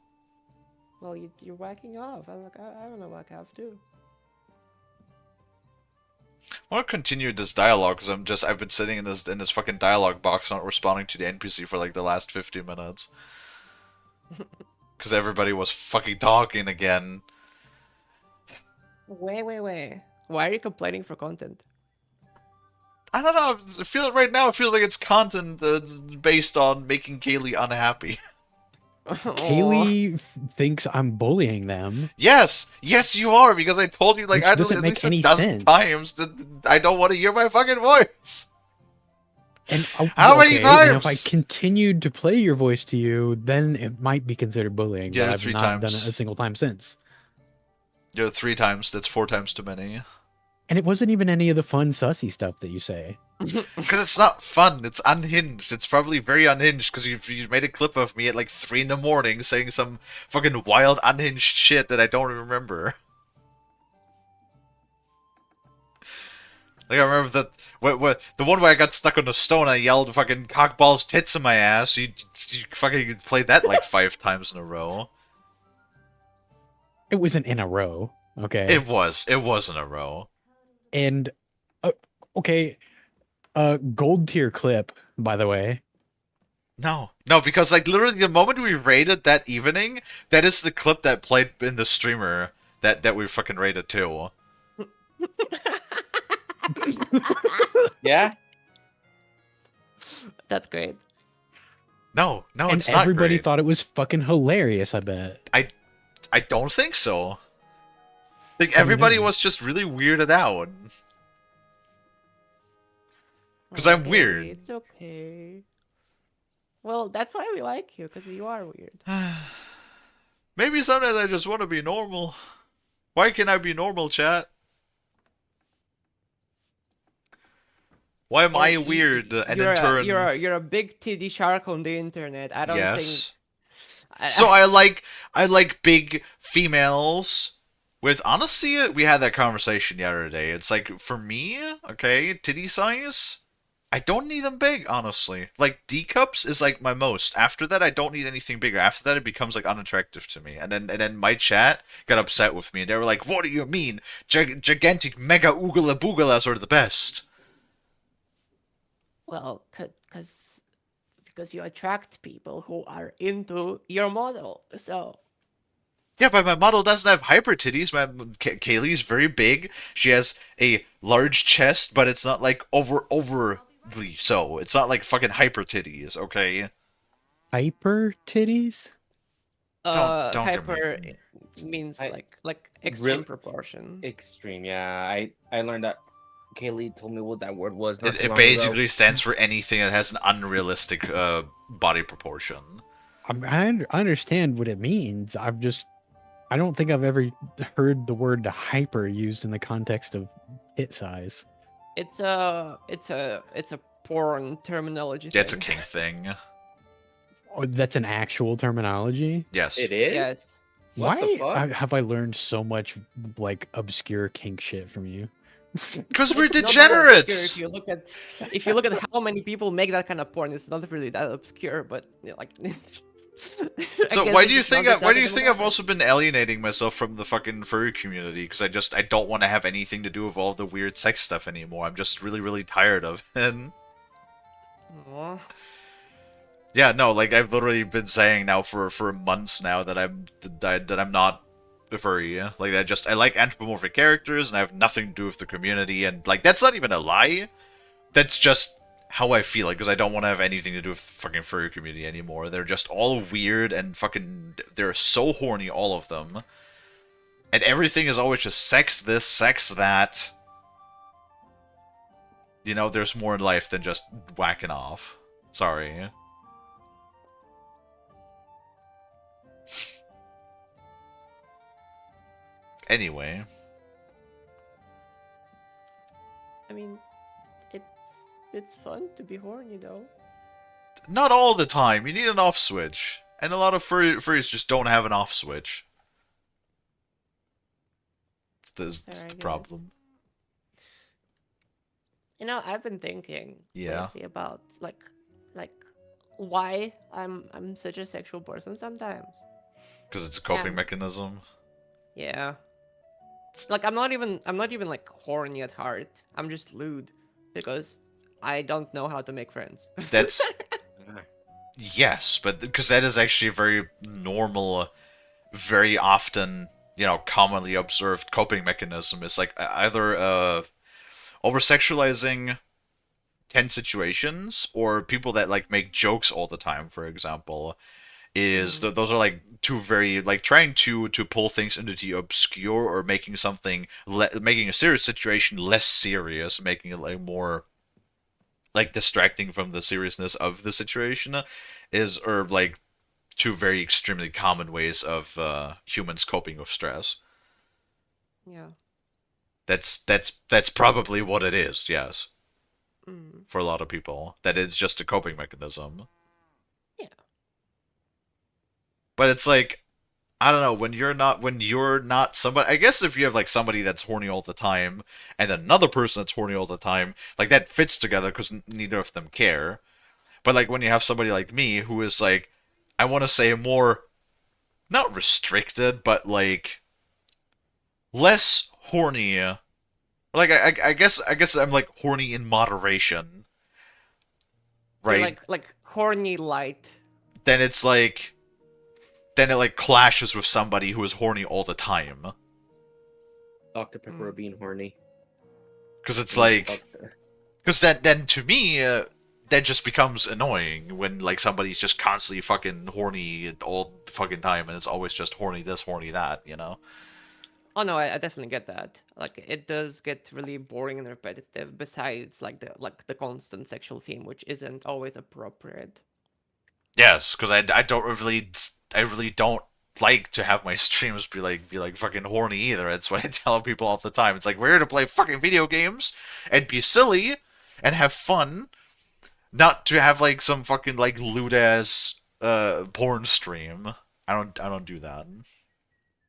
Well, you're whacking off. I'm like, I don't know whack off too. I want to continue this dialogue because I've been sitting in this fucking dialogue box not responding to the NPC for like the last 50 minutes. Because everybody was fucking talking again. Wait. Why are you complaining for content? I don't know. Right now it feels like it's content that's based on making Kalie unhappy. Kalie thinks I'm bullying them. Yes, you are, because I told you like Which I doesn't at make least any a dozen sense. times that I don't want to hear my fucking voice. And How many and times? if I continued to play your voice to you, then it might be considered bullying. Yeah, but I've 3 not done times. it a single time since. Yeah, 3 times. That's 4 times too many. And it wasn't even any of the fun sussy stuff that you say. Because it's not fun. It's unhinged. It's probably very unhinged because you made a clip of me at like 3 in the morning saying some fucking wild unhinged shit that I don't remember. Like I remember that what the one where I got stuck on the stone. I yelled "fucking cockballs tits in my ass." You fucking played that like 5 times in a row. It wasn't in a row, okay? It was in a row. And okay, gold tier clip, by the way. No, because like literally the moment we raided that evening, that is the clip that played in the streamer that we fucking raided too. Yeah? That's great. No, And it's not everybody great. thought it was fucking hilarious, I bet. I don't think so. Like everybody was just really weirded out. Because I'm weird. It's okay. Well, that's why we like you, because you are weird. Maybe sometimes I just want to be normal. Why can't I be normal, chat? Why am I weird and in turn? You're a big titty shark on the internet. I don't think. Yes. So I like big females. With honestly, we had that conversation the other day. It's like for me, okay, titty size. I don't need them big, honestly. Like D cups is like my most. After that, I don't need anything bigger. After that, it becomes like unattractive to me. And then my chat got upset with me. And they were like, "What do you mean? Gigantic mega oogala boogalas are the best." Well, because you attract people who are into your model. So Yeah, but my model doesn't have hyper titties. My Kalie's very big. She has a large chest, but it's not like overly so. It's not like fucking hyper titties, okay? Hyper titties? Don't hyper means like extreme proportion. Extreme, yeah. I learned that. Kaylee told me what that word was. Not too It long basically ago. stands for anything that has an unrealistic body proportion. I understand what it means. I don't think I've ever heard the word hyper used in the context of hit size. It's a porn terminology. Yeah, it's a thing. kink thing. Oh, that's an actual terminology? Yes. It is? Yes. What the Why fuck? have I learned so much like obscure kink shit from you? Because we're It's not that degenerates. obscure if you look at how many people make that kind of porn, it's not really that obscure. But like, So guess why it's do you just think not the why do you target think I've demographic. also been alienating myself from the fucking furry community? Because I don't want to have anything to do with all the weird sex stuff anymore. I'm just really tired of it. Aw. Yeah, no, like I've literally been saying now for months now that I'm not a furry. Like I like anthropomorphic characters and I have nothing to do with the community, and like that's not even a lie. That's just how I feel, like, because I don't want to have anything to do with the fucking furry community anymore. They're just all weird and fucking they're so horny, all of them. And everything is always just sex this, sex that. You know, there's more in life than just whacking off. Sorry. Anyway. I mean, it's fun to be horny though. Not all the time. You need an off switch. And a lot of furries just don't have an off switch. It's the problem. You know, I've been thinking Yeah. lately about like why I'm such a sexual person sometimes. Because it's a coping And- mechanism. Yeah. Like I'm not even like horny at heart. I'm just lewd because I don't know how to make friends. That's yes, but because that is actually a very normal, very often, you know, commonly observed coping mechanism. It's like either over sexualizing tense situations or people that like make jokes all the time, for example. Those are like two very like trying to pull things into the obscure or making something making a serious situation less serious, making it like more like distracting from the seriousness of the situation or like two very extremely common ways of humans coping with stress. Yeah. That's probably what it is, yes. Mm. For a lot of people, that is just a coping mechanism. Yeah. But it's like, I don't know, when you're not somebody, I guess if you have like somebody that's horny all the time and another person that's horny all the time, like that fits together because neither of them care. But like when you have somebody like me who is like, I want to say more, not restricted, but like less horny. Like I guess I'm like horny in moderation, You're right? like horny light. Then it's like, then it like clashes with somebody who is horny all the time. Dr. Pepper being horny. Because it's like, because then to me, that just becomes annoying when like somebody's just constantly fucking horny all the fucking time, and it's always just horny this, horny that, you know? Oh no, I definitely get that. Like it does get really boring and repetitive. Besides, like the constant sexual theme, which isn't always appropriate. Yes, because I really don't like to have my streams be like fucking horny either. It's what I tell people all the time. It's like, we're here to play fucking video games and be silly and have fun, not to have like some fucking like lewd ass porn stream. I don't do that.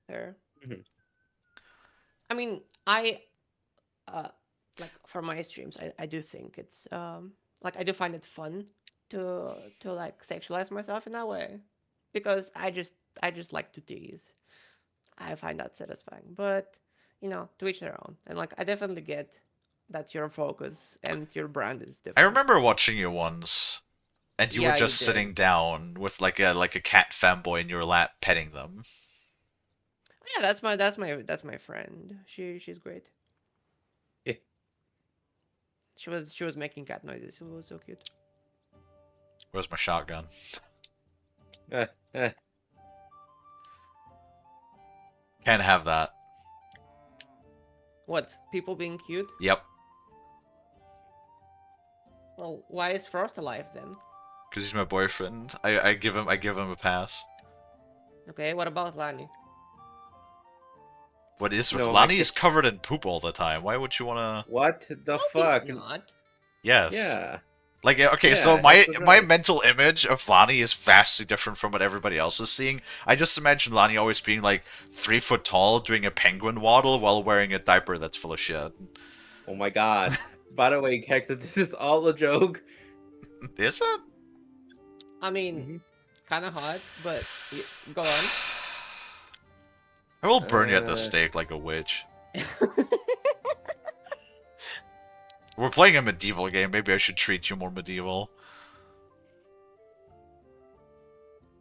Fair. Mhm. I mean, I like for my streams, I do think it's like I do find it fun to like sexualize myself in that way, because I just like to tease. I find that satisfying, but you know, to each their own. And like I definitely get that your focus and your brand is I different. remember watching you once, and you were Yeah, you just did. sitting down with like a cat fanboy in your lap, petting them. Yeah, that's my friend. She's great. Yeah. She was making cat noises. It was so cute. Where's my shotgun? Can't have that. What? People being cute? Yep. Well, why is Frost alive then? Because he's my boyfriend. I give him a pass. Okay, what about Lani? What is with No, Lani I is guess- covered in poop all the time. Why would you wanna? What the No, fuck? he's not. Yes. Yeah. Like, okay, Yeah, so that's my right. mental image of Lani is vastly different from what everybody else is seeing. I just imagine Lani always being like 3 foot tall, doing a penguin waddle while wearing a diaper that's full of shit. Oh my god. By the way, Hexa, this is all a joke. Is it? I mean, kind of hot, but go on. I will burn you at the stake like a witch. We're playing a medieval game. Maybe I should treat you more medieval.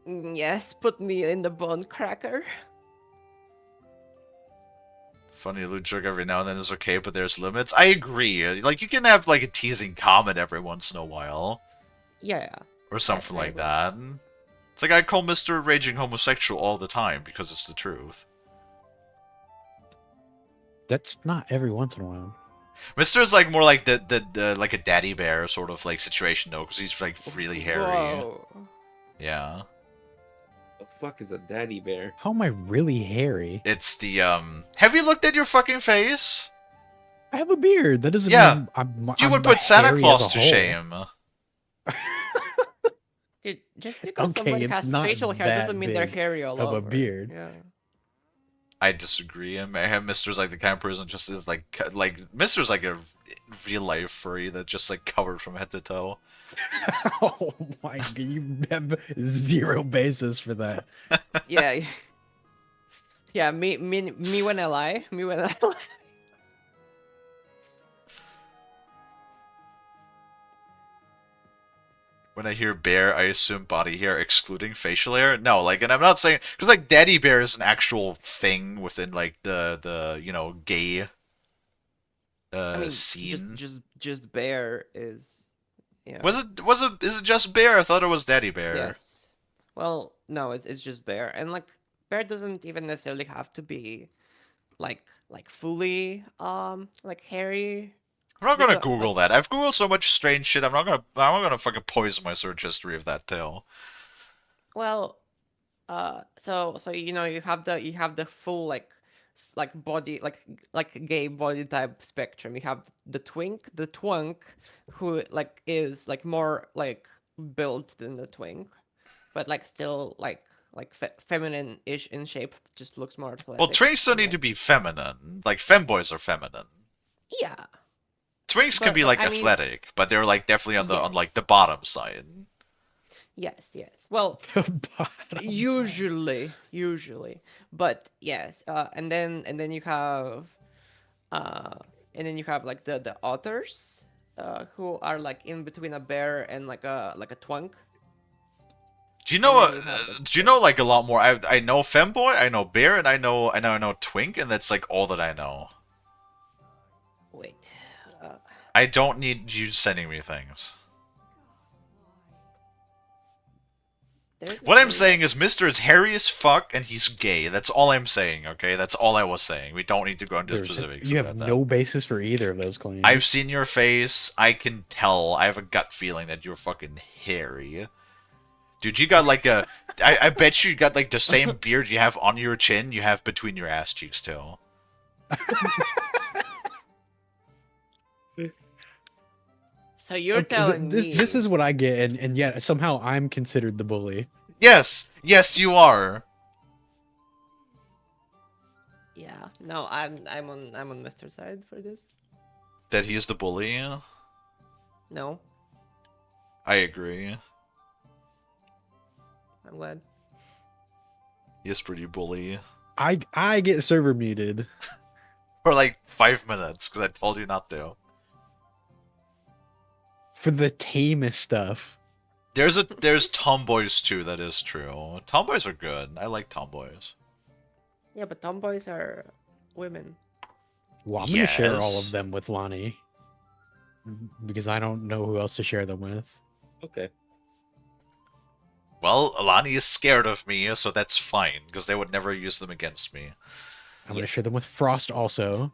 Yes, put me in the bone cracker. Funny loot joke every now and then is okay, but there's limits. I agree. Like, you can have like a teasing comment every once in a while. Yeah. Or something like that. It's like I call Mr. Raging Homosexual all the time because it's the truth. That's not every once in a while. Mr. is like more like the like a daddy bear sort of like situation though, because he's like really hairy. Whoa. Yeah. The fuck is a daddy bear? How am I really hairy? It's the Have you looked at your fucking face? I have a beard. That doesn't Yeah. mean I'm You I'm would put Santa hairy as Claus a to whole. shame. Dude, just because Okay, somebody it's has not facial hair that doesn't mean they're big hairy all of a over. beard. Yeah. I disagree. I have Mr.'s like the kind of person just is like Mr.'s like a real life furry that's just like covered from head to toe. Oh my god, you have zero basis for that. Yeah. Yeah, me when I lie. Me when I lie. When I hear bear, I assume body hair excluding facial hair. No, like, and I'm not saying because like daddy bear is an actual thing within like the you know gay I mean, scene. just bear is. Yeah. Is it just bear? I thought it was daddy bear. Yes. Well, no, it's just bear, and like bear doesn't even necessarily have to be like fully like hairy. I'm not gonna Because, Google that. I've Googled so much strange shit. I'm not gonna fucking poison my search history of that tale. Well, so you know you have the full like body like gay body type spectrum. You have the twink, who like is like more like built than the twink, but like still like feminine-ish in shape. Just looks more athletic. Well, twinks don't need to be feminine. Like femboys are feminine. Yeah. Twinks can But- be but like I mean- athletic, but they're like definitely on like the bottom side. Yes. Well, usually, but yes. And then you have, like the otters, who are like in between a bear and like a twunk. Do you know? Do you know like a lot more? I know femboy, I know bear, and I know twink, and that's like all that I know. Wait. I don't need you sending me things. What I'm saying is Mr. is hairy as fuck and he's gay. That's all I'm saying, okay? That's all I was saying. We don't need to go into specifics You about have that. no basis for either of those claims. I've seen your face. I can tell. I have a gut feeling that you're fucking hairy. Dude, you got like a... I bet you got like the same beard you have on your chin, you have between your ass cheeks, too. So you're Okay, telling me this is what I get, and yet somehow I'm considered the bully. Yes! Yes, you are! Yeah, no, I'm on Mr. side for this. That he's the bully? No, I agree. I'm glad. He's pretty bully. I get server muted. For like 5 minutes, because I told you not to. For the tamest stuff. There's tomboys too, that is true. Tomboys are good. I like tomboys. Yeah, but tomboys are women. Well, I'm gonna share all Yes. of them with Lonnie. Because I don't know who else to share them with. Okay. Well, Alani is scared of me, so that's fine, because they would never use them against me. I'm gonna share them with Frost also.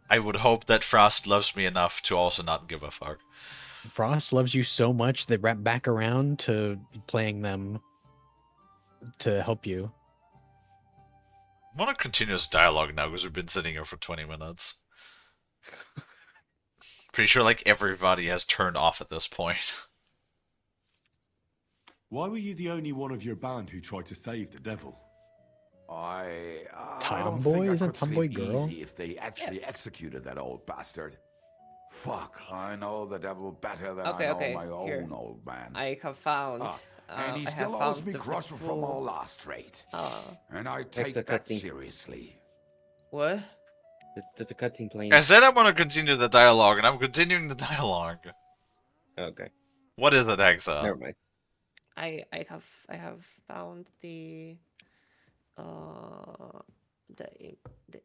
I would hope that Frost loves me enough to also not give a fuck. Frost loves you so much that wrap back around to playing them to help you. I want to continue this dialogue now, because we've been sitting here for 20 minutes. Pretty sure like everybody has turned off at this point. Why were you the only one of your band who tried to save the devil? I Tomboy? don't think I Isn't could Tomboy sleep girl? easy if they actually executed that old bastard. Fuck, I know the devil better than Okay, I know okay, my here. own old man. I have found. And he I still have owes found me the groschen from full- our last rate. And I Next take to that cutscene. seriously. What? There's a cutscene playing. I said I want to continue the dialogue, and I'm continuing the dialogue. Okay. What is it, Hexa? Never mind. I have found the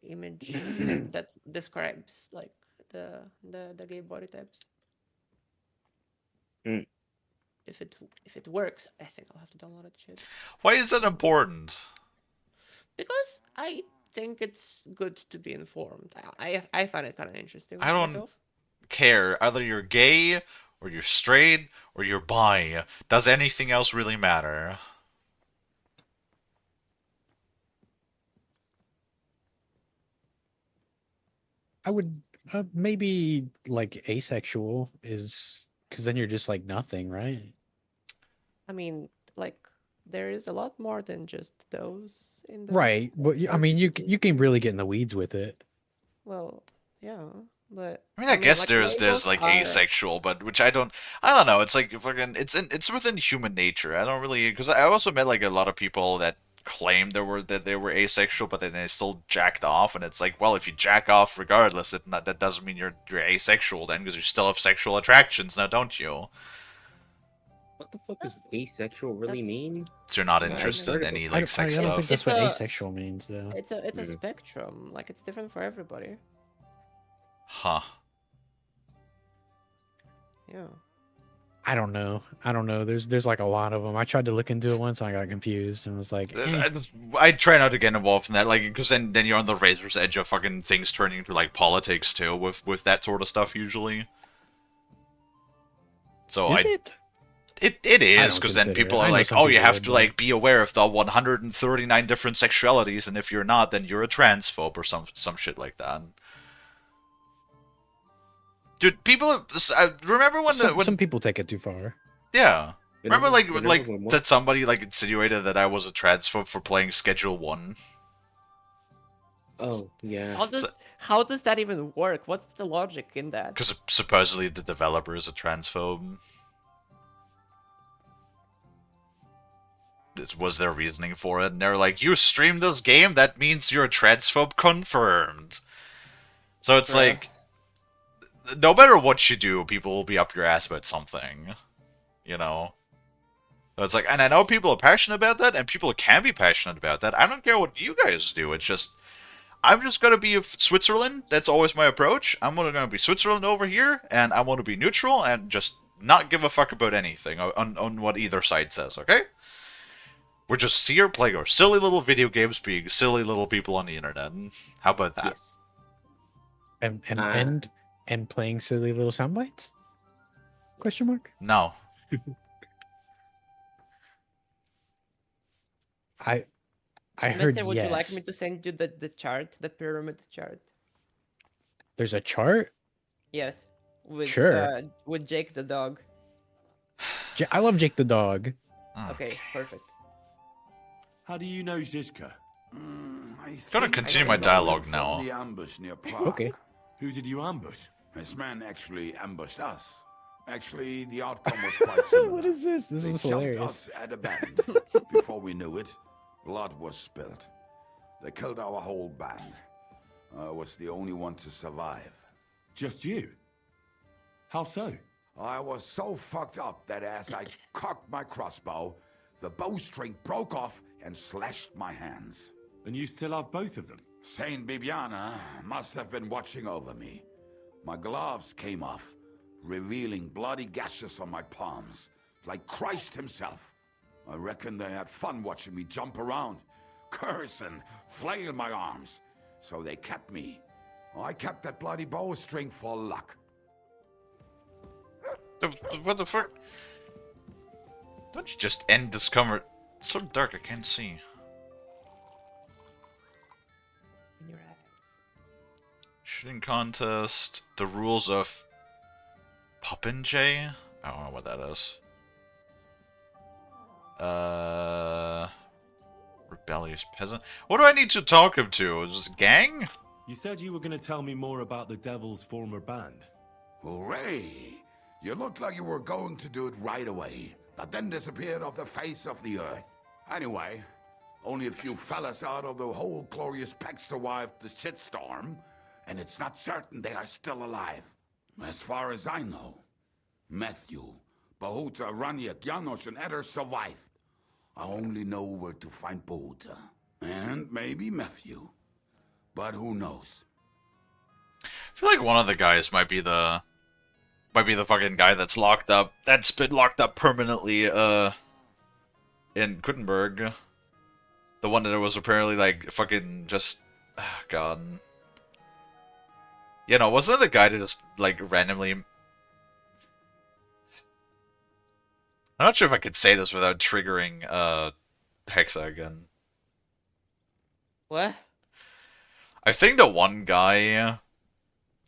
image that describes like the gay body types. Mm. If it works, I think I'll have to download it. Shit. Why is that important? Because I think it's good to be informed. I find it kind of interesting. I don't myself. care. Either you're gay, or you're straight, or you're bi. Does anything else really matter? I would maybe like asexual is because then you're just like nothing, right? I mean, like there is a lot more than just those in the Right. But I mean, you LGBT. you can really get in the weeds with it. Well, yeah, but I mean, I guess like, there's labels like are- asexual, but which I don't know. It's like fucking it's within human nature. I don't really, because I also met like a lot of people that claimed that they were asexual, but then they still jacked off, and it's like, well, if you jack off regardless, that doesn't mean you're asexual then, because you still have sexual attractions now, don't you? What the fuck does asexual really mean? So you're not Yeah, I've interested heard in of any it. like sex I don't stuff. think that's It's what a- asexual means, though. It's a Mm. spectrum. Like it's different for everybody. Huh. Yeah. I don't know. There's like a lot of them. I tried to look into it once, and I got confused, and was like, eh. I try not to get involved in that, like, because then you're on the razor's edge of fucking things turning into like politics too, with that sort of stuff usually. So Is it? It I is, don't because then consider people it. I are know like, some oh, you people have would, to but- like be aware of the 139 different sexualities, and if you're not, then you're a transphobe or some shit like that. Dude, people remember when Some people take it too far. yeah. Remember Whenever like when that somebody like insinuated that I was a transphobe for playing Schedule 1? Oh yeah. How does that even work? What's the logic in that? Because supposedly the developer is a transphobe. This was their reasoning for it, and they're like, you streamed this game, that means you're a transphobe confirmed. So it's like, no matter what you do, people will be up your ass about something. You know? So it's like, and I know people are passionate about that, and people can be passionate about that. I don't care what you guys do, it's just, I'm just gonna be Switzerland. That's always my approach. I'm gonna be Switzerland over here, and I want to be neutral and just not give a fuck about anything on what either side says, okay? We're just here playing our silly little video games, being silly little people on the internet. How about that? Yes. And playing silly little sound bites? Question mark? No. I heard Mister, would you like yes. me to send you the chart, the pyramid chart? There's a chart? Yes, Sure. with Jake the dog. I love Jake the dog. Okay, perfect. How do you know Zizka? Gonna continue my dialogue now. The ambush near Prague. Okay. Who did you ambush? This man actually ambushed us. Actually, the outcome was quite similar. What is this? This They is jumped hilarious. us at a bend. Before we knew it, blood was spilled. They killed our whole band. I was the only one to survive. Just you? How so? I was so fucked up that as I cocked my crossbow, the bowstring broke off and slashed my hands. And you still have both of them? Saint Bibiana must have been watching over me. My gloves came off, revealing bloody gashes on my palms, like Christ himself. I reckon they had fun watching me jump around, curse and flail my arms. So they kept me. I kept that bloody bowstring for luck. What the fuck? Don't you just end this convert? It's so dark I can't see. In your eyes. Shooting contest. The rules of Popinjay? I don't know what that is. Rebellious peasant. What do I need to talk him to? Is this gang? You said you were going to tell me more about the Devil's former band. Hooray! You looked like you were going to do it right away, but then disappeared off the face of the earth. Anyway, only a few fellas out of the whole glorious pack survived the shitstorm, and it's not certain they are still alive. As far as I know, Matthew, Bahuta, Raniak, Janosch, and Eder survived. I only know where to find Bahuta, and maybe Matthew. But who knows? I feel like one of the guys might be the fucking guy that's locked up. That's been locked up permanently. In Gutenberg, the one that was apparently like fucking just, God. You know, wasn't it the guy that just like randomly? I'm not sure if I could say this without triggering Hexa again. What? I think the one guy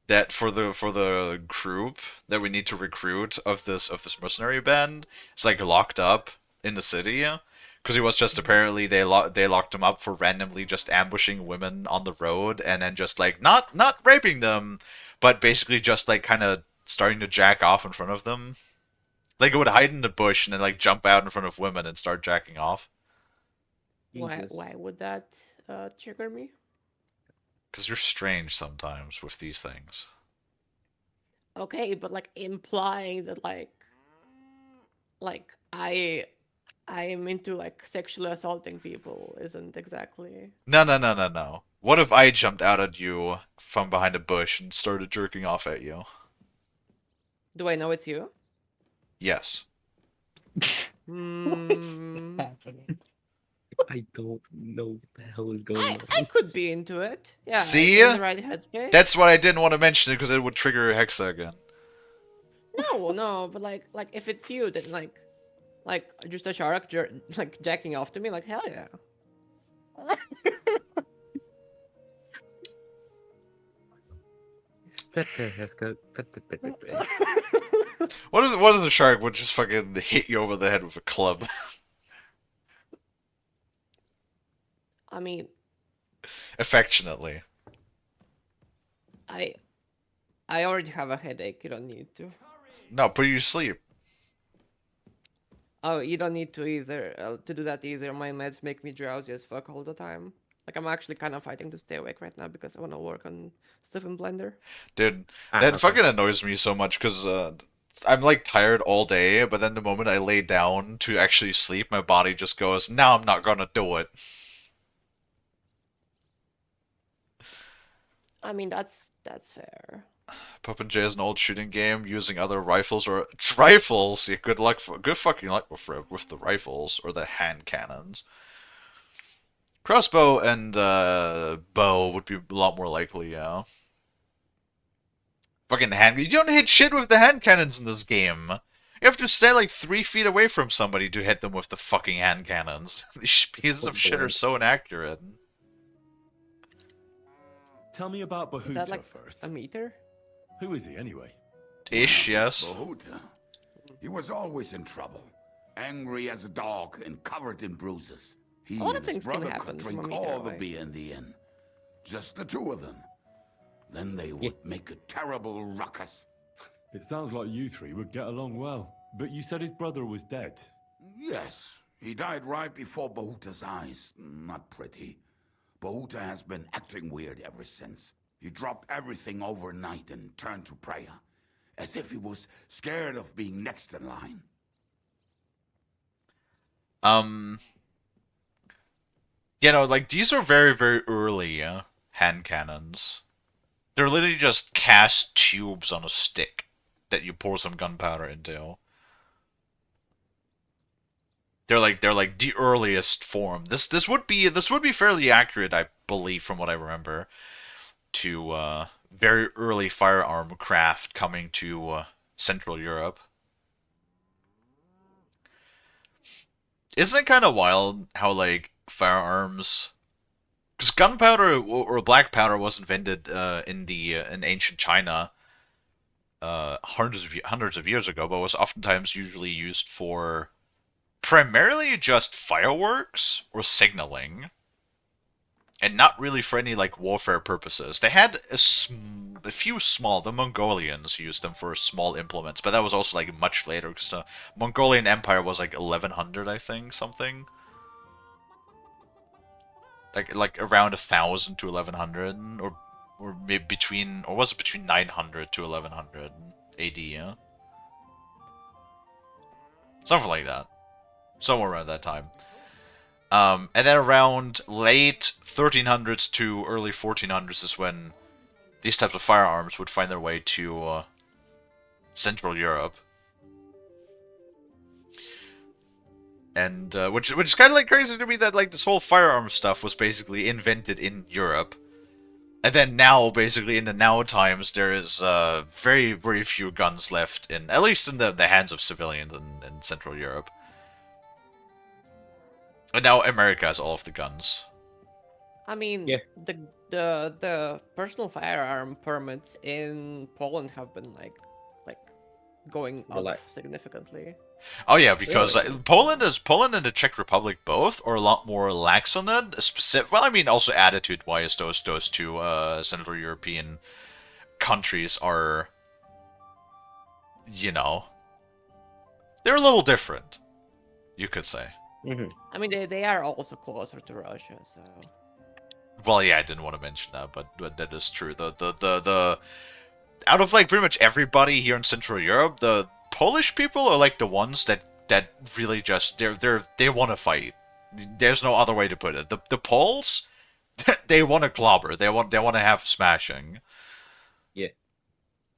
that for the group that we need to recruit of this mercenary band is like locked up in the city because he was just apparently they locked him up for randomly just ambushing women on the road and then just like not raping them, but basically just like kind of starting to jack off in front of them. Like it would hide in the bush and then like jump out in front of women and start jacking off. Why would that trigger me? Because you're strange sometimes with these things. Okay, but like implying that like I am into like sexually assaulting people isn't exactly. No. What if I jumped out at you from behind a bush and started jerking off at you? Do I know it's you? Yes. Hmm. I don't know what the hell is going on. I could be into it. Yeah. See? In the right headspace. That's why I didn't want to mention it because it would trigger Hexa again. No, but like if it's you, then like just a shark like jacking off to me, like hell yeah. What if the shark would just fucking hit you over the head with a club? I mean, Affectionately. I already have a headache. You don't need to. No, put you to sleep. Oh, you don't need to either. To do that either. My meds make me drowsy as fuck all the time. Like I'm actually kind of fighting to stay awake right now because I want to work on stuff in Blender. Dude, that fucking annoys me so much because I'm like tired all day, but then the moment I lay down to actually sleep, my body just goes, "Now I'm not gonna do it." I mean, that's fair. Popinjay is an old shooting game using other rifles or rifles. Yeah, good fucking luck with the rifles or the hand cannons. Crossbow and bow would be a lot more likely, yeah. Fucking hand. You don't hit shit with the hand cannons in this game. You have to stay like 3 feet away from somebody to hit them with the fucking hand cannons. These pieces of shit are so inaccurate. Tell me about Bahuta Is that like first. a meter? Who is he anyway? Ish, yes. Bahuta. He was always in trouble. Angry as a dog and covered in bruises. He A lot and of his things can brother happen could from a drink meter all the away. beer in the inn. Just the two of them. Then they would make a terrible ruckus. It sounds like you three would get along well. But you said his brother was dead. Yes, he died right before Bahuta's eyes. Not pretty. Bahuta has been acting weird ever since. He dropped everything overnight and turned to prayer. As if he was scared of being next in line. You know, like, these are very, very early hand cannons. They're literally just cast tubes on a stick that you pour some gunpowder into. They're like the earliest form. This would be fairly accurate, I believe, from what I remember, to very early firearm craft coming to Central Europe. Isn't it kind of wild how, like, firearms, because gunpowder or black powder was invented in ancient China hundreds of years ago, but was oftentimes usually used for primarily just fireworks or signaling, and not really for any like warfare purposes. They had a few small. The Mongolians used them for small implements, but that was also like much later because the Mongolian Empire was like 1100, I think, something. Like around 1000 to 1100, or maybe between, or was it between 900 to 1100 AD? Yeah, something like that, somewhere around that time. And then around late 1300s to early 1400s is when these types of firearms would find their way to Central Europe. And which is kind of like crazy to me that like this whole firearm stuff was basically invented in Europe, and then now basically in the now times there is very very few guns left in, at least in the hands of civilians in Central Europe. And now America has all of the guns. I mean, the personal firearm permits in Poland have been like going up significantly. Oh yeah, because Poland and the Czech Republic both are a lot more lax on that. Well, I mean, also attitude-wise, those two Central European countries are, you know, they're a little different, you could say. I mean, they are also closer to Russia, so. Well, yeah, I didn't want to mention that, but that is true. The out of like pretty much everybody here in Central Europe, the Polish people are like the ones that really just they want to fight. There's no other way to put it. The Poles, they want to clobber. They want to have smashing. Yeah.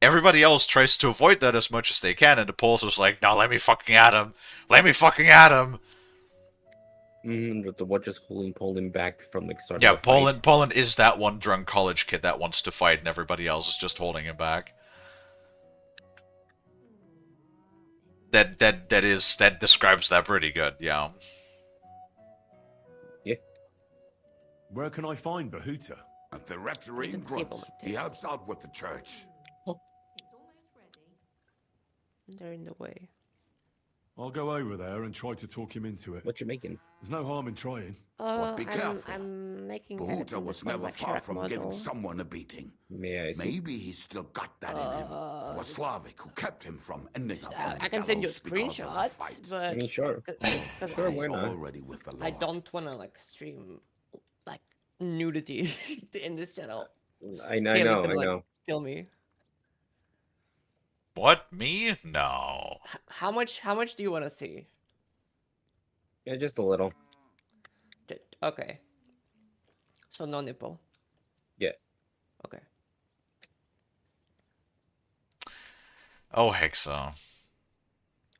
Everybody else tries to avoid that as much as they can, and the Poles is like, no, let me fucking at him. Let me fucking at him. What just holding Poland back from like starting? Yeah, the fight. Poland is that one drunk college kid that wants to fight, and everybody else is just holding him back. That describes that pretty good, yeah. Yeah. Where can I find Bahuta? At the rectory in Grunts. He helps out with the church. They're in the way. I'll go over there and try to talk him into it. What you making? There's no harm in trying. But be careful. I'm making Bahuta was never far from giving someone a beating. Yeah, Maybe he's still got that in him. It was Slavic who kept him from ending up on I can send you a gallows because of the screenshot, fight. but I mean, sure. Sure, why not? Already with the I Lord. don't want to like stream like nudity in this channel. I know, Kalie's I gonna, like, know. kill me. What, me? No. How much do you want to see? Yeah, just a little. Okay. So no nipple. Yeah. Okay. Oh, heck so.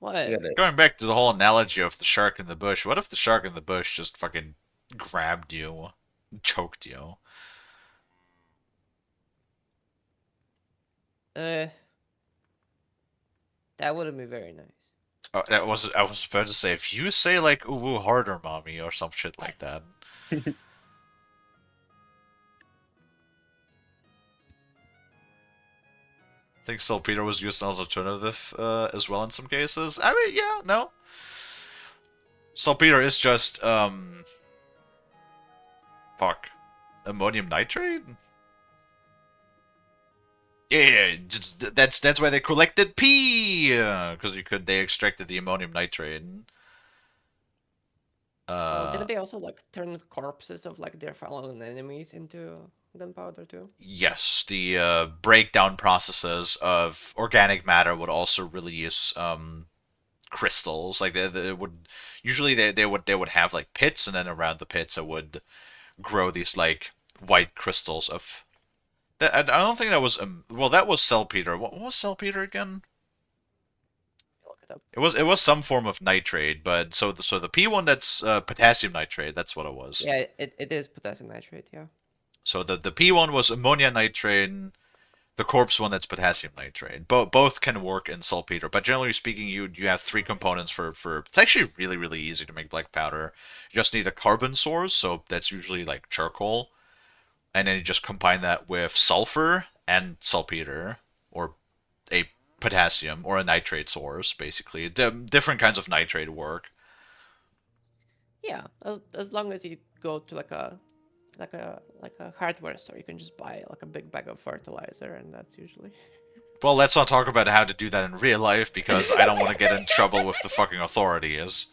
What? Going back to the whole analogy of the shark in the bush, what if the shark in the bush just fucking grabbed you, choked you? That wouldn't be very nice. I was about to say, if you say like "ooh harder, mommy" or some shit like that. I think saltpeter was used as an alternative as well in some cases. I mean, yeah, no. Saltpeter is just fuck, ammonium nitrate. Yeah, that's why they collected pee, because they extracted the ammonium nitrate. Well, didn't they also like turn corpses of like their fallen enemies into gunpowder too? Yes, the breakdown processes of organic matter would also release crystals. Like they would usually they would have like pits, and then around the pits it would grow these like white crystals of. I don't think that was well, that was saltpeter. What was saltpeter again? Look it up. It was some form of nitrate, but so the P one, that's potassium nitrate. That's what it was. Yeah, it is potassium nitrate. Yeah. So the P one was ammonia nitrate. The corpse one, that's potassium nitrate. Both can work in saltpeter, but generally speaking, you have three components for. It's actually really easy to make black powder. You just need a carbon source, so that's usually like charcoal, and then you just combine that with sulfur and saltpeter, or a potassium or a nitrate source, basically. Different kinds of nitrate work. Yeah, as long as you go to like a hardware store, you can just buy like a big bag of fertilizer, and that's usually. Well, let's not talk about how to do that in real life, because I don't want to get in trouble with the fucking authorities.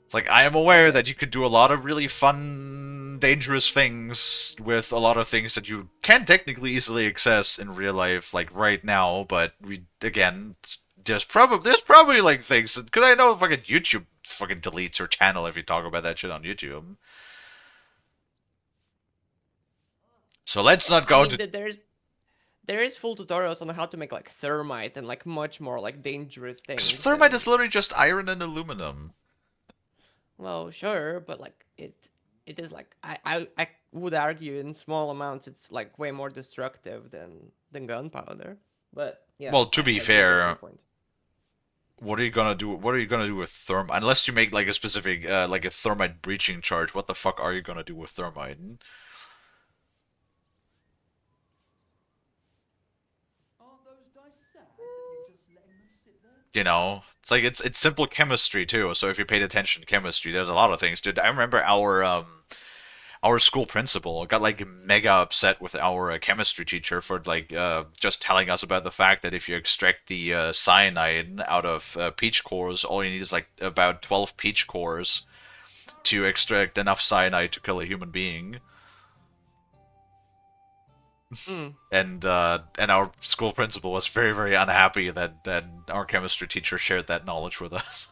It's like, I am aware that you could do a lot of really fun, dangerous things with a lot of things that you can technically easily access in real life, like right now, but there's probably like things, because I know fucking YouTube fucking deletes your channel if you talk about that shit on YouTube. So let's not go to. There is full tutorials on how to make like thermite and like much more like dangerous things. Thermite is literally just iron and aluminum. Well, sure, but like it is like I would argue in small amounts it's like way more destructive than gunpowder. But yeah. Well, to be fair, point. what are you gonna do? What are you gonna do with thermite? Unless you make like a specific like a thermite breaching charge, what the fuck are you gonna do with thermite? You know, it's like it's simple chemistry too. So if you paid attention to chemistry, there's a lot of things, dude. I remember our school principal got like mega upset with our chemistry teacher for like just telling us about the fact that if you extract the cyanide out of peach cores, all you need is like about 12 peach cores to extract enough cyanide to kill a human being. And our school principal was very unhappy that our chemistry teacher shared that knowledge with us.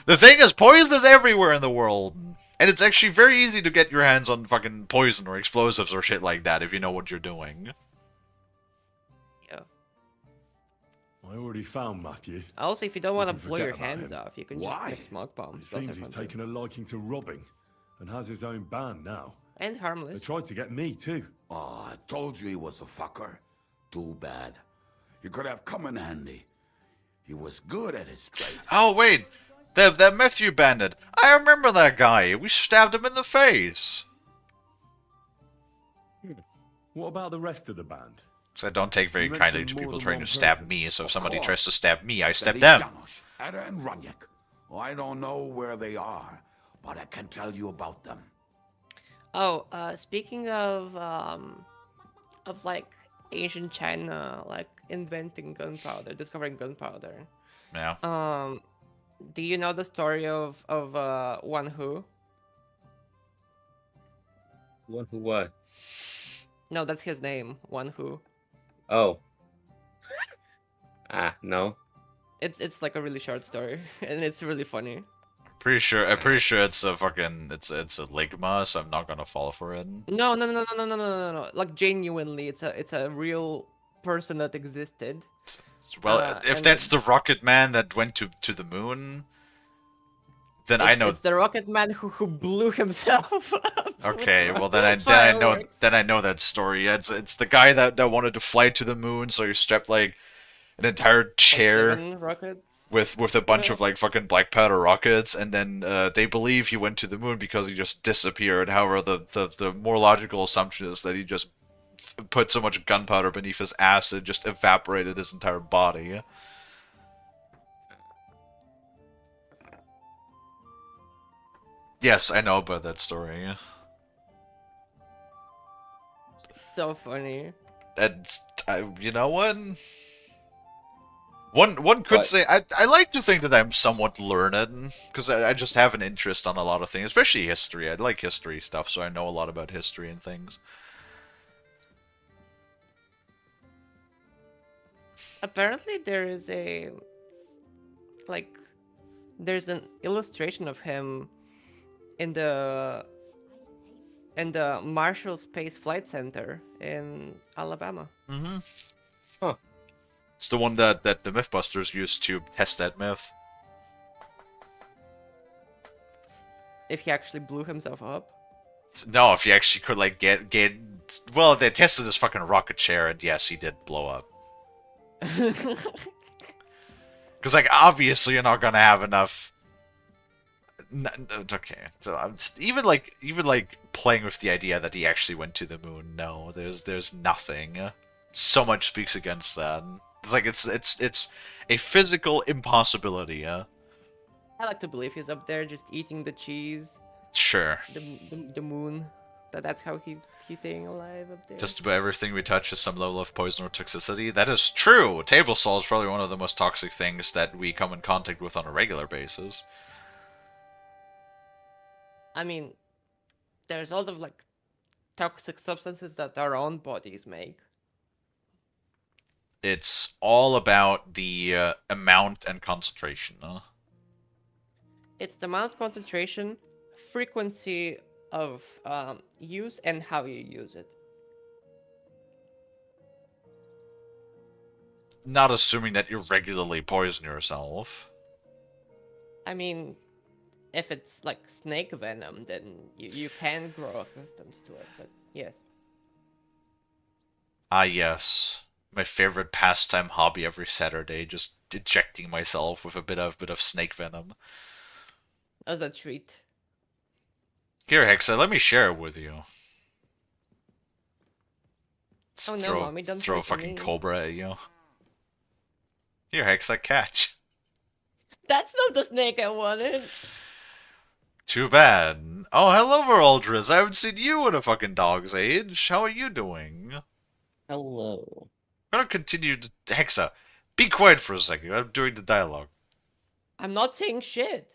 The thing is, poison is everywhere in the world, and it's actually very easy to get your hands on fucking poison or explosives or shit like that if you know what you're doing. Yeah. I already found Matthew. Also, if you don't want to can blow your forget about hands him. off, you can Why? just make smoke bombs. It Those seems are he's fun too. taken a liking to robbing, and has his own band now. And harmless. They tried to get me too. Oh, I told you he was a fucker. Too bad. You could have come in handy. He was good at his trade. Oh wait, that Matthew bandit. I remember that guy. We stabbed him in the face. What about the rest of the band? So I don't take very You kindly mentioned to more people than trying one to stab person. me, so if Of somebody course. tries to stab me, I stab That is them. Janos, Ada, and Runyak. Oh, I don't know where they are, but I can tell you about them. Oh, speaking of like ancient China, like inventing gunpowder, discovering gunpowder. Yeah. Do you know the story of Wan Hu? One who what? No, that's his name, Wan Hu. Oh. No. It's like a really short story, and it's really funny. I'm pretty sure it's a fucking it's a ligma, so I'm not gonna fall for it. No. Like genuinely, it's a real person that existed. Well, if and that's the rocket man that went to the moon, Then I know. It's the Rocket Man who blew himself up. Okay, well then I know that story. It's the guy that wanted to fly to the moon, so he strapped like an entire chair 7 rockets. with a bunch of like fucking black powder rockets, and then they believe he went to the moon because he just disappeared. However, the more logical assumption is that he just put so much gunpowder beneath his ass it just evaporated his entire body. Yes, I know about that story. So funny. And you know what? One could say I like to think that I'm somewhat learned because I just have an interest on a lot of things, especially history. I like history stuff, so I know a lot about history and things. Apparently, there is there's an illustration of him in the Marshall Space Flight Center in Alabama. Mm-hmm. Huh. It's the one that the Mythbusters used to test that myth. If he actually blew himself up. No, if he actually could like get well, they tested his fucking rocket chair, and yes, he did blow up. Because like obviously you're not gonna have enough. Okay, so even like playing with the idea that he actually went to the moon. No, there's nothing. So much speaks against that. It's like it's a physical impossibility. Yeah. I like to believe he's up there just eating the cheese. Sure. The moon. That's how he's staying alive up there. Just about everything we touch has some level of poison or toxicity. That is true. Table salt is probably one of the most toxic things that we come in contact with on a regular basis. I mean, there's a lot of like toxic substances that our own bodies make. It's all about the amount and concentration. It's the amount, concentration, frequency of use, and how you use it. Not assuming that you regularly poison yourself. I mean, if it's like snake venom, then you can grow accustomed to it, but yes. Ah, yes. My favorite pastime hobby every Saturday, just injecting myself with a bit of snake venom. As a treat. Here, Hexa, let me share it with you. Oh no, Mommy, don't throw a fucking cobra at you. Here, Hexa, catch. That's not the snake I wanted. Too bad. Oh, hello, Veraldris. I haven't seen you in a fucking dog's age. How are you doing? Hello. I'm gonna continue to... Hexa, be quiet for a second. I'm doing the dialogue. I'm not saying shit.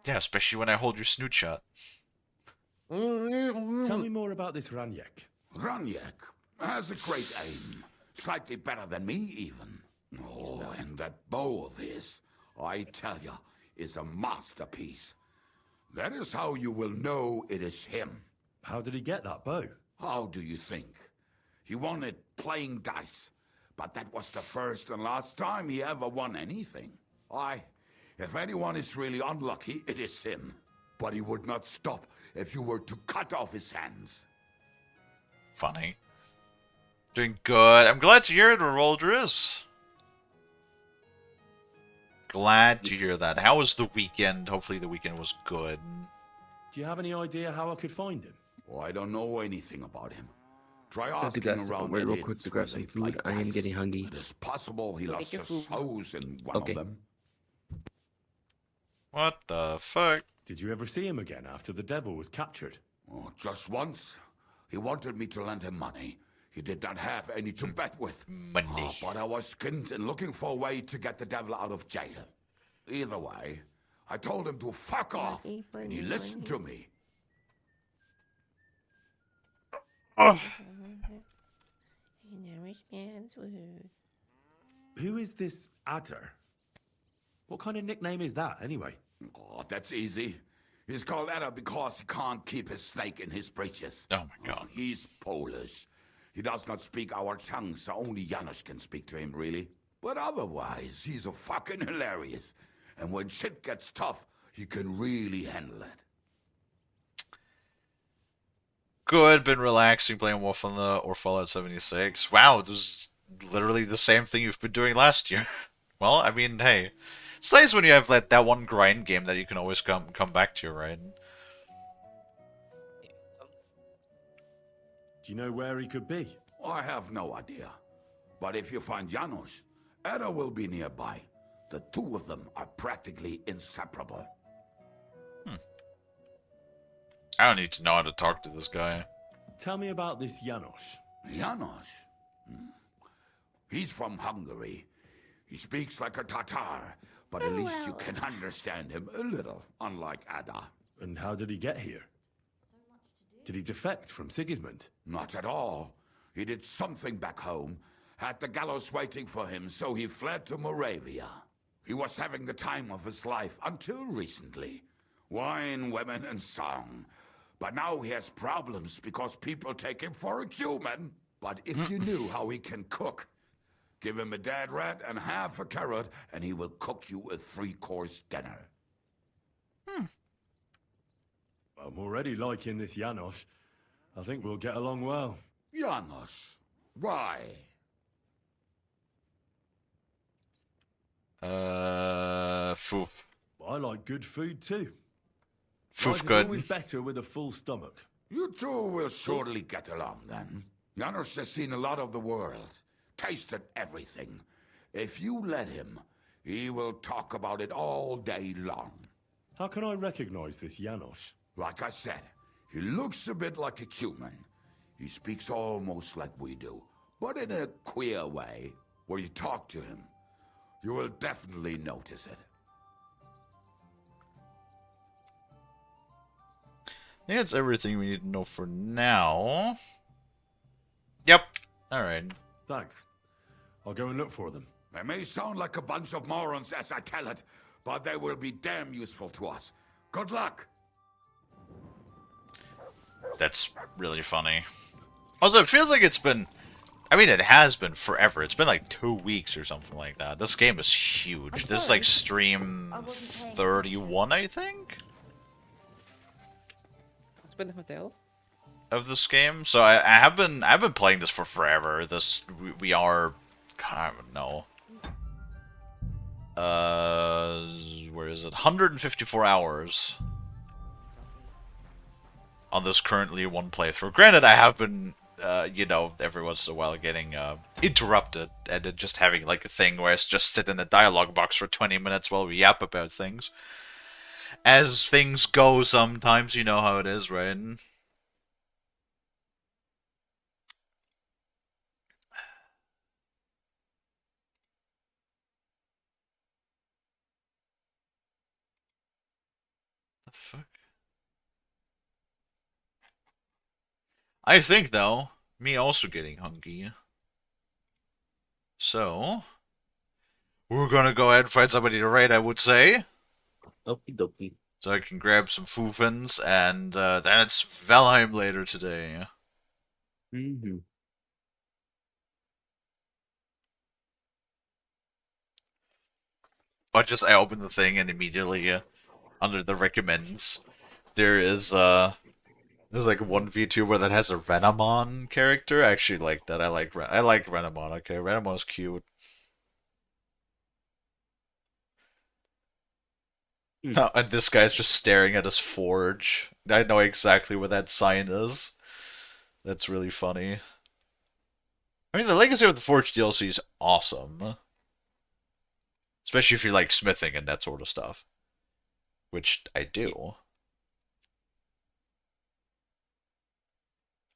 Yeah, especially when I hold your snoot shut. Tell me more about this Ranyak. Ranyak has a great aim. Slightly better than me, even. Oh, and that bow of his, I tell ya, is a masterpiece. That is how you will know it is him. How did he get that bow? How do you think? He won it playing dice. But that was the first and last time he ever won anything. If anyone is really unlucky, it is him. But he would not stop if you were to cut off his hands. Funny. Doing good. I'm glad to hear it, Roldris. Glad to hear that. How was the weekend? Hopefully the weekend was good. Do you have any idea how I could find him? Oh, I don't know anything about him. Try I have to asking go around somewhere real Indians quick to where grab some they food. play I am dice. getting hungry. It is possible he Go lost get your his food. hose in one Okay. of them. What the fuck? Did you ever see him again after the devil was captured? Oh, just once. He wanted me to lend him money. He did not have any to bet with. Money. Oh, but I was skinned and looking for a way to get the devil out of jail. Either way, I told him to fuck off, and he listened to me. Oh. Who is this Adder? What kind of nickname is that, anyway? Oh, that's easy. He's called Adder because he can't keep his snake in his breeches. Oh my god. He's Polish. He does not speak our tongue, so only Janusz can speak to him, really. But otherwise, he's a fucking hilarious. And when shit gets tough, he can really handle it. Good, been relaxing, playing Wolf on the or Fallout 76. Wow, this is literally the same thing you've been doing last year. Well, I mean, hey, it's nice when you have like that one grind game that you can always come back to, right? Do you know where he could be? I have no idea. But if you find Janos, Ada will be nearby. The two of them are practically inseparable. I don't need to know how to talk to this guy. Tell me about this Janos. Janos? He's from Hungary. He speaks like a Tatar, but at least you can understand him a little, unlike Ada. And how did he get here? Did he defect from Sigismund? Not at all. He did something back home, had the gallows waiting for him, so he fled to Moravia. He was having the time of his life until recently. Wine, women, and song. But now he has problems because people take him for a human. But if you knew how he can cook, give him a dead rat and half a carrot, and he will cook you a 3-course dinner. I'm already liking this Janos. I think we'll get along well. Janos, why? Foof. I like good food too. Foof Life is good. always better with a full stomach. You two will surely get along then. Janos has seen a lot of the world, tasted everything. If you let him, he will talk about it all day long. How can I recognize this Janos? Like I said, he looks a bit like a human. He speaks almost like we do, but in a queer way. Where you talk to him, you will definitely notice it. I think that's everything we need to know for now. Yep. Alright. Thanks. I'll go and look for them. They may sound like a bunch of morons as I tell it, but they will be damn useful to us. Good luck! That's really funny. Also, it feels like it's been... I mean, it has been forever. It's been like 2 weeks or something like that. This game is huge. This is like stream 31, I think? It's been the hotel. Of this game. So I've been playing this for forever. We are... God, I don't know. Where is it? 154 hours. On this currently one playthrough. Granted, I have been, you know, every once in a while getting interrupted, and then just having like a thing where I just sit in a dialogue box for 20 minutes while we yap about things. As things go sometimes, you know how it is, right? The fuck? I think, though, me also getting hungry. So, we're gonna go ahead and find somebody to raid, I would say. Okie dokie. So I can grab some foofins, and then it's Valheim later today. Mm-hmm. But just I open the thing and immediately under the recommends there is there's like one VTuber that has a Renamon character. I actually like that. I like Renamon. Okay, Renamon's cute. Oh, and this guy's just staring at his forge. I know exactly what that sign is. That's really funny. I mean, the Legacy of the Forge DLC is awesome. Especially if you like smithing and that sort of stuff. Which I do.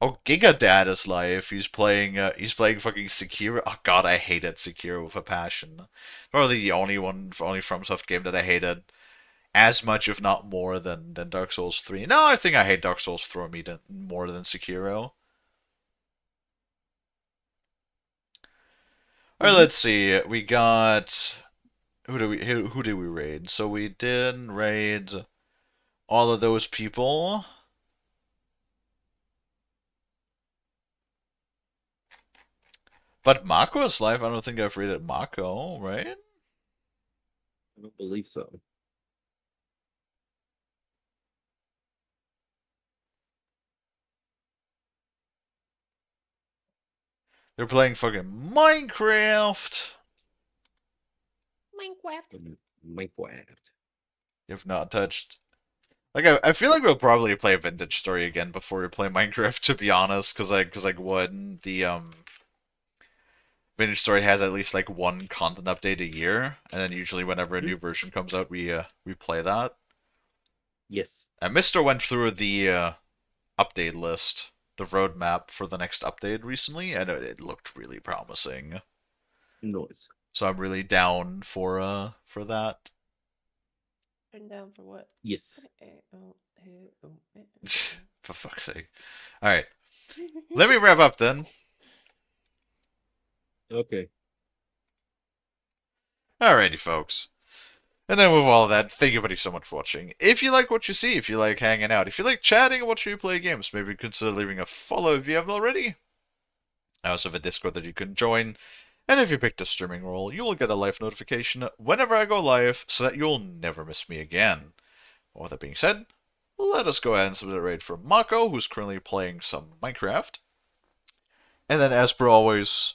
Oh, Gigadad is live. He's playing fucking Sekiro. Oh god, I hated Sekiro with a passion. Probably the only FromSoft game that I hated as much, if not more, than Dark Souls 3. No, I think I hate Dark Souls 3 more than Sekiro. Alright, let's see. We got... Who did we raid? So we did raid all of those people. But Mako is live. I don't think I've raided Mako, right? I don't believe so. They're playing fucking Minecraft. Minecraft. If not touched. Like I feel like we'll probably play a Vintage Story again before we play Minecraft. To be honest, because what the Vintage Story has at least like one content update a year, and then usually whenever a new version comes out, we play that. Yes. And Mister went through the update list, the roadmap for the next update recently, and it looked really promising. Noise. So I'm really down for that. And down for what? Yes. For fuck's sake. Alright. Let me wrap up then. Okay. Alrighty, folks. And then with all of that, thank you everybody so much for watching. If you like what you see, if you like hanging out, if you like chatting and watching me play games, maybe consider leaving a follow if you haven't already. I also have a Discord that you can join. And if you picked a streaming role, you will get a live notification whenever I go live, so that you'll never miss me again. Well, with that being said, let us go ahead and submit a raid for Mako, who's currently playing some Minecraft. And then, as per always,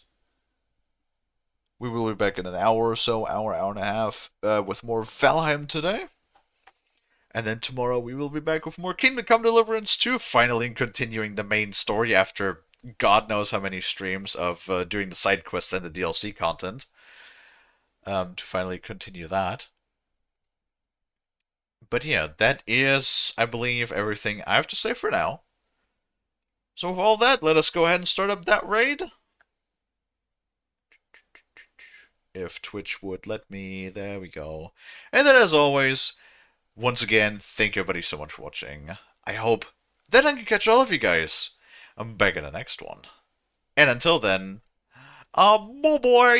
we will be back in an hour or so, hour and a half, with more Valheim today. And then tomorrow we will be back with more Kingdom Come Deliverance 2, finally continuing the main story after God knows how many streams of doing the side quests and the DLC content. To finally continue that. But yeah, that is, I believe, everything I have to say for now. So with all that, let us go ahead and start up that raid. If Twitch would let me, there we go. And then as always, once again, thank you everybody so much for watching. I hope that I can catch all of you guys. I'm back in the next one. And until then, bye-bye!